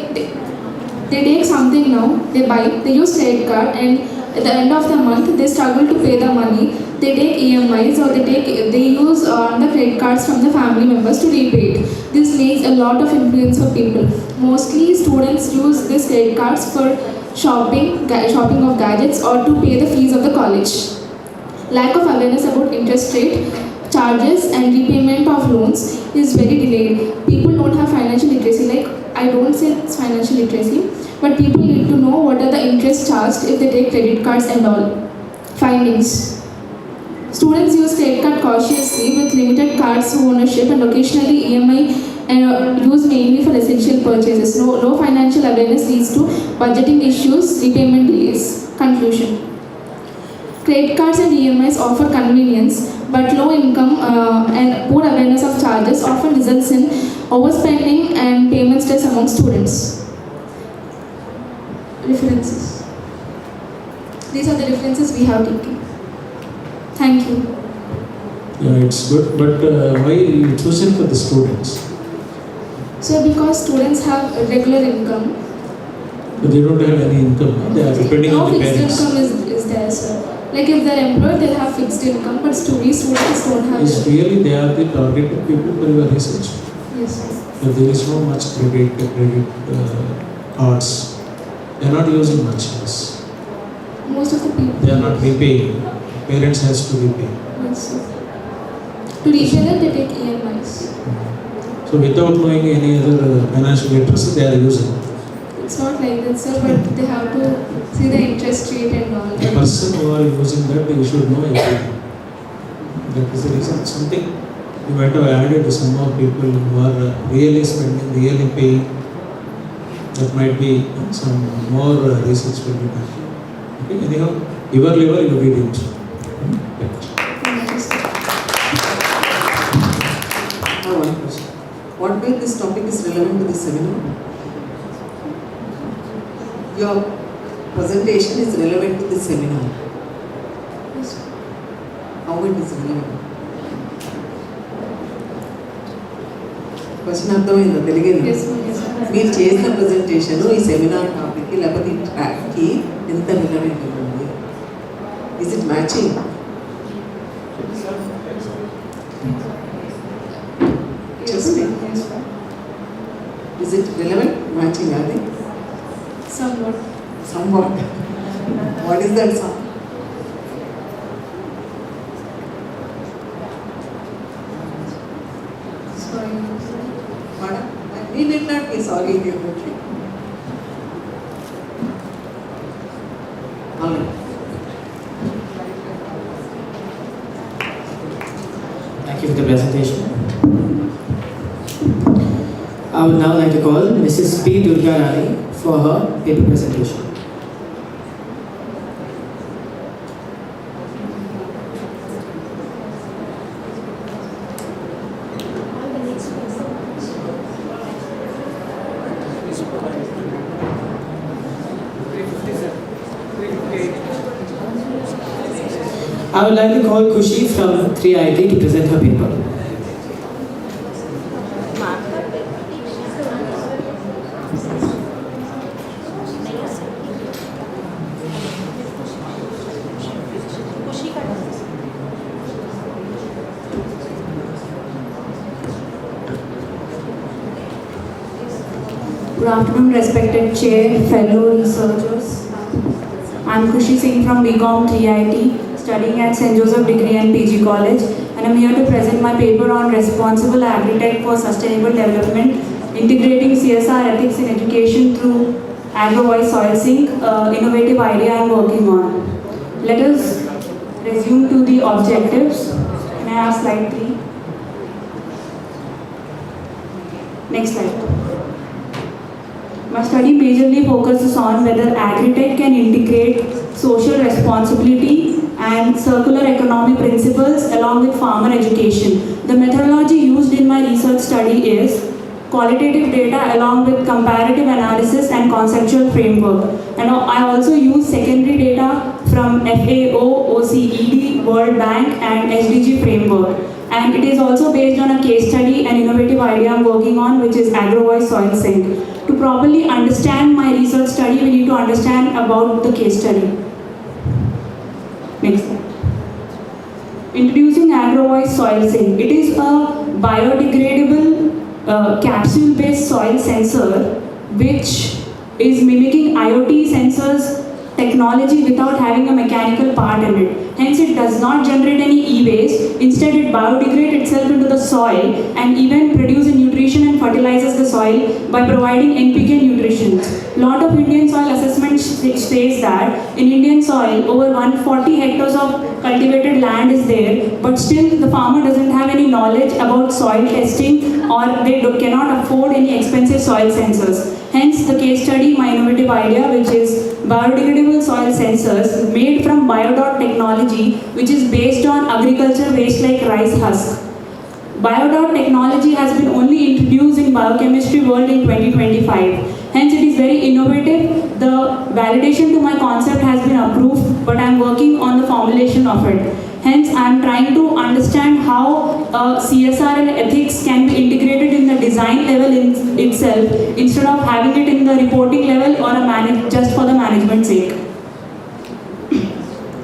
take something now, they use credit card, and at the end of the month they struggle to pay the money. They take EMIs or they use the credit cards from the family members to repay it. This makes a lot of influence for people. Mostly students use these credit cards for shopping of gadgets or to pay the fees of the college. Lack of awareness about interest rate, charges, and repayment of loans is very delayed. People don't have financial literacy. Like, I don't say it's financial literacy, but people need to know what are the interest charged if they take credit cards and all. Findings. Students use credit card cautiously with limited cards ownership and occasionally EMI and used mainly for essential purchases. Low financial awareness leads to budgeting issues, repayment delays. Conclusion. Credit cards and EMIs offer convenience, but low income and poor awareness of charges often results in overspending and payment stress among students. References. These are the references we have taken. Thank you. Yeah, it's good, but why you chosen for the students? So because students have a regular income. But they don't have any income, they are depending on the parents. No fixed income is there, sir. Like if they're employed, they'll have fixed income, but students don't have Is it. really they are the targeted people for your research? Yes, sir. But there is no much credit cards. They are not using much. Yes. Most of the people. They are not repaying. Parents has to repay. Yes, sir. To repay that, they take EMIs. So without knowing any other financial literacy, they are using. It's not like that, sir, but they have to see the interest rate and all. The person who are using that, you should know everything. That is the reason. Something you might have added to some more people who are really spending, really paying. That might be some more research will be done. Okay, anyhow, your level you did it. I have one question. what way this topic is relevant to this seminar? Your presentation is relevant to this seminar. How it is relevant? Question అర్థమైందా తెలియదు మీరు చేసిన presentation ఈ seminar టాపిక్కి లేకపోతే ఈ ట్రాక్కి ఎంత relevant ఉంది? Is it matching? చెప్పండి. ఇస్ ఇట్ రిలవెంట్ మ్యాచింగ్ అది? Somewhat. What is that sum? We need not be sorry if you okay. All right. Thank you for the presentation. I would now like to call Mrs. P. Durga Rani for her paper presentation. I would like to call Kushi from 3IT to present her paper. Good afternoon, respected Chair, fellow researchers. I am Kushi Singh from BCom 3IT, studying at St. Joseph Degree and PG College, and I am here to present my paper on responsible agri-tech for sustainable development, integrating CSR ethics in education through agro-wise soil sync, innovative idea I am working on. Let us resume to the objectives. Can I have slide 3? Next slide. My study majorly focuses on whether agri-tech can integrate social responsibility and circular economy principles along with farmer education. The methodology used in my research study is qualitative data along with comparative analysis and conceptual framework. And I also use secondary data from FAO, OECD, World Bank and SDG framework. And it is also based on a case study and innovative idea I'm working on, which is agro-wise soil sync. To properly understand my research study, we need to understand about the case study. Next slide. Introducing agro-wise soil sync. It is a biodegradable capsule-based soil sensor which is mimicking IoT sensors technology without having a mechanical part in it. Hence, it does not generate any e-waste. Instead, it biodegrades itself into the soil and even produces nutrition and fertilizes the soil by providing NPK nutrition. Lot of Indian soil assessment says that in Indian soil, over 140 hectares of cultivated land is there, but still the farmer doesn't have any knowledge about soil testing, or they cannot afford any expensive soil sensors. Hence, the case study, my innovative idea, which is biodegradable soil sensors made from biodot technology, which is based on agriculture waste like rice husk. Biodot technology has been only introduced in biochemistry world in 2025. Hence, it is very innovative. The validation to my concept has been approved, but I am working on the formulation of it. Hence, I am trying to understand how CSR and ethics can be integrated in the design level itself instead of having it in the reporting level or just for the management sake.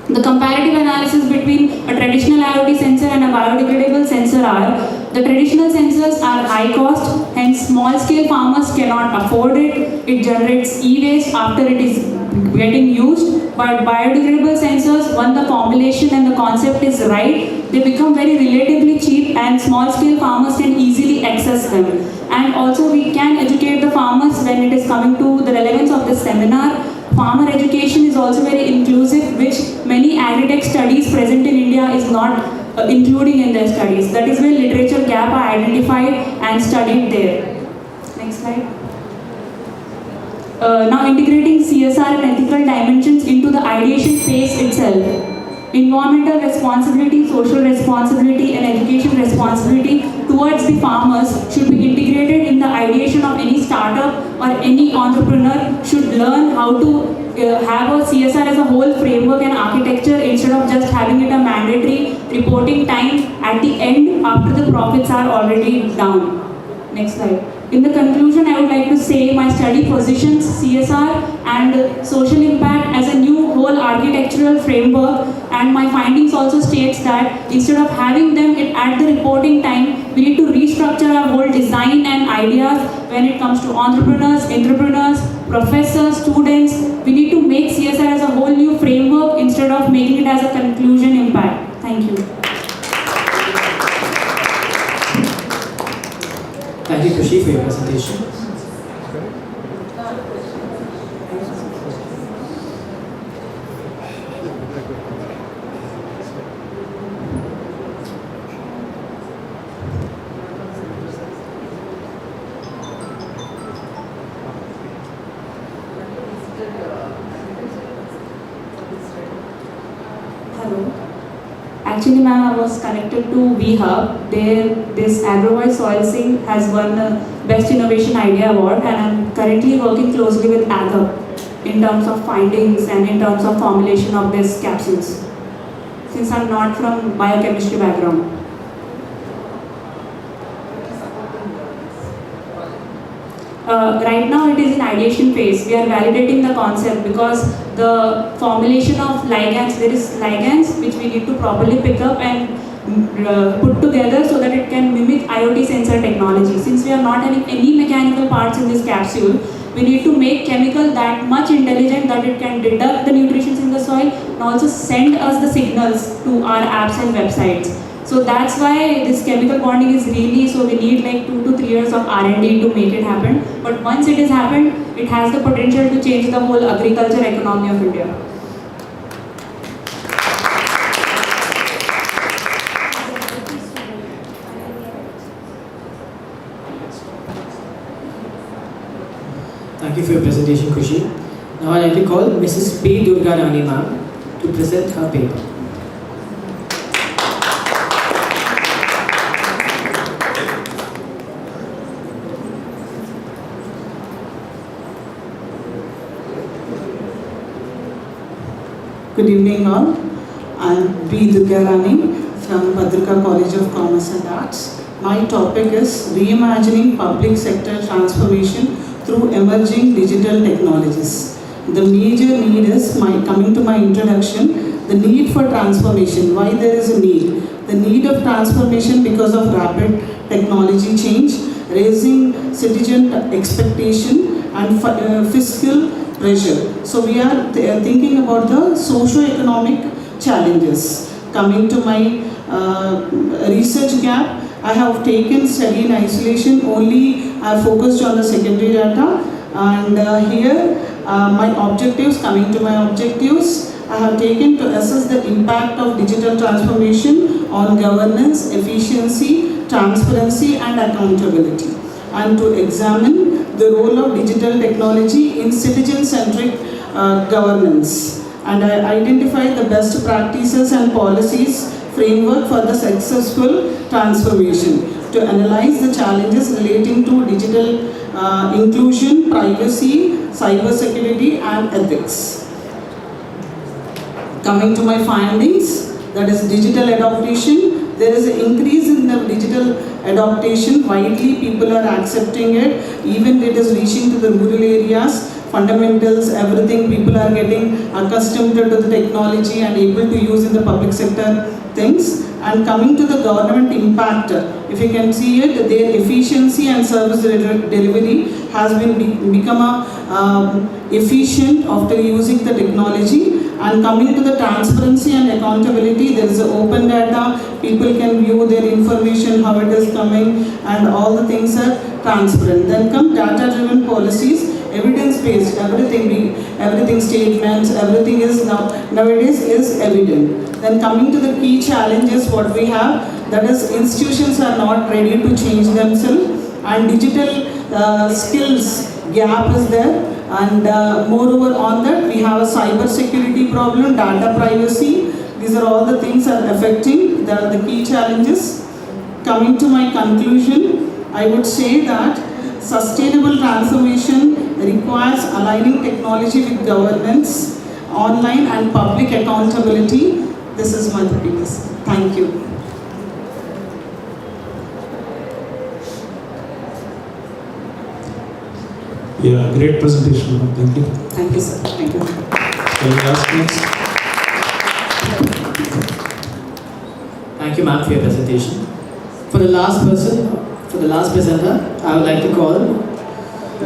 The comparative analysis between a traditional IoT sensor and a biodegradable sensor are: the traditional sensors are high cost, hence small scale farmers cannot afford it. It generates e-waste after it is getting used. But biodegradable sensors, when the formulation and the concept is right, they become very relatively cheap and small scale farmers can easily access them. And also we can educate the farmers when it is coming to the relevance of the seminar. Farmer education is also very inclusive, which many agri-tech studies present in India is not including in their studies. That is where literature gap are identified and studied there. Next slide. Now integrating CSR and ethical dimensions into the ideation phase itself. environmental responsibility, social responsibility, and education responsibility towards the farmers should be integrated in the ideation of any startup, or any entrepreneur should learn how to have a CSR as a whole framework and architecture, instead of just having it a mandatory reporting time at the end after the profits are already down. Next slide. In the conclusion, I would like to say my study positions CSR and social impact as a new whole architectural framework, and my findings also states that instead of having them at the reporting time, we need to restructure our whole design and ideas when it comes to entrepreneurs, professors, students. We need to make CSR as a whole new framework instead of making it as a conclusion impact. Thank you. Thank you, Khushi, for your presentation. Hello. Actually, ma'am, I was connected to VHub. There, this Agrovise Soil Sync has won the Best Innovation Idea Award, and I'm currently working closely with AGAP in terms of findings and in terms of formulation of these capsules, since I'm not from biochemistry background. Right now it is in ideation phase. We are validating the concept because the formulation of ligands, there is ligands which we need to properly pick up and put together so that it can mimic IoT sensor technology. Since we are not having any mechanical parts in this capsule, we need to make chemical that much intelligent that it can deduct the nutrients in the soil and also send us the signals to our apps and websites. So that's why this chemical bonding is really, so we need like 2 to 3 years of R&D to make it happen. But once it is happened, it has the potential to change the whole agriculture economy of India. Thank you for your presentation, Khushi. Now I'd like to call Mrs. P. Durga Rani ma'am to present her paper. Good evening all. I'm B. Durga Rani from Bhadrika College of Commerce and Arts. My topic is reimagining public sector transformation through emerging digital technologies. The major need is, coming to my introduction, the need for transformation. Why there is a need? The need of transformation because of rapid technology change, raising citizen expectation and fiscal pressure. So we are thinking about the socio-economic challenges. Coming to my research gap, I have taken study in isolation, only I focused on the secondary data, and here my objectives, coming to my objectives, I have taken to assess the impact of digital transformation on governance, efficiency, transparency and accountability, and to examine the role of digital technology in citizen-centric governance. And I identified the best practices and policies framework for the successful transformation, to analyze the challenges relating to digital inclusion, privacy, cybersecurity and ethics. Coming to my findings, that is digital adaptation. There is an increase in the digital adaptation. Widely people are accepting it. Even it is reaching to the rural areas. Fundamentals, everything, people are getting accustomed to the technology and able to use in the public sector things. And coming to the government impact, if you can see it, their efficiency and service delivery has become efficient after using the technology. And coming to the transparency and accountability, there is open data, people can view their information, how it is coming, and all the things are transparent. Then come data-driven policies, evidence-based, everything statements, everything is nowadays is evident. Then coming to the key challenges, what we have, that is institutions are not ready to change themselves, and digital skills gap is there. And moreover on that, we have a cyber security problem, data privacy. These are all the things that are affecting, that are the key challenges. Coming to my conclusion, I would say that sustainable transformation requires aligning technology with governance, online and public accountability. This is my opinion. Thank you. Yeah, great presentation. Thank you. Thank you, sir. Thank you. Can we ask next? Thank you, ma'am, for your presentation. For the last presenter, I would like to call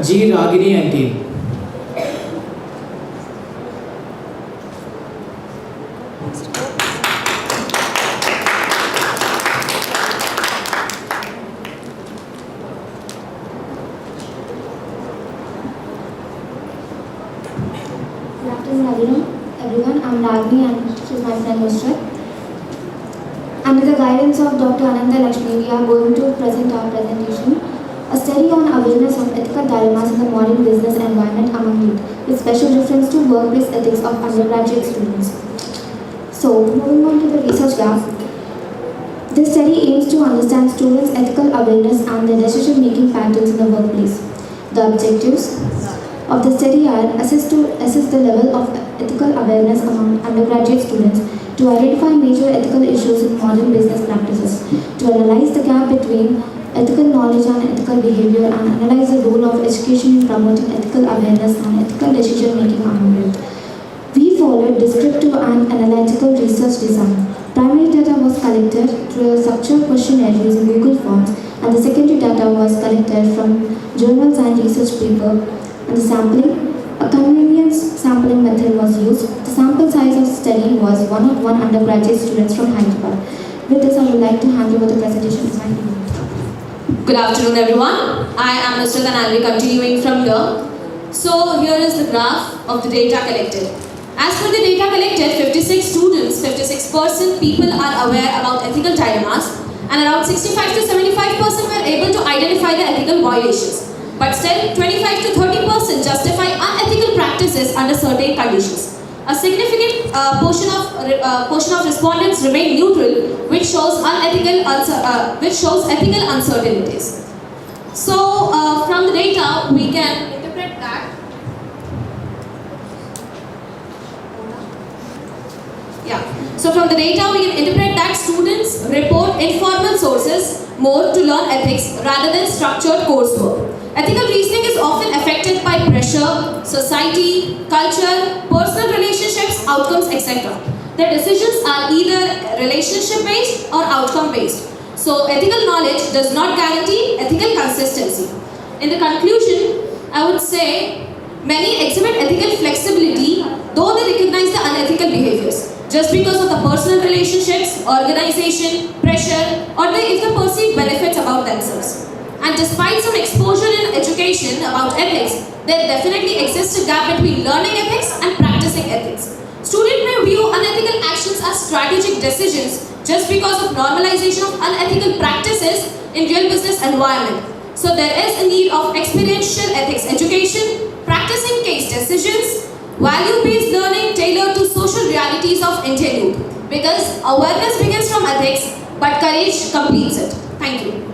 G. Ragini and team. Good afternoon, everyone. I'm Ragini and she's my friend Nusrat. Under the guidance of Dr. Ananda Lakshmi, we are going to present our presentation, a study on awareness of ethical dilemmas in the modern business environment among youth, with special reference to workplace ethics of undergraduate students. So, moving on to the research gap. This study aims to understand students' ethical awareness and their decision-making patterns in the workplace. The objectives of the study are assess the level of ethical awareness among undergraduate students, to identify major ethical issues in modern business practices, to analyze the gap between ethical knowledge and ethical behavior, and analyze the role of education in promoting ethical awareness and ethical decision-making among youth. We followed descriptive and analytical research design. Primary data was collected through a structured questionnaire using Google Forms, and the secondary data was collected from journals and research papers. And the sampling, a convenience sampling method was used. The sample size of the study was 101 undergraduate students from Hyderabad. With this, I would like to hand over the presentation to my team. Good afternoon, everyone. I am Nusrat and I will be continuing from here. So here is the graph of the data collected. As per the data collected, 56 students, 56% people are aware about ethical dilemmas, and around 65 to 75% were able to identify the ethical violations. But still, 25 to 30% justify unethical practices under certain conditions. A significant portion of respondents remain neutral, which shows ethical uncertainties. So, from the data, we can interpret that. So from the data, we can interpret that students report informal sources more to learn ethics rather than structured coursework. Ethical reasoning is often affected by pressure, society, culture, personal relationships, outcomes, etc. Their decisions are either relationship-based or outcome-based. So ethical knowledge does not guarantee ethical consistency. In the conclusion, I would say many exhibit ethical flexibility, though they recognize the unethical behaviors, just because of the personal relationships, organization, pressure, or if the perceived benefits about themselves. And despite some exposure in education about ethics, there definitely exists a gap between learning ethics and practicing ethics. Students may view unethical actions as strategic decisions just because of normalization of unethical practices in real business environment. So there is a need of experiential ethics education, practicing case decisions, value-based learning tailored to social realities of Indian youth. Because awareness begins from ethics, but courage completes it. Thank you.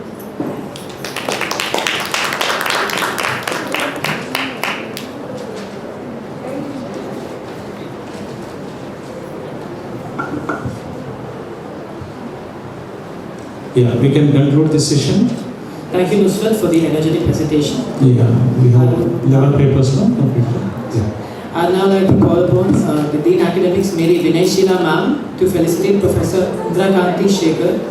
Yeah, we can conclude this session. Thank you, Nusrat, for the energetic presentation. Yeah, we have 11 papers now. Yeah. I'd now like to call upon the Dean Academics, Mary Vinay Sheila Ma'am, to felicitate Professor Indra Kanti Shekhar.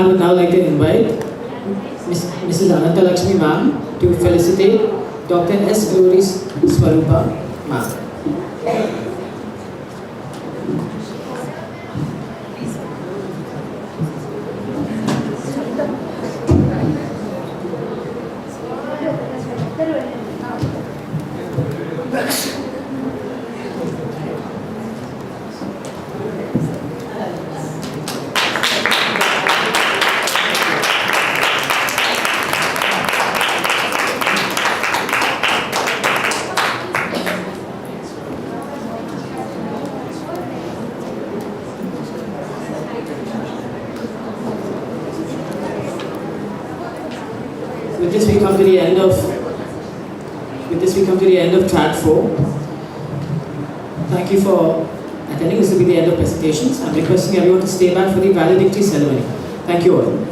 I would now like to invite Mrs. Ananta Lakshmi ma'am to felicitate Dr. S. Glory Swarupa ma'am. With this we come to the end of track 4. Thank you for attending. This will be the end of presentations. I'm requesting everyone to stay back for the valedictory ceremony. Thank you all.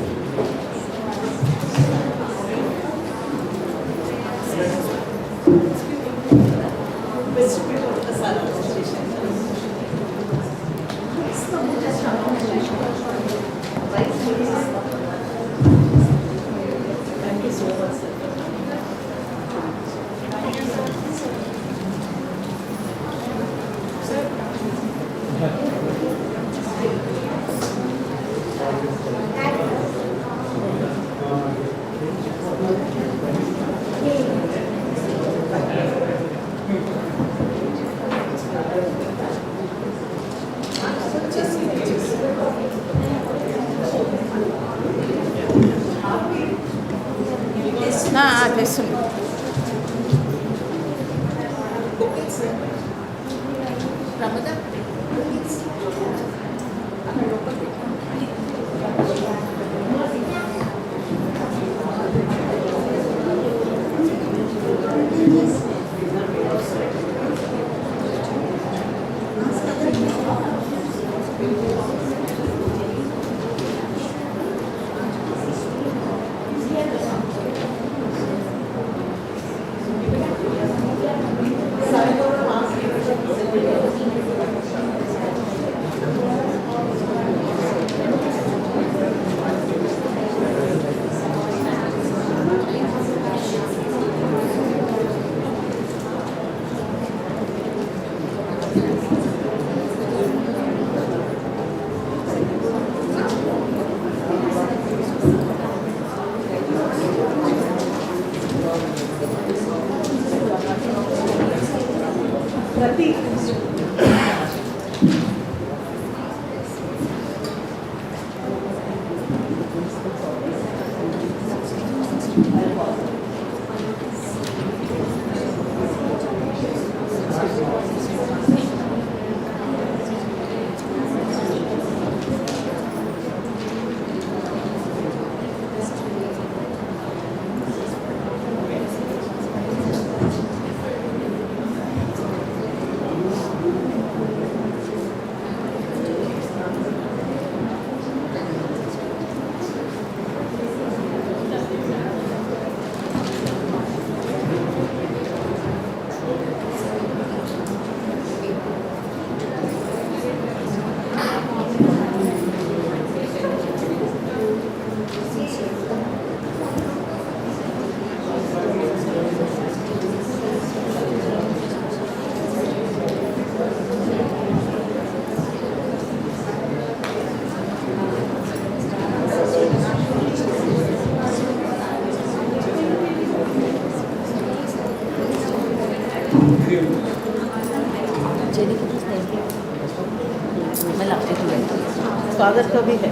Father का भी है।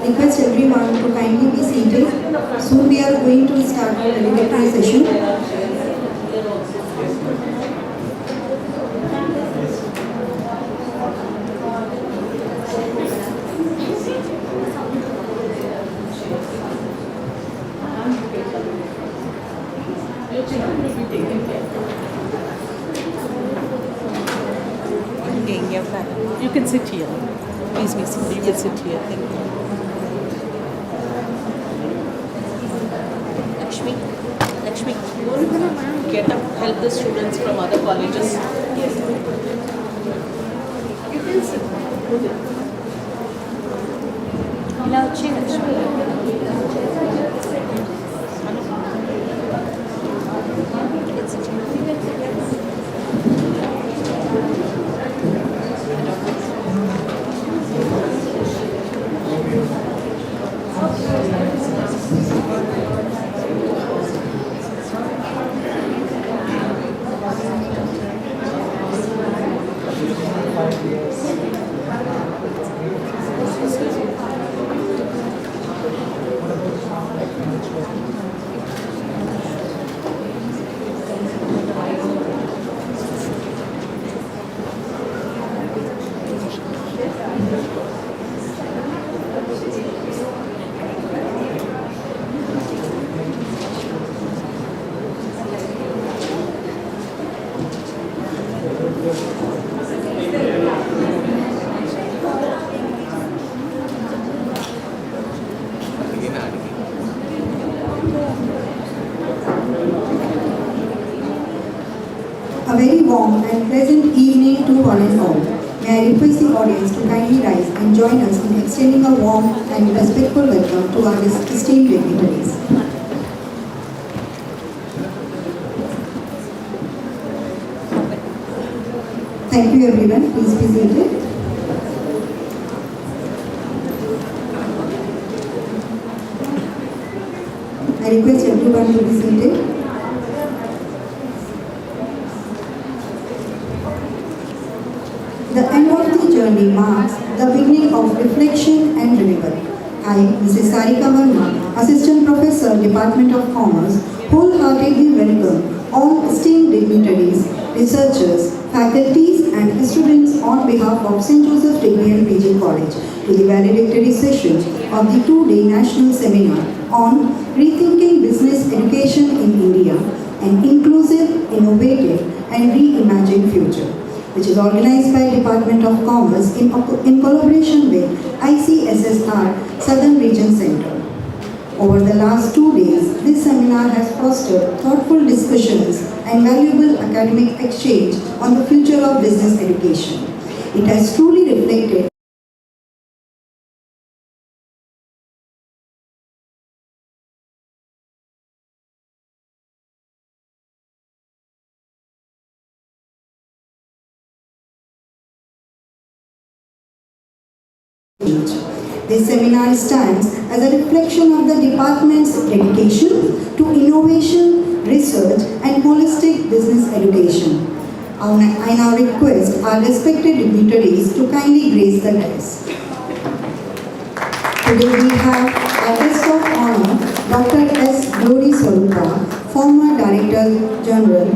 Request everyone to kindly be seated. Soon we are going to start our delivery session. You can sit here. Please be seated. You can sit here. Thank you. Lakshmi, get up, help the students from other colleges. Yes. You can sit. A very warm and pleasant evening to one and all. May I request the audience to kindly rise and join us in extending a warm and respectful welcome to our esteemed dignitaries. Thank you everyone. Please be seated. I request everyone to be seated. The end of the journey marks the beginning of reflection and renewal. I, Mrs. Sarika Verma, Assistant Professor, Department of Commerce, wholeheartedly welcome all esteemed dignitaries, researchers, faculties and students on behalf of St. Joseph Degree and PG College to the valedictory session of the two-day national seminar on Rethinking Business Education in India, an inclusive, innovative and reimagined future, which is organized by Department of Commerce in collaboration with ICSSR Southern Region Center. Over the last 2 days, this seminar has fostered thoughtful discussions and valuable academic exchange on the future of business education. It has truly reflected This seminar stands as a reflection of the department's dedication to innovation, research, and holistic business education. I now request our respected dignitaries to kindly grace the dais. Today we have our guest of honor, Dr. S. Glory Swarupa, former Director General,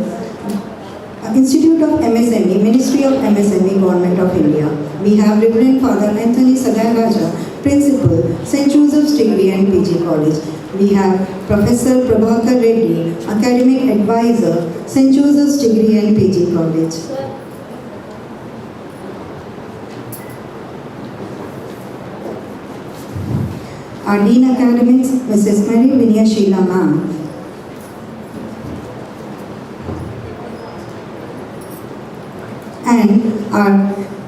Institute of MSME, Ministry of MSME, Government of India. We have Reverend Father Anthony Sagaraja, Principal, St. Joseph's Degree and PG College. We have Professor Prabhakar Reddy, Academic Advisor, St. Joseph's Degree and PG College. Our Dean Academics, Mrs. Mary Vinia Sheila Ma'am. And our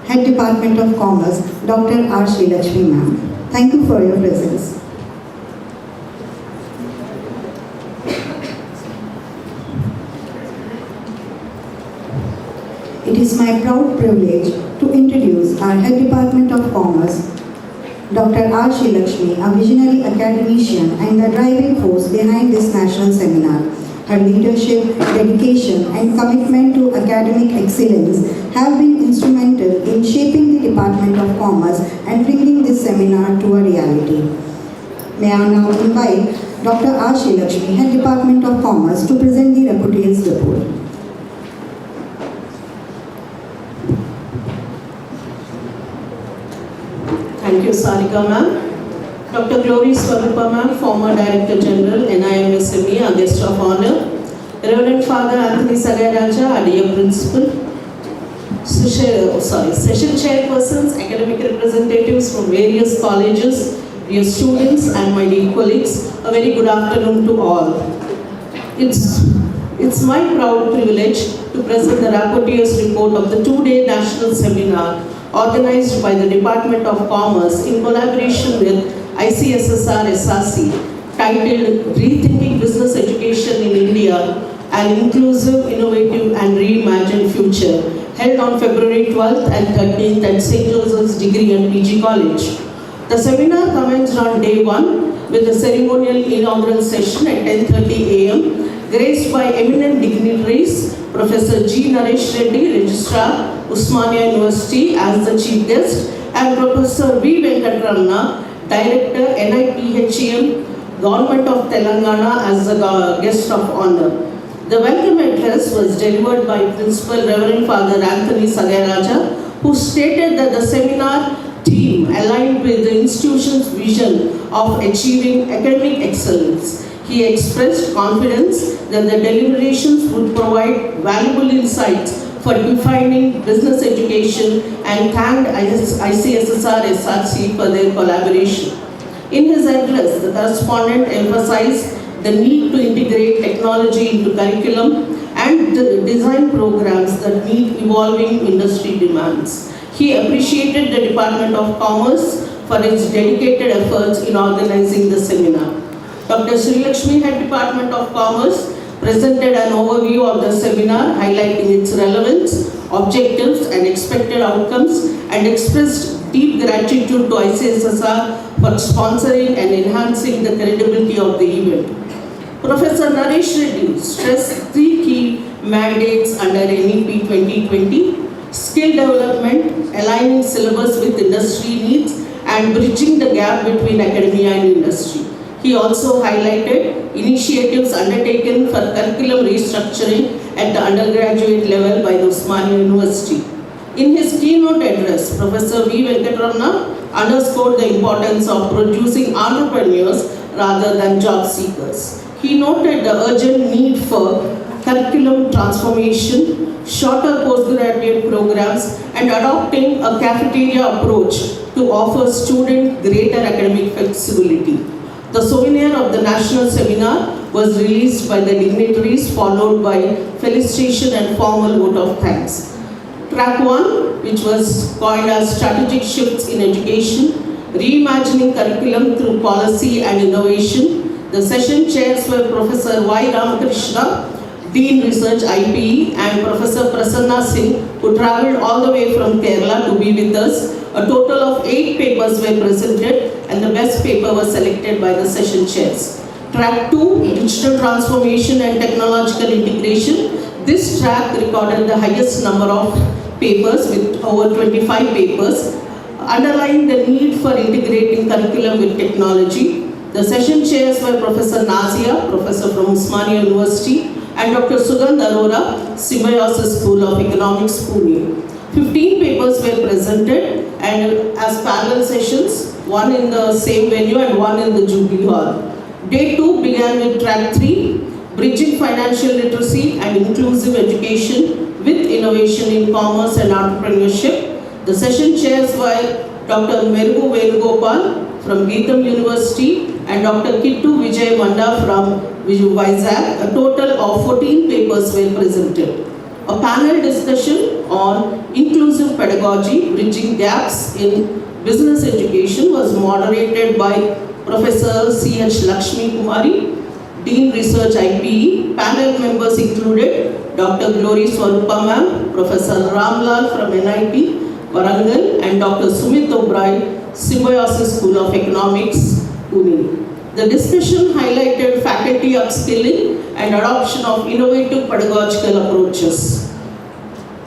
Head Department of Commerce, Dr. R. Srilakshmi Ma'am. Thank you for your presence. It is my proud privilege to introduce our Head Department of Commerce, Dr. R. Srilakshmi, a visionary academician and the driving force behind this national seminar. Her leadership, dedication, and commitment to academic excellence have been instrumental in shaping the Department of Commerce and bringing this seminar to a reality. May I now invite Dr. R. Srilakshmi, Head Department of Commerce, to present the Rapporteur's report. Thank you, Sarika ma'am. Dr. Glory Swarupa ma'am, former Director General, NIMSME, our guest of honor. Reverend Father Anthony Sagaraja, our dear Principal. Session chairpersons, academic representatives from various colleges, dear students and my dear colleagues, a very good afternoon to all. It's my proud privilege to present the Rapporteur's report of the two-day national seminar organized by the Department of Commerce in collaboration with ICSSR SRC, titled Rethinking Business Education in India, an Inclusive, Innovative and Reimagined Future, held on February 12th and 13th at St. Joseph's Degree and PG College. The seminar commenced on day 1 with a ceremonial inaugural session at 10:30 a.m., graced by eminent dignitaries, Professor G. Naresh Reddy, Registrar, Usmania University, as the chief guest, and Professor V. Venkatramana, Director, NIPHEM, Government of Telangana, as the guest of honor. The welcome address was delivered by Principal Reverend Father Anthony Sagaraja, who stated that the seminar theme aligned with the institution's vision of achieving academic excellence. He expressed confidence that the deliberations would provide valuable insights for defining business education and thanked ICSSR SRC for their collaboration. In his address, the correspondent emphasized the need to integrate technology into curriculum and design programs that meet evolving industry demands. He appreciated the Department of Commerce for its dedicated efforts in organizing the seminar. Dr. Srilakshmi, Head Department of Commerce, presented an overview of the seminar, highlighting its relevance, objectives and expected outcomes, and expressed deep gratitude to ICSSR for sponsoring and enhancing the credibility of the event. Professor Naresh Reddy stressed 3 key mandates under NEP 2020: skill development, aligning syllabus with industry needs, and bridging the gap between academia and industry. He also highlighted initiatives undertaken for curriculum restructuring at the undergraduate level by the Usmania University. In his keynote address, Professor V. Venkatramana underscored the importance of producing entrepreneurs rather than job seekers. He noted the urgent need for curriculum transformation, shorter postgraduate programs, and adopting a cafeteria approach to offer students greater academic flexibility. The souvenir of the national seminar was released by the dignitaries, followed by felicitation and formal vote of thanks. Track 1, which was coined as Strategic Shifts in Education, Reimagining Curriculum Through Policy and Innovation. The session chairs were Professor Y. Ramakrishna, Dean Research IPE, and Professor Prasanna Singh, who travelled all the way from Kerala to be with us. A total of 8 papers were presented, and the best paper was selected by the session chairs. Track 2, Digital Transformation and Technological Integration. This track recorded the highest number of papers with over 25 papers, underlying the need for integrating curriculum with technology. The session chairs were Professor Nazia, Professor from Osmania University, and Dr. Sugandh Arora, Symbiosis School of Economics, Pune. 15 papers were presented and as parallel sessions, one in the same venue and one in the Jubilee Hall. Day 2 began with track 3, Bridging Financial Literacy and Inclusive Education with Innovation in Commerce and Entrepreneurship. The session chairs were Dr. Mergu Venugopal from Geetham University and Dr. Kittu Vijay Manda from Vizag. A total of 14 papers were presented. A panel discussion on inclusive pedagogy, bridging gaps in business education was moderated by Professor C.H. Lakshmi Kumari, Dean Research IPE. Panel members included Dr. Glory Swarupa Ma'am, Professor Ramlal from NIT, Warangal, and Dr. Sumit Obrai, Symbiosis School of Economics, Pune. The discussion highlighted faculty upskilling and adoption of innovative pedagogical approaches.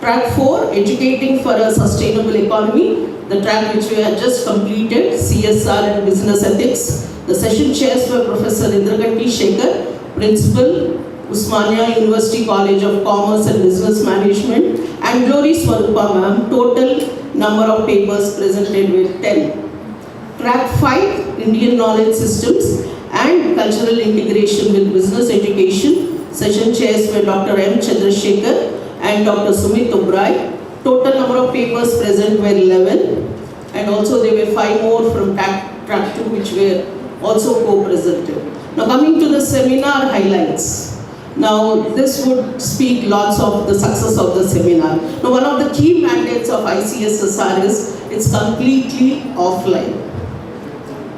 Track 4, Educating for a Sustainable Economy, the track which we had just completed, CSR and Business Ethics. The session chairs were Professor Indraganti Shekhar, Principal, Osmania University College of Commerce and Business Management, and Glory Swarupa Ma'am. Total number of papers presented were 10. Track 5, Indian Knowledge Systems and Cultural Integration with Business Education. Session chairs were Dr. M. Chandrasekhar and Dr. Sumit Obrai. Total number of papers present were 11, and also there were 5 more from track 2 which were also co-presented. Now coming to the seminar highlights. Now this would speak lots of the success of the seminar. Now one of the key mandates of ICSSR is it's completely offline,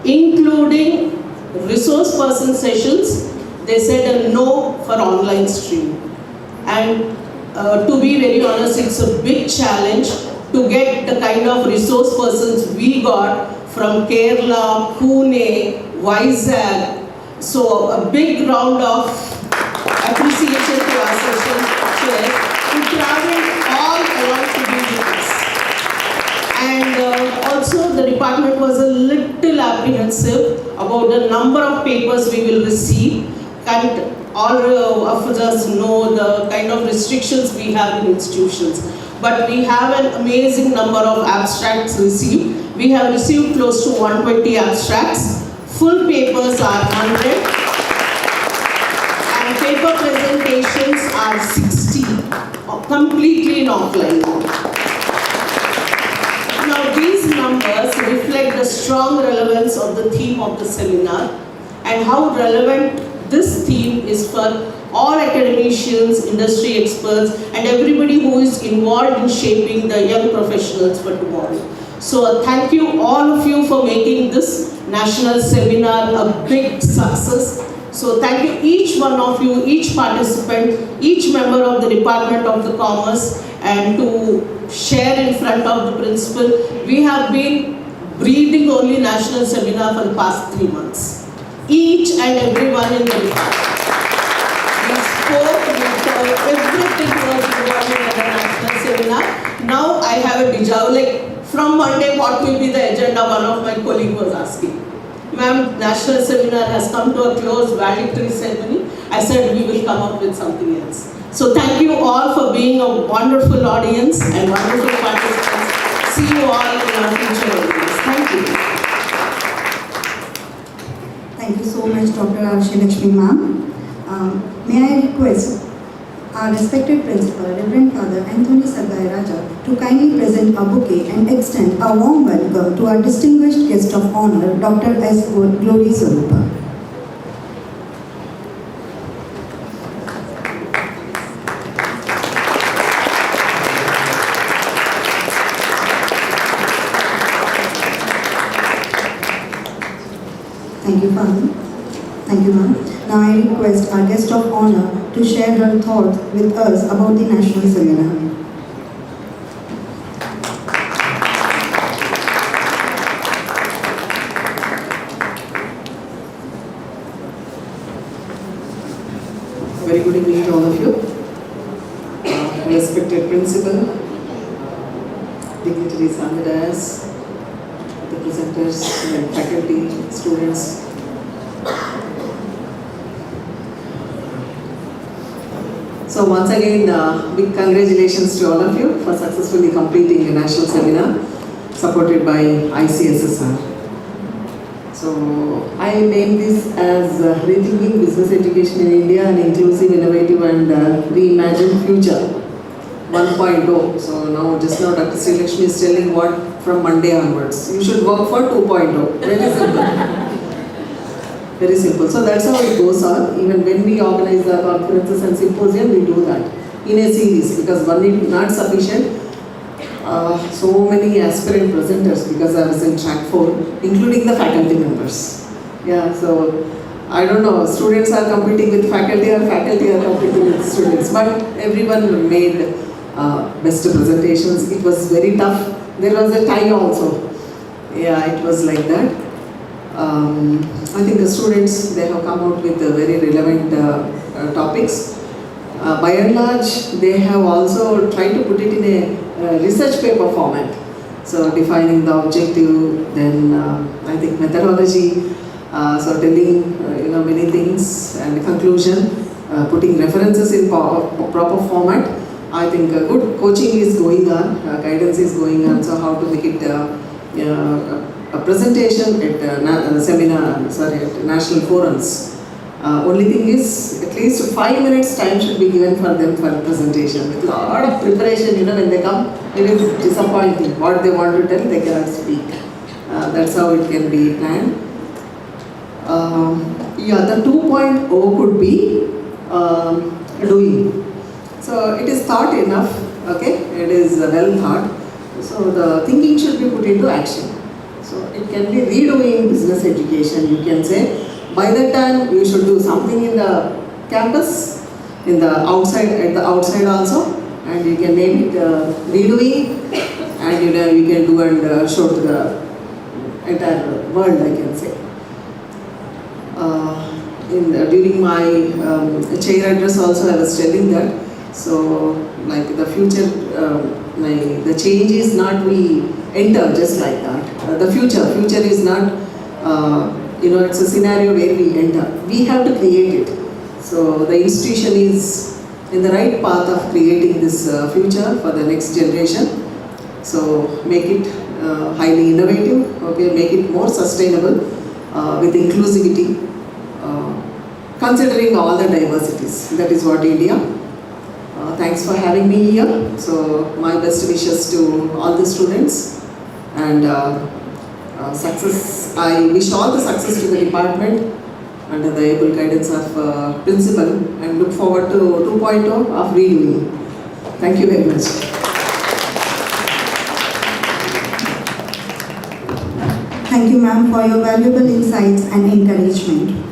including resource person sessions. They said a no for online stream, and to be very honest, it's a big challenge to get the kind of resource persons we got from Kerala, Pune, Vizag. So a big round of appreciation to our session chairs who traveled all along to be with us. And also the department was a little apprehensive about the number of papers we will receive. And all of us know the kind of restrictions we have in institutions. But we have an amazing number of abstracts received. We have received close to 120 abstracts. Full papers are 100. And paper presentations are 60. Completely in offline mode. Now these numbers reflect the strong relevance of the theme of the seminar and how relevant this theme is for all academicians, industry experts, and everybody who is involved in shaping the young professionals for tomorrow. So thank you all of you for making this national seminar a big success. So thank you each one of you, each participant, each member of the Department of the Commerce, and to share in front of the principal. We have been breathing only national seminar for the past 3 months. Each and everyone in the department. We spoke, everything was involved in the national seminar. Now I have a deja vu, like from Monday what will be the agenda, one of my colleagues was asking. Ma'am, national seminar has come to a close, valedictory ceremony. I said we will come up with something else. So thank you all for being a wonderful audience and wonderful participants. See you all in our future audience. Thank you. Thank you so much, Dr. Arshi Lakshmi ma'am. May I request our respected principal, Reverend Father Anthony Sagai Raja, to kindly present a bouquet and extend a warm welcome to our distinguished guest of honor, Dr. S. Glory Swarupa. Thank you, Father. Thank you, ma'am. Now I request our guest of honor to share her thoughts with us about the national seminar. Very good evening to all of you. Respected principal, dignitaries on the dais, the presenters, and faculty, students. So once again, big congratulations to all of you for successfully completing the national seminar supported by ICSSR. So I named this as Rethinking Business Education in India, an inclusive, innovative and reimagined future 1.0. So now, just now Dr. Sri Lakshmi is telling what from Monday onwards. You should work for 2.0. Very simple. Very simple. So that's how it goes on. Even when we organize the conferences and symposium, we do that in a series, because one is not sufficient. So many aspirant presenters, because I was in track 4, including the faculty members. Yeah, so I don't know, students are competing with faculty or faculty are competing with students, but everyone made best presentations. It was very tough. There was a tie also. Yeah, it was like that. I think the students, they have come out with very relevant topics. By and large, they have also tried to put it in a research paper format. So defining the objective, then I think methodology, so telling many things, and conclusion, putting references in proper format. I think good coaching is going on, guidance is going on. So how to make it a presentation at seminar, at national forums. Only thing is, at least 5 minutes time should be given for them for presentation. With a lot of preparation, when they come, it is disappointing. What they want to tell, they cannot speak. That's how it can be planned. The 2.0 could be doing. So it is thought enough, okay? It is well thought. So the thinking should be put into action. So it can be redoing business education, you can say. By that time, you should do something in the campus, in the outside, at the outside also, and you can name it redoing, and you can do and show to the entire world, I can say. During my chair address also, I was telling that. So, like the future, the change is not we enter just like that. The future is not. It's a scenario where we enter. We have to create it. So the institution is in the right path of creating this future for the next generation. So make it highly innovative, okay, make it more sustainable with inclusivity, considering all the diversities. That is what India. Thanks for having me here. So my best wishes to all the students, and success. I wish all the success to the department under the able guidance of principal, and look forward to 2.0 of redoing. Thank you very much. Thank you, ma'am, for your valuable insights and encouragement.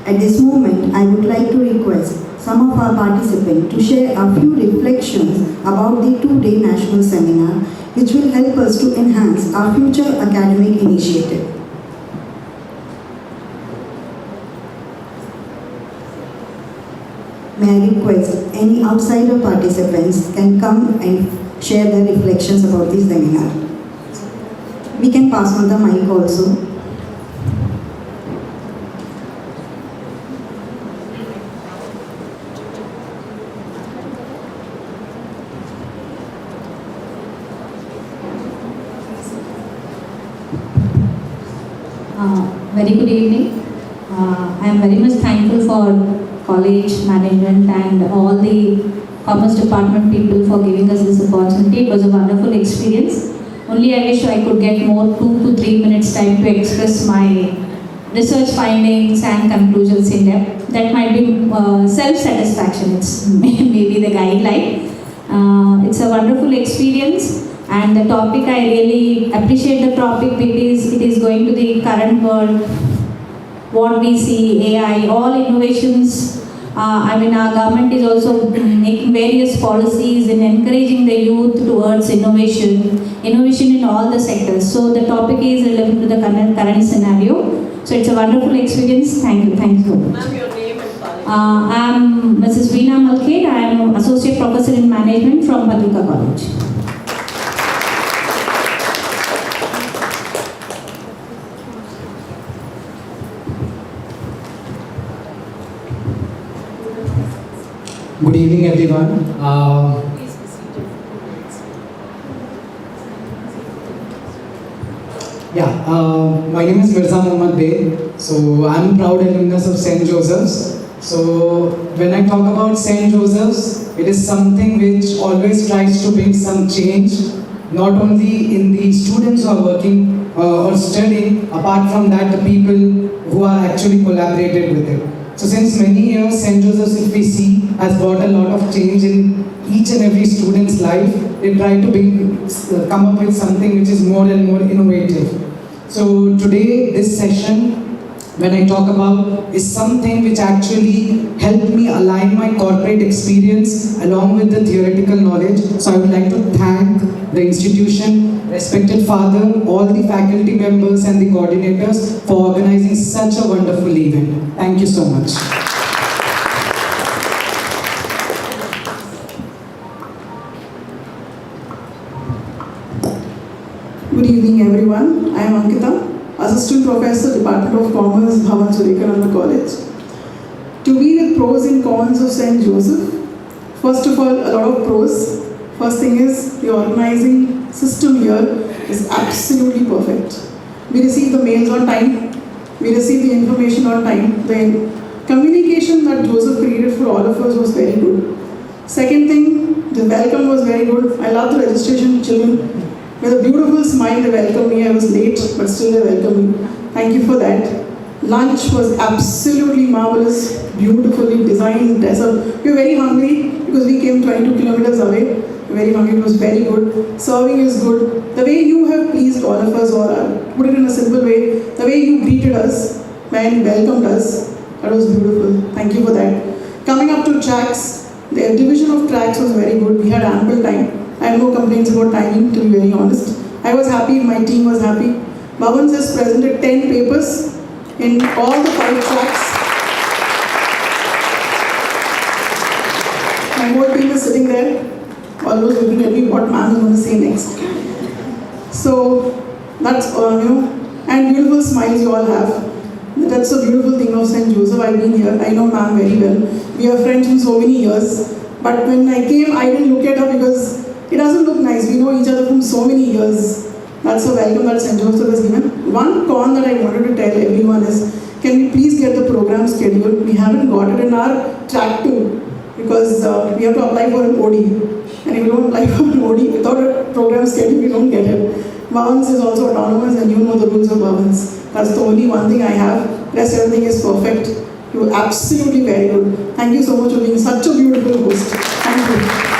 At this moment, I would like to request some of our participants to share a few reflections about the 2-day national seminar, which will help us to enhance our future academic initiative. May I request any outsider participants can come and share their reflections about the seminar. We can pass on the mic also. Very good evening. I am very much thankful for college management and all the Commerce Department people for giving us this opportunity. It was a wonderful experience. Only I wish I could get more 2 to 3 minutes time to express my research findings and conclusions in depth. That might be self-satisfaction. It's maybe the guideline. It's a wonderful experience. And the topic, I really appreciate the topic because it is going to the current world what we see, AI, all innovations. Our government is also making various policies in encouraging the youth towards innovation in all the sectors. So the topic is relevant to the current scenario. So it's a wonderful experience. Thank you so much. Ma'am, your name and college. I'm Mrs. Veena Malkhet. I am Associate Professor in Management from Badruka College. Good evening, everyone. My name is Mirza Mohammad Bey. So I'm proud alumnus of St. Joseph's. So when I talk about St. Joseph's, it is something which always tries to bring some change, not only in the students who are working or studying, apart from that the people who are actually collaborated with it. So since many years, St. Joseph's, if we see, has brought a lot of change in each and every student's life. They try to come up with something which is more and more innovative. So today, this session, when I talk about, is something which actually helped me align my corporate experience along with the theoretical knowledge. So I would like to thank the institution, respected father, all the faculty members and the coordinators for organizing such a wonderful event. Thank you so much. Good evening, everyone. I am Ankita, Assistant Professor, Department of Commerce, Bhavan Surekananda College. To be with pros and cons of St. Joseph, first of all, a lot of pros. First thing is, the organizing system here is absolutely perfect. We receive the mails on time, we receive the information on time. The communication that Joseph created for all of us was very good. Second thing, the welcome was very good. I love the registration children. With a beautiful smile, they welcomed me. I was late, but still they welcomed me. Thank you for that. Lunch was absolutely marvelous, beautifully designed, dressed up. We were very hungry because we came 22 kilometers away. We were very hungry, it was very good. Serving is good. The way you have pleased all of us, or put it in a simple way, the way you greeted us and welcomed us, that was beautiful. Thank you for that. Coming up to tracks, the division of tracks was very good. We had ample time. I have no complaints about timing, to be very honest. I was happy, my team was happy. Bhavans has presented 10 papers in all the 5 tracks. My whole team is sitting there, almost looking at me what ma'am is going to say next. So that's and beautiful smiles you all have. That's a beautiful thing of St. Joseph. I've been here, I know ma'am very well. We are friends in so many years. But when I came, I didn't look at her because it doesn't look nice. We know each other from so many years. That's a welcome that St. Joseph has given. One con that I wanted to tell everyone is, can we please get the program schedule? We haven't got it in our track 2 because we have to apply for an OD. And if we don't apply for an OD without a program schedule, we don't get it. Bhavans is also autonomous and you know the rules of Bhavans. That's the only one thing I have. Rest everything is perfect. You were absolutely very good. Thank you so much for being such a beautiful host. Thank you.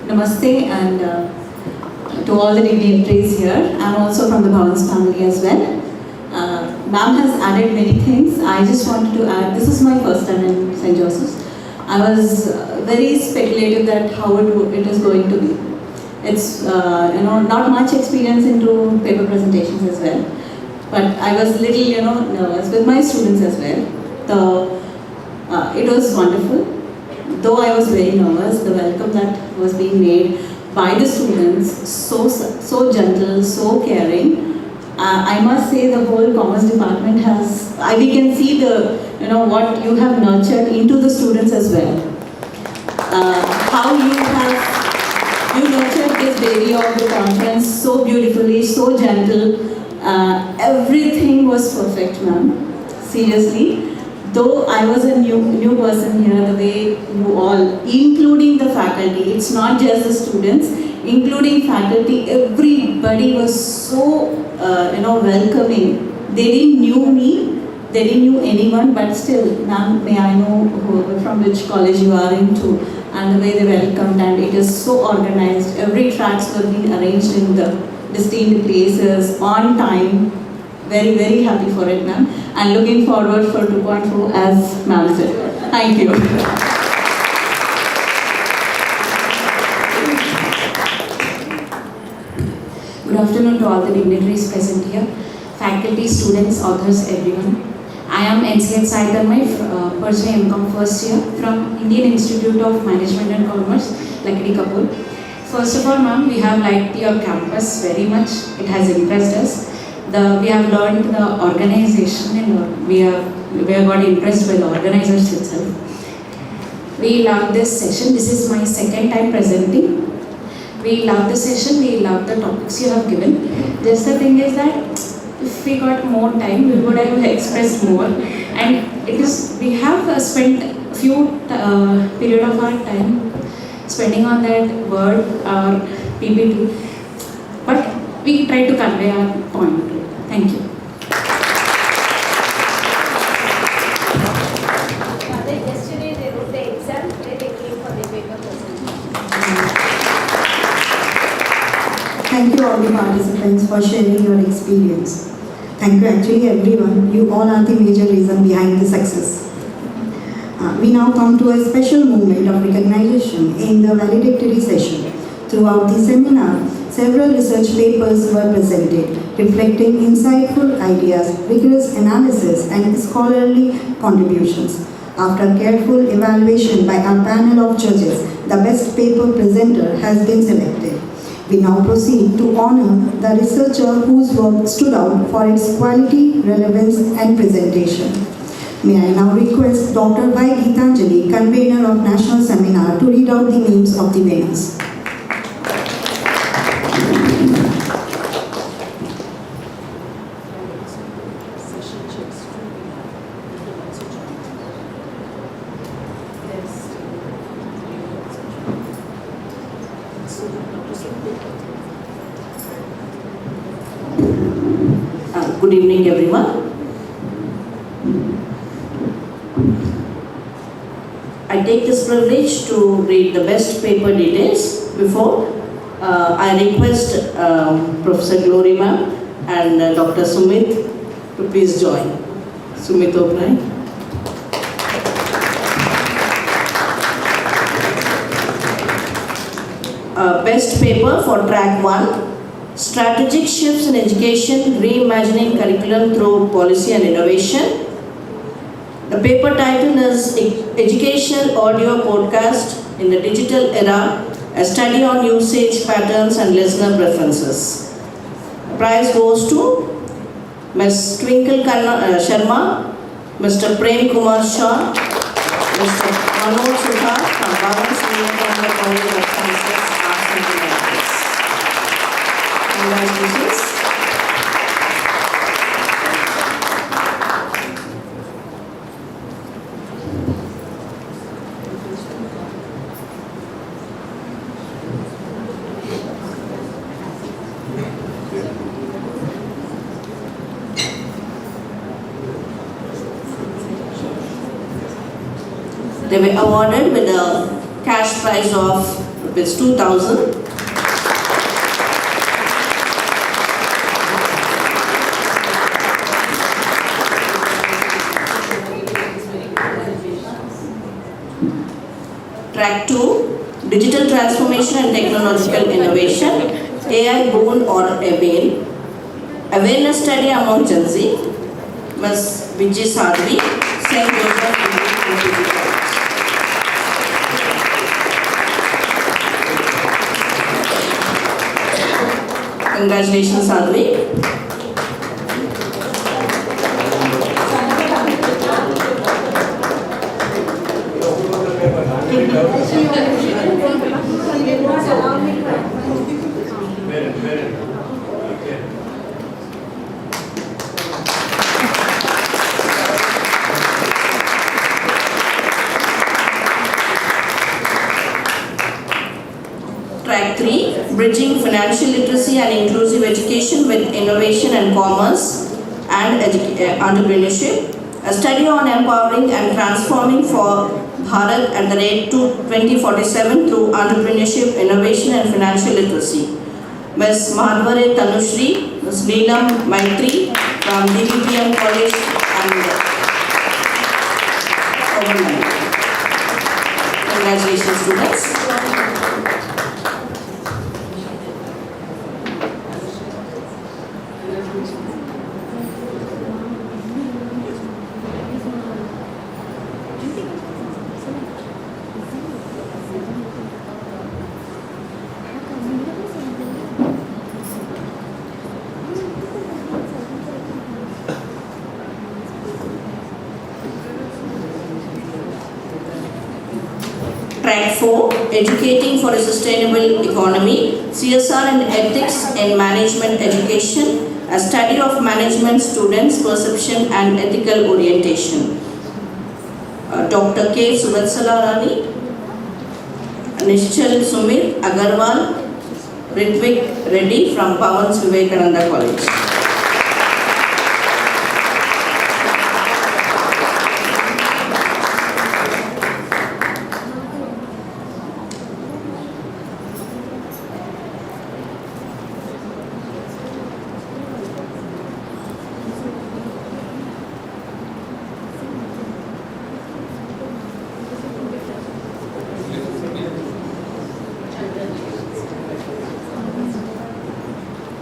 Namaste and to all the dignitaries here. I'm also from the Bhavans family as well. Ma'am has added many things. I just wanted to add, this is my first time in St. Joseph's. I was very speculative that how it is going to be. It's not much experience into paper presentations as well. But I was little nervous with my students as well. It was wonderful. Though I was very nervous, the welcome that was being made by the students, so gentle, so caring. I must say the whole commerce department has, we can see the, what you have nurtured into the students as well. How you nurtured this baby of the conference so beautifully, so gentle. Everything was perfect, ma'am. Seriously. Though I was a new person here, the way you all, including the faculty, it's not just the students, including faculty, everybody was so welcoming. They didn't knew me, they didn't knew anyone, but still, ma'am, may I know from which college you are into, and the way they welcomed, and it is so organized. Every tracks were being arranged in the distinct places on time. Very, very happy for it, ma'am, and looking forward for 2.0 as ma'am said. Thank you. Good afternoon to all the dignitaries present here, faculty, students, authors, everyone. I am NCH Sai Dharmai, pursuing MCOM first year from Indian Institute of Management and Commerce, Lakdi Kapur. First of all, ma'am, we have liked your campus very much. It has impressed us. We have learned the organization and we have got impressed by the organizers itself. We love this session. This is my second time presenting. We love the session, we love the topics you have given. Just the thing is that if we got more time, we would have expressed more. And we have spent a few period of our time spending on that word or PPT. But we try to convey our point. Thank you. Yesterday they wrote the exam, today they came for the paper presentation. Thank you all the participants for sharing your experience. Thank you actually everyone. You all are the major reason behind the success. We now come to a special moment of recognition in the valedictory session. Throughout the seminar, several research papers were presented, reflecting insightful ideas, rigorous analysis, and scholarly contributions. After careful evaluation by our panel of judges, the best paper presenter has been selected. We now proceed to honor the researcher whose work stood out for its quality, relevance, and presentation. May I now request Dr. Y. Geetanjali, convener of National Seminar, to read out the names of the winners. Good evening, everyone. I take this privilege to read the best paper details. Before, I request Professor Glory ma'am and Dr. Sumit to please join. Sumit O'Brien. Best paper for track 1. Strategic shifts in education, reimagining curriculum through policy and innovation. The paper title is Educational Audio Podcast in the Digital Era, a study on usage patterns and listener preferences. The prize goes to Ms. Twinkle Sharma, Mr. Prem Kumar Shah, Mr. Manoj Sudha from Bhavan Senior College of Sciences, Arts and Humanities. Congratulations. They were awarded with a cash prize of rupees 2,000. Track 2, Digital Transformation and Technological Innovation, AI Boon or a Bane. Awareness Study among Gen Z, Ms. Vijay Sadhvi, St. Joseph Institute. Congratulations, Sadhvi. Track 3, Bridging Financial Literacy and Inclusive Education with Innovation and Commerce and Entrepreneurship. a study on empowering and transforming for Bharat at the rate to 2047 through entrepreneurship, innovation and financial literacy. Ms. Madhvare Tanushri, Ms. Neelam Maitri from DBPM College and Overnight. Congratulations, students. Track 4, Educating for a Sustainable Economy, CSR and Ethics in Management Education, a study of management students' perception and ethical orientation. Dr. K. Suvatsala Rani, Nishchal Sumit Agarwal, Ritvik Reddy from Pawan Vivekananda College.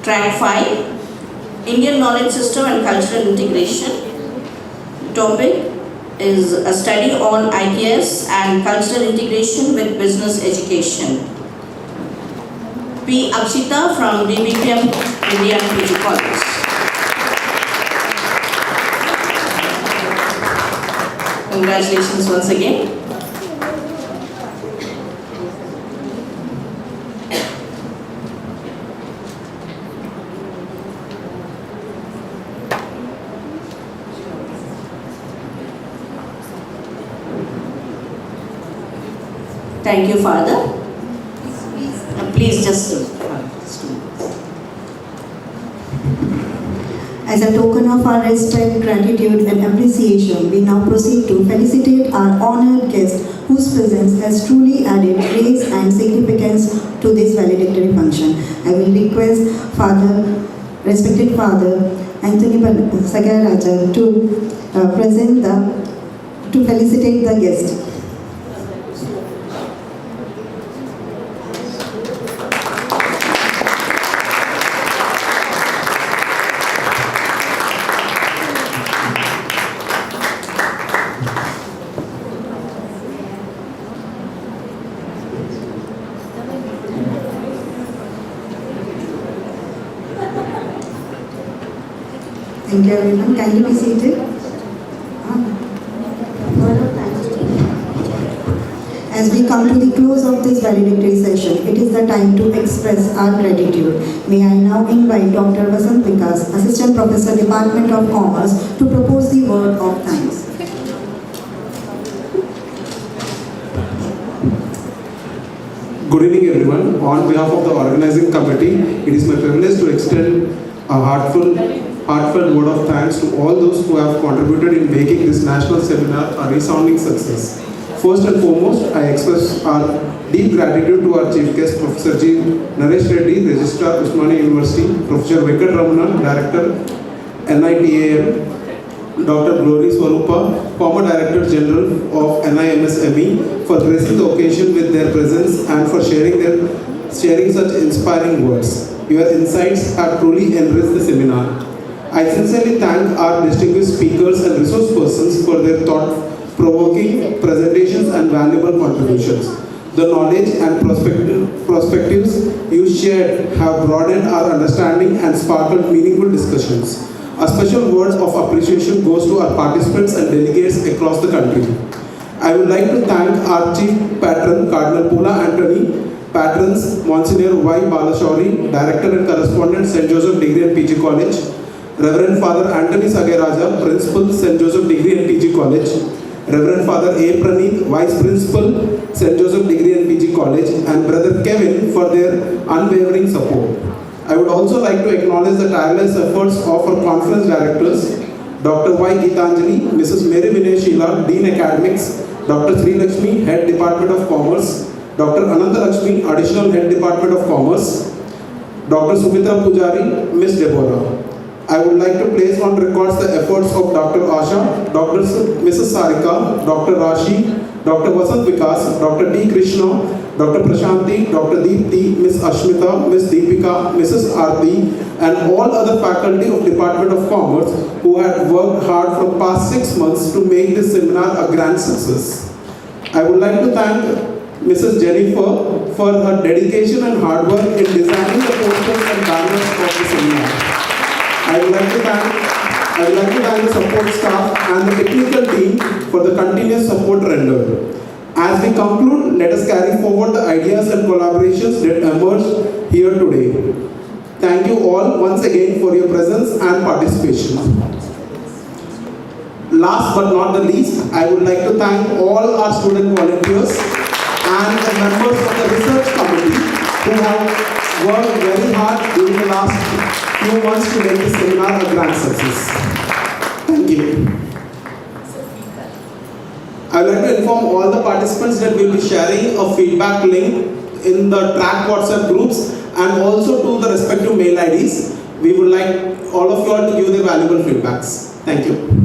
Track 5, Indian Knowledge System and Cultural Integration. Topic is a study on IKS and cultural integration with business education. P. Akshita from DBPM India PG College. Congratulations once again. Thank you, Father. Please just As a token of our respect, gratitude and appreciation, we now proceed to felicitate our honored guest whose presence has truly added grace and significance to this valedictory function. I will request respected Father Anthony Sagaraja to felicitate the guest. Thank you everyone. Kindly be seated. As we come to the close of this valedictory session, it is the time to express our gratitude. May I now invite Dr. Vasant Vikas, Assistant Professor, Department of Commerce, to propose the word of thanks. Good evening everyone. On behalf of the organizing committee, it is my privilege to extend a heartfelt word of thanks to all those who have contributed in making this national seminar a resounding success. First and foremost, I express our deep gratitude to our chief guest, Professor G. Naresh Reddy, Registrar, Usmania University, Professor Venkat Ramana, Director, NITAM, Dr. Glory Swarupa, former Director General of NIMSME, for gracing the occasion with their presence and for sharing such inspiring words. Your insights have truly enriched the seminar. I sincerely thank our distinguished speakers and resource persons for their thought-provoking presentations and valuable contributions. The knowledge and perspectives you shared have broadened our understanding and sparkled meaningful discussions. A special word of appreciation goes to our participants and delegates across the country. I would like to thank our Chief Patron, Cardinal Pula Anthony, Patrons, Monsignor Y. Balashauri, Director and Correspondent, St. Joseph Degree and PG College, Reverend Father Anthony Sagaraja, Principal, St. Joseph Degree and PG College, Reverend Father A. Praneeth, Vice Principal, St. Joseph Degree and PG College, and Brother Kevin for their unwavering support. I would also like to acknowledge the tireless efforts of our conference directors, Dr. Y. Gitanjali, Mrs. Mary Vinay Sheila, Dean Academics, Dr. Sri Lakshmi, Head Department of Commerce, Dr. Ananta Lakshmi, Additional Head Department of Commerce, Dr. Sumitra Pujari, Ms. Deborah. I would like to place on records the efforts of Dr. Asha, Dr. Mrs. Sarika, Dr. Rashi, Dr. Vasant Vikas, Dr. T. Krishna, Dr. Prashanti, Dr. Deepti, Ms. Ashmita, Ms. Deepika, Mrs. Aarti, and all other faculty of Department of Commerce who had worked hard for past 6 months to make this seminar a grand success. I would like to thank Mrs. Jennifer for her dedication and hard work in designing the posters and banners of the seminar. I would like to thank the support staff and the technical team for the continuous support rendered. As we conclude, let us carry forward the ideas and collaborations that emerged here today. Thank you all once again for your presence and participation. Last but not the least, I would like to thank all our student volunteers and the members of the research committee who have worked very hard during the last few months to make this seminar a grand success. Thank you. I would like to inform all the participants that we will be sharing a feedback link in the track WhatsApp groups and also to the respective mail IDs. We would like all of you all to give their valuable feedbacks. Thank you.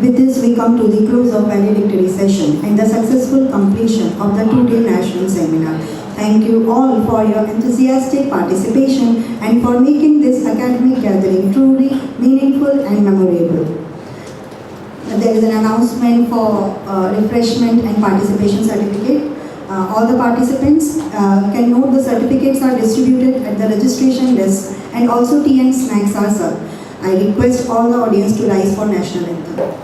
With this, we come to the close of valedictory session and the successful completion of the two-day national seminar. Thank you all for your enthusiastic participation and for making this academic gathering truly meaningful and memorable. There is an announcement for refreshment and participation certificate. All the participants can note the certificates are distributed at the registration desk and also tea and snacks are served. I request all the audience to rise for national anthem.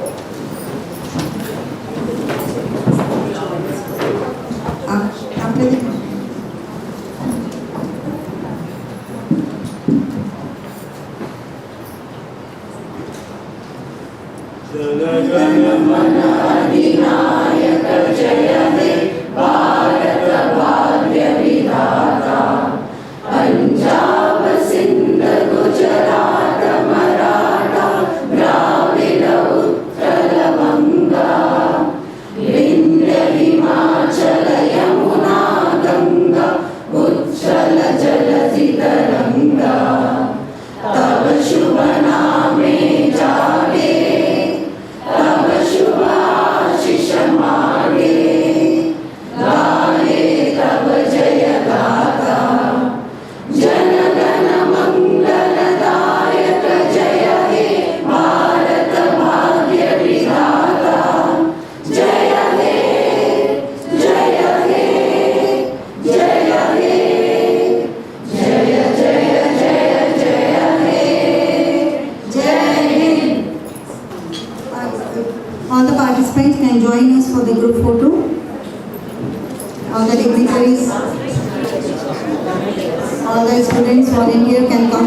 All the participants can join us for the group photo. All the dignitaries, all the students, volunteers can come